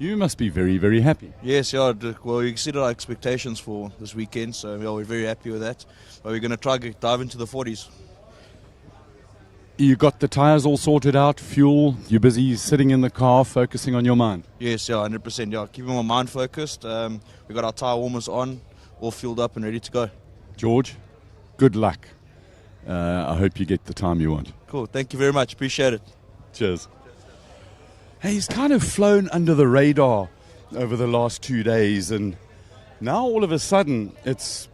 You must be very, very happy. Yes, yeah. Well, we exceeded our expectations for this weekend, so yeah, we're very happy with that. But we're going to try to dive into the 40s. You got the tyres all sorted out, fuel, you're busy sitting in the car focusing on your mind? Yes, yeah, 100%, yeah. Keeping my mind focused. We got our tyre warmers on, all fueled up and ready to go. George, good luck. I hope you get the time you want. Cool, thank you very much, appreciate it. Cheers. Hey, he's kind of flown under the radar over the last 2 days, and now all of a sudden it's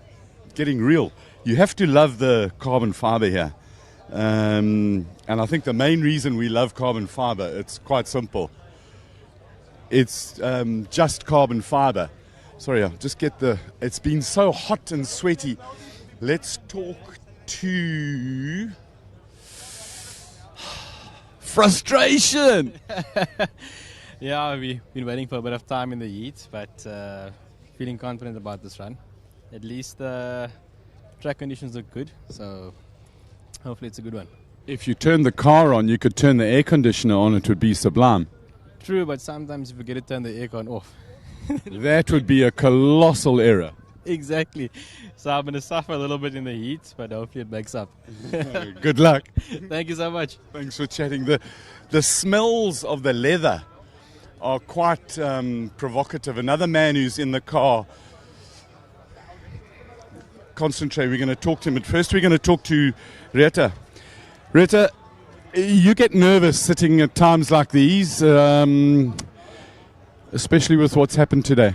getting real. You have to love the carbon fiber here. And I think the main reason we love carbon fiber, it's quite simple. It's just carbon fiber. Sorry, I'll just get it's been so hot and sweaty. Let's talk to... Frustration! Yeah, we've been waiting for a bit of time in the heat, but feeling confident about this run. At least the track conditions look good, so hopefully it's a good one. If you turn the car on, you could turn the air conditioner on, it would be sublime. True, but sometimes you forget to turn the aircon off. That would be a colossal error. Exactly. So I'm going to suffer a little bit in the heat, but hopefully it makes up. Good luck. Thank you so much. Thanks for chatting. The smells of the leather are quite provocative. Another man who's in the car. Concentrate. We're going to talk to him. But first we're going to talk to Rita. Rita, you get nervous sitting at times like these, especially with what's happened today.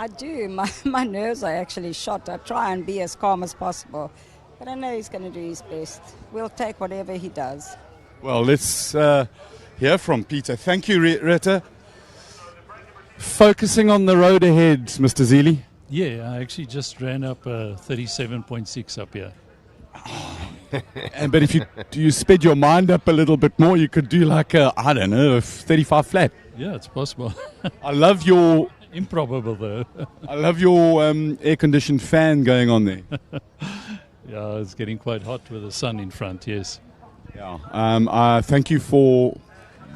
I do. My nerves are actually shot. I try and be as calm as possible. But I know he's going to do his best. We'll take whatever he does. Well, let's hear from Peter. Thank you, Rita. Focusing on the road ahead, Mr. Zeely. Yeah, I actually just ran up 37.6 up here. But if you sped your mind up a little bit more, you could do like a 35 flat. Yeah, it's possible. I love your... Improbable, though. I love your air-conditioned fan going on there. Yeah, it's getting quite hot with the sun in front, yes. Yeah. Thank you for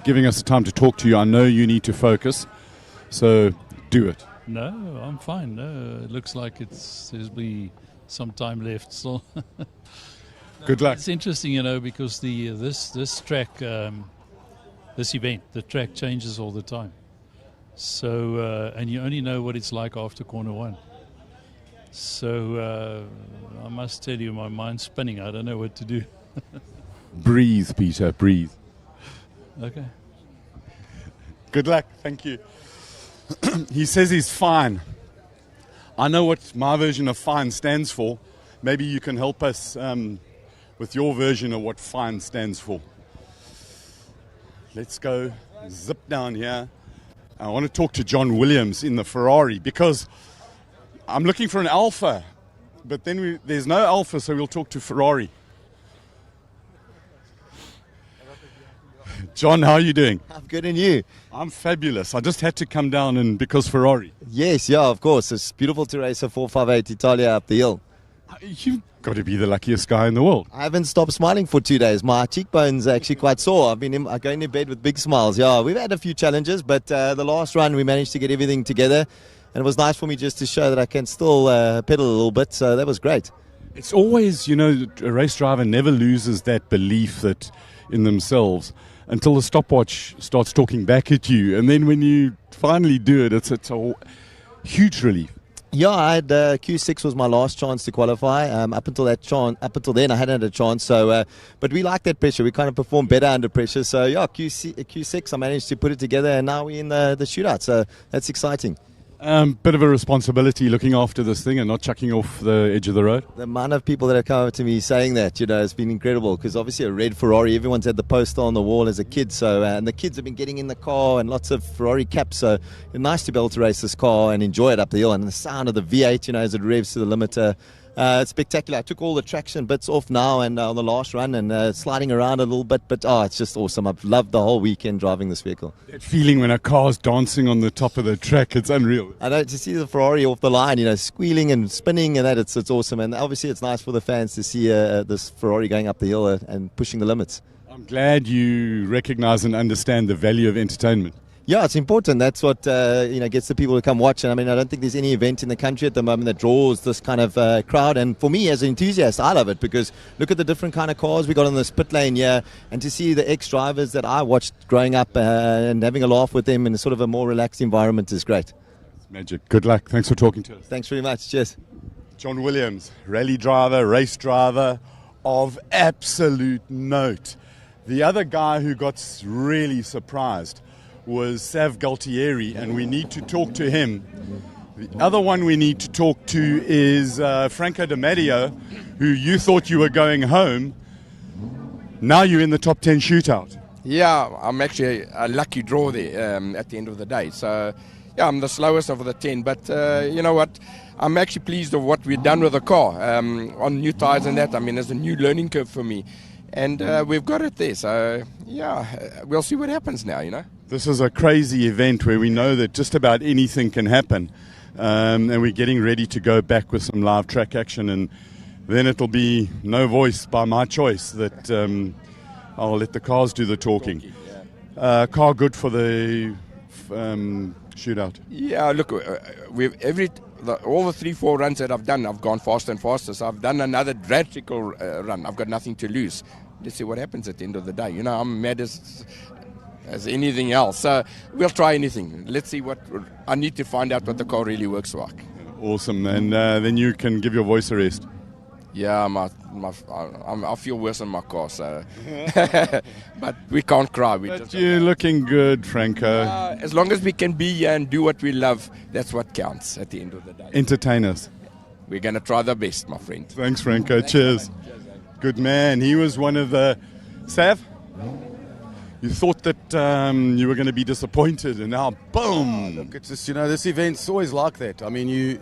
giving us the time to talk to you. I know you need to focus, so do it. No, I'm fine. No, it looks like there's be some time left still. Good luck. It's interesting, because this track, this event, the track changes all the time. So, and you only know what it's like after corner one. So, I must tell you, my mind's spinning. I don't know what to do. Breathe, Peter, breathe. Okay. Good luck. Thank you. He says he's fine. I know what my version of fine stands for. Maybe you can help us with your version of what fine stands for. Let's go zip down here. I want to talk to John Williams in the Ferrari because I'm looking for an Alpha, but then there's no Alpha, so we'll talk to Ferrari. John, how are you doing? I'm good, and you? I'm fabulous. I just had to come down and because Ferrari. Yes, yeah, of course. It's beautiful to race a 458 Italia up the hill. You've got to be the luckiest guy in the world. I haven't stopped smiling for 2 days. My cheekbones are actually quite sore. I've been going to bed with big smiles. Yeah, we've had a few challenges, but the last run we managed to get everything together, and it was nice for me just to show that I can still pedal a little bit, so that was great. It's always, you know, a race driver never loses that belief that in themselves until the stopwatch starts talking back at you, and then when you finally do it, it's a huge relief. Yeah, I had Q6 was my last chance to qualify. Up until then, I hadn't had a chance. So, but we like that pressure. We kind of perform better under pressure. So, yeah, Q6, I managed to put it together, and now we're in the shootout. So that's exciting. Bit of a responsibility looking after this thing and not chucking off the edge of the road. The amount of people that have come up to me saying that, you know, it's been incredible because obviously a red Ferrari, everyone's had the poster on the wall as a kid. So, and the kids have been getting in the car and lots of Ferrari caps. So it's nice to be able to race this car and enjoy it up the hill. And the sound of the V8, you know, as it revs to the limiter. It's spectacular. I took all the traction bits off now and on the last run and sliding around a little bit, but it's just awesome. I've loved the whole weekend driving this vehicle. That feeling when a car's dancing on the top of the track, it's unreal. I know, to see the Ferrari off the line, you know, squealing and spinning and that, it's awesome. And obviously it's nice for the fans to see this Ferrari going up the hill and pushing the limits. I'm glad you recognize and understand the value of entertainment. Yeah, it's important. That's what gets the people to come watch. And I mean, I don't think there's any event in the country at the moment that draws this kind of crowd. And for me, as an enthusiast, I love it because look at the different kind of cars we got on this pit lane here, and to see the ex-drivers that I watched growing up and having a laugh with them in a sort of a more relaxed environment is great. It's magic. Good luck. Thanks for talking to us. Thanks very much. Cheers. John Williams, rally driver, race driver of absolute note. The other guy who got really surprised was Sav Gualtieri, and we need to talk to him. The other one we need to talk to is Franco De Matos, who you thought you were going home. Now you're in the top 10 shootout. Yeah, I'm actually a lucky draw there at the end of the day. So, yeah, I'm the slowest of the 10. But you know what? I'm actually pleased with what we've done with the car on new tyres and that. I mean, there's a new learning curve for me. And we've got it there. So, yeah, we'll see what happens now, you know. This is a crazy event where we know that just about anything can happen. And we're getting ready to go back with some live track action. And then it'll be no voice by my choice that I'll let the cars do the talking. Car good for the shootout? Yeah, look, we've all the 3-4 runs that I've done, I've gone faster and faster. So I've done another drastical run. I've got nothing to lose. Let's see what happens at the end of the day. You know, I'm mad as anything else. So we'll try anything. Let's see what I need to find out what the car really works like. Awesome. And then you can give your voice a rest. Yeah, I feel worse in my car, so but we can't cry. You're looking good, Franco. As long as we can be here and do what we love, that's what counts at the end of the day. Entertain us. We're going to try the best, my friend. Thanks, Franco. Cheers. Good man. He was one of the... Sav? You thought that you were going to be disappointed, and now, boom! Look, it's just, you know, this event's always like that. I mean,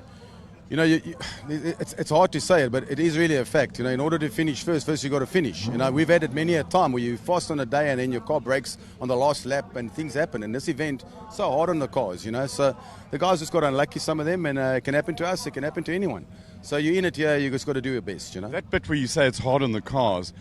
it's hard to say it, but it is really a fact. You know, in order to finish first you got to finish. You know, we've had it many a time where you fast on a day and then your car breaks on the last lap and things happen. And this event, so hard on the cars, you know. So the guys just got unlucky, some of them, and it can happen to us, it can happen to anyone. So you're in it here, you just got to do your best, you know. That bit where you say it's hard on the cars,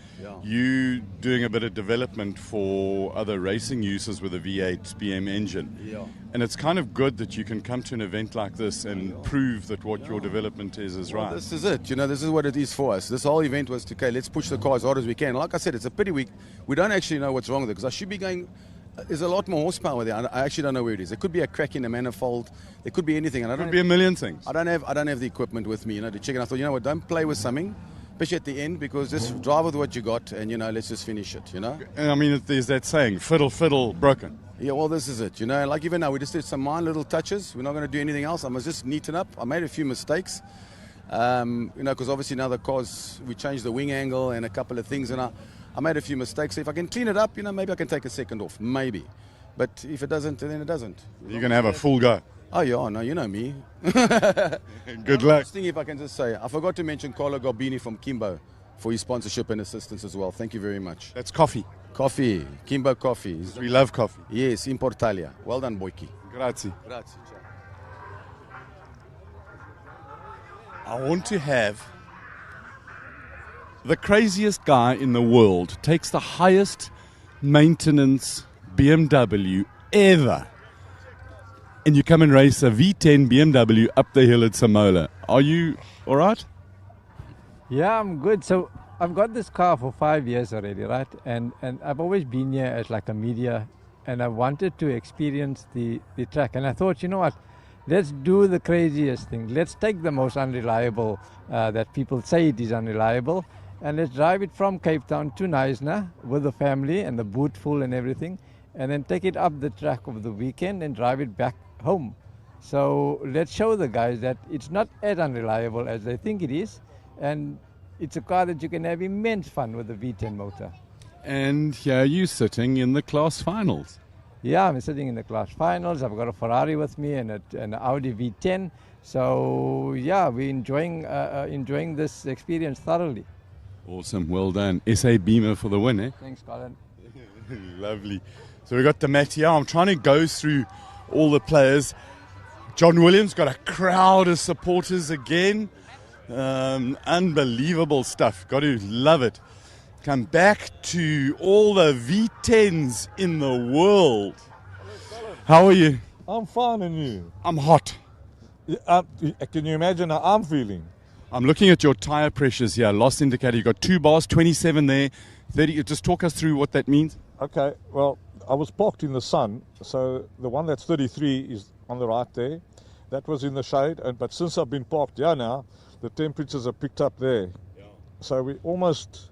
you doing a bit of development for other racing uses with a V8 BM engine. Yeah. And it's kind of good that you can come to an event like this and prove that what your development is right. This is it, you know, this is what it is for us. This whole event was to, okay, let's push the car as hard as we can. Like I said, it's a pity we don't actually know what's wrong with it, because I should be going... There's a lot more horsepower there. I actually don't know where it is. There could be a crack in the manifold. There could be anything. And I don't could be a million things. I don't have the equipment with me, you know, to check it. I thought, you know what, don't play with something. especially at the end, because just drive with what you got and, let's just finish it, And I mean, there's that saying, fiddle, fiddle, broken. Yeah, well, this is it, like even now, we just did some minor little touches. We're not going to do anything else. I must just neaten up. I made a few mistakes, because obviously now the cars, we changed the wing angle and a couple of things, and I made a few mistakes. So if I can clean it up, maybe I can take a second off, maybe. But if it doesn't, then it doesn't. You're going to have a full go. Oh, yeah, no, you know me. Good luck. Last thing, if I can just say, I forgot to mention Carlo Garbini from Kimbo for his sponsorship and assistance as well. Thank you very much. That's coffee. Coffee, Kimbo Coffee. We love coffee. Yes, in Portalia. Well done, Boyki. Grazie. Grazie. I want to have the craziest guy in the world takes the highest maintenance BMW ever, and you come and race a V10 BMW up the hill at Simola. Are you all right? Yeah, I'm good. So I've got this car for 5 years already, right? And I've always been here as like a media, and I wanted to experience the track. And I thought, you know what? Let's do the craziest thing. Let's take the most unreliable that people say it is unreliable, and let's drive it from Cape Town to Knysna with the family and the boot full and everything, and then take it up the track of the weekend and drive it back home. So let's show the guys that it's not as unreliable as they think it is, and it's a car that you can have immense fun with the V10 motor. And here you're sitting in the class finals. Yeah, I'm sitting in the class finals. I've got a Ferrari with me and an Audi V10. So yeah, we're enjoying this experience thoroughly. Awesome, well done. SA Beamer for the win, eh? Thanks, Colin. Lovely. So we got the Mattia. I'm trying to go through all the players. John Williams got a crowd of supporters again. Unbelievable stuff. Got to love it. Come back to all the V10s in the world. How are you? I'm fine, and you? I'm hot. Can you imagine how I'm feeling? I'm looking at your tire pressures here. Lost indicator. You've got 2 bars, 27 there, 30. Just talk us through what that means. Okay, well, I was parked in the sun, so the one that's 33 is on the right there. That was in the shade, but since I've been parked here now, the temperatures have picked up there. Yeah. So we're almost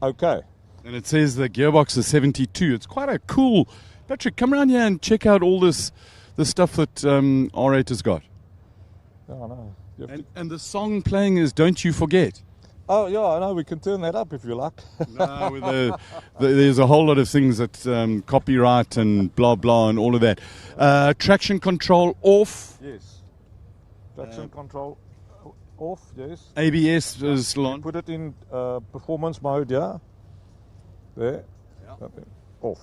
okay. And it says the gearbox is 72. It's quite a cool... Patrick, come around here and check out all the stuff that R8 has got. Yeah, I know. And the song playing is Don't You Forget. Oh, yeah, I know. We can turn that up if you like. No, there's a whole lot of things that copyright and blah, blah, and all of that. Traction control off. Yes. Traction control off, yes. ABS is on. Put it in performance mode, yeah. There. Yeah. Off.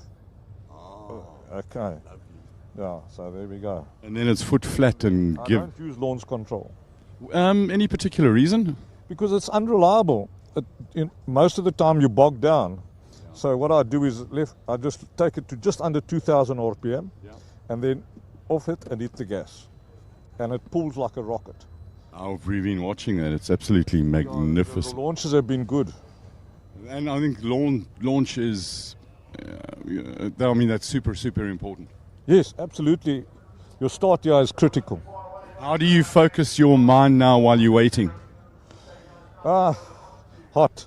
Oh. Okay. Yeah, so there we go. And then it's foot flat and I don't use launch control. Any particular reason? Because it's unreliable. Most of the time you bog down. Yeah. So what I do is I just take it to just under 2,000 RPM, and then off it and hit the gas. And it pulls like a rocket. Oh, we've been watching that. It's absolutely magnificent. The launches have been good. And I think launch is, I mean, that's super, super important. Yes, absolutely. Your start here is critical. How do you focus your mind now while you're waiting? Hot.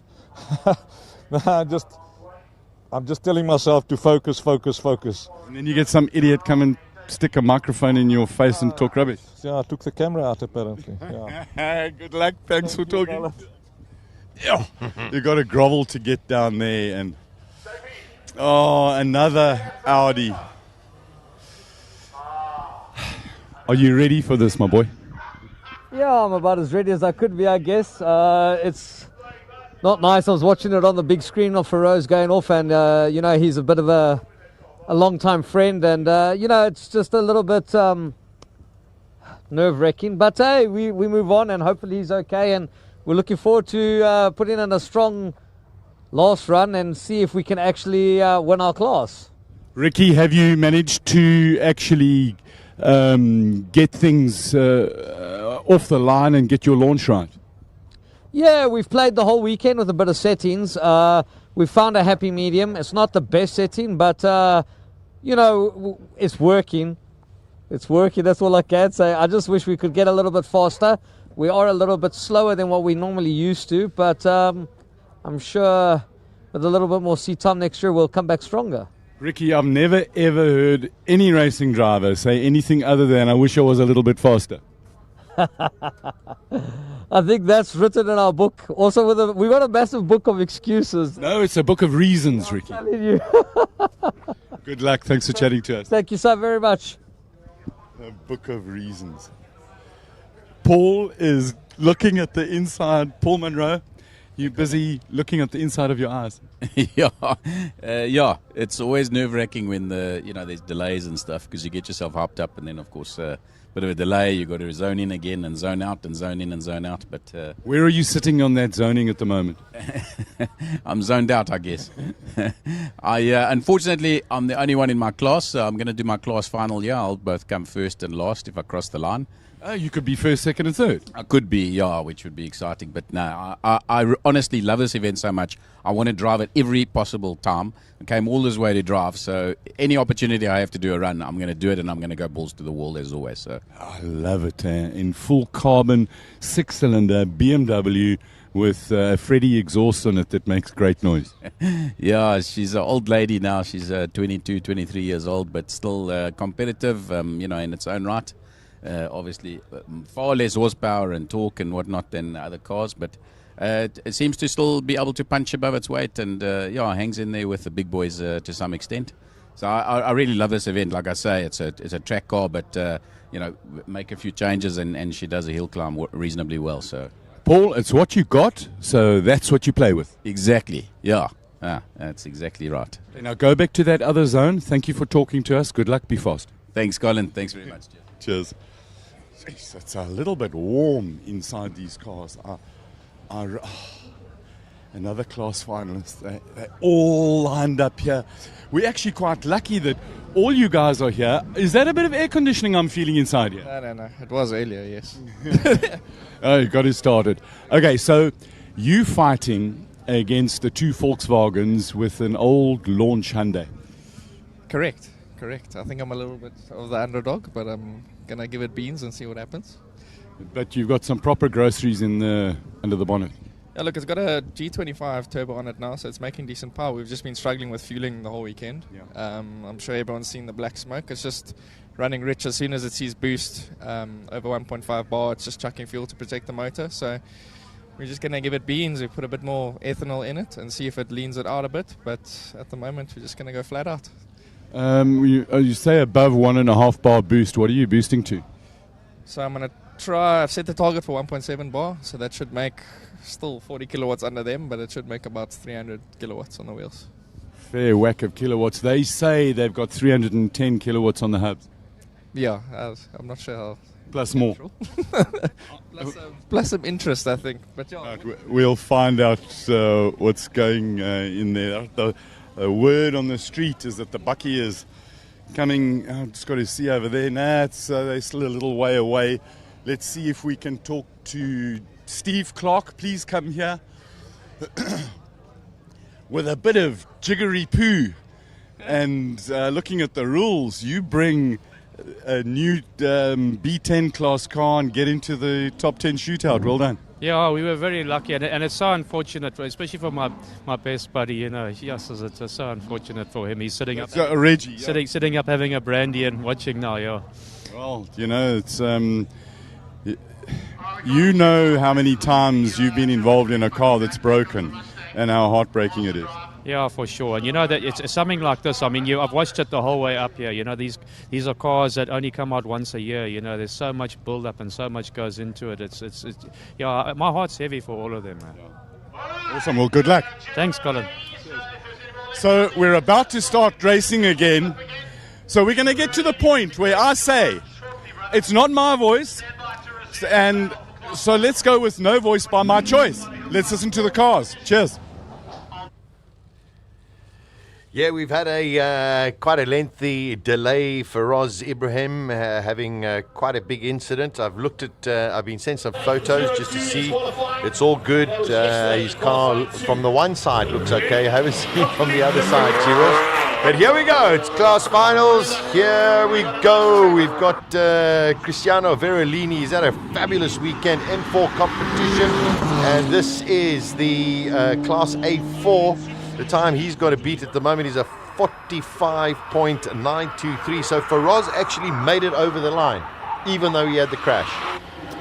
I'm just telling myself to focus. And then you get some idiot come and stick a microphone in your face and talk rubbish. Yeah, I took the camera out apparently. Yeah. Good luck. Thanks for talking. You got to grovel to get down there, and another Audi. Are you ready for this, my boy? Yeah, I'm about as ready as I could be, I guess. It's not nice. I was watching it on the big screen of Faraz going off, and he's a bit of a long-time friend, and it's just a little bit nerve-wracking. But hey, we move on, and hopefully he's okay, and we're looking forward to putting in a strong last run and see if we can actually win our class. Ricky, have you managed to actually get things off the line and get your launch right? Yeah, we've played the whole weekend with a bit of settings. We've found a happy medium. It's not the best setting, but it's working. It's working. That's all I can say. I just wish we could get a little bit faster, we are a little bit slower than what we normally used to, but I'm sure with a little bit more seat time next year, we'll come back stronger. Ricky, I've never ever heard any racing driver say anything other than, I wish I was a little bit faster. I think that's written in our book. Also, we've got a massive book of excuses. No, it's a book of reasons, Ricky. I'm telling you. Good luck. Thanks for chatting to us. Thank you so very much. A book of reasons. Paul is looking at the inside. Paul Monroe, you're busy looking at the inside of your eyes. Yeah, it's always nerve-wracking when there's delays and stuff, because you get yourself hopped up, and then of course bit of a delay. You got to zone in again and zone out and zone in and zone out. But where are you sitting on that zoning at the moment? I'm zoned out, I guess. Unfortunately, I'm the only one in my class, so I'm going to do my class final year. I'll both come first and last if I cross the line. Oh, you could be first, second, and third. I could be, yeah, which would be exciting. But no, I honestly love this event so much. I want to drive it every possible time. I came all this way to drive, so any opportunity I have to do a run, I'm going to do it, and I'm going to go balls to the wall as always. So I love it. In full carbon, 6-cylinder BMW with Freddie exhaust on it that makes great noise. Yeah, she's an old lady now. She's 22, 23 years old, but still competitive, in its own right. Obviously, far less horsepower and torque and whatnot than other cars, but it seems to still be able to punch above its weight, and hangs in there with the big boys to some extent. So I really love this event. Like I say, it's a track car, but make a few changes, and she does a hill climb reasonably well. So, Paul, it's what you got, so that's what you play with. Exactly. Yeah. That's exactly right. Now go back to that other zone. Thank you for talking to us. Good luck. Be fast. Thanks, Colin. Thanks very much. Cheers. Jeez, it's a little bit warm inside these cars. Another class finalist. They're all lined up here. We're actually quite lucky that all you guys are here. Is that a bit of air conditioning I'm feeling inside here? No. It was earlier, yes. Oh, you got it started. Okay, so you fighting against the two Volkswagens with an old launch Hyundai. Correct. I think I'm a little bit of the underdog, but I'm going to give it beans and see what happens. But you've got some proper groceries under the bonnet. Yeah, look, it's got a G25 turbo on it now, so it's making decent power. We've just been struggling with fueling the whole weekend. Yeah. I'm sure everyone's seen the black smoke. It's just running rich as soon as it sees boost over 1.5 bar. It's just chucking fuel to protect the motor. So we're just going to give it beans. We put a bit more ethanol in it and see if it leans it out a bit. But at the moment, we're just going to go flat out. You say above 1.5 bar boost. What are you boosting to? So I'm going to try. I've set the target for 1.7 bar, so that should make still 40 kilowatts under them, but it should make about 300 kilowatts on the wheels. Fair whack of kilowatts. They say they've got 310 kilowatts on the hubs. Yeah, I'm not sure how. Plus more. plus some interest, I think. But yeah, we'll find out what's going in there. The word on the street is that the bucky is coming. I've just got to see over there. They're still a little way away. Let's see if we can talk to Steve Clark. Please come here. With a bit of jiggery poo and looking at the rules, you bring a new B10 class car and get into the top 10 shootout. Well done. Yeah, we were very lucky, and it's so unfortunate, especially for my best buddy. Yes, it's so unfortunate for him. He's sitting up, Reggie, sitting up having a brandy and watching now. Yeah. Well, it's you know how many times you've been involved in a car that's broken, and how heartbreaking it is. Yeah, for sure. And that it's something like this. I mean, I've watched it the whole way up here. These are cars that only come out once a year. There's so much build up and so much goes into it. It's my heart's heavy for all of them, man. Awesome. Well, good luck. Thanks, Colin. So we're about to start racing again. So we're going to get to the point where I say, it's not my voice, and so let's go with no voice by my choice. Let's listen to the cars. Cheers. Yeah, we've had quite a lengthy delay. Faraz Ibraham having quite a big incident. I've been sent some photos just to see. It's all good. His car from the one side looks okay. I haven't seen it from the other side, Chiro. But here we go. It's class finals. Here we go. We've got Cristiano Verolini. He's had a fabulous weekend, M4 competition. And this is the class A4. The time he's got to beat at the moment is a 45.923. So Faraz actually made it over the line, even though he had the crash.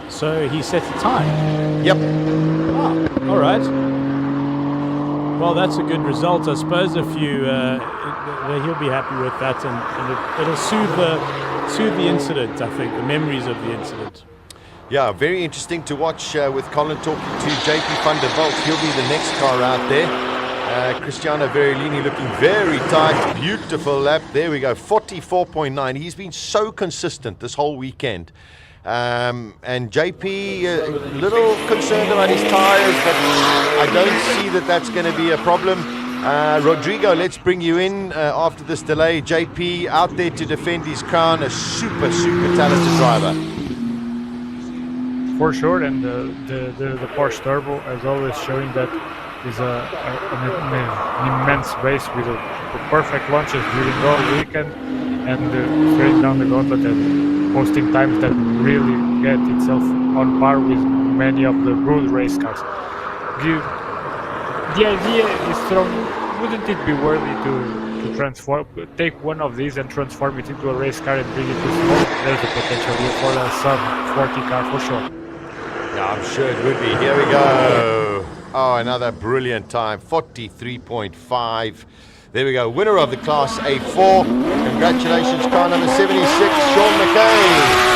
So he set a time? Yep. Oh, all right. Well, that's a good result. I suppose if you, he'll be happy with that, and it'll soothe the incident, I think, the memories of the incident. Yeah, very interesting to watch with Colin talking to JP van der Walt. He'll be the next car out there. Cristiano Verolini looking very tight. Beautiful lap. There we go, 44.9. He's been so consistent this whole weekend. And JP, a little concerned about his tyres, but I don't see that that's going to be a problem. Rodrigo, let's bring you in after this delay. JP out there to defend his crown, a super talented driver. For sure, and the Porsche Turbo, as always, showing that is an immense race with the perfect launches during all weekend, and straight down the gauntlet and posting times that really get itself on par with many of the good race cars. The idea is strong. Wouldn't it be worthy to transform, take one of these and transform it into a race car and bring it to smoke? There's the potential here for a sub-40 car for sure. Yeah, I'm sure it would be. Here we go. Oh, another brilliant time, 43.5. There we go, winner of the Class A4. Congratulations, car number 76, Sean McKay.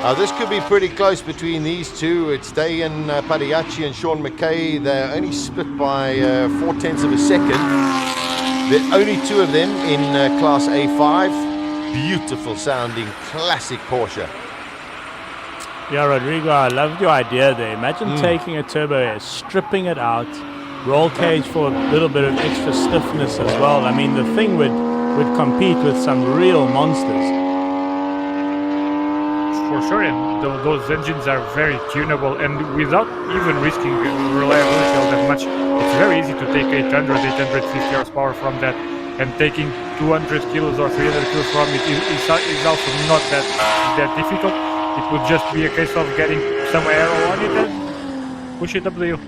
Now this could be pretty close between these two. It's Dayan Padiachi and Sean McKay. They're only split by 0.4 of a second. There are only two of them in Class A5. Beautiful sounding, classic Porsche. Yeah, Rodrigo, I loved your idea there. Imagine taking a Turbo S, stripping it out, roll cage for a little bit of extra stiffness as well. I mean, the thing would compete with some real monsters. For sure, and those engines are very tunable, and without even risking reliability all that much, it's very easy to take 850 horsepower from that, and taking 200 kilos or 300 kilos from it is also not that difficult. It would just be a case of getting some aero on it and push it up the hill.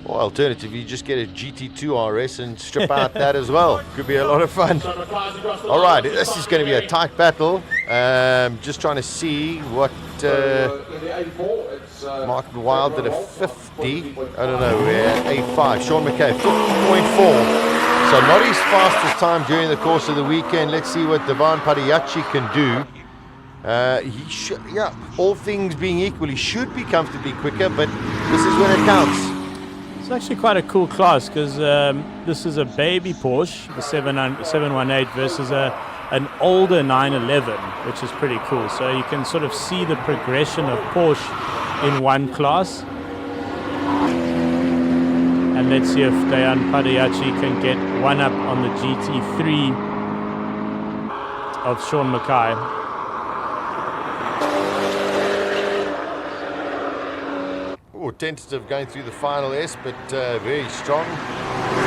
Or alternatively, you just get a GT2 RS and strip out that as well. Could be a lot of fun. All right, this is going to be a tight battle. Just trying to see what Martin Wild did a 50. I don't know, A5. Sean McKay, 50.4. So not his fastest time during the course of the weekend. Let's see what Devan Padiachi can do. He should, yeah, all things being equal, he should be comfortably quicker, but this is when it counts. It's actually quite a cool class because this is a baby Porsche, the 718 versus an older 911, which is pretty cool. So you can sort of see the progression of Porsche in one class. And let's see if Dayan Padiachi can get one up on the GT3 of Sean McKay. Oh, tentative going through the final S, but very strong.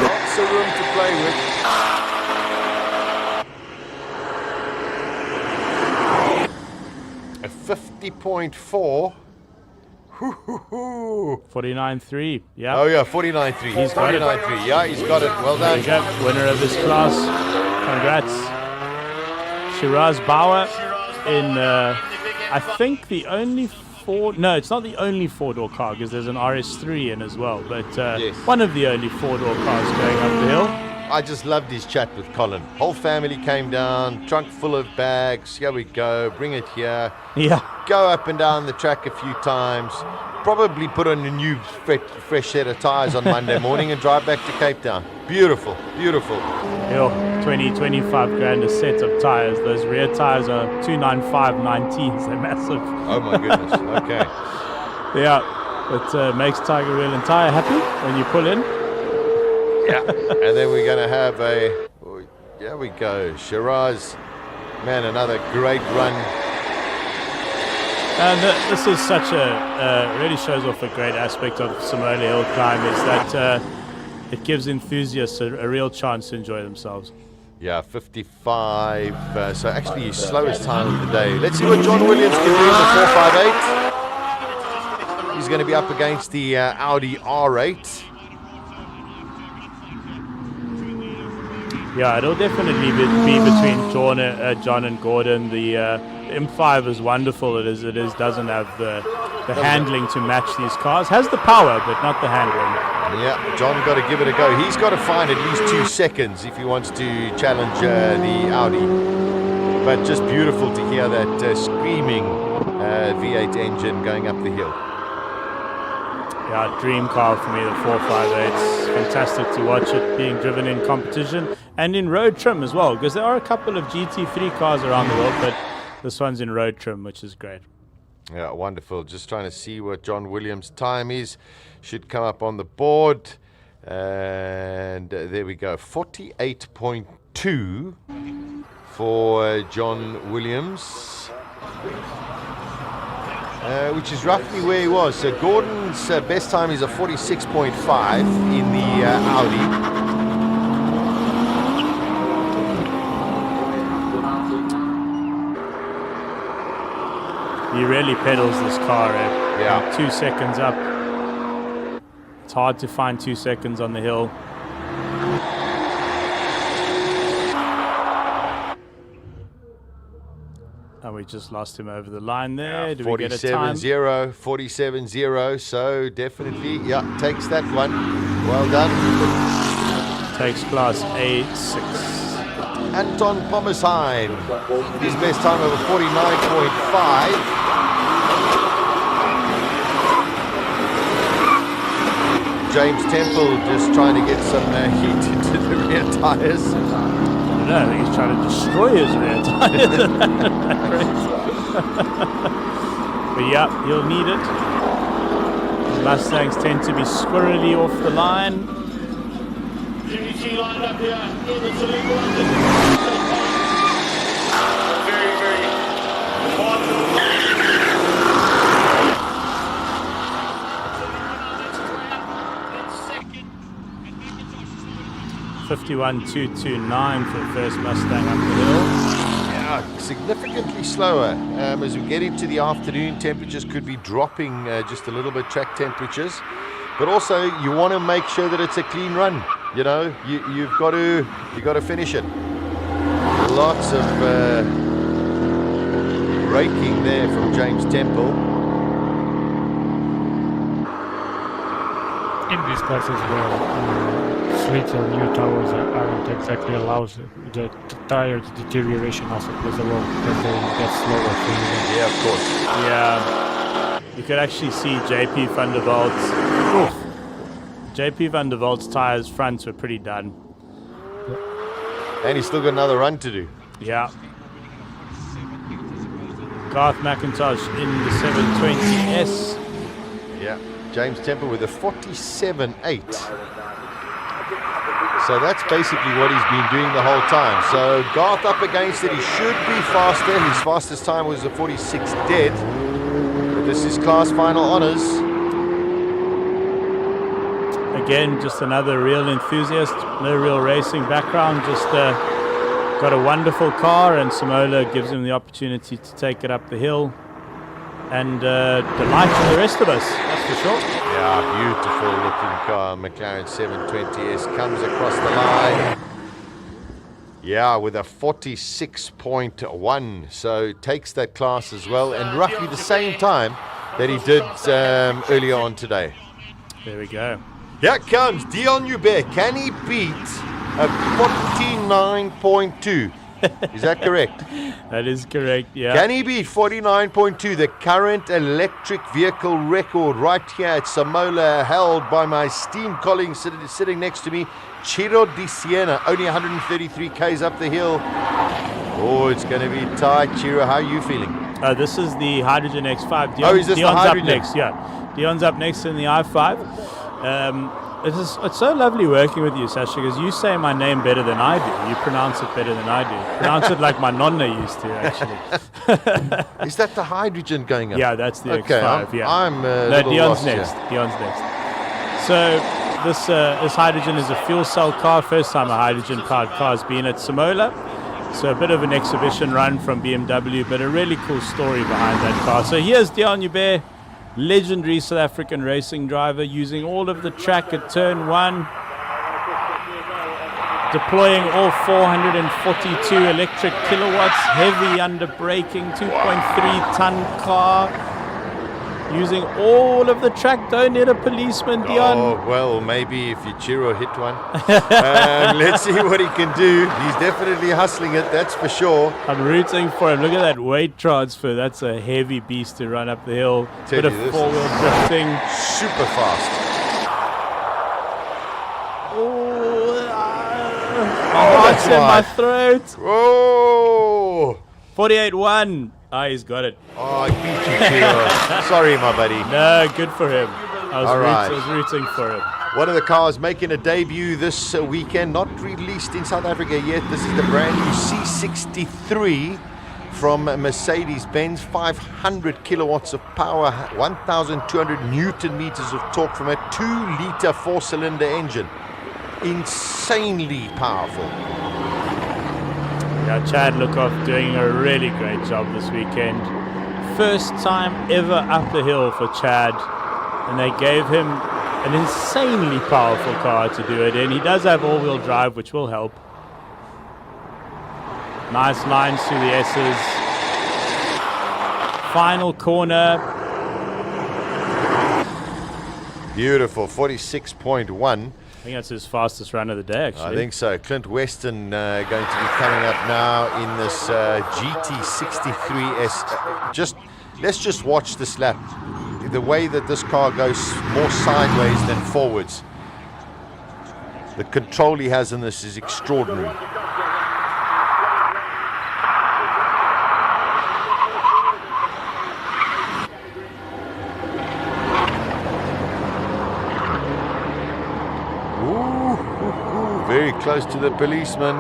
Lots of room to play with. A 50.4. 49.3, yeah. Oh yeah, 49.3. He's got it. 49.3. Yeah, he's got it. Well done. There you go. Winner of this class. Congrats. Shiraz Bauer in, I think the only no, it's not the only four-door car because there's an RS3 in as well, but yes, one of the only four-door cars going up the hill. I just loved his chat with Colin. Whole family came down, trunk full of bags. Here we go, bring it here. Yeah. Go up and down the track a few times. Probably put on a new fresh set of tyres on Monday morning and drive back to Cape Town. Beautiful, beautiful. Yo, 25 grand a set of tyres. Those rear tyres are 295 19s. They're massive. Oh my goodness. Okay. Yeah, it makes Tiger Wheel and Tyre happy when you pull in. Yeah. And then we're going to have there we go, Shiraz. Man, another great run. And this is such really shows off a great aspect of Simola HillClimb is that it gives enthusiasts a real chance to enjoy themselves. Yeah, 55. So actually his slowest time of the day. Let's see what John Williams can do in the 458. He's going to be up against the Audi R8. Yeah, it'll definitely be between John and Gordon. The M5 is wonderful. It is doesn't have the handling to match these cars. Has the power, but not the handling. Yeah, John got to give it a go. He's got to find at least 2 seconds if he wants to challenge the Audi. But just beautiful to hear that screaming V8 engine going up the hill. Yeah, dream car for me, the 458. It's fantastic to watch it being driven in competition and in road trim as well, because there are a couple of GT3 cars around the world, but this one's in road trim, which is great. Yeah, wonderful. Just trying to see what John Williams' time is. Should come up on the board. And there we go. 48.2 for John Williams. Which is roughly where he was. So Gordon's best time is a 46.5 in the Audi. He really pedals this car, Yeah. 2 seconds up. It's hard to find 2 seconds on the hill. And we just lost him over the line there. Yeah, Do we get a time? 47-0, so definitely, yeah, takes that one. Well done. Takes class A6. Anton Pommersheim, his best time over 49.5. James Temple just trying to get some heat into the rear tyres. I think he's trying to destroy his rear tyres. But yeah, he'll need it. The Mustangs tend to be squirrely off the line. lined up here in the saloon. Very, very important. 51.229 for the first Mustang up the hill. Yeah, significantly slower. As we get into the afternoon, temperatures could be dropping just a little bit, track temperatures. But also, you want to make sure that it's a clean run. You know, you've got to finish it. Lots of braking there from James Temple. In these classes where streets or new towers aren't exactly allowed, the tire deterioration also plays a role because they get slower. Yeah, of course. Yeah, you could actually see JP van der Wald's. JP van der Wald's tires fronts were pretty done. And he's still got another run to do. Yeah. Garth McIntosh in the 720S. Yeah. James Temple with a 47.8. So that's basically what he's been doing the whole time. So Garth up against it. He should be faster. His fastest time was a 46 dead. But this is class final honors. Again, just another real enthusiast. No real racing background. Just got a wonderful car, and Simola gives him the opportunity to take it up the hill. And delight the rest of us, that's for sure. Yeah, beautiful looking car. McLaren 720S comes across the line. Yeah, with a 46.1. So takes that class as well, and roughly the same time that he did earlier on today. There we go. Here comes Dion Hubert. Can he beat a 49.2? Is that correct? That is correct, yeah. Can he beat 49.2, the current electric vehicle record right here at Simola, held by my esteemed colleague sitting next to me, Ciro Di Siena, only 133 Ks up the hill. Oh, it's going to be tight. Ciro, how are you feeling? This is the Hydrogen X5. Is this Dion's the Hydrogen? Up next, yeah. Dion's up next in the i5. It's so lovely working with you, Sasha, because you say my name better than I do. You pronounce it better than I do. Pronounce it like my nonna used to, actually. Is that the Hydrogen going up? Yeah, that's the okay, X5. I'm no, Dion's lost next. here. Dion's next. So this hydrogen is a fuel cell car. First time a hydrogen-powered car has been at Simola. So a bit of an exhibition run from BMW, but a really cool story behind that car. So here's Deon Hubert, legendary South African racing driver, using all of the track at turn 1, deploying all 442 electric kilowatts, heavy under braking, 2.3-ton car, using all of the track. Don't hit a policeman, Deon. Oh, well, maybe if Ichiro hit one. Let's see what he can do. He's definitely hustling it, that's for sure. I'm rooting for him. Look at that weight transfer. That's a heavy beast to run up the hill. Bit of four-wheel drifting. Super fast. My heart's in my throat. Oh! 48-1. Ah, he's got it. Oh, I beat you, Chiro. Sorry, my buddy. No, good for him. I All was rooting for him. One of the cars making a debut this weekend, not released in South Africa yet. This is the brand new C63 from Mercedes-Benz. 500 kilowatts of power, 1,200 Newton meters of torque from a 2-liter 4-cylinder engine. Insanely powerful. Yeah, Chad Lukov doing a really great job this weekend. First time ever up the hill for Chad, and they gave him an insanely powerful car to do it in. He does have all-wheel drive, which will help. Nice lines through the S's. Final corner. Beautiful, 46.1. I think that's his fastest run of the day, actually. I think so. Clint Weston going to be coming up now in this GT63S. Let's just watch this lap. The way that this car goes more sideways than forwards. The control he has in this is extraordinary. Very close to the policeman.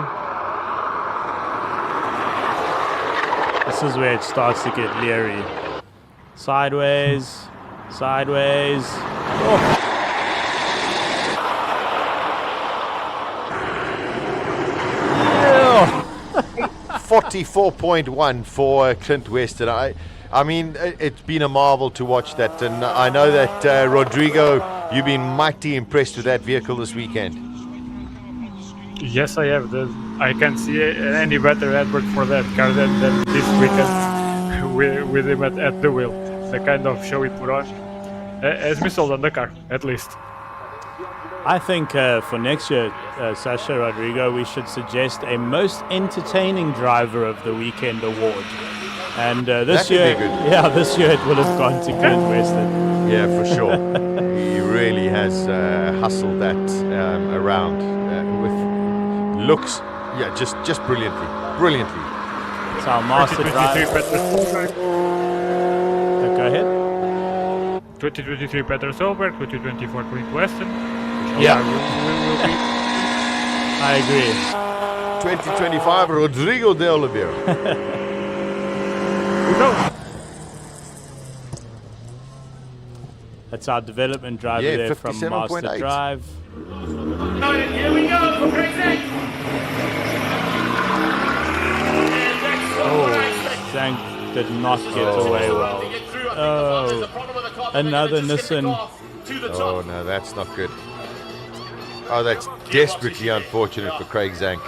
This is where it starts to get leery. Sideways, sideways. Oh. 44.1 for Clint Weston. I mean, it's been a marvel to watch that, and I know that Rodrigo, you've been mighty impressed with that vehicle this weekend. Yes, I have. I can't see any better advert for that car than this weekend with him at the wheel. The kind of show he put on has me sold on the car, at least. I think for next year, Sasha Rodrigo, we should suggest a most entertaining driver of the weekend award. And this year, this year it will have gone to Clint Weston. Yeah, for sure. He really has hustled that around with looks. Yeah, just brilliantly. It's our master driver. Go ahead. 2023 Peter Solberg, 2024 Clint Weston. Yeah. I agree. 2025 Rodrigo de Oliveira. That's our development driver there from Master Drive. Here we go for Craig Zank. Oh, Zank did not get away well. Oh, another Nissan. Oh no, that's not good. Oh, that's desperately unfortunate for Craig Zank.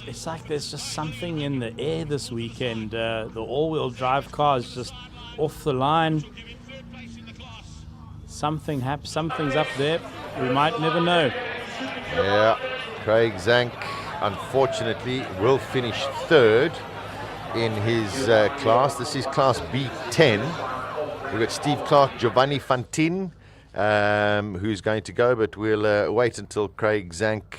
It's like there's just something in the air this weekend. The all-wheel drive car is just off the line. Something's up there. We might never know. Yeah, Craig Zank, unfortunately, will finish third in his class. This is Class B10. We've got Steve Clark, Giovanni Fantin, who's going to go, but we'll wait until Craig Zank.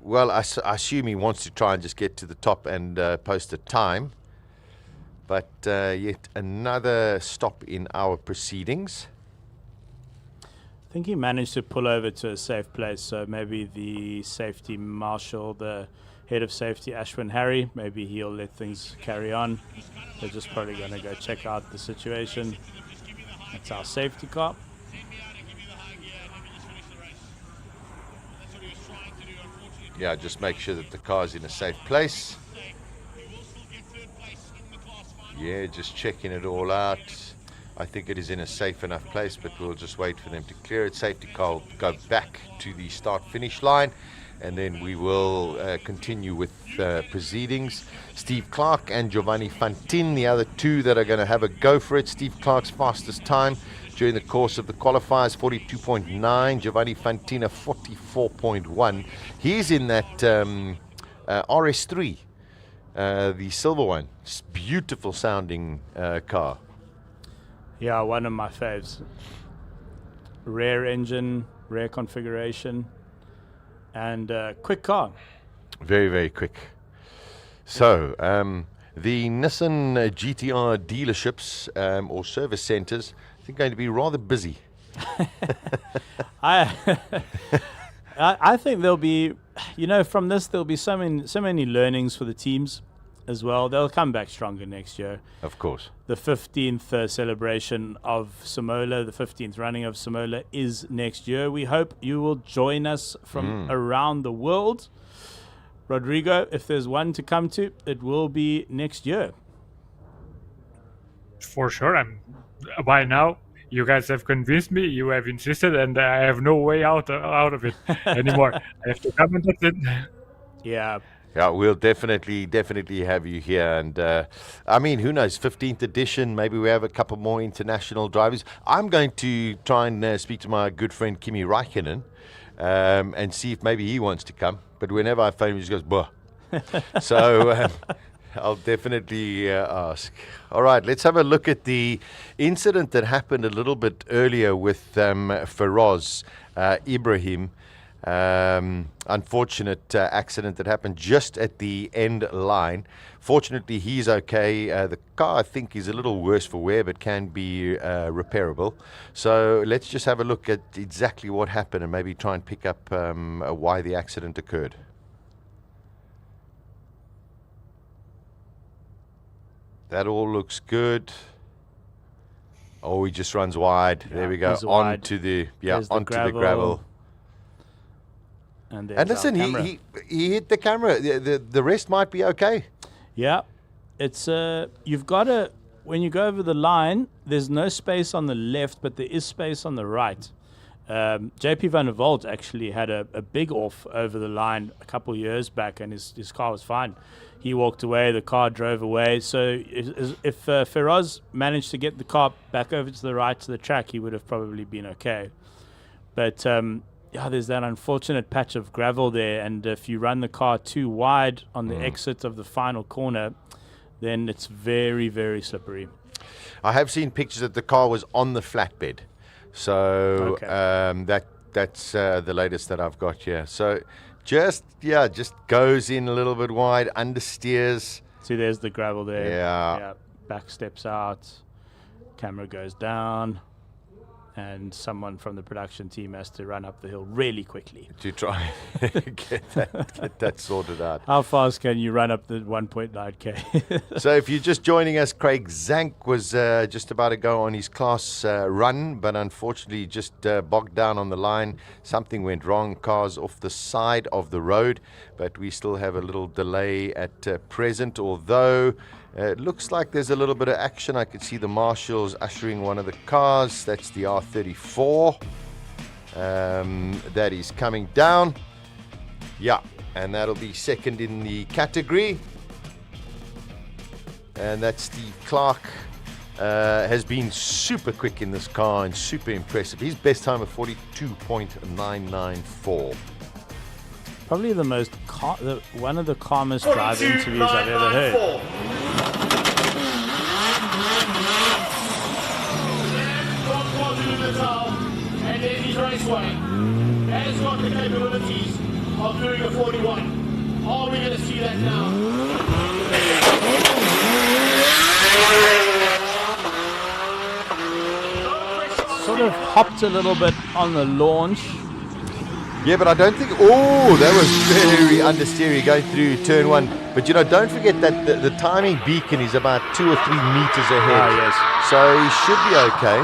Well, I assume he wants to try and just get to the top and post a time. But yet another stop in our proceedings. I think he managed to pull over to a safe place, so maybe the safety marshal, the head of safety, Ashwin Harry, maybe he'll let things carry on. They're just probably going to go check out the situation. That's our safety car. Yeah, just make sure that the car's in a safe place. Yeah, just checking it all out. I think it is in a safe enough place, but we'll just wait for them to clear it. Safety car will go back to the start-finish line, and then we will continue with proceedings. Steve Clark and Giovanni Fantin, the other two that are going to have a go for it. Steve Clark's fastest time during the course of the qualifiers, 42.9. Giovanni Fantina, 44.1. He's in that RS3, the silver one. It's beautiful sounding car. Yeah, one of my faves. Rare engine, rare configuration, and quick car. Very, very quick. So, the Nissan GTR dealerships or service centers, I think, going to be rather busy. I think there'll be, from this there'll be so many learnings for the teams as well. They'll come back stronger next year. Of course. The 15th celebration of Simola, the 15th running of Simola is next year. We hope you will join us from around the world. Rodrigo, if there's one to come to, it will be next year. For sure. By now, you guys have convinced me. You have insisted, and I have no way out of it anymore. I have to come, and that's it. Yeah. Yeah, we'll definitely have you here. And I mean, who knows, 15th edition, maybe we have a couple more international drivers. I'm going to try and speak to my good friend Kimi Räikkönen and see if maybe he wants to come. But whenever I phone him, he just goes, "Buh." So I'll definitely ask. All right, let's have a look at the incident that happened a little bit earlier with Faraz Ibraham. Unfortunate accident that happened just at the end line. Fortunately, he's okay. The car, I think, is a little worse for wear, but can be repairable. So let's just have a look at exactly what happened and maybe try and pick up why the accident occurred. That all looks good. Oh, he just runs wide. Yeah, there we go. Onto the gravel. And listen, he hit the camera. The rest might be okay. Yeah, it's you've got to, when you go over the line, there's no space on the left, but there is space on the right. JP van der Walt actually had a big off over the line a couple years back, and his car was fine. He walked away, the car drove away. So if Faraz managed to get the car back over to the right to the track, he would have probably been okay. But yeah, there's that unfortunate patch of gravel there, and if you run the car too wide on the exit of the final corner, then it's very, very slippery. I have seen pictures that the car was on the flatbed, so that's the latest that I've got here. So just goes in a little bit wide, understeers. See, there's the gravel there. Yeah, back steps out, camera goes down. And someone from the production team has to run up the hill really quickly to try get that sorted out. How fast can you run up the 1.9K? So if you're just joining us, Craig Zank was just about to go on his class run, but unfortunately just bogged down on the line. Something went wrong. Cars off the side of the road, but we still have a little delay at present, although it looks like there's a little bit of action. I could see the marshals ushering one of the cars. That's the R34. That is coming down. Yeah, and that'll be second in the category. And that's Steve Clark. Has been super quick in this car and super impressive. His best time of 42.994. Probably the most one of the calmest drive interviews I've ever heard. And then he's raceway. Has got the capabilities of doing a 41. Are we going to see that now? Sort of hopped a little bit on the launch. Yeah, but I don't think... Oh, that was very understeery going through turn one. But, don't forget that the timing beacon is about 2 or 3 meters ahead. Yes. So he should be okay.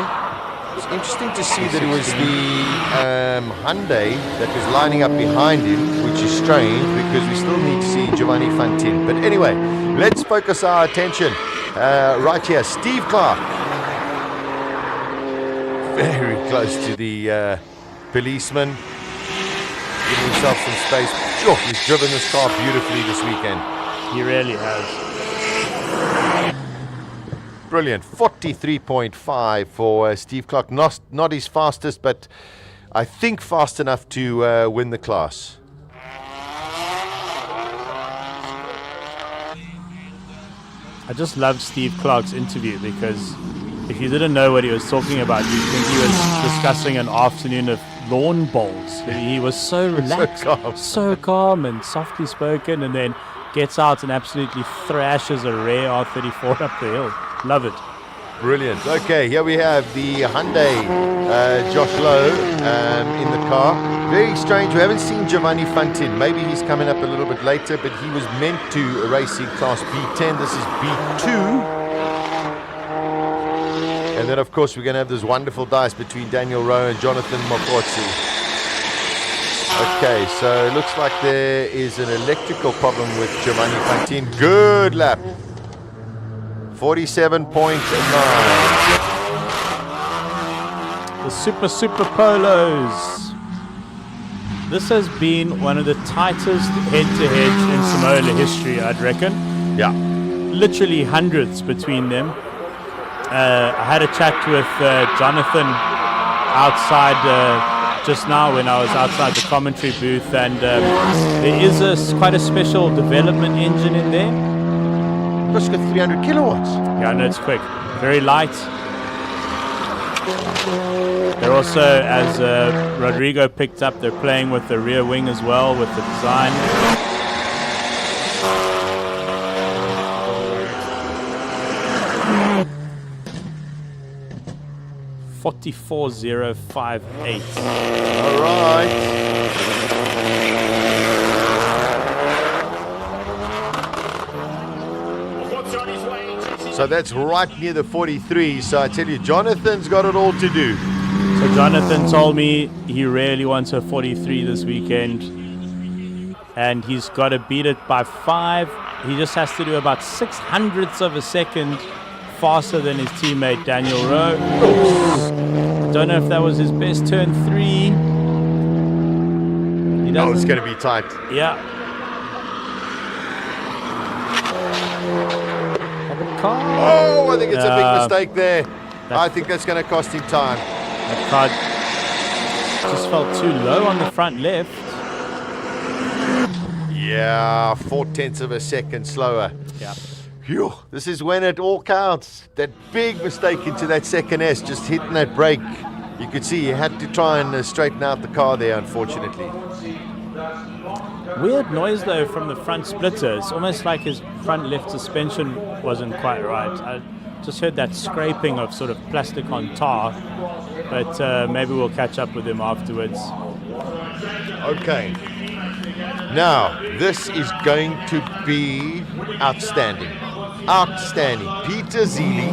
It's interesting to see that it was the Hyundai that was lining up behind him, which is strange because we still need to see Giovanni Fantin. But anyway, let's focus our attention right here. Steve Clark, very close to the policeman, giving himself some space. Sure, he's driven this car beautifully this weekend. He really has. Brilliant. 43.5 for Steve Clark. Not his fastest, but I think fast enough to win the class. I just love Steve Clark's interview because if you didn't know what he was talking about, you'd think he was discussing an afternoon of lawn bowls. He was so relaxed, so calm and softly spoken, and then gets out and absolutely thrashes a rare R34 up the hill. Love it. Brilliant. Okay, here we have the Hyundai Josh Lowe in the car. Very strange. We haven't seen Giovanni Fantin. Maybe he's coming up a little bit later, but he was meant to race in Class B10. This is B2. And then, of course, we're going to have this wonderful dice between Daniel Rowe and Jonathan Mokotsi. Okay, so it looks like there is an electrical problem with Giovanni Fantin. Good lap. 47.9. The Super Polos. This has been one of the tightest head-to-heads in Simola history, I'd reckon. Yeah. Literally hundreds between them. I had a chat with Jonathan outside just now when I was outside the commentary booth, and there is quite a special development engine in there. It's got 300 kilowatts. Yeah, I know, it's quick. Very light. They're also, as Rodrigo picked up, they're playing with the rear wing as well with the design. $44,058. All right. So that's right near the 43. So I tell you, Jonathan's got it all to do. So Jonathan told me he really wants a 43 this weekend, and he's got to beat it by 5. He just has to do about 0.06 of a second faster than his teammate Daniel Rowe. Don't know if that was his best turn 3. Oh, it's going to be tight. Yeah. Oh, I think it's a big mistake there. I think that's going to cost him time. That car just felt too low on the front left. Yeah, 0.4 of a second slower. Yeah. Phew, this is when it all counts. That big mistake into that second S, just hitting that brake. You could see he had to try and straighten out the car there, unfortunately. Weird noise though from the front splitter. It's almost like his front left suspension wasn't quite right. I just heard that scraping of sort of plastic on tar, but maybe we'll catch up with him afterwards. Okay. Now, this is going to be outstanding. Outstanding. Peter Zili,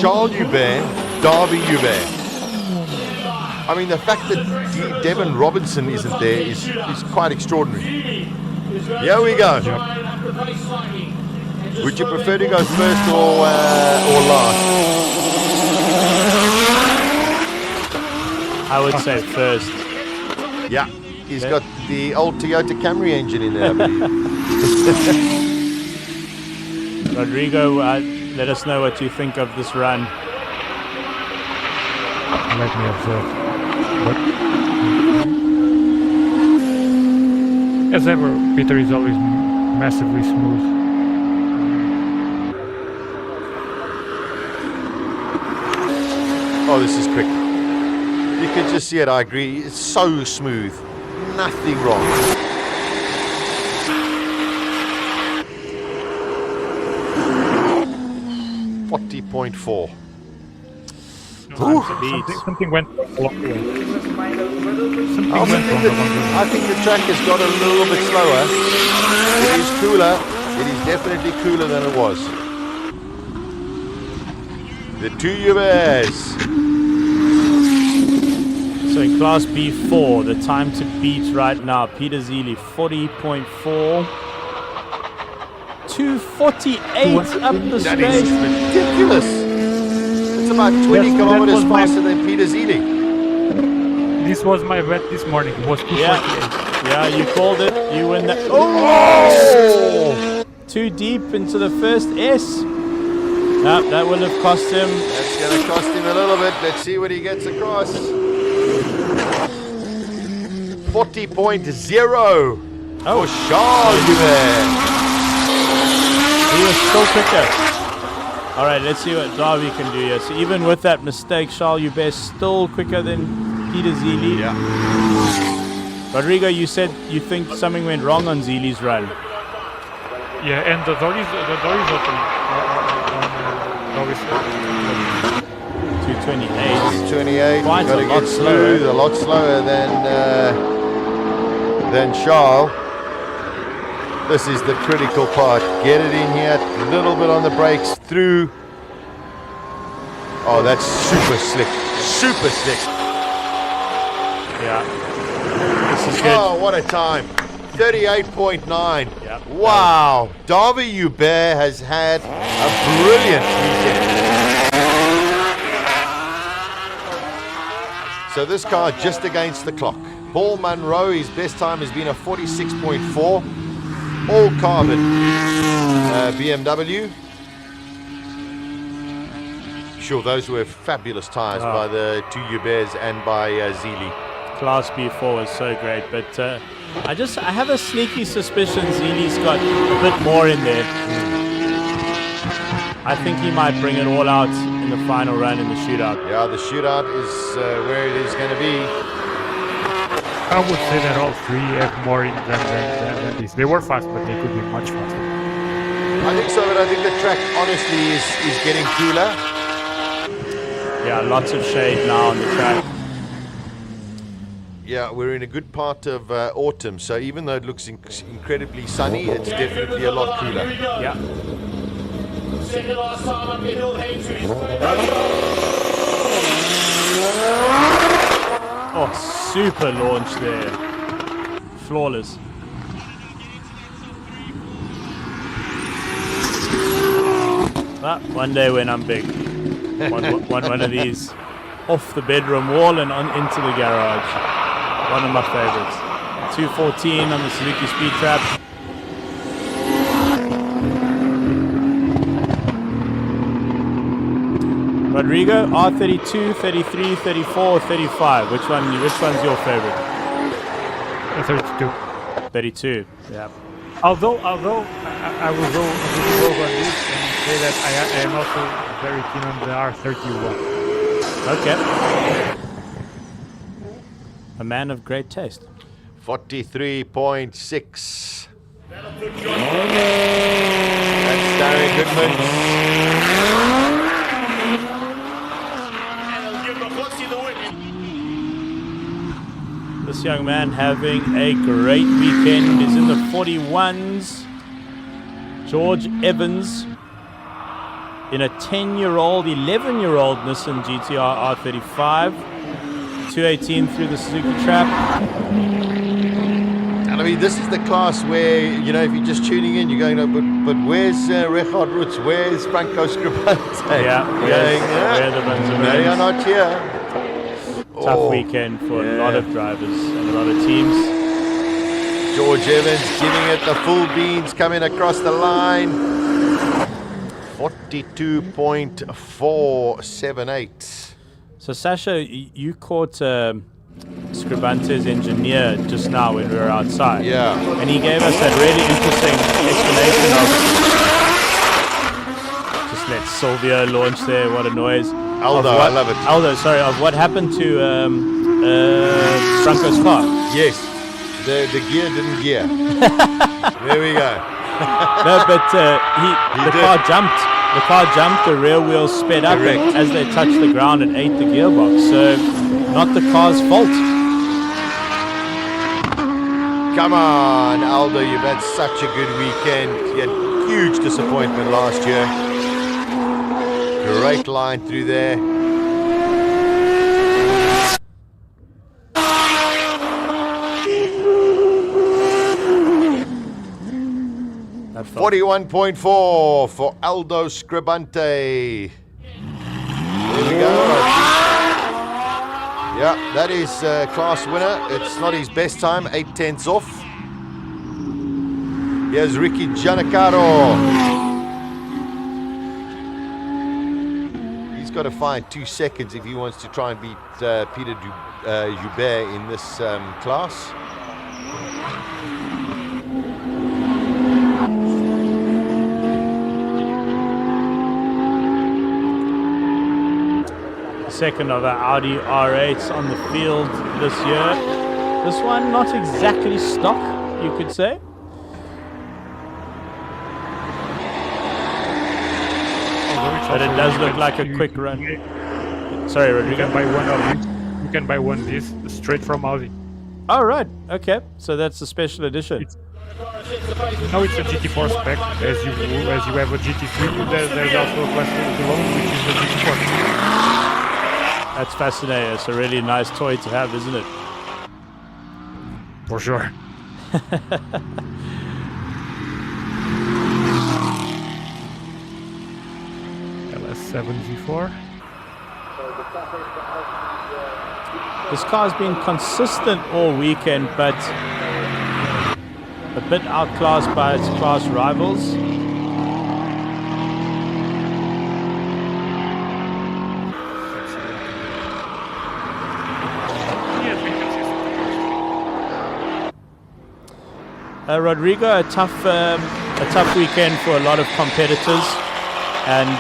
Charles Hubert, Darby Hubert. I mean, the fact that Devin Robinson isn't there is quite extraordinary. Here we go. Would you prefer to go first or last? I would say first. Yeah, he's got the old Toyota Camry engine in there, I believe. Rodrigo, let us know what you think of this run. Let me observe. As ever, Peter is always massively smooth. Oh, this is quick. You can just see it, I agree. It's so smooth. Nothing wrong. .4. Something went along the way. I think the track has got a little bit slower. It is cooler. It is definitely cooler than it was. The two Ubers. So in Class B4, the time to beat right now, Peter Zealy, 40.4. 248 up the That straight. is ridiculous. It's about 20 kilometers faster than Peter Zealy. This was my bet this morning. It was 248. Yeah, you called it. You win that. Oh! Too deep into the first S. No, that will have cost him. That's going to cost him a little bit. Let's see what he gets across. 40.0 for Charles Hubert. He was so quicker. All right, let's see what Darby can do here. So even with that mistake, Charles Hubert still quicker than Peter Zealy. Yeah. Rodrigo, you said you think something went wrong on Zealy's run. Yeah, and the door is open. 228. 228. Quite Got to a lot get slower. smooth, a lot slower than Charles. This is the critical part. Get it in here, a little bit on the brakes, through. Oh, that's super slick. Super slick. Yeah. This is good. Oh, what a time. 38.9. Yep. Wow. Darby Hubert has had a brilliant weekend. So this car just against the clock. Paul Munro, his best time has been a 46.4. All carbon BMW. Sure, those were fabulous tyres by the two Huberts and by Zealy. Class B4 was so great, but I have a sneaky suspicion Zealy's got a bit more in there. I think he might bring it all out in the final run in the shootout. Yeah, the shootout is where it is going to be. I would say that all three have more in than this. They were fast, but they could be much faster. I think so, but I think the track honestly is getting cooler. Yeah, lots of shade now on the track. Yeah, we're in a good part of autumn, so even though it looks incredibly sunny, it's definitely a lot cooler. Yeah. Second last time up the hill, Hayes. Oh, super launch there. Flawless. Ah, one day when I'm big. One of these off the bedroom wall and on into the garage. One of my favorites. 214 on the Suzuki Speed Trap. Rodrigo, R32, 33, 34, 35. Which one's your favorite? 32. 32, yeah. Although I will go on this and say that I am also very keen on the R31. Okay. A man of great taste. 43.6. That's Darry Goodman. This young man having a great weekend is in the 41s. George Evans in a 10-year-old, 11-year-old Nissan GTR R35. 218 through the Suzuki Trap. And I mean, this is the class where, you know, if you're just tuning in, you're going, but where's Richard Roots? Where's Franco Scribante? Yeah, where are the Zummeren? They are not here. Tough weekend for a lot of drivers and a lot of teams. George Evans giving it the full beans, coming across the line. 42.478. So Sasha, you caught Scribante's engineer just now when we were outside. Yeah. And he gave us that really interesting explanation of, just let Silvio launch there, what a noise. Aldo, I love it. Aldo, sorry, of what happened to Franco's car. Yes, the gear didn't gear. There we go. No, but the car jumped. The car jumped, the rear wheels sped up, and as they touched the ground, it ate the gearbox. So, not the car's fault. Come on, Aldo, you've had such a good weekend. You had huge disappointment last year. Great line through there. 41.4 for Aldo Scribante. There we go. Yeah, that is class winner. It's not his best time, 0.8 off. Here's Ricky Giannacaro. He's got to find 2 seconds if he wants to try and beat Peter Joubert in this class. Second of our Audi R8s on the field this year. This one not exactly stock, you could say. But it does look like a quick run. Sorry, Rodrigo. You can buy one of these. You can buy one of these straight from Audi. Oh, right. Okay. So that's a special edition. No, it's a GT4 spec. As you have a GT3, there's also a class below, which is the GT4. That's fascinating. It's a really nice toy to have, isn't it? For sure. LS7Z4. This car's been consistent all weekend, but a bit outclassed by its class rivals. Rodrigo, a tough weekend for a lot of competitors, and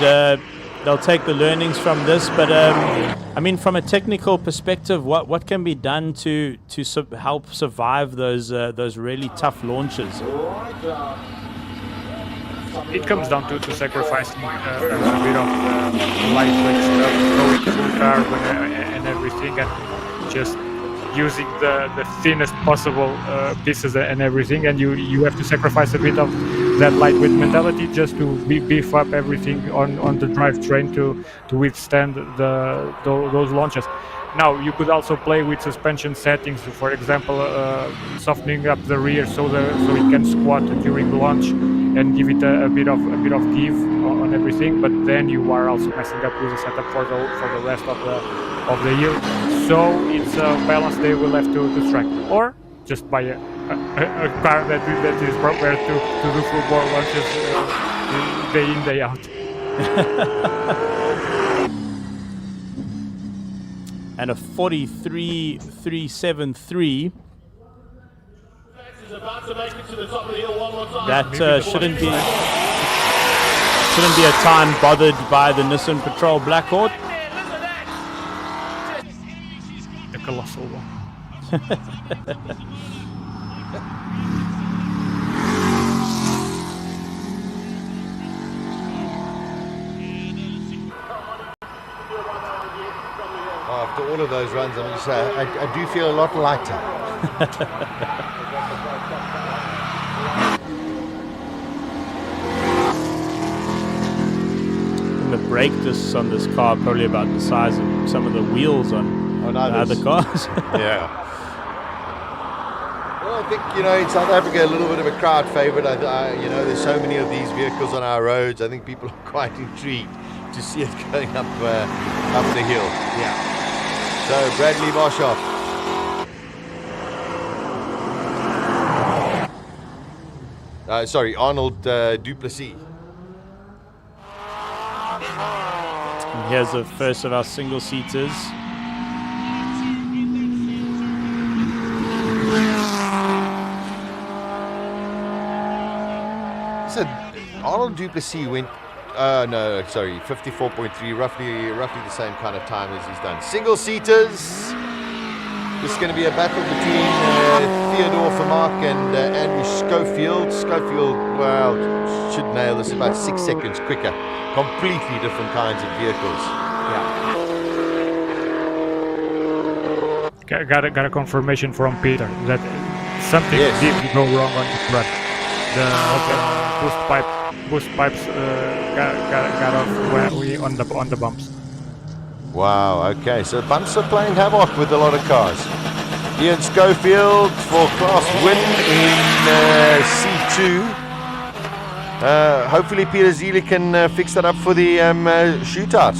they'll take the learnings from this. But I mean, from a technical perspective, what can be done to help survive those really tough launches? It comes down to sacrificing a bit of lightweight stuff, going full carbon and everything, and just using the thinnest possible pieces and everything, and you have to sacrifice a bit of that lightweight mentality just to beef up everything on the drivetrain to withstand those launches. Now you could also play with suspension settings, for example, softening up the rear so it can squat during the launch and give it a bit of give on everything. But then you are also messing up with the setup for the rest of the year. So it's a balance they will have to strike, or just buy a car that is prepared to do football launches day in, day out. And a 43.373. That shouldn't be a time bothered by the Nissan Patrol Blackhawk. The colossal one. After all of those runs, I'm going to say I do feel a lot lighter. The brake discs on this car are probably about the size of some of the wheels on other cars. Yeah. Well, I think, in South Africa, a little bit of a crowd favorite. There's so many of these vehicles on our roads. I think people are quite intrigued to see it going up the hill. Yeah. So Bradley Boshoff. Arnold Duplessis. And here's the first of our single seaters. So Arnold Duplessis went 54.3, roughly the same kind of time as he's done. Single seaters. This is going to be a battle between Theodore Vermaak and Andrew Schofield. Schofield, should nail this about 6 seconds quicker. Completely different kinds of vehicles. Yeah. Got a confirmation from Peter that something did go wrong on the front. The boost pipes got off on the bumps. Wow, okay, so bumps are playing havoc with a lot of cars. Ian Schofield for class win in C2. Hopefully Peter Zili can fix that up for the shootout.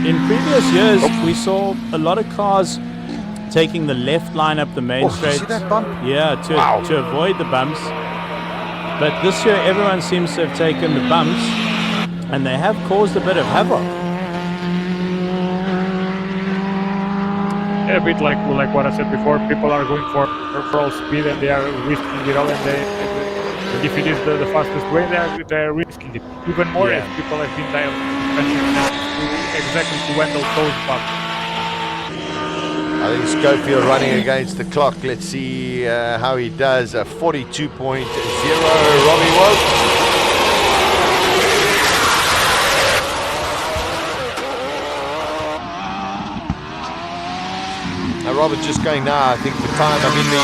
In previous years, we saw a lot of cars taking the left line up the main straight. See that bump? Yeah, to avoid the bumps. But this year, everyone seems to have taken the bumps, and they have caused a bit of havoc. A bit like what I said before, people are going for all speed and they are risking it all, and if it is the fastest way, they are risking it even more if people have been exactly to handle those bumps. I think Schofield running against the clock. Let's see how he does. 42.0, Robbie W. Robert's just going now, I think, for time. I mean, the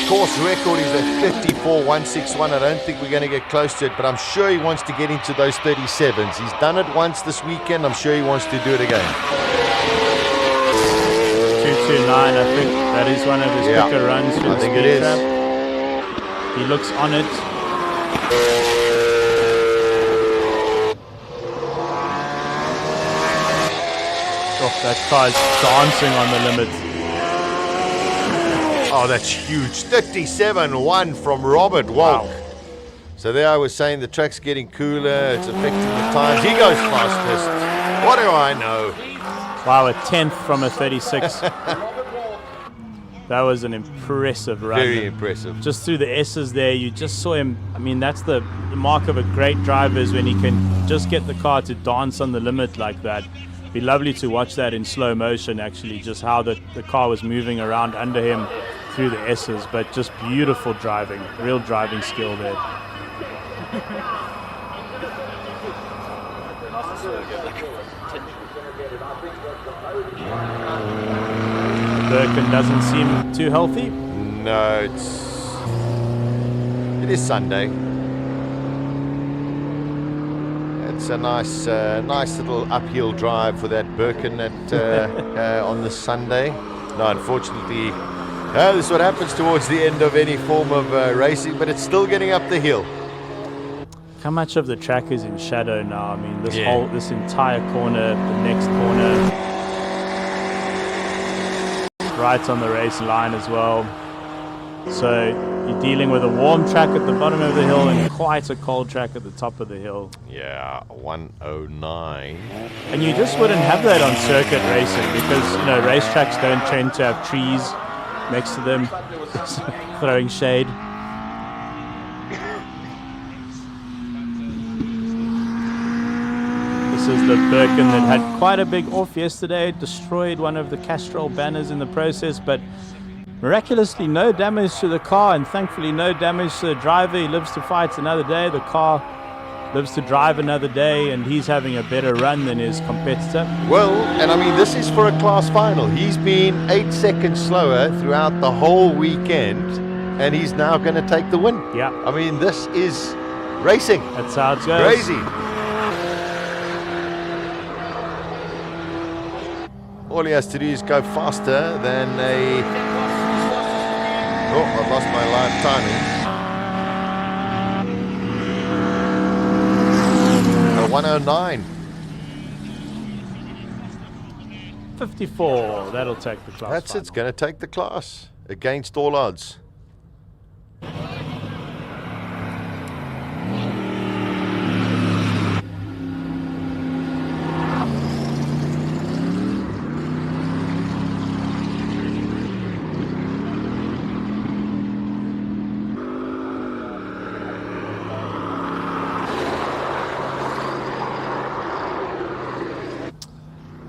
course record is a 54.161. I don't think we're going to get close to it, but I'm sure he wants to get into those 37s. He's done it once this weekend. I'm sure he wants to do it again. 229, I think that is one of his quicker runs. I think it is. He looks on it. Oh, that car's dancing on the limit. Oh, that's huge. 37.1 from Robert Walk. Wow. So there I was saying the track's getting cooler. It's affecting the times. He goes fastest. What do I know? Wow, a 10th from a 36. That was an impressive run. Very impressive. Just through the S's there, you just saw him. I mean, that's the mark of a great driver, is when he can just get the car to dance on the limit like that. It'd be lovely to watch that in slow motion, actually, just how the car was moving around under him through the S's, but just beautiful driving, real driving skill there. Birkin doesn't seem too healthy. No, it is Sunday. It's a nice little uphill drive for that Birkin on the Sunday. No, unfortunately, this is what happens towards the end of any form of racing, but it's still getting up the hill. How much of the track is in shadow now? I mean, this entire corner, the next corner, right on the race line as well. So you're dealing with a warm track at the bottom of the hill and quite a cold track at the top of the hill. Yeah, 109. And you just wouldn't have that on circuit racing because, you know, racetracks don't tend to have trees next to them throwing shade. This is the Birkin that had quite a big off yesterday, destroyed one of the Castrol banners in the process, but miraculously no damage to the car, and thankfully no damage to the driver. He lives to fight another day. The car lives to drive another day, and he's having a better run than his competitor. Well, and I mean, this is for a class final. He's been 8 seconds slower throughout the whole weekend, and he's now going to take the win. Yeah. I mean, this is racing. That's how it goes. Crazy. All he has to do is go faster than a... Oh, I've lost my live timing. 109. 54, that'll take the class. That's it's going to take the class against all odds.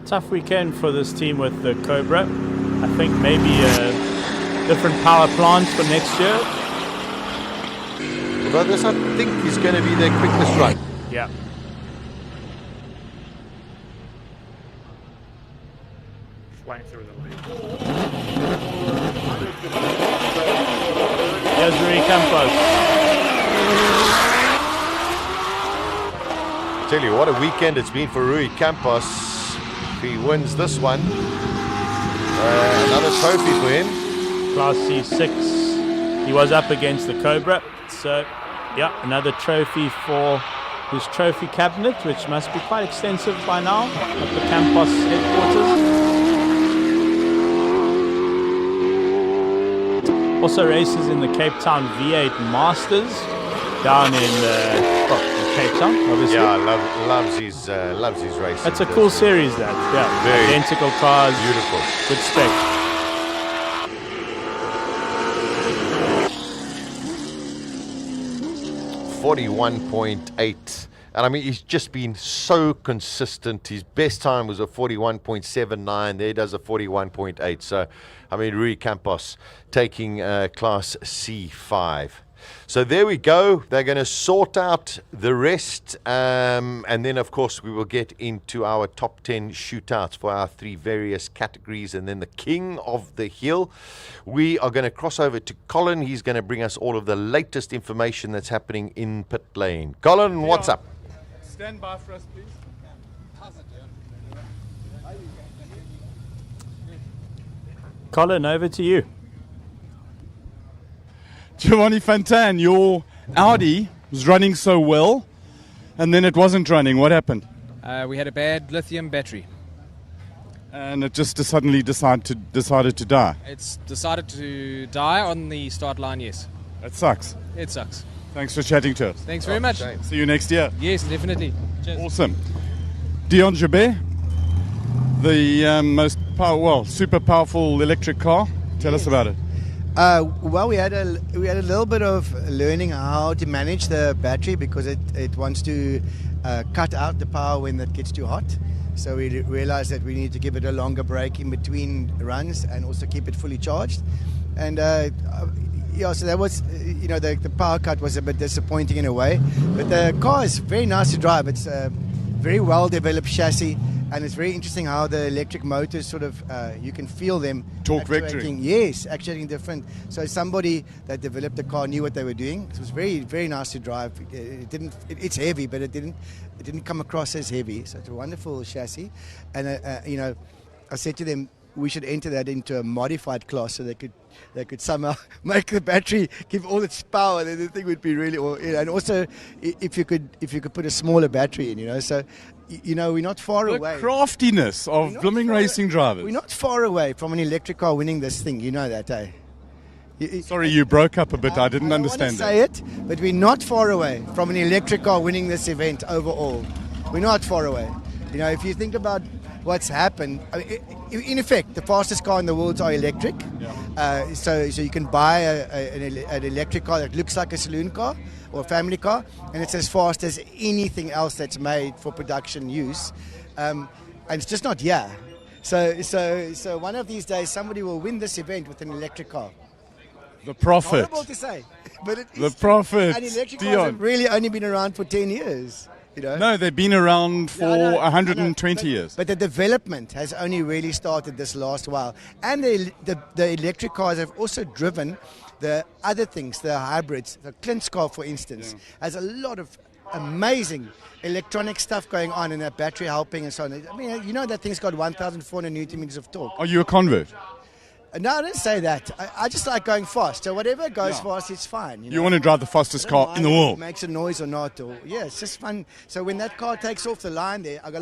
Tough weekend for this team with the Cobra. I think maybe a different power plant for next year. But this, I think, is going to be their quickest run. Yeah. Flying through the lead. Here's Rui Campos. Tell you what a weekend it's been for Rui Campos. He wins this one. Another trophy for him. Class C6. He was up against the Cobra, so Yeah, another trophy for his trophy cabinet, which must be quite extensive by now at the Campos headquarters. Also races in the Cape Town V8 Masters down in Cape Town, obviously. Yeah, loves his racing. That's a cool series, that. Yeah, very identical cars, beautiful, good spec. 41.8, and I mean he's just been so consistent. His best time was a 41.79. There he does a 41.8. So I mean Rui Campos taking class C5. So there we go. They're going to sort out the rest, and then of course we will get into our top 10 shootouts for our 3 various categories, and then the King of the Hill. We are going to cross over to Colin. He's going to bring us all of the latest information that's happening in pit lane. Colin, what's up? Stand by for us, please. Colin, over to you. Giovanni Fantan, your Audi was running so well, and then it wasn't running. What happened? We had a bad lithium battery. And it just suddenly decided to die. It's decided to die on the start line, yes. That sucks. It sucks. Thanks for chatting to us. Thanks very much. See you next year. Yes, definitely. Cheers. Awesome. Dion Jabet, the most super powerful electric car. Tell us about it. Well, we had a little bit of learning how to manage the battery because it wants to cut out the power when it gets too hot. So we realized that we need to give it a longer break in between runs and also keep it fully charged. And so that was, the power cut was a bit disappointing in a way. But the car is very nice to drive. It's a very well-developed chassis. And it's very interesting how the electric motors sort of, you can feel them. Torque vectoring. Yes, actuating different. So somebody that developed the car knew what they were doing. It was very, very nice to drive. It's heavy, but it didn't come across as heavy. So it's a wonderful chassis. And, I said to them, we should enter that into a modified class so they could somehow make the battery give all its power. Then the thing would be really, and also if you could put a smaller battery in, so we're not far away. The craftiness of blooming racing drivers. We're not far away from an electric car winning this thing. You know that, eh? Sorry, you broke up a bit. I didn't understand that. I don't want to say it, but we're not far away from an electric car winning this event overall. We're not far away. If you think about what's happened, in effect, the fastest car in the world are electric. Yeah. So you can buy an electric car that looks like a saloon car or a family car, and it's as fast as anything else that's made for production use. And it's just not here. So one of these days, somebody will win this event with an electric car. The Prophet. Horrible to say, but it is the Prophet. And electric cars have really only been around for 10 years. No, they've been around for 120 years. But the development has only really started this last while. And the electric cars have also driven the other things, the hybrids. The Clint's car, for instance, has a lot of amazing electronic stuff going on in that battery helping and so on. I mean, that thing's got 1,400 Newton meters of torque. Are you a convert? No, I didn't say that. I just like going fast. So whatever goes fast, it's fine. You want to drive the fastest car in the world. It makes a noise or not. It's just fun. So when that car takes off the line there, I go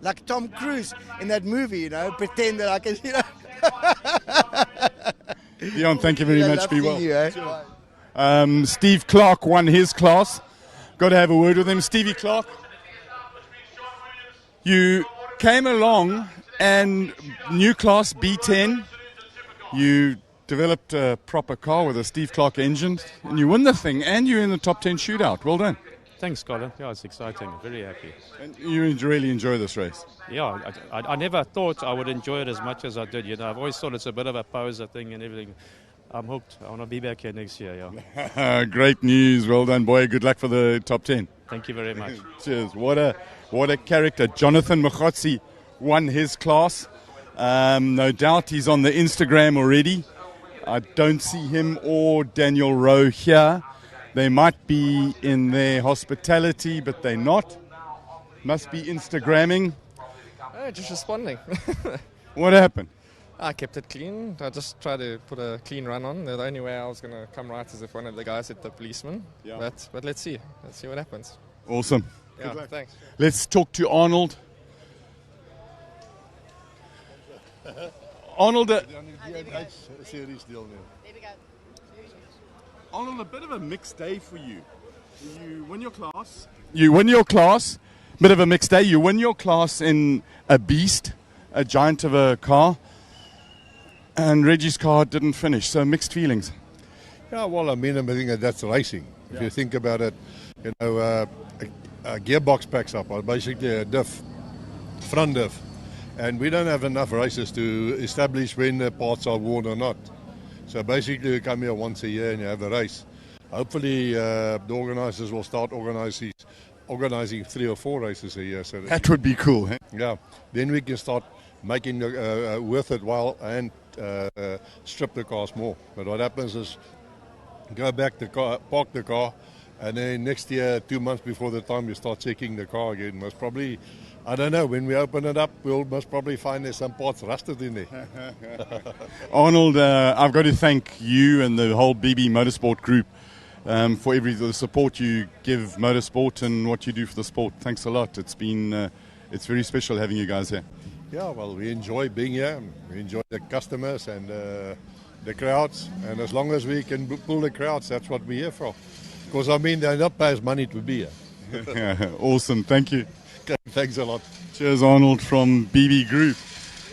like Tom Cruise in that movie, pretend that I can, Dion, thank you very much. Be well. You, eh? Steve Clark won his class. Got to have a word with him. Stevie Clark, you came along and new class B10, you developed a proper car with a Steve Clark engine, and you won the thing, and you're in the top 10 shootout. Well done. Thanks, Colin. Yeah, it's exciting. Very happy. And you really enjoy this race? Yeah, I never thought I would enjoy it as much as I did. I've always thought it's a bit of a poser thing and everything. I'm hooked. I want to be back here next year, yeah. Great news. Well done, boy. Good luck for the top 10. Thank you very much. Cheers. What a character. Jonathan Mokotsi won his class. No doubt he's on the Instagram already. I don't see him or Daniel Rowe here. They might be in their hospitality, but they're not. Must be Instagramming. Just responding. What happened? I kept it clean. I just tried to put a clean run on. The only way I was going to come right is if one of the guys hit the policeman. Yeah. But let's see. Let's see what happens. Awesome. Yeah, thanks. Let's talk to Arnold. Arnold, Arnold, a bit of a mixed day for you. You win your class. Bit of a mixed day. You win your class in a beast, a giant of a car, and Reggie's car didn't finish. So mixed feelings. Yeah, well, I think that's racing. If you think about it, a gearbox packs up, or basically a diff, front diff. And we don't have enough races to establish when the parts are worn or not. So basically, you come here once a year and you have a race. Hopefully, the organisers will start organising 3 or 4 races a year. So that would be cool. Eh? Yeah, then we can start making worth it while and strip the cars more. But what happens is, go back the car, park the car, and then next year, 2 months before the time you start checking the car again, most probably, I don't know, when we open it up, we'll most probably find there's some parts rusted in there. Arnold, I've got to thank you and the whole BB Motorsport group for the support you give motorsport and what you do for the sport. Thanks a lot. It's been it's very special having you guys here. Yeah, well, we enjoy being here. We enjoy the customers and the crowds. And as long as we can pull the crowds, that's what we're here for. Because, they're not paying us money to be here. Awesome. Thank you. Okay, thanks a lot. Cheers, Arnold from BB Group.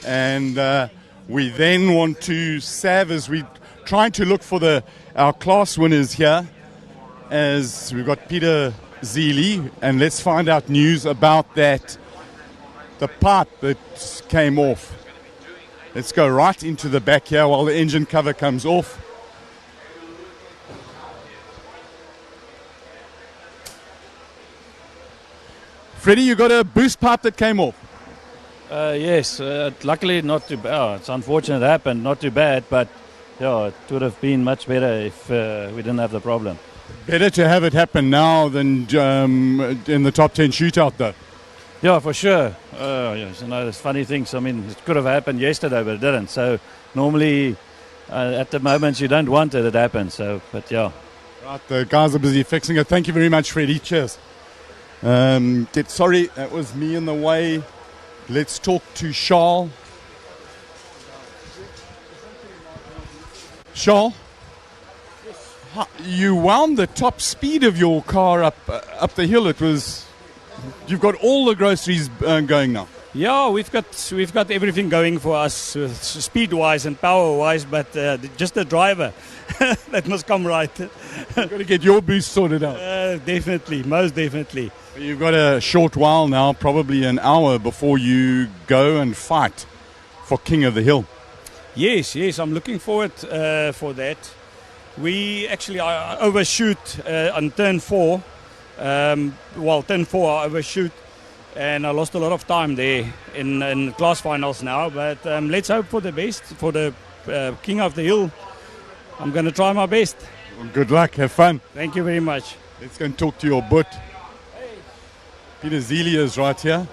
And we then want to, Sav, as we trying to look for our class winners here, as we've got Peter Zeely, and let's find out news about the part that came off. Let's go right into the back here while the engine cover comes off. Freddie, you got a boost pipe that came off? Yes, luckily not too bad. It's unfortunate it happened, not too bad, but yeah, it would have been much better if we didn't have the problem. Better to have it happen now than in the top 10 shootout, though. Yeah, for sure. Yes, there's funny things. It could have happened yesterday, but it didn't. So normally, at the moment, you don't want it happen. So, but yeah. Right, the guys are busy fixing it. Thank you very much, Freddie. Cheers. Sorry, that was me in the way. Let's talk to Charles. Charles, you wound the top speed of your car up the hill. You've got all the groceries going now. Yeah, we've got everything going for us, speed-wise and power-wise, but just the driver that must come right. You've got to get your boost sorted out. Definitely, most definitely. You've got a short while now, probably an hour before you go and fight for King of the Hill. Yes, I'm looking forward for that. We actually overshoot on turn 4. Turn 4 I overshoot, and I lost a lot of time there in class finals now. But let's hope for the best, for the King of the Hill. I'm going to try my best. Well, good luck, have fun. Thank you very much. Let's go and talk to your butt. Peter Zeely is right here.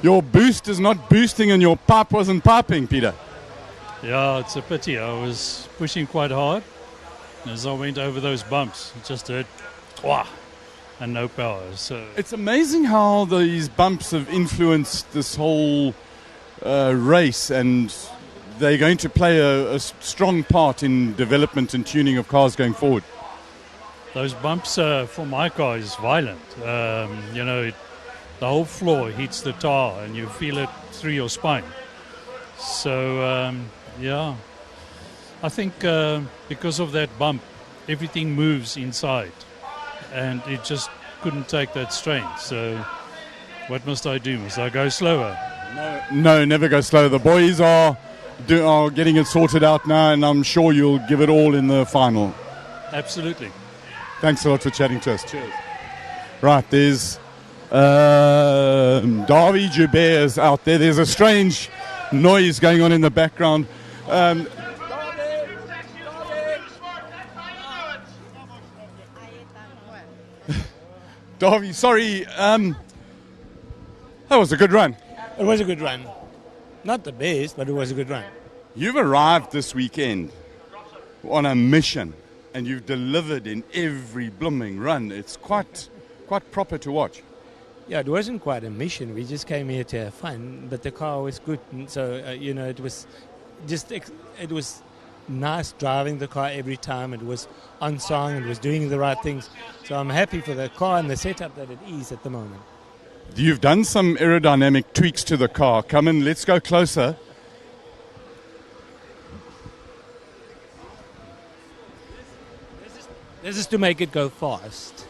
Your boost is not boosting and your pipe wasn't piping, Peter. Yeah, it's a pity. I was pushing quite hard. As I went over those bumps, it just heard, wah, and no power. So it's amazing how these bumps have influenced this whole race, and they're going to play a strong part in development and tuning of cars going forward. Those bumps for my car is violent. The whole floor hits the tar and you feel it through your spine. So, I think because of that bump, everything moves inside and it just couldn't take that strain. So what must I do? Must I go slower? No, never go slow. The boys are getting it sorted out now, and I'm sure you'll give it all in the final. Absolutely. Thanks a lot for chatting to us. Cheers. Right, there's Darby Joubert's out there. There's a strange noise going on in the background. Darby, sorry. That was a good run. It was a good run. Not the best, but it was a good run. You've arrived this weekend on a mission, and you've delivered in every blooming run. It's quite proper to watch. Yeah, it wasn't quite a mission. We just came here to have fun, but the car was good. And so, it was it was nice driving the car every time. It was on song, it was doing the right things. So I'm happy for the car and the setup that it is at the moment. You've done some aerodynamic tweaks to the car. Come in, let's go closer. This is to make it go fast.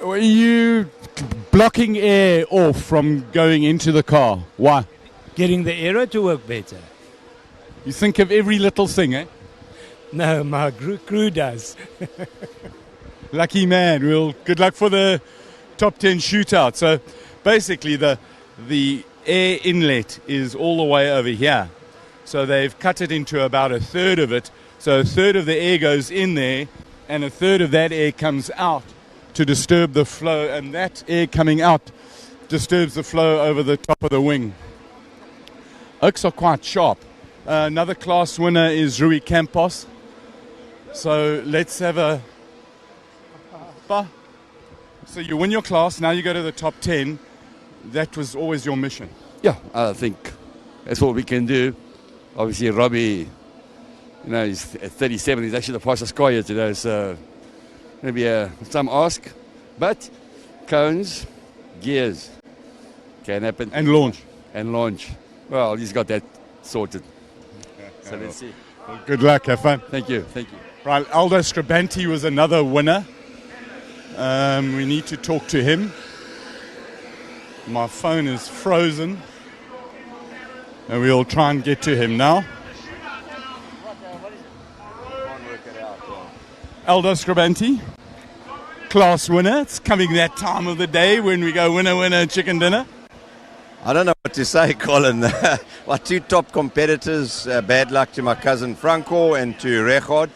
Were you blocking air off from going into the car? Why? Getting the aero to work better. You think of every little thing, eh? No, my crew does. Lucky man. Well, good luck for the top 10 shootout. So basically the air inlet is all the way over here. So they've cut it into about a third of it. So a third of the air goes in there and a third of that air comes out to disturb the flow, and that air coming out disturbs the flow over the top of the wing. Oaks are quite sharp. Another class winner is Rui Campos. So let's have a... So you win your class, now you go to the top 10. That was always your mission. Yeah, I think that's what we can do. Obviously, Robbie, he's at 37. He's actually the fastest car here today, so maybe some ask. But cones, gears can happen. And launch. And launch. Well, he's got that sorted. So let's see. Well, good luck, have fun. Thank you, thank you. Right, Aldo Scribante was another winner. We need to talk to him. My phone is frozen. And we'll try and get to him now. Aldo Scribante, class winner. It's coming that time of the day when we go winner, winner, chicken dinner. I don't know what to say, Colin. My two top competitors, bad luck to my cousin Franco and to Rechard.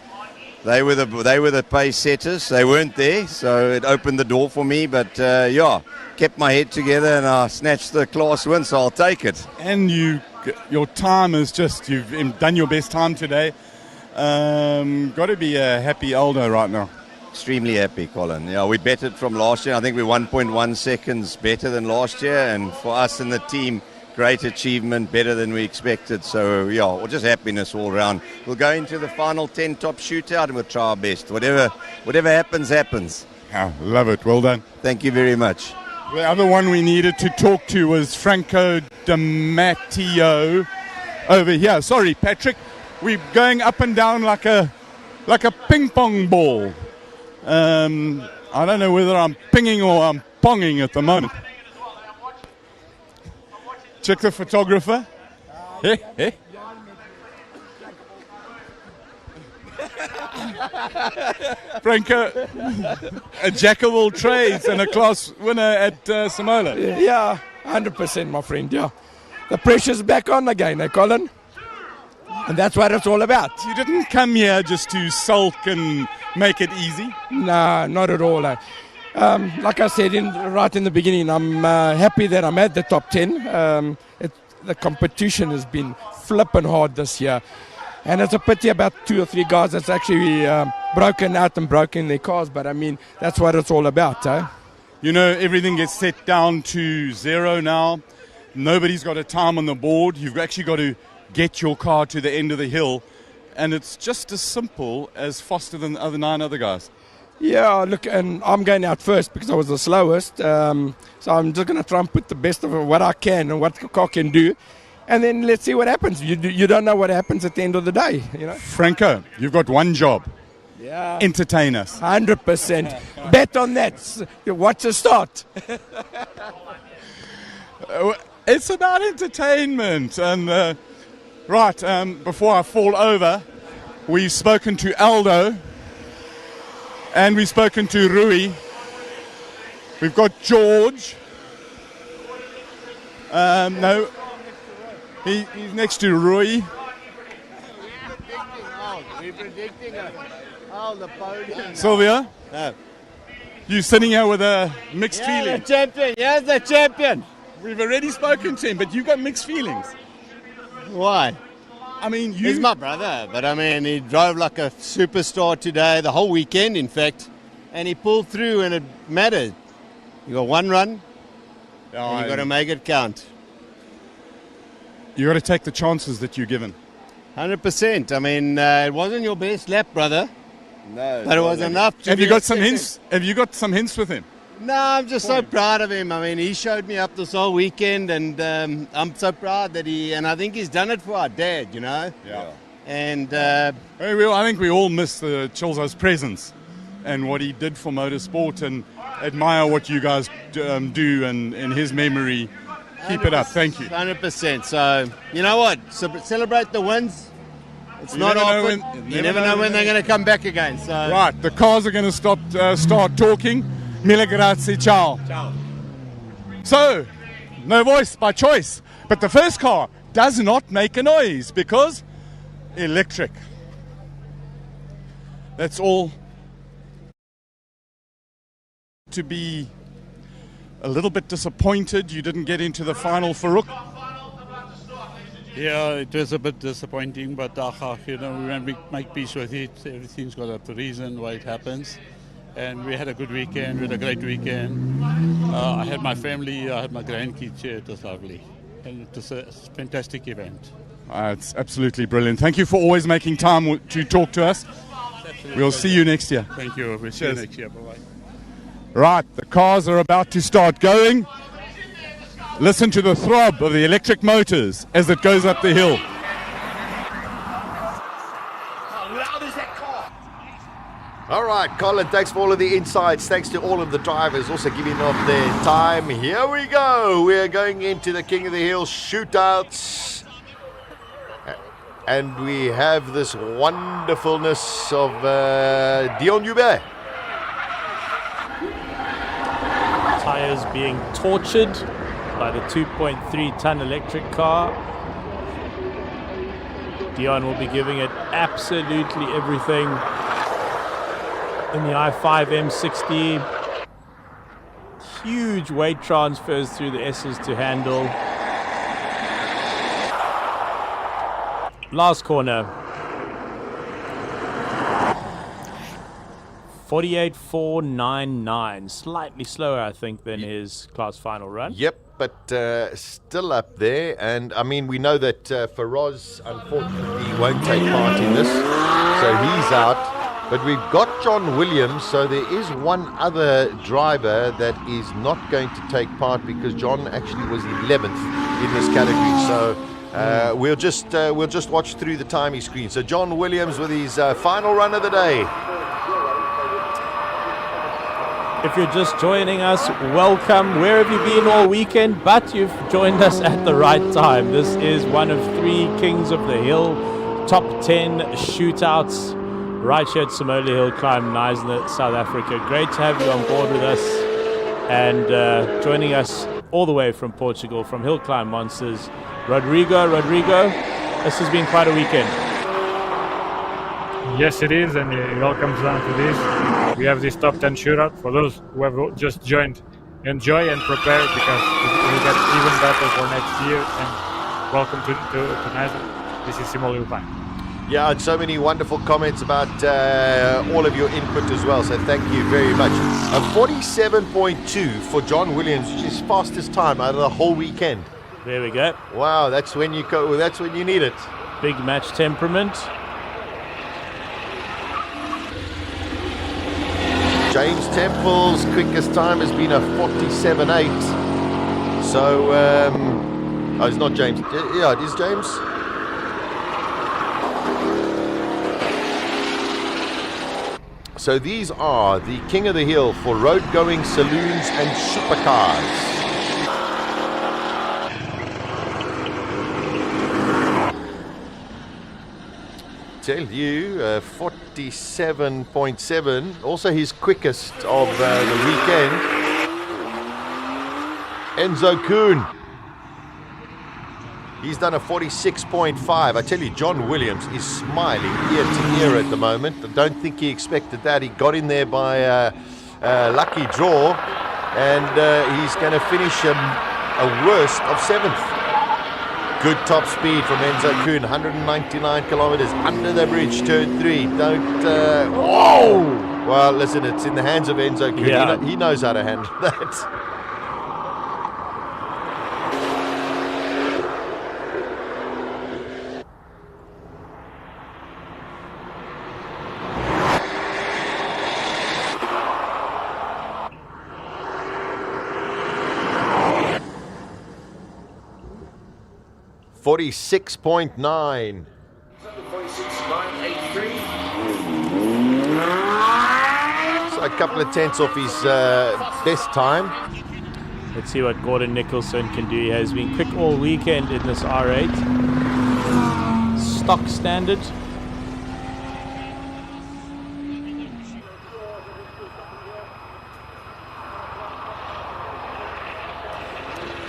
They were the pace setters. They weren't there, so it opened the door for me. But kept my head together and I snatched the class win, so I'll take it. And your time is just, you've done your best time today. Got to be a happy Aldo right now. Extremely happy, Colin. Yeah, we bettered from last year. I think we're 1.1 seconds better than last year, and for us in the team, great achievement, better than we expected. So just happiness all round. We'll go into the final 10 top shootout and we'll try our best. Whatever happens, happens. Yeah, love it. Well done. Thank you very much. The other one we needed to talk to was Franco De Matos over here. Sorry, Patrick. We're going up and down like a ping pong ball. I don't know whether I'm pinging or I'm ponging at the moment. Check the photographer. Hey. Franco, a jack of all trades and a class winner at Simola. Yeah, 100%, my friend, yeah. The pressure's back on again, Colin? And that's what it's all about. You didn't come here just to sulk and make it easy? No, not at all. Like I said right in the beginning, I'm happy that I'm at the top 10. The competition has been flipping hard this year. And it's a pity about 2 or 3 guys that's actually broken out and broken their cars. But, I mean, that's what it's all about. Everything gets set down to 0 now. Nobody's got a time on the board. You've actually got to get your car to the end of the hill. And it's just as simple as faster than the other 9 other guys. Yeah, look, and I'm going out first because I was the slowest. So I'm just going to try and put the best of what I can and what the car can do. And then let's see what happens. You don't know what happens at the end of the day, Franco, you've got one job. Yeah. Entertain us. 100%. Bet on that. Watch the start. It's about entertainment. And before I fall over, we've spoken to Aldo and we've spoken to Rui. We've got George. No, he's next to Rui. We're predicting the podium. Sylvia? No. You sitting here with a mixed feeling? The champion. Yes, the champion. We've already spoken to him, but you've got mixed feelings. Why? I mean, He's my brother, but I mean, he drove like a superstar today, the whole weekend, in fact, and he pulled through, and it mattered. You got one run, and you got to make it count. You got to take the chances that you're given. 100%. I mean, it wasn't your best lap, brother. No, but it was enough. Have you got some hints? Have you got some hints with him? No, I'm just so proud of him. I mean, he showed me up this whole weekend, and I'm so proud that and I think he's done it for our dad, you know? Yeah. And I think we all miss Chilzo's presence and what he did for motorsport, and admire what you guys do, and in his memory, keep it up. Thank you. 100%. So, you know what? Celebrate the wins. It's not often. You never know when they're going to come back again. So. Right, the cars are going to start talking. Mille grazie, ciao. Ciao. So, no voice by choice, but the first car does not make a noise because electric. That's all. To be a little bit disappointed you didn't get into the final, Farouk. Yeah, it was a bit disappointing, but we make peace with it. Everything's got a reason why it happens. And we had a good weekend, we had a great weekend. I had my family, I had my grandkids here, it was lovely. And it was a fantastic event. It's absolutely brilliant. Thank you for always making time to talk to us. We'll see you next year. Thank you, we'll see you next year, bye-bye. Right, the cars are about to start going. Listen to the throb of the electric motors as it goes up the hill. All right, Colin, thanks for all of the insights. Thanks to all of the drivers also giving up their time. Here we go. We're going into the King of the Hill shootouts. And we have this wonderfulness of Dion Hubert. Tires being tortured by the 2.3-ton electric car. Dion will be giving it absolutely everything in the i5 M60. Huge weight transfers through the S's to handle. Last corner. 48.499. Slightly slower, I think, than his class final run. Yep, but still up there. And, I mean, we know that Faraz, unfortunately, won't take part in this. So he's out. But we've got John Williams, so there is one other driver that is not going to take part because John actually was 11th in this category. So we'll just watch through the timing screen. So John Williams with his final run of the day. If you're just joining us, welcome. Where have you been all weekend? But you've joined us at the right time. This is one of 3 Kings of the Hill top 10 shootouts right here at Simola HillClimb, Knysna, South Africa. Great to have you on board with us and joining us all the way from Portugal, from HillClimb Monsters, Rodrigo, this has been quite a weekend. Yes, it is, and it all comes down to this. We have this top 10 shootout. For those who have just joined, enjoy and prepare because it will get even better for next year. And welcome to Knysna. This is Simola HillClimb. Yeah, and so many wonderful comments about all of your input as well, so thank you very much. A 47.2 for John Williams, which is fastest time out of the whole weekend. There we go. Wow, that's when you need it. Big match temperament. James Temple's quickest time has been a 47.8. So, oh, it's not James. Yeah, it is James. So these are the King of the Hill for road-going saloons and supercars. Tell you, 47.7, also his quickest of the weekend. Enzo Kuhn. He's done a 46.5. I tell you, John Williams is smiling ear to ear at the moment. I don't think he expected that. He got in there by a lucky draw, and he's going to finish a worst of 7th. Good top speed from Enzo Kuhn, 199 kilometers under the bridge, turn 3. Don't, whoa! Well, listen, it's in the hands of Enzo Kuhn. Yeah. He knows how to handle that. .46.9. So a couple of tenths off his best time. Let's see what Gordon Nicholson can do. He has been quick all weekend in this R8. Stock standard.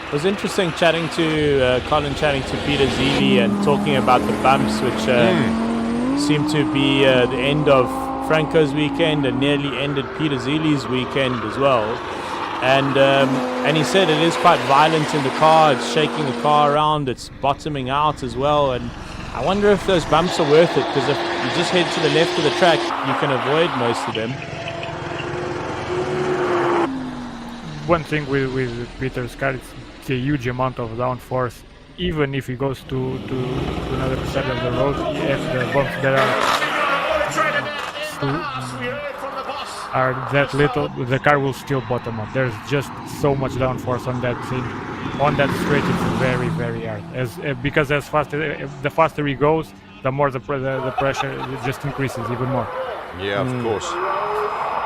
It was interesting chatting to Colin, chatting to Peter Zeely and talking about the bumps, which seemed to be the end of Franco's weekend and nearly ended Peter Zeely's weekend as well. And he said it is quite violent in the car. It's shaking the car around. It's bottoming out as well. And I wonder if those bumps are worth it, because if you just head to the left of the track, you can avoid most of them. One thing with Peter's car, it's a huge amount of downforce. Even if he goes to another side of the road, if the bumps that are that little, the car will still bottom out. There's just so much downforce on that thing. On that straight, it's very, very hard. Because the faster he goes, the more the pressure just increases even more. Yeah, of course.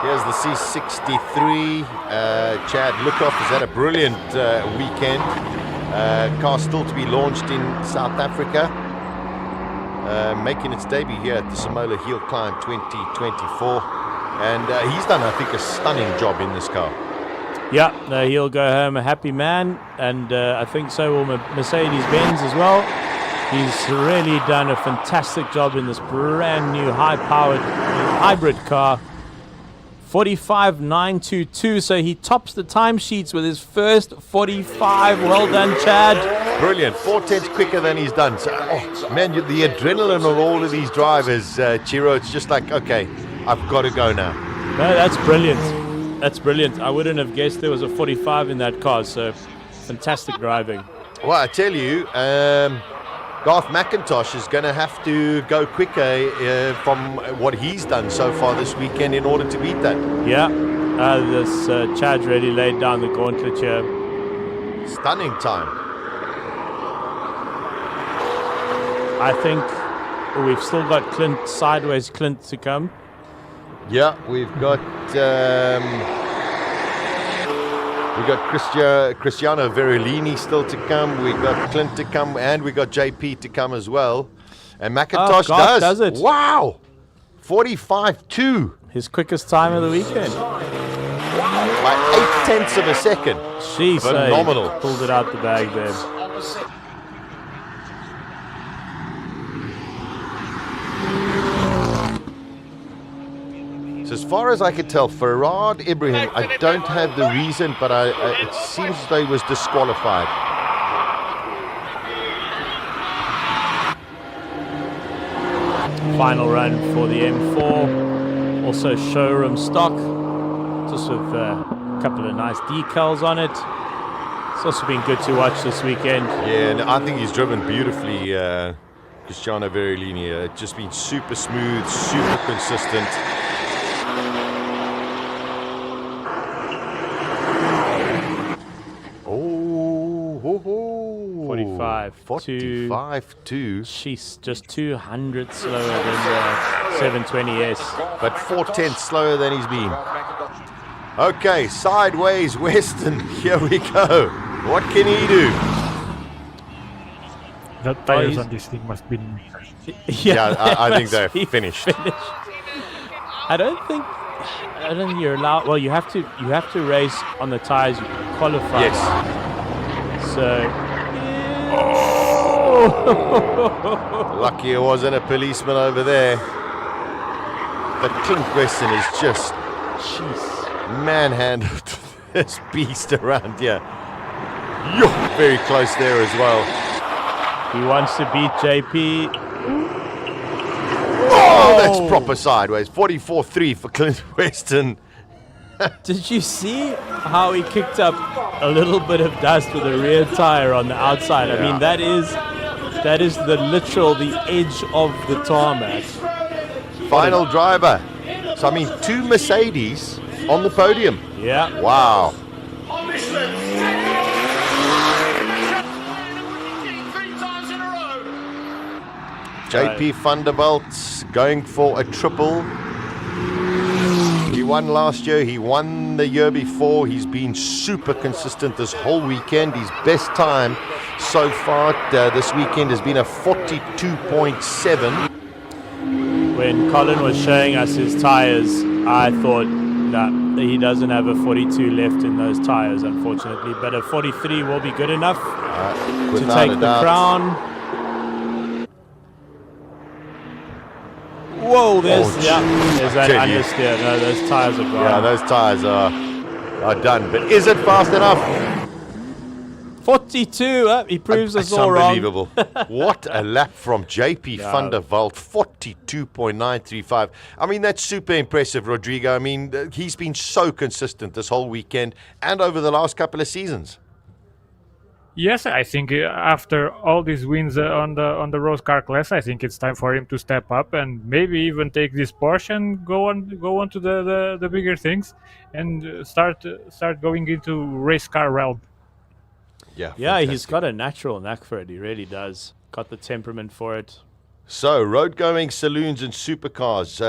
Here's the C63. Chad Lukov has had a brilliant weekend. Car still to be launched in South Africa. Making its debut here at the Simola HillClimb 2024. And he's done, I think, a stunning job in this car. Yeah, he'll go home a happy man. And I think so will Mercedes-Benz as well. He's really done a fantastic job in this brand new high-powered hybrid car. 45.922, so he tops the timesheets with his first 45. Well done, Chad. Brilliant. 4 tenths quicker than he's done. So, man, the adrenaline on all of these drivers, Chiro, it's just like, okay, I've got to go now. No, that's brilliant. That's brilliant. I wouldn't have guessed there was a 45 in that car, so fantastic driving. Well, I tell you, Garth McIntosh is going to have to go quicker from what he's done so far this weekend in order to beat that. Yeah, this Chad really laid down the gauntlet here. Stunning time. I think we've still got Clint, sideways Clint to come. Yeah, we've got Cristiano Verolini still to come. We've got Clint to come, and we got JP to come as well. And McIntosh does it. Wow, 45.2. His quickest time of the weekend. By 8 tenths of a second. Jeez, phenomenal. Pulled it out the bag there. So as far as I could tell, Faraz Ibraham, I don't have the reason, but it seems as though he was disqualified. Final run for the M4. Also showroom stock. Just with a couple of nice decals on it. It's also been good to watch this weekend. Yeah, and I think he's driven beautifully, Cristiano Verolini. Just been super smooth, super consistent. 45.2. She's just 200 slower than the 720S. But 4 tenths slower than he's been. Okay, sideways Weston. Here we go. What can he do? The tires on this thing must be... Yeah, I think they're finished. I don't think you're allowed. Well, you have to race on the tires you qualify. Yes. So. Lucky it wasn't a policeman over there. But Clint Weston is just manhandled this beast around here. Very close there as well. He wants to beat JP. Oh, that's proper sideways. 44.3 for Clint Weston. Did you see how he kicked up a little bit of dust with the rear tire on the outside? I mean, that is the edge of the tarmac. Final driver. So, I mean, 2 Mercedes on the podium. Yeah. Wow. JP Thunderbolt's going for a triple. He won last year. He won the year before. He's been super consistent this whole weekend. His best time so far this weekend has been a 42.7. When Colin was showing us his tires, I thought, nah, he doesn't have a 42 left in those tires, unfortunately. But a 43 will be good enough to take the crown. Whoa, there's that understeer. No, those tires are gone. Yeah, those tires are done. But is it fast enough? 42. He proves us all wrong. Unbelievable. What a lap from JP Thunderbolt. 42.935. I mean, that's super impressive, Rodrigo. I mean, he's been so consistent this whole weekend and over the last couple of seasons. Yes, I think after all these wins on the Rose Car class, I think it's time for him to step up and maybe even take this Porsche and go on to the bigger things and start going into race car realm. Yeah, fantastic. He's got a natural knack for it. He really does. Got the temperament for it. So, road-going saloons and supercars,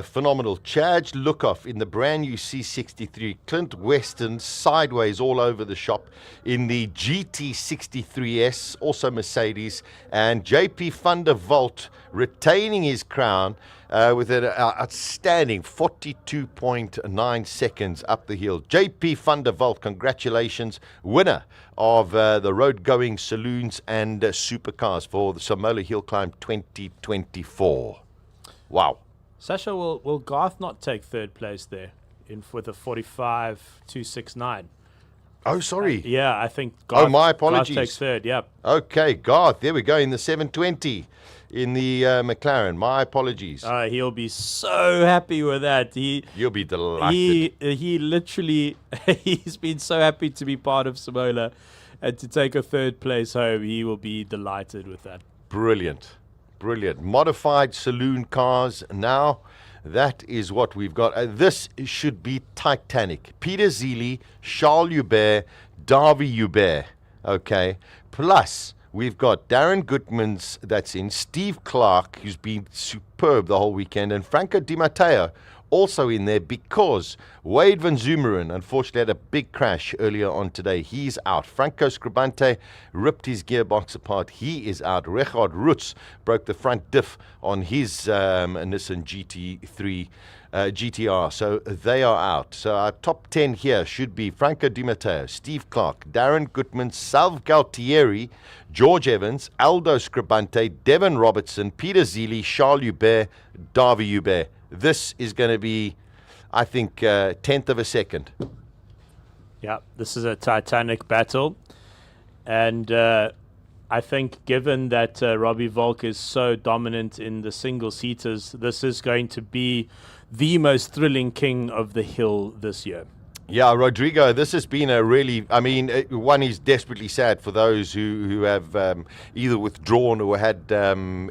phenomenal. Chad Lookoff in the brand new C63. Clint Weston sideways all over the shop in the GT63S, also Mercedes. And JP Thunderbolt retaining his crown with an outstanding 42.9 seconds up the hill. JP Thunderbolt, congratulations, winner of the road-going saloons and supercars for the Simola HillClimb 2024. Wow. Sasha, will Garth not take third place there with a 45.269? Oh, sorry. Yeah, I think Garth, my apologies. Garth takes third, yeah. Okay, Garth, there we go, in the 720 in the McLaren. My apologies. He'll be so happy with that. You'll be delighted. He literally, he's been so happy to be part of Simola and to take a third place home. He will be delighted with that. Brilliant. Brilliant. Modified saloon cars now. That is what we've got. This should be Titanic. Peter Zeely, Charles Hubert, Darby Hubert. Okay. Plus, we've got Darren Goodman's that's in, Steve Clark, who's been superb the whole weekend, and Franco De Matos also in there because Wade van Zummeren unfortunately had a big crash earlier on today. He's out. Franco Scribante ripped his gearbox apart. He is out. Richard Roots broke the front diff on his Nissan GTR. So they are out. So our top 10 here should be Franco De Matos, Steve Clark, Darren Goodman, Sav Gualtieri, George Evans, Aldo Scribante, Devon Robertson, Peter Zeely, Charles Hubert, Darby Hubert. This is going to be, I think, 10th of a second. Yeah, this is a Titanic battle. And I think given that Robbie Volk is so dominant in the single-seaters, this is going to be the most thrilling king of the hill this year. Yeah, Rodrigo, this has been a really, I mean, one is desperately sad for those who have either withdrawn or had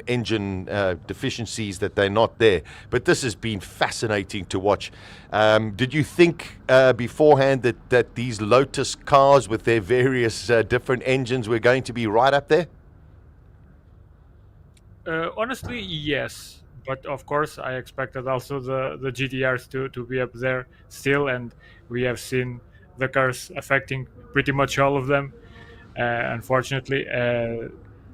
engine deficiencies that they're not there. But this has been fascinating to watch. Did you think beforehand that these Lotus cars with their various different engines were going to be right up there? Honestly, yes. But of course, I expected also the GTRs to be up there still, and we have seen the cars affecting pretty much all of them. Unfortunately, I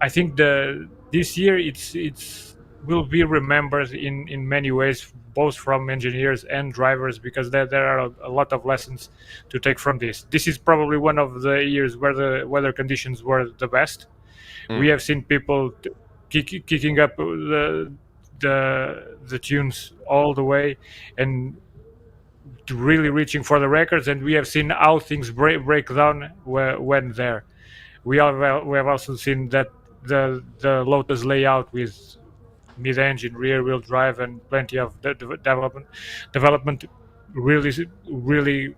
think this year it's will be remembered in many ways, both from engineers and drivers, because there are a lot of lessons to take from this. This is probably one of the years where the weather conditions were the best. We have seen people kicking up the tunes all the way and really reaching for the records, and we have seen how things break down when there. We have also seen that the Lotus layout with mid-engine, rear-wheel drive, and plenty of development really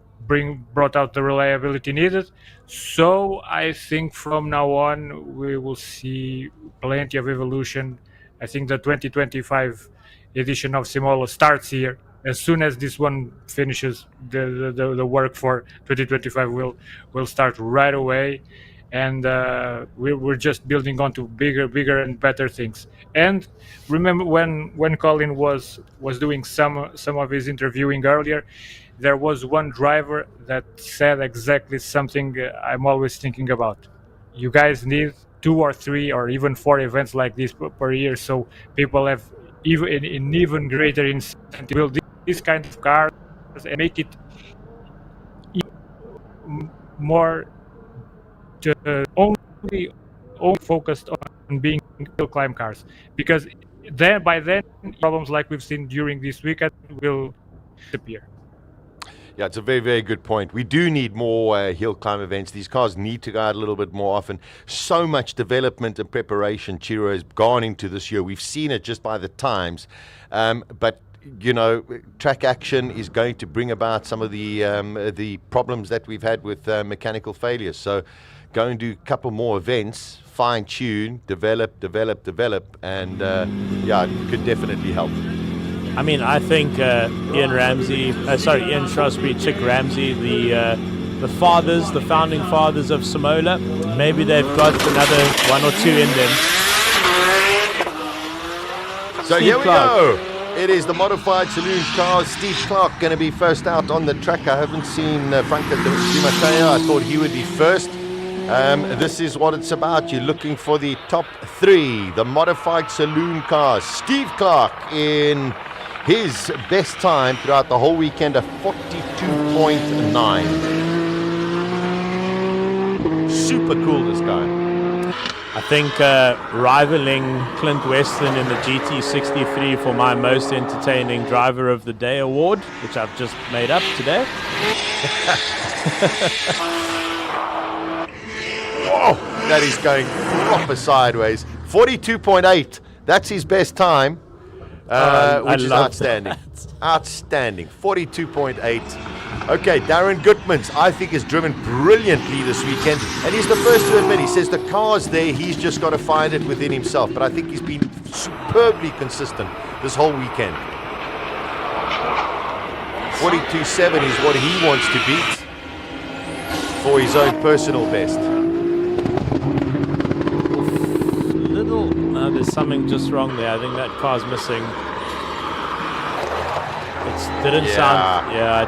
brought out the reliability needed. So I think from now on we will see plenty of evolution. I think the 2025 edition of Simola starts here. As soon as this one finishes, the work for 2025 will start right away, and we're just building on to bigger and better things. And remember when Colin was doing some of his interviewing earlier, there was one driver that said exactly something I'm always thinking about. You guys need 2 or 3 or even 4 events like this per year, so people have an even greater incentive to build this kind of cars and make it more only focused on being hill climb cars, because by then problems like we've seen during this weekend will disappear. Yeah, it's a very, very good point. We do need more hill climb events. These cars need to go out a little bit more often. So much development and preparation Chiro has gone into this year. We've seen it just by the times. But, you know, track action is going to bring about some of the problems that we've had with mechanical failures. So go and do a couple more events, fine-tune, develop, and, yeah, it could definitely help. I mean, I think Ian Shrewsbury, Chick Ramsey, the founding fathers of Simola, maybe they've got another 1 or 2 in them. So here we go. It is the modified saloon cars. Steve Clark going to be first out on the track. I haven't seen Franco De Matos. I thought he would be first. This is what it's about. You're looking for the top 3, the modified saloon cars. Steve Clark in his best time throughout the whole weekend, a 42.9. Super cool, this guy. I think rivaling Clint Weston in the GT63 for my most entertaining driver of the day award, which I've just made up today. Whoa, that is going proper sideways. 42.8, that's his best time. Which is outstanding. Outstanding. 42.8. Okay, Darren Gutmans, I think, has driven brilliantly this weekend, and he's the first to admit, he says the car's there, he's just got to find it within himself. But I think he's been superbly consistent this whole weekend. 42.7 is what he wants to beat for his own personal best. There's something just wrong there. I think that car's missing. It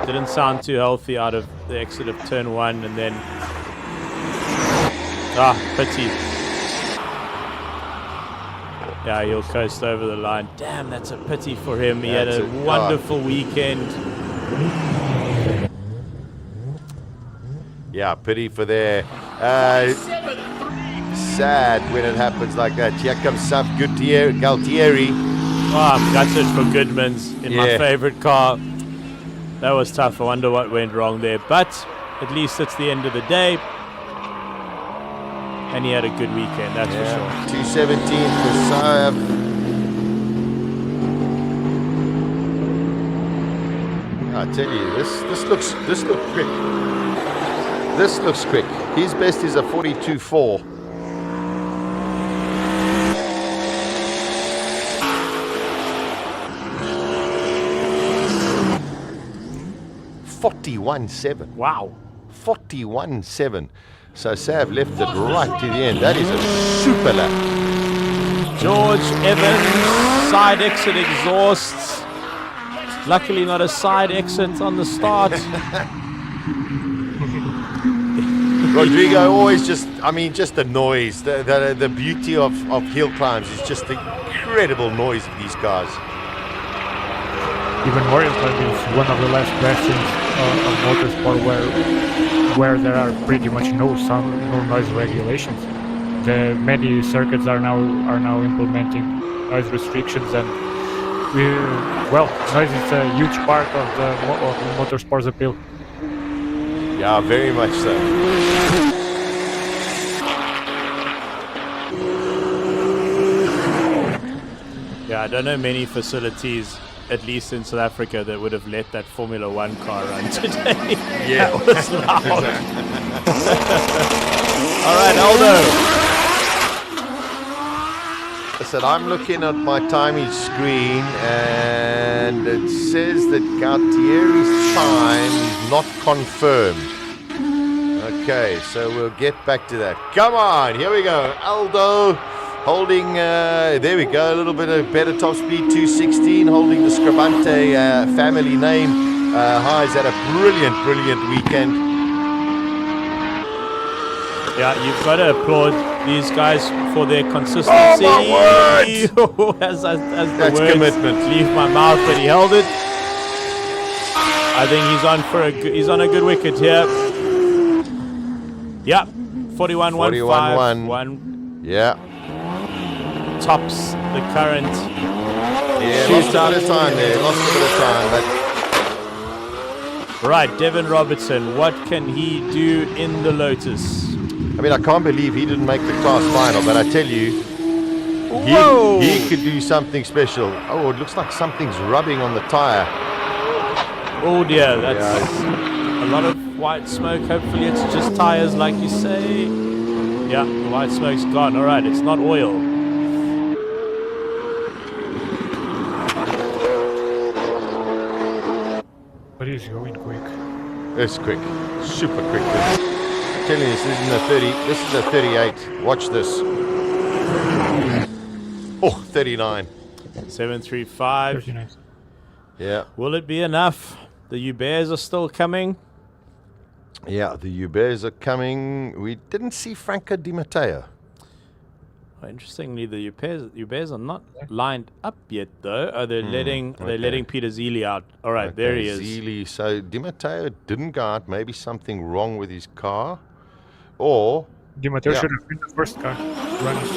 didn't sound too healthy out of the exit of turn 1, and then pity. Yeah, he'll coast over the line. Damn, that's a pity for him. He had a wonderful weekend. Yeah, pity for there. Sad when it happens like that. Here comes Sav Gualtieri. Oh, I'm gutted for Goodmans in my favorite car. That was tough. I wonder what went wrong there. But at least it's the end of the day. And he had a good weekend, that's for sure. 217 for Sav. I tell you, this looks quick. This looks quick. His best is a 42.4. 41.7. Wow. 41.7. So Sav left it right to the end. That is a super lap. George Evans, side exit exhausts. Luckily not a side exit on the start. Rodrigo always just the noise. The beauty of hill climbs is just the incredible noise of these cars. Even more, it's one of the last bastions of motorsport where there are pretty much no noise regulations. The many circuits are now implementing noise restrictions, and noise is a huge part of the motorsport's appeal. Yeah, very much so. Yeah, I don't know many facilities, at least in South Africa, that would have let that Formula One car run today. Yeah. That was loud. All right, Aldo. Listen, I'm looking at my timing screen and it says that Gualtieri's time is not confirmed. Okay, so we'll get back to that. Come on, here we go. Aldo holding, there we go, a little bit of better top speed, 216, holding the Scribante family name. Highs had a brilliant weekend. Yeah, you've got to applaud these guys for their consistency. Oh, my word! as the That's words commitment. leave my mouth, but he held it. I think he's on a good wicket here. Yeah, 41-1-5. Yeah. Tops the current. Yeah, lost a bit of time there. Lost a bit of time, but right, Devin Robertson, what can he do in the Lotus? I mean, I can't believe he didn't make the class final, but I tell you, he could do something special. Oh, it looks like something's rubbing on the tire. Oh dear, that's a lot of white smoke. Hopefully it's just tires like you say. Yeah, the white smoke's gone. All right, it's not oil. But he's going quick. It's quick, super quick. I'm telling you, this isn't a 30. This is a 38. Watch this. Oh, 39. 735. 39. Yeah. Will it be enough? The Ubears are still coming. Yeah, the Ubears are coming. We didn't see Franco De Matos. Interestingly, the Ubears are not lined up yet, though. Oh, they're letting Peter Zeely out. All right, there he is. Zeely. So De Matos didn't go out. Maybe something wrong with his car, or De Matos should have been the first car running.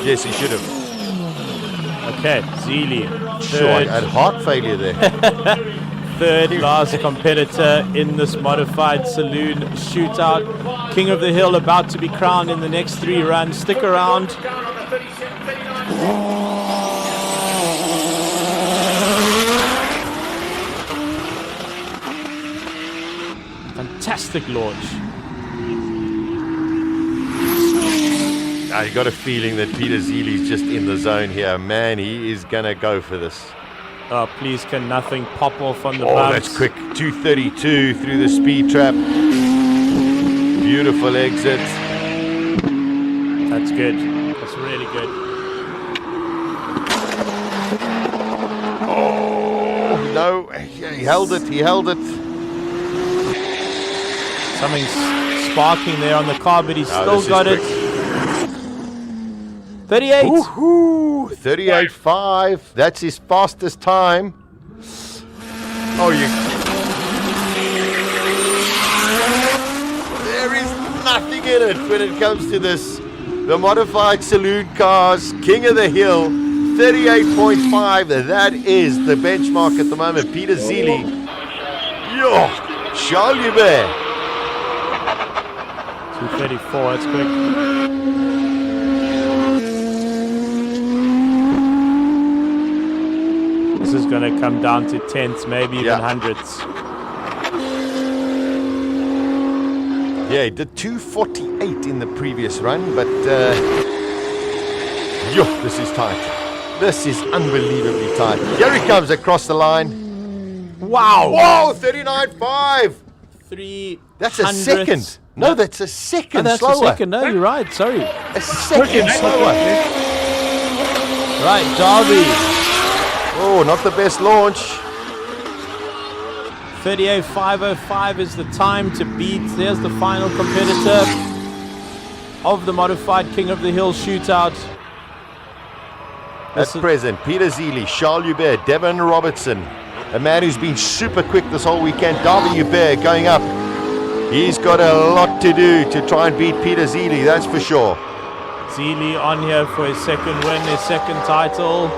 Yes, he should have. Okay, Zeely. Sure, I had heart failure there. Third last competitor in this modified saloon shootout. King of the Hill about to be crowned in the next 3 runs. Stick around. Fantastic launch. I got a feeling that Peter Zeely's just in the zone here. Man, he is going to go for this. Oh, please, can nothing pop off on the bumps? bumps? That's quick. 232 through the speed trap. Beautiful exit. That's good. That's really good. Oh, no. He held it. He held it. Something's sparking there on the car, but he's still got it. 38. 38.5. That's his fastest time. Oh, there is nothing in it when it comes to this. The modified saloon cars, King of the Hill, 38.5. That is the benchmark at the moment. Peter Zeely. Yo, Charles Hubert. 234. That's quick. This is going to come down to tenths, maybe even hundredths. Yeah, he did 248 in the previous run, but this is tight. This is unbelievably tight. Here he comes across the line. Wow! Whoa, 39.5. 3. That's a second. No, that's a second that's slower. a second. No, you're right. Sorry. A second slower. Right, Darby. Oh, not the best launch. 38.505 is the time to beat. There's the final competitor of the modified King of the Hill shootout. At present, Peter Zeely, Charles Hubert, Devin Robertson, a man who's been super quick this whole weekend. Darby Hubert going up. He's got a lot to do to try and beat Peter Zeely, that's for sure. Zeely on here for his second win, his second title.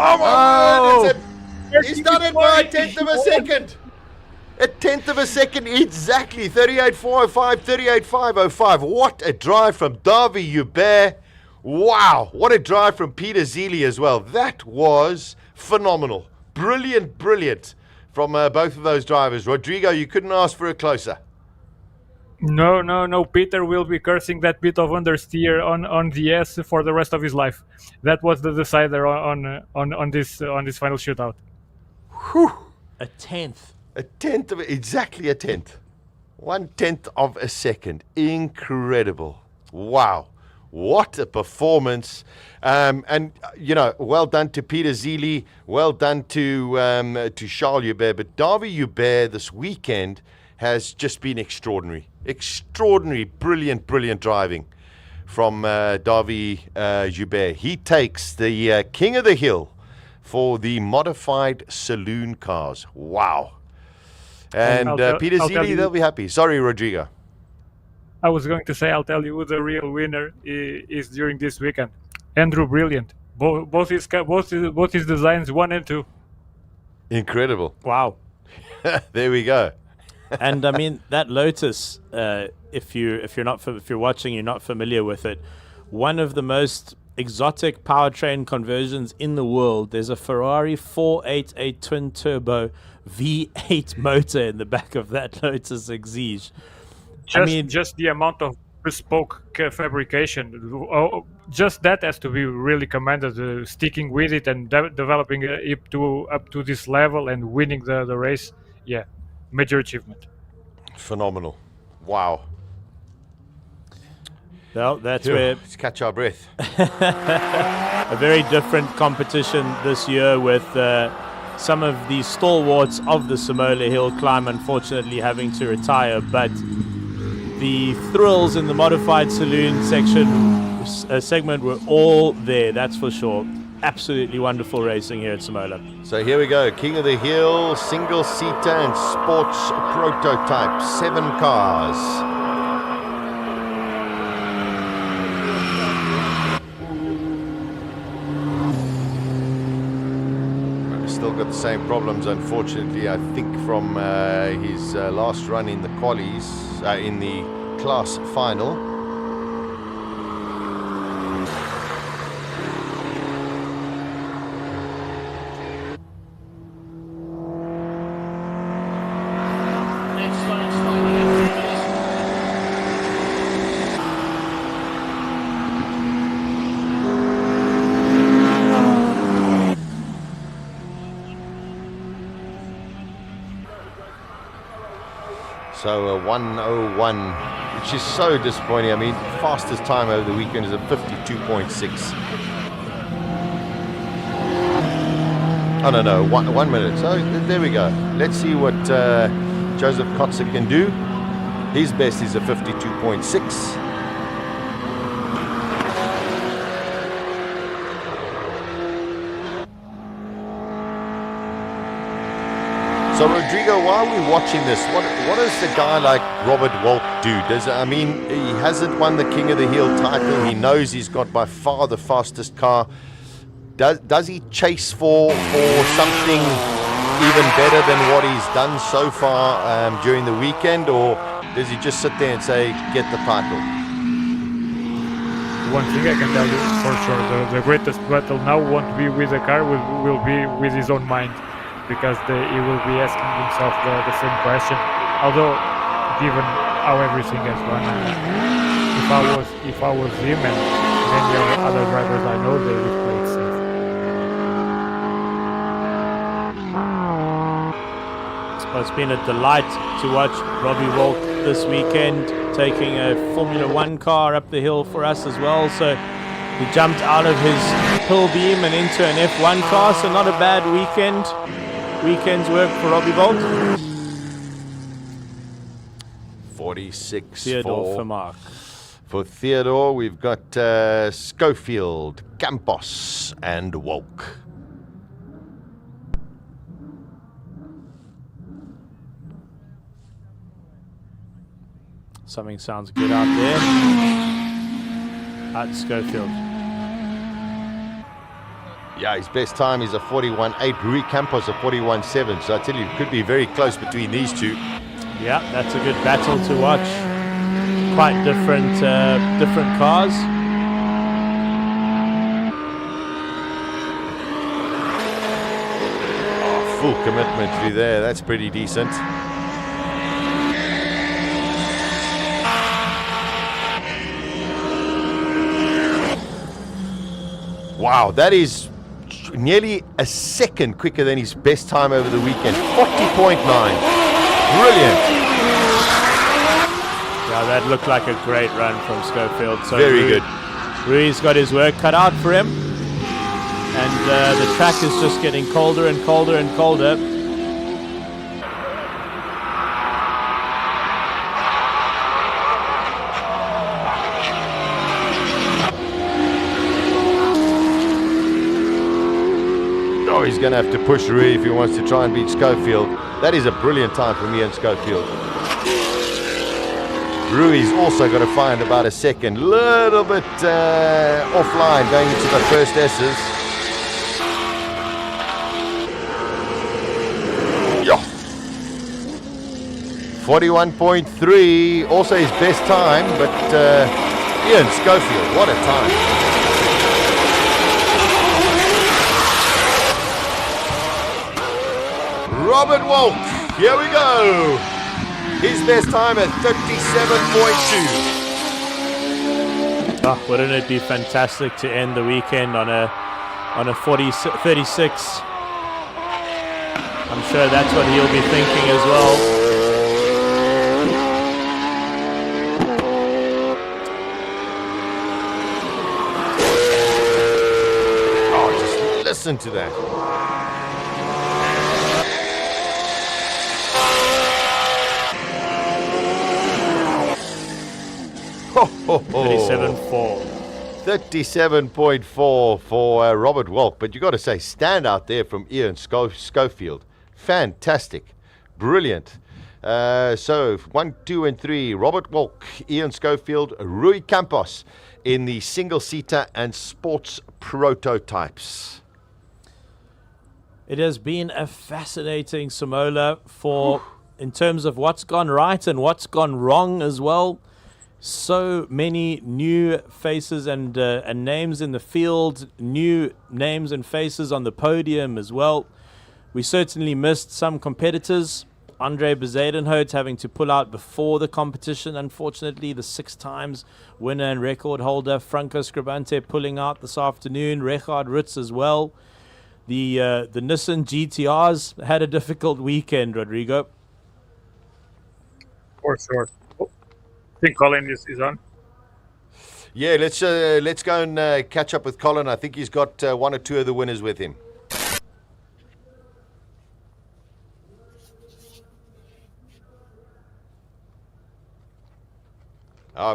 Oh my God, he's done it by a tenth of a second. A tenth of a second, exactly. 38.405, 38.505. What a drive from Darby Hubert. Wow, what a drive from Peter Zealy as well. That was phenomenal. Brilliant, brilliant from both of those drivers. Rodrigo, you couldn't ask for a closer. No. Peter will be cursing that bit of understeer on the S for the rest of his life. That was the decider on this final shootout. Whew. A tenth. Exactly a tenth. 1/10 of a second. Incredible. Wow. What a performance. And, you know, well done to Peter Zealy. Well done to Charles Hubert. But Darby Hubert this weekend has just been extraordinary. Extraordinary, brilliant driving from Darby Hubert. He takes the King of the Hill for the modified saloon cars. Wow. And Peter Zealy, they'll be happy. Sorry, Rodrigo. I was going to say, I'll tell you who the real winner is during this weekend. Andrew Brilliant. Both his designs 1 and 2. Incredible. Wow. There we go. And I mean that Lotus, if you're watching, you're not familiar with it. One of the most exotic powertrain conversions in the world. There's a Ferrari 488 twin turbo V8 motor in the back of that Lotus Exige. Just the amount of bespoke fabrication, just that has to be really commended. Sticking with it and developing it up to this level and winning the race, yeah, major achievement. Phenomenal. Wow. Well, that's where... Let's catch our breath. A very different competition this year with some of the stalwarts of the Simola HillClimb unfortunately having to retire, but the thrills in the modified saloon segment were all there, that's for sure. Absolutely wonderful racing here at Simola. So here we go, King of the Hill, single-seater and sports prototype, 7 cars. Still got the same problems, unfortunately, I think, from his last run in the qualies, in the class final. So a 1:01, which is so disappointing. I mean, fastest time over the weekend is a 52.6. Oh, no, 1 minute. So there we go. Let's see what Joseph Kotzer can do. His best is a 52.6. So Rodrigo, while we're watching this, what does a guy like Robert Walk do? He hasn't won the King of the Hill title. He knows he's got by far the fastest car. Does he chase for something even better than what he's done so far during the weekend, or does he just sit there and say, get the title? One thing I can tell you for sure, the greatest battle now won't be with the car, will be with his own mind. Because he will be asking himself the same question. Although, given how everything has gone, if I was him and many other drivers I know, they would play it safe. Well, it's been a delight to watch Robbie Walk this weekend, taking a Formula One car up the hill for us as well. So he jumped out of his hill beam and into an F1 car. So not a bad weekend's work for Robbie Volt. 46 Theodore for Mark. For Theodore, we've got Schofield, Campos, and Wolk. Something sounds good out there. At Schofield. Yeah, his best time is a 41.8. Rui Campos a 41.7. So I tell you, it could be very close between these two. Yeah, that's a good battle to watch. Quite different cars. Oh, full commitment through there. That's pretty decent. Wow, that is nearly a second quicker than his best time over the weekend. 40.9. Brilliant. Yeah, that looked like a great run from Schofield. So very good. Rui's got his work cut out for him. And the track is just getting colder and colder and colder. Oh, he's going to have to push Rui if he wants to try and beat Schofield. That is a brilliant time for me and Schofield. Rui's also got to find about a second. Little bit offline going into the first S's. Yeah. 41.3. Also his best time, but Ian Schofield, what a time. Robert Walk, here we go. His best time at 37.2. Oh, wouldn't it be fantastic to end the weekend on a 36? I'm sure that's what he'll be thinking as well. Oh, just listen to that. 37.4. 37.4 for Robert Walk. But you got to say, stand out there from Ian Schofield. Fantastic. Brilliant. So 1, 2, and 3. Robert Walk, Ian Schofield, Rui Campos in the single-seater and sports prototypes. It has been a fascinating Simola in terms of what's gone right and what's gone wrong as well. So many new faces and names in the field, new names and faces on the podium as well. We certainly missed some competitors. Andre Bezuidenhout having to pull out before the competition. Unfortunately, the 6 times winner and record holder Franco Scribante pulling out this afternoon. Richard Ritz as well. The Nissan GTRs had a difficult weekend, Rodrigo. For sure. I think Colin is on. Yeah, let's go and catch up with Colin. I think he's got 1 or 2 of the winners with him.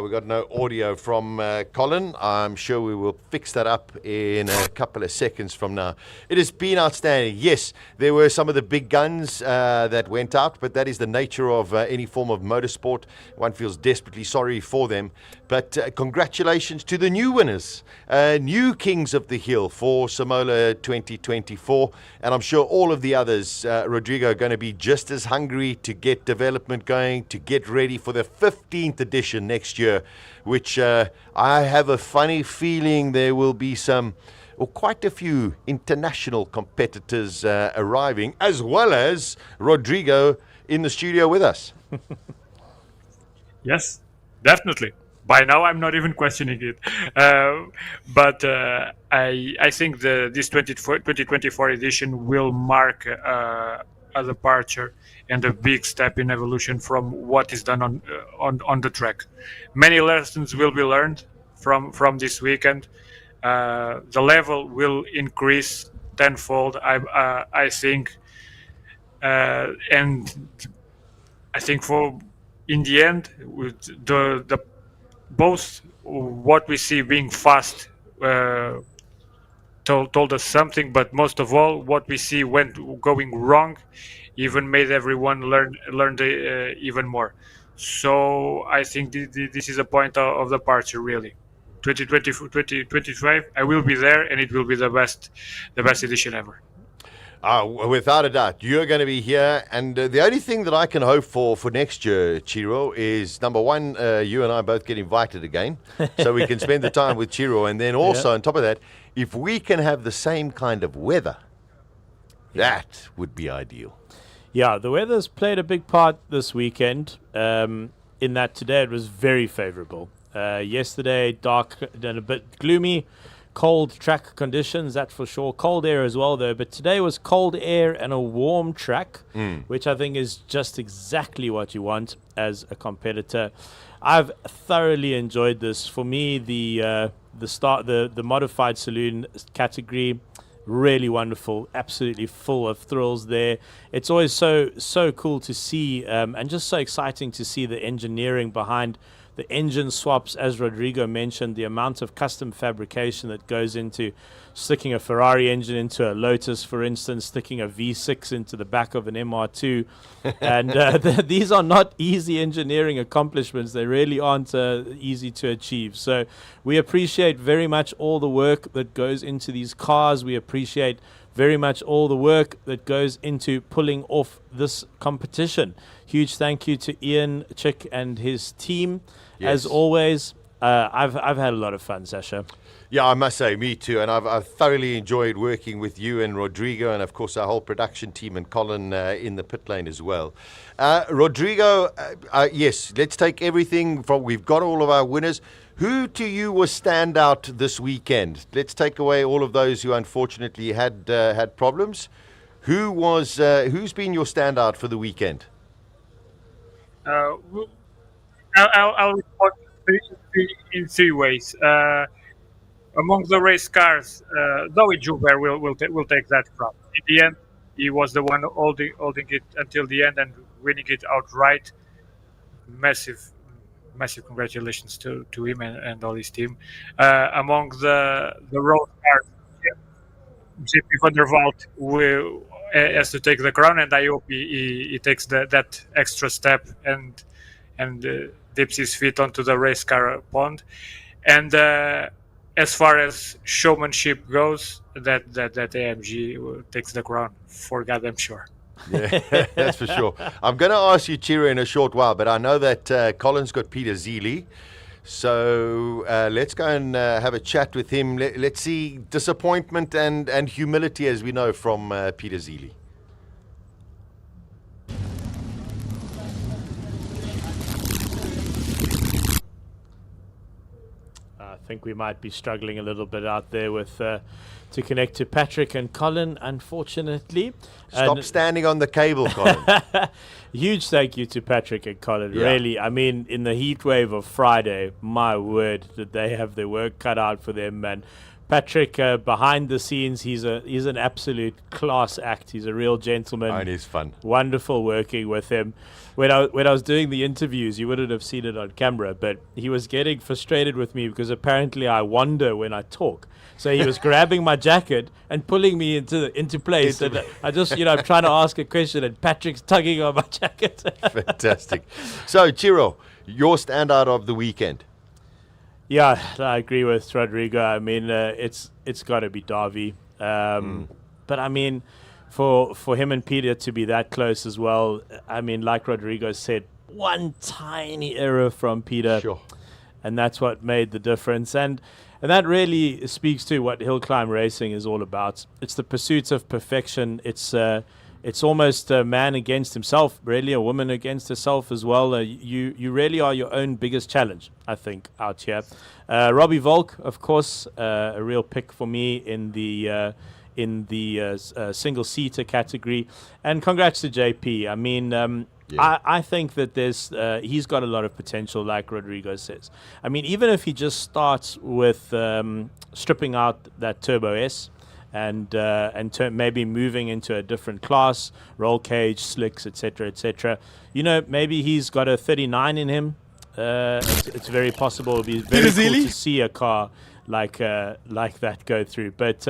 We got no audio from Colin. I'm sure we will fix that up in a couple of seconds from now. It has been outstanding. Yes, there were some of the big guns that went out, but that is the nature of any form of motorsport. One feels desperately sorry for them. But congratulations to the new winners, new Kings of the Hill for Simola 2024. And I'm sure all of the others, Rodrigo, are going to be just as hungry to get development going, to get ready for the 15th edition next year, which I have a funny feeling there will be quite a few international competitors arriving, as well as Rodrigo in the studio with us. Yes, definitely. By now, I'm not even questioning it. But I think this 2024 edition will mark a departure and a big step in evolution from what is done on the track. Many lessons will be learned from this weekend. The level will increase tenfold, I think, and I think in the end, the both what we see being fast told us something, but most of all, what we see going wrong even made everyone learn even more. So I think this is a point of departure, really. 2025, I will be there, and it will be the best edition ever. Without a doubt, you're going to be here, and the only thing that I can hope for next year, Chiro, is number one, you and I both get invited again, so we can spend the time with Chiro, and then also on top of that, if we can have the same kind of weather, that would be ideal. Yeah, the weather's played a big part this weekend. In that today it was very favorable. Yesterday, dark and a bit gloomy. Cold track conditions, that's for sure. Cold air as well, though. But today was cold air and a warm track, which I think is just exactly what you want as a competitor. I've thoroughly enjoyed this. For me, the modified saloon category, really wonderful, absolutely full of thrills there. It's always so cool to see, and just so exciting to see the engineering behind the engine swaps, as Rodrigo mentioned, the amount of custom fabrication that goes into sticking a Ferrari engine into a Lotus, for instance, sticking a V6 into the back of an MR2. And these are not easy engineering accomplishments. They really aren't easy to achieve. So we appreciate very much all the work that goes into these cars. We appreciate very much all the work that goes into pulling off this competition. Huge thank you to Ian Chick and his team. As always, I've had a lot of fun, Sasha. Yeah, I must say, me too. And I've thoroughly enjoyed working with you and Rodrigo, and of course our whole production team, and Colin in the pit lane as well. Rodrigo, yes, let's take everything from, we've got all of our winners. Who to you was standout this weekend? Let's take away all of those who unfortunately had problems. Who's been your standout for the weekend? I'll respond in three ways. Among the race cars, Zoe Joubert will take that crown. In the end, he was the one holding it until the end and winning it outright. Massive congratulations to him and all his team. Among the road cars, Gippy van der Walt has to take the crown, and I hope he takes that extra step and dips his feet onto the race car pond. And as far as showmanship goes, that AMG takes the crown for goddamn sure. Yeah, that's for sure. I'm going to ask you, Chiro, in a short while, but I know that Colin's got Peter Zealy. So let's go and have a chat with him. Let's see disappointment and humility, as we know, from Peter Zealy. I think we might be struggling a little bit out there with to connect to Patrick and Colin, unfortunately. Stop standing on the cable, Colin. Huge thank you to Patrick and Colin. Yeah. Really, I mean, in the heat wave of Friday, my word, did they have their work cut out for them. And Patrick, behind the scenes, he's an absolute class act. He's a real gentleman. And he's fun. Wonderful working with him. When I was doing the interviews, you wouldn't have seen it on camera, but he was getting frustrated with me because apparently I wander when I talk. So he was grabbing my jacket and pulling me into place. And I just, I'm trying to ask a question and Patrick's tugging on my jacket. Fantastic. So, Chiro, your standout of the weekend. Yeah, I agree with Rodrigo. I mean, it's got to be Darby. But I mean, for him and Peter to be that close as well, I mean, like Rodrigo said, one tiny error from Peter. Sure. And that's what made the difference. And that really speaks to what hill climb racing is all about. It's the pursuit of perfection. It's almost a man against himself, really, a woman against herself as well. You really are your own biggest challenge, I think, out here. Robbie Volk, of course, a real pick for me in the single-seater category. And congrats to JP. I mean, I think that he's got a lot of potential, like Rodrigo says. I mean, even if he just starts with stripping out that Turbo S, and maybe moving into a different class, roll cage, slicks, etc. Maybe he's got a 39 in him. It's very possible. It'll be very cool to see a car like that go through. But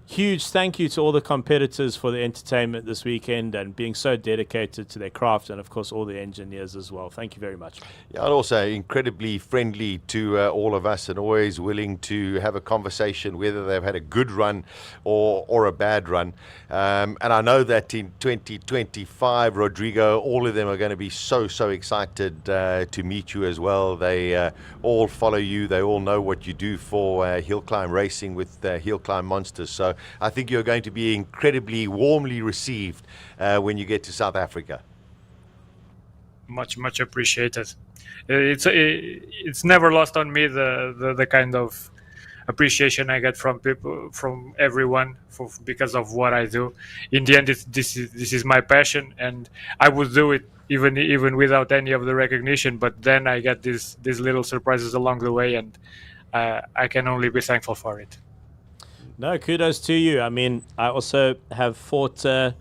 huge thank you to all the competitors for the entertainment this weekend and being so dedicated to their craft, and of course all the engineers as well. Thank you very much. Yeah, and also incredibly friendly to all of us, and always willing to have a conversation, whether they've had a good run or a bad run. And I know that in 2025, Rodrigo, all of them are going to be so excited to meet you as well. They all follow you. They all know what you do for hill climb racing with Hill Climb Monsters. So I think you're going to be incredibly warmly received when you get to South Africa. Much appreciated. It's never lost on me the kind of appreciation I get from people, from everyone, because of what I do. In the end, this is my passion, and I would do it even without any of the recognition. But then I get these little surprises along the way, and I can only be thankful for it. No, kudos to you. I mean, I also have fought the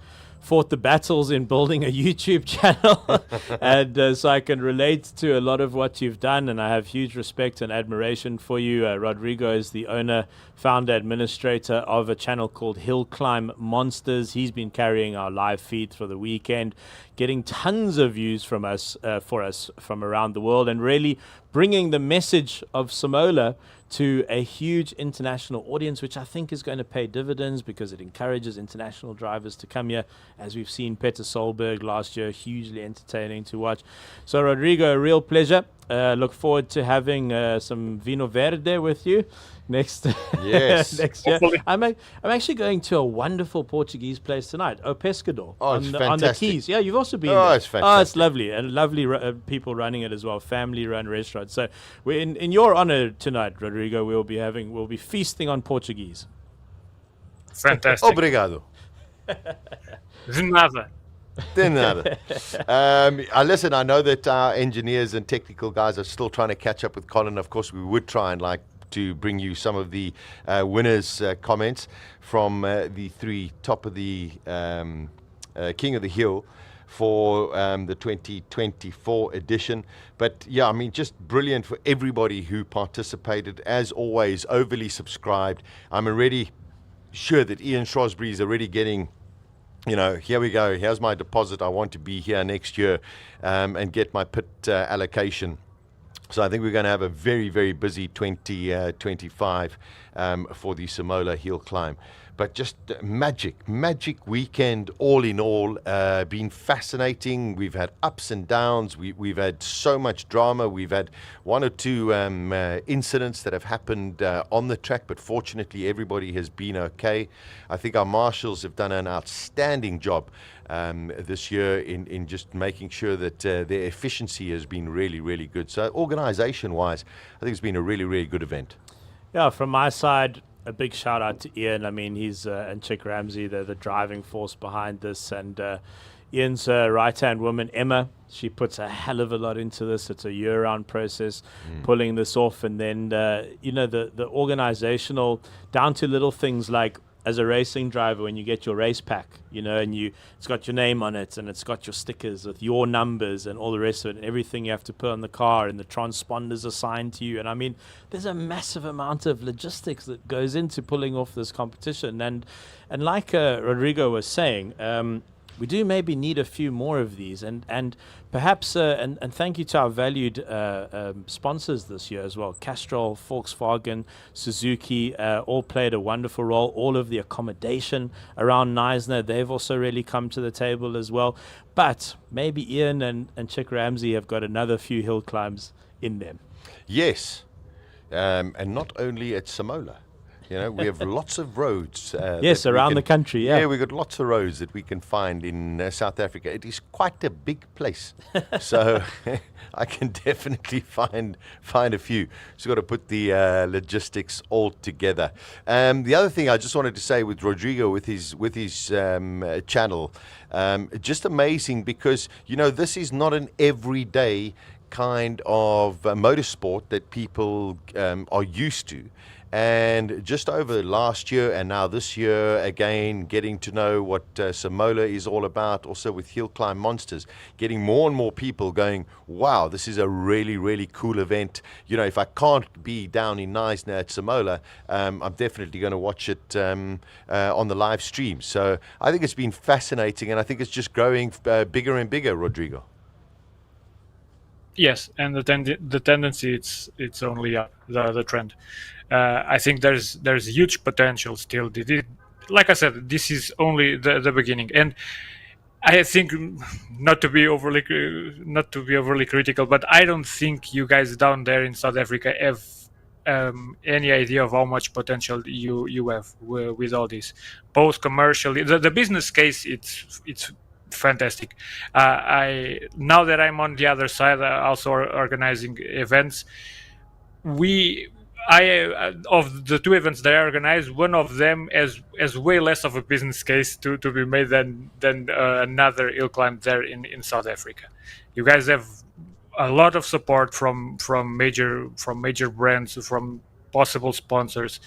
battles in building a YouTube channel, and so I can relate to a lot of what you've done, and I have huge respect and admiration for you. Rodrigo is the owner, founder, administrator of a channel called HillClimb Monsters. He's been carrying our live feed for the weekend, getting tons of views from us from around the world, and really bringing the message of Simola to a huge international audience, which I think is going to pay dividends because it encourages international drivers to come here. As we've seen Peter Solberg last year, hugely entertaining to watch. So Rodrigo, a real pleasure. Look forward to having some Vino Verde with you next Yes. next year. I'm actually going to a wonderful Portuguese place tonight, O Pescador, it's on the fantastic. Keys. Yeah, you've also been Oh, there. it's fantastic. It's lovely, and lovely people running it as well, family-run restaurant. So we're in your honor tonight, Rodrigo. We'll be feasting on Portuguese. Fantastic. Obrigado. De nada. De nada. Listen, I know that our engineers and technical guys are still trying to catch up with Colin. Of course, we would try and like to bring you some of the winners' comments from the three top of the King of the Hill for the 2024 edition. But yeah, I mean, just brilliant for everybody who participated. As always, overly subscribed. I'm already sure that Ian Shrewsbury is already getting, here we go. Here's my deposit. I want to be here next year and get my pit allocation. So I think we're going to have a very, very busy 2025 for the Simola HillClimb. But just magic weekend all in all. Been fascinating. We've had ups and downs. We've had so much drama. We've had one or two incidents that have happened on the track, but fortunately everybody has been okay. I think our marshals have done an outstanding job this year in just making sure that their efficiency has been really, really good. So organization-wise, I think it's been a really, really good event. Yeah, from my side, a big shout out to Ian. I mean, he's and Chick Ramsey, they're the driving force behind this. And Ian's right-hand woman, Emma, she puts a hell of a lot into this. It's a year-round process, pulling this off. And then, the organizational, down to little things like, as a racing driver, when you get your race pack, and it's got your name on it, and it's got your stickers with your numbers and all the rest of it, and everything you have to put on the car, and the transponders assigned to you. And I mean, there's a massive amount of logistics that goes into pulling off this competition. And like Rodrigo was saying, we do maybe need a few more of these, and perhaps and thank you to our valued sponsors this year as well. Castrol, Volkswagen, Suzuki all played a wonderful role. All of the accommodation around Neisner, they've also really come to the table as well. But maybe Ian and Chick Ramsey have got another few hill climbs in them. Yes, and not only at Simola. We have lots of roads. Yes, around the country, yeah. Yeah, we've got lots of roads that we can find in South Africa. It is quite a big place. So I can definitely find a few. Just got to put the logistics all together. The other thing I just wanted to say with Rodrigo, with his channel, just amazing because, this is not an everyday kind of motorsport that people are used to. And just over last year and now this year, again, getting to know what Simola is all about, also with HillClimb Monsters, getting more and more people going, wow, this is a really, really cool event. You know, if I can't be down in Knysna at Simola, I'm definitely going to watch it on the live stream. So I think it's been fascinating, and I think it's just growing bigger and bigger, Rodrigo. Yes, and the tendency it's only up, the trend. I think there's huge potential still. Like I said, this is only the beginning, and I think not to be overly critical, but I don't think you guys down there in South Africa have any idea of how much potential you have with all this, both commercially. The business case, it's fantastic. Now that I'm on the other side, also organizing events, of the two events that I organized, one of them has way less of a business case to be made than another HillClimb there in South Africa. You guys have a lot of support from major brands, from possible sponsors.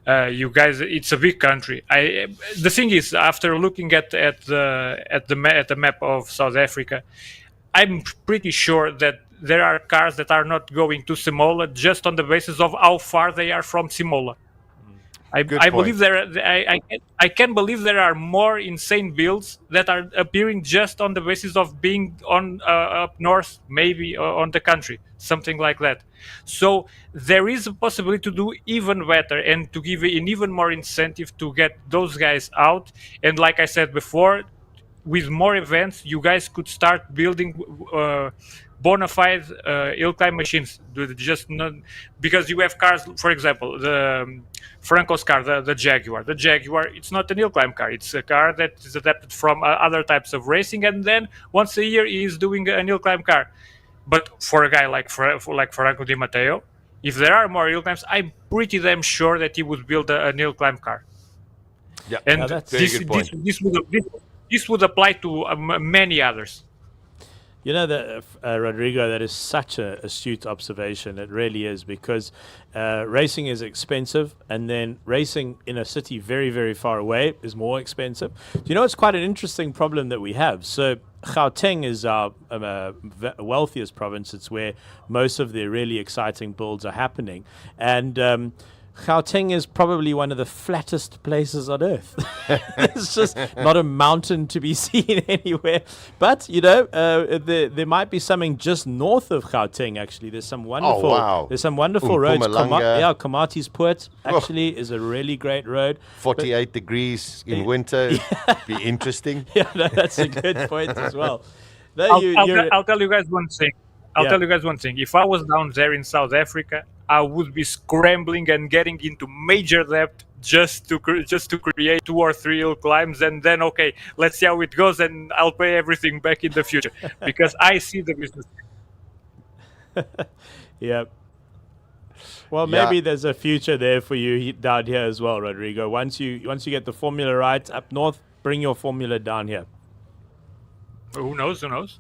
You guys, it's a big country. The thing is, after looking at the map of South Africa, I'm pretty sure that there are cars that are not going to Simola just on the basis of how far they are from Simola. I believe I can believe there are more insane builds that are appearing just on the basis of being on up north, maybe on the country, something like that. So there is a possibility to do even better and to give an even more incentive to get those guys out. And like I said before, with more events, you guys could start building bona fide HillClimb machines. Just not because you have cars, for example, the Franco's car, the Jaguar. The Jaguar, it's not an HillClimb car. It's a car that is adapted from other types of racing, and then once a year he is doing an HillClimb car. But for a guy like Franco De Matos, if there are more HillClimbs, I'm pretty damn sure that he would build an HillClimb car. Yeah, and that's a very good point. This would apply to many others. You know, Rodrigo, that is such an astute observation. It really is, because racing is expensive, and then racing in a city very, very far away is more expensive. You know, it's quite an interesting problem that we have. So Gauteng is our wealthiest province. It's where most of the really exciting builds are happening. And Gauteng is probably one of the flattest places on earth. There's just not a mountain to be seen anywhere. But, you know, there might be something just north of Gauteng, actually. There's some wonderful, there's some wonderful roads. Komati's Poort actually is a really great road. 48 degrees in winter. Be interesting. Yeah, no, that's a good point as well. No, I'll tell you guys one thing. Tell you guys one thing. If I was down there in South Africa, I would be scrambling and getting into major debt just to create 2 or 3 hill climbs, and then okay, let's see how it goes, and I'll pay everything back in the future because I see the business. Yeah. Well, maybe there's a future there for you down here as well, Rodrigo. Once you get the formula right up north, bring your formula down here. Who knows? Who knows?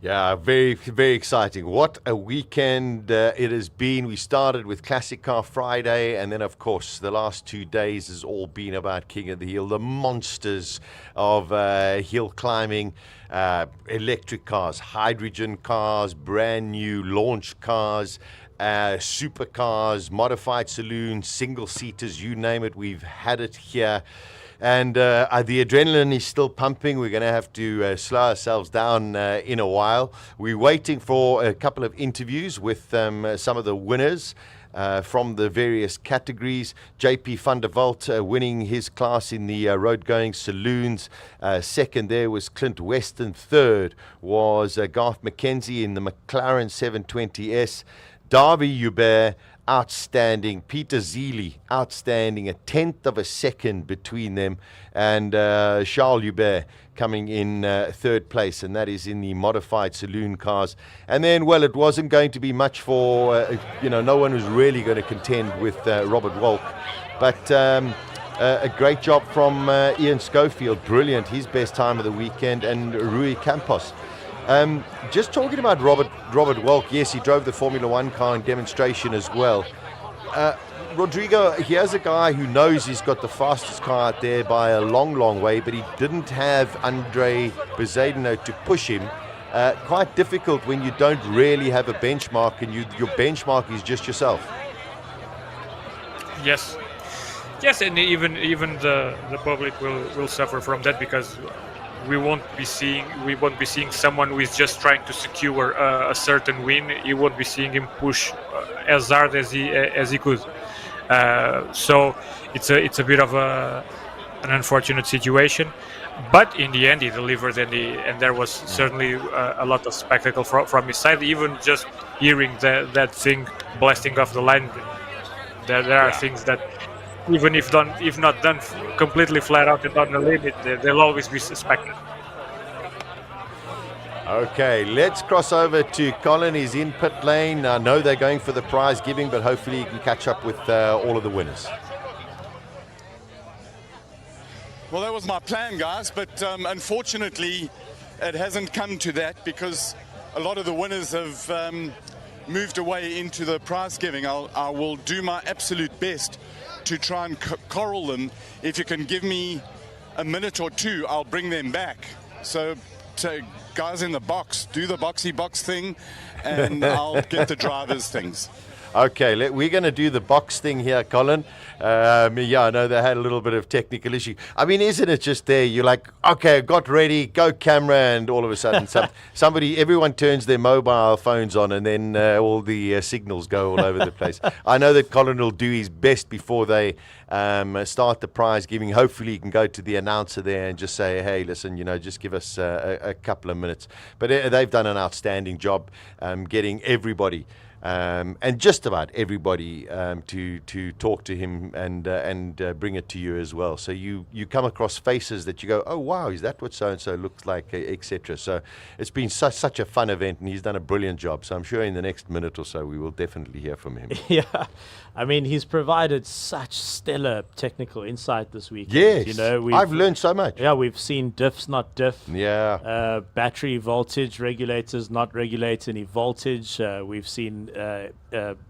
Yeah, very, very exciting. What a weekend it has been. We started with Classic Car Friday, and then, of course, the last 2 days has all been about King of the Hill, the monsters of hill climbing, electric cars, hydrogen cars, brand new launch cars, supercars, modified saloons, single-seaters, you name it, we've had it here. And the adrenaline is still pumping. We're going to have to slow ourselves down in a while. We're waiting for a couple of interviews with some of the winners from the various categories. JP van der Walt winning his class in the road-going saloons. Second there was Clint Weston. Third was Garth McKenzie in the McLaren 720S. Darby Hubert, outstanding. Peter Zeely, outstanding. A 10th of a second between them. And Charles Hubert coming in third place, and that is in the modified saloon cars. And then, well, it wasn't going to be much for, no one was really going to contend with Robert Walk. But a great job from Ian Schofield. Brilliant. His best time of the weekend. And Rui Campos. Just talking about Robert Walk, yes, he drove the Formula One car in demonstration as well. Rodrigo, here's a guy who knows he's got the fastest car out there by a long, long way, but he didn't have Andre Bezzadino to push him. Quite difficult when you don't really have a benchmark and your benchmark is just yourself. Yes, and even the public will suffer from that, because we won't be seeing someone who is just trying to secure a certain win. You won't be seeing him push as hard as he could. So it's a bit of an unfortunate situation. But in the end, he delivered, and there was certainly a lot of spectacle from his side. Even just hearing that thing blasting off the line, there are things that, even if not done completely flat out and on the limit, they'll always be suspected. Okay, let's cross over to Colin. He's in pit lane. I know they're going for the prize giving, but hopefully he can catch up with all of the winners. Well, that was my plan, guys, but unfortunately it hasn't come to that, because a lot of the winners have moved away into the prize giving. I will do my absolute best to try and corral them. If you can give me a minute or two, I'll bring them back. So guys in the box, do the boxy box thing, and I'll get the drivers things. Okay, we're going to do the box thing here, Colin. I know they had a little bit of technical issue. I mean, isn't it just there? You're like, okay, got ready, go camera, and all of a sudden everyone turns their mobile phones on, and then all the signals go all over the place. I know that Colin will do his best before they start the prize giving. Hopefully he can go to the announcer there and just say, hey, listen, just give us a couple of minutes. But they've done an outstanding job getting everybody, and just about everybody, to talk to him and bring it to you as well. So you come across faces that you go, oh wow, is that what so and so looks like, etc. So it's been such a fun event, and he's done a brilliant job. So I'm sure in the next minute or so we will definitely hear from him. Yeah, I mean, he's provided such stellar technical insight this weekend. Yes, I've learned so much. Yeah, we've seen diffs not diff. Yeah, battery voltage regulators not regulate any voltage. We've seen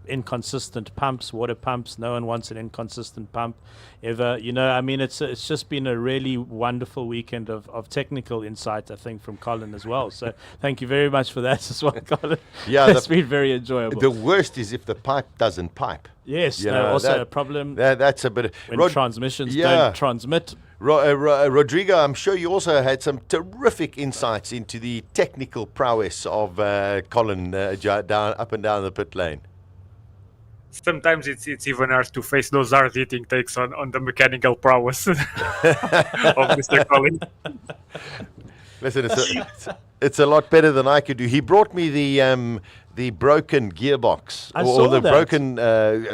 inconsistent pumps, water pumps. No one wants an inconsistent pump ever. I mean, it's just been a really wonderful weekend of technical insight, I think, from Colin as well. So thank you very much for that as well, Colin. Yeah, it's been very enjoyable. The worst is if the pipe doesn't pipe. Yes, also a problem. That's a bit when transmissions don't transmit. Rodrigo, I'm sure you also had some terrific insights into the technical prowess of Colin up and down the pit lane. Sometimes it's even hard to face those hard-hitting takes on the mechanical prowess of Mr. Colin. Listen, it's a lot better than I could do. He brought me the broken gearbox, or the broken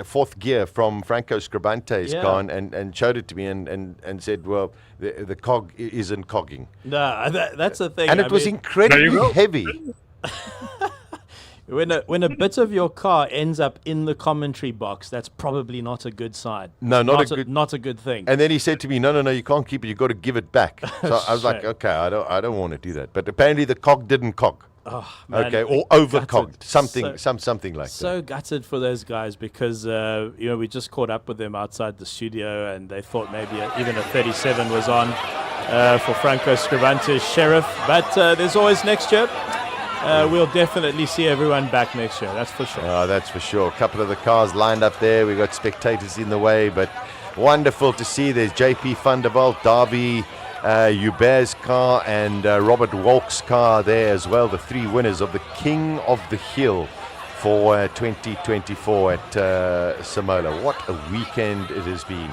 fourth gear from Franco Scribante's car, and showed it to me and said, well, the cog isn't cogging. No, that's the thing. And it was incredibly heavy. When a bit of your car ends up in the commentary box, that's probably not a good sign. No, not a good thing. And then he said to me, no, you can't keep it. You've got to give it back. So I was like, okay, I don't want to do that. But apparently the cog didn't cog. Oh, man, okay, or overcogged, something like that. So gutted for those guys, because we just caught up with them outside the studio, and they thought maybe even a 37 was on for Franco Scribante's Sheriff. But there's always next year. We'll definitely see everyone back next year, that's for sure. Oh, that's for sure. A couple of the cars lined up there. We've got spectators in the way, but wonderful to see. There's JP van der Walt, Darby, Hubert's car, and Robert Wolk's car there as well. The three winners of the King of the Hill for 2024 at Simola. What a weekend it has been.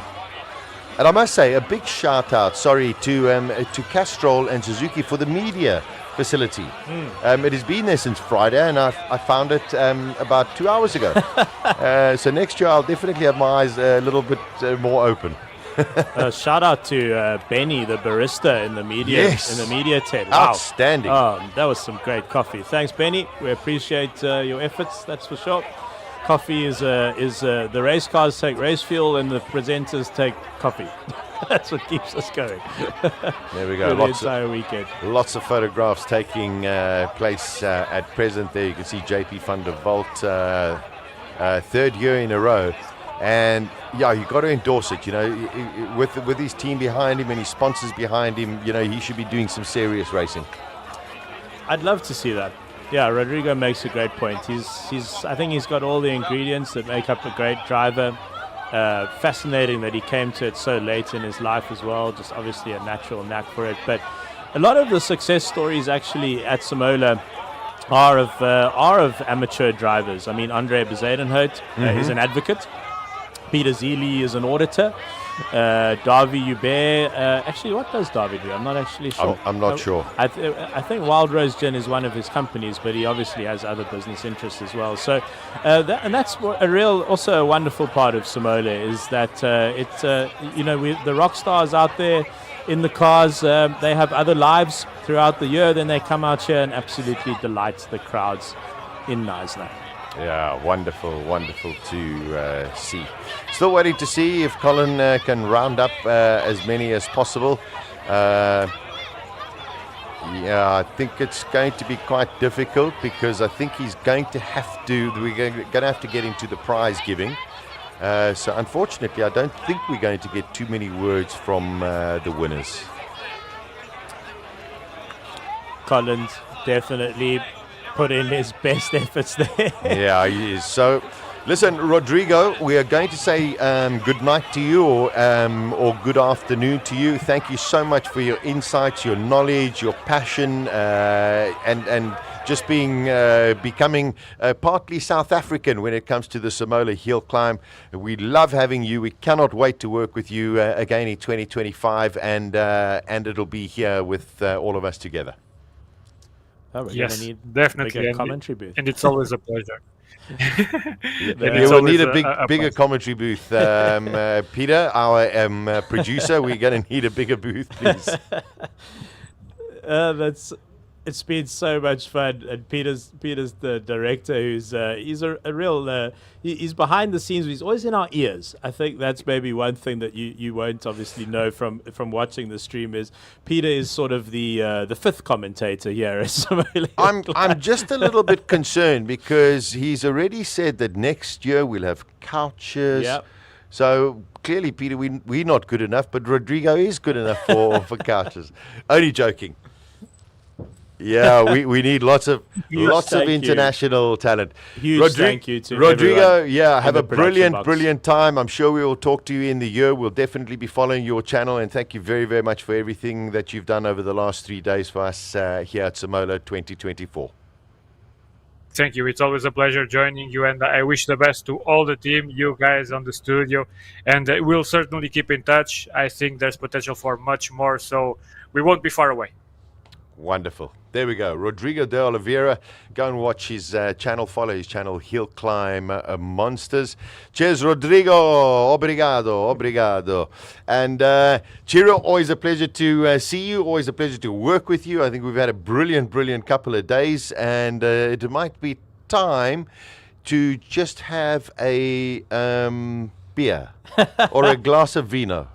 And I must say, a big shout out, to Castrol and Suzuki for the media facility. It has been there since Friday, and I found it about 2 hours ago. So next year I'll definitely have my eyes a little bit more open. Shout out to Benny, the barista in the media tent. Wow. Outstanding. That was some great coffee. Thanks, Benny. We appreciate your efforts, that's for sure. Coffee is the race cars take race fuel, and the presenters take coffee. That's what keeps us going. There we go. The entire weekend. Lots of photographs taking place at present. There you can see JP van der Walt, third year in a row, And yeah, you got to endorse it. You know, with his team behind him and his sponsors behind him, you know, he should be doing some serious racing. I'd love to see that. Yeah, Rodrigo makes a great point. I think he's got all the ingredients that make up a great driver. Fascinating that he came to it so late in his life as well. Just obviously a natural knack for it. But a lot of the success stories actually at Simola are of amateur drivers. I mean, Andre Bezuidenhout is an advocate. Peter Zeely is an auditor. Darby Hubert. Actually, what does Darby do? I'm not actually sure. I'm not sure. I think Wild Rose Gin is one of his companies, but he obviously has other business interests as well. So, that's also a wonderful part of Simola is that the rock stars out there in the cars, they have other lives throughout the year. Then they come out here and absolutely delight the crowds in Knysna. Yeah, wonderful to see. Still waiting to see if Colin can round up as many as possible. Yeah, I think it's going to be quite difficult because I think he's going to have to. We're going to have to get into the prize giving. So unfortunately, I don't think we're going to get too many words from the winners. Colin's definitely put in his best efforts there. Yeah, he is. So, listen, Rodrigo, we are going to say good night to you or good afternoon to you. Thank you so much for your insights, your knowledge, your passion, and just becoming partly South African when it comes to the Simola HillClimb. We love having you. We cannot wait to work with you again in 2025, and it'll be here with all of us together. Oh, yes, definitely. Commentary booth. And it's always a pleasure. We will need a bigger commentary booth. Peter, our producer, we're going to need a bigger booth, please. It's been so much fun, and Peter's the director. He's a real he's behind the scenes. He's always in our ears. I think that's maybe one thing that you won't obviously know from watching the stream is Peter is sort of the fifth commentator here. I'm just a little bit concerned because he's already said that next year we'll have couches. Yep. So clearly, Peter, we're not good enough, but Rodrigo is good enough for couches. Only joking. Yeah, we need lots of international talent. Huge thank you to Rodrigo. Yeah, have a brilliant time. I'm sure we will talk to you in the year. We'll definitely be following your channel, and thank you very, very much for everything that you've done over the last 3 days for us here at Simola 2024. Thank you. It's always a pleasure joining you, and I wish the best to all the team, you guys on the studio, and we'll certainly keep in touch. I think there's potential for much more, so we won't be far away. Wonderful. There we go. Rodrigo de Oliveira. Go and watch his channel. Follow his channel, HillClimb Monsters. Cheers, Rodrigo. Obrigado. And Chiro, always a pleasure to see you. Always a pleasure to work with you. I think we've had a brilliant couple of days. And it might be time to just have a beer or a glass of vino.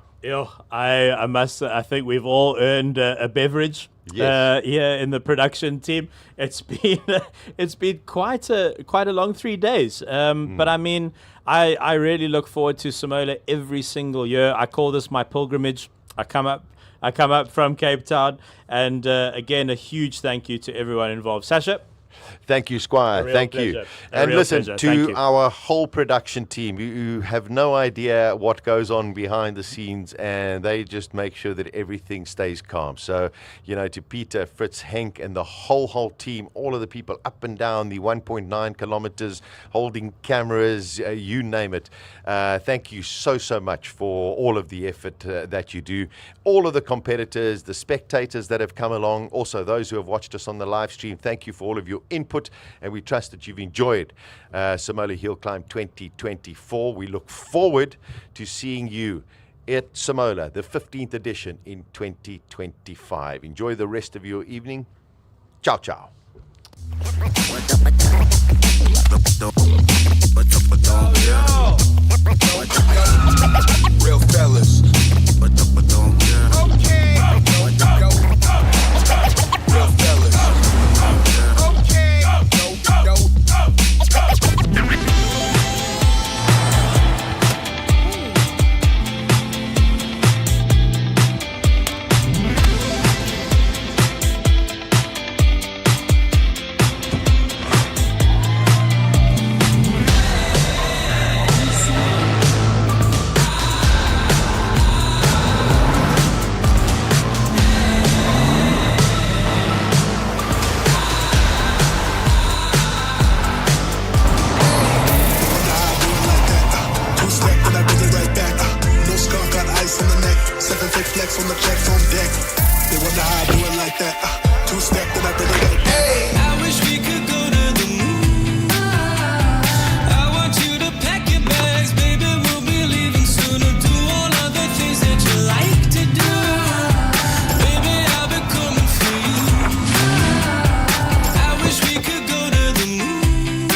I think we've all earned a beverage. Yes. Here in the production team. It's been quite a long 3 days. But I mean, I really look forward to Simola every single year. I call this my pilgrimage. I come up from Cape Town, and again, a huge thank you to everyone involved. Sasha. Thank you, Squire. Thank you. And listen, to our whole production team, you have no idea what goes on behind the scenes, and they just make sure that everything stays calm. So, to Peter, Fritz, Henk, and the whole team, all of the people up and down the 1.9 kilometers, holding cameras, you name it. Thank you so much for all of the effort that you do. All of the competitors, the spectators that have come along, also those who have watched us on the live stream, thank you for all of your input, and we trust that you've enjoyed Simola HillClimb 2024. We look forward to seeing you at Simola, the 15th edition in 2025. Enjoy the rest of your evening. Ciao. Real fellas. Okay. Real fellas. Okay. I do it like that. Two-step, then I bring it back. Hey, I wish we could go to the moon. I want you to pack your bags, baby. We'll be leaving soon to do all of the things that you like to do. Baby, I'll be coming for you. I wish we could go to the moon.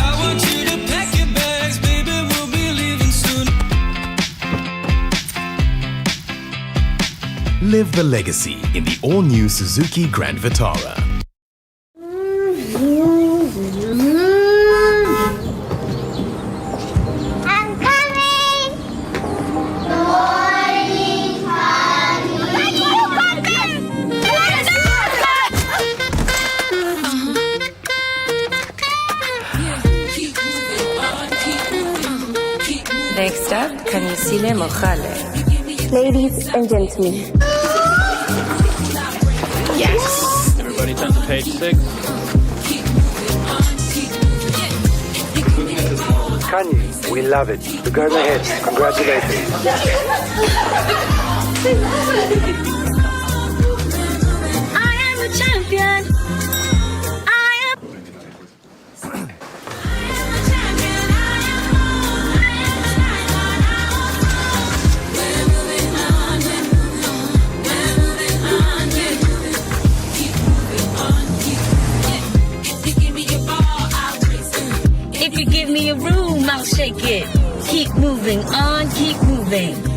I want you to pack your bags, baby. We'll be leaving soon. Live the legacy in the all-new Suzuki Grand Vitara. I'm coming! Good morning, Next up, Kanisile Mokhale. Ladies and gentlemen. Yes! Everybody turn to page 6. Kanye, we love it. The girls ahead. Congratulations. I am a champion. If you give me a room, I'll shake it. Keep moving on, keep moving.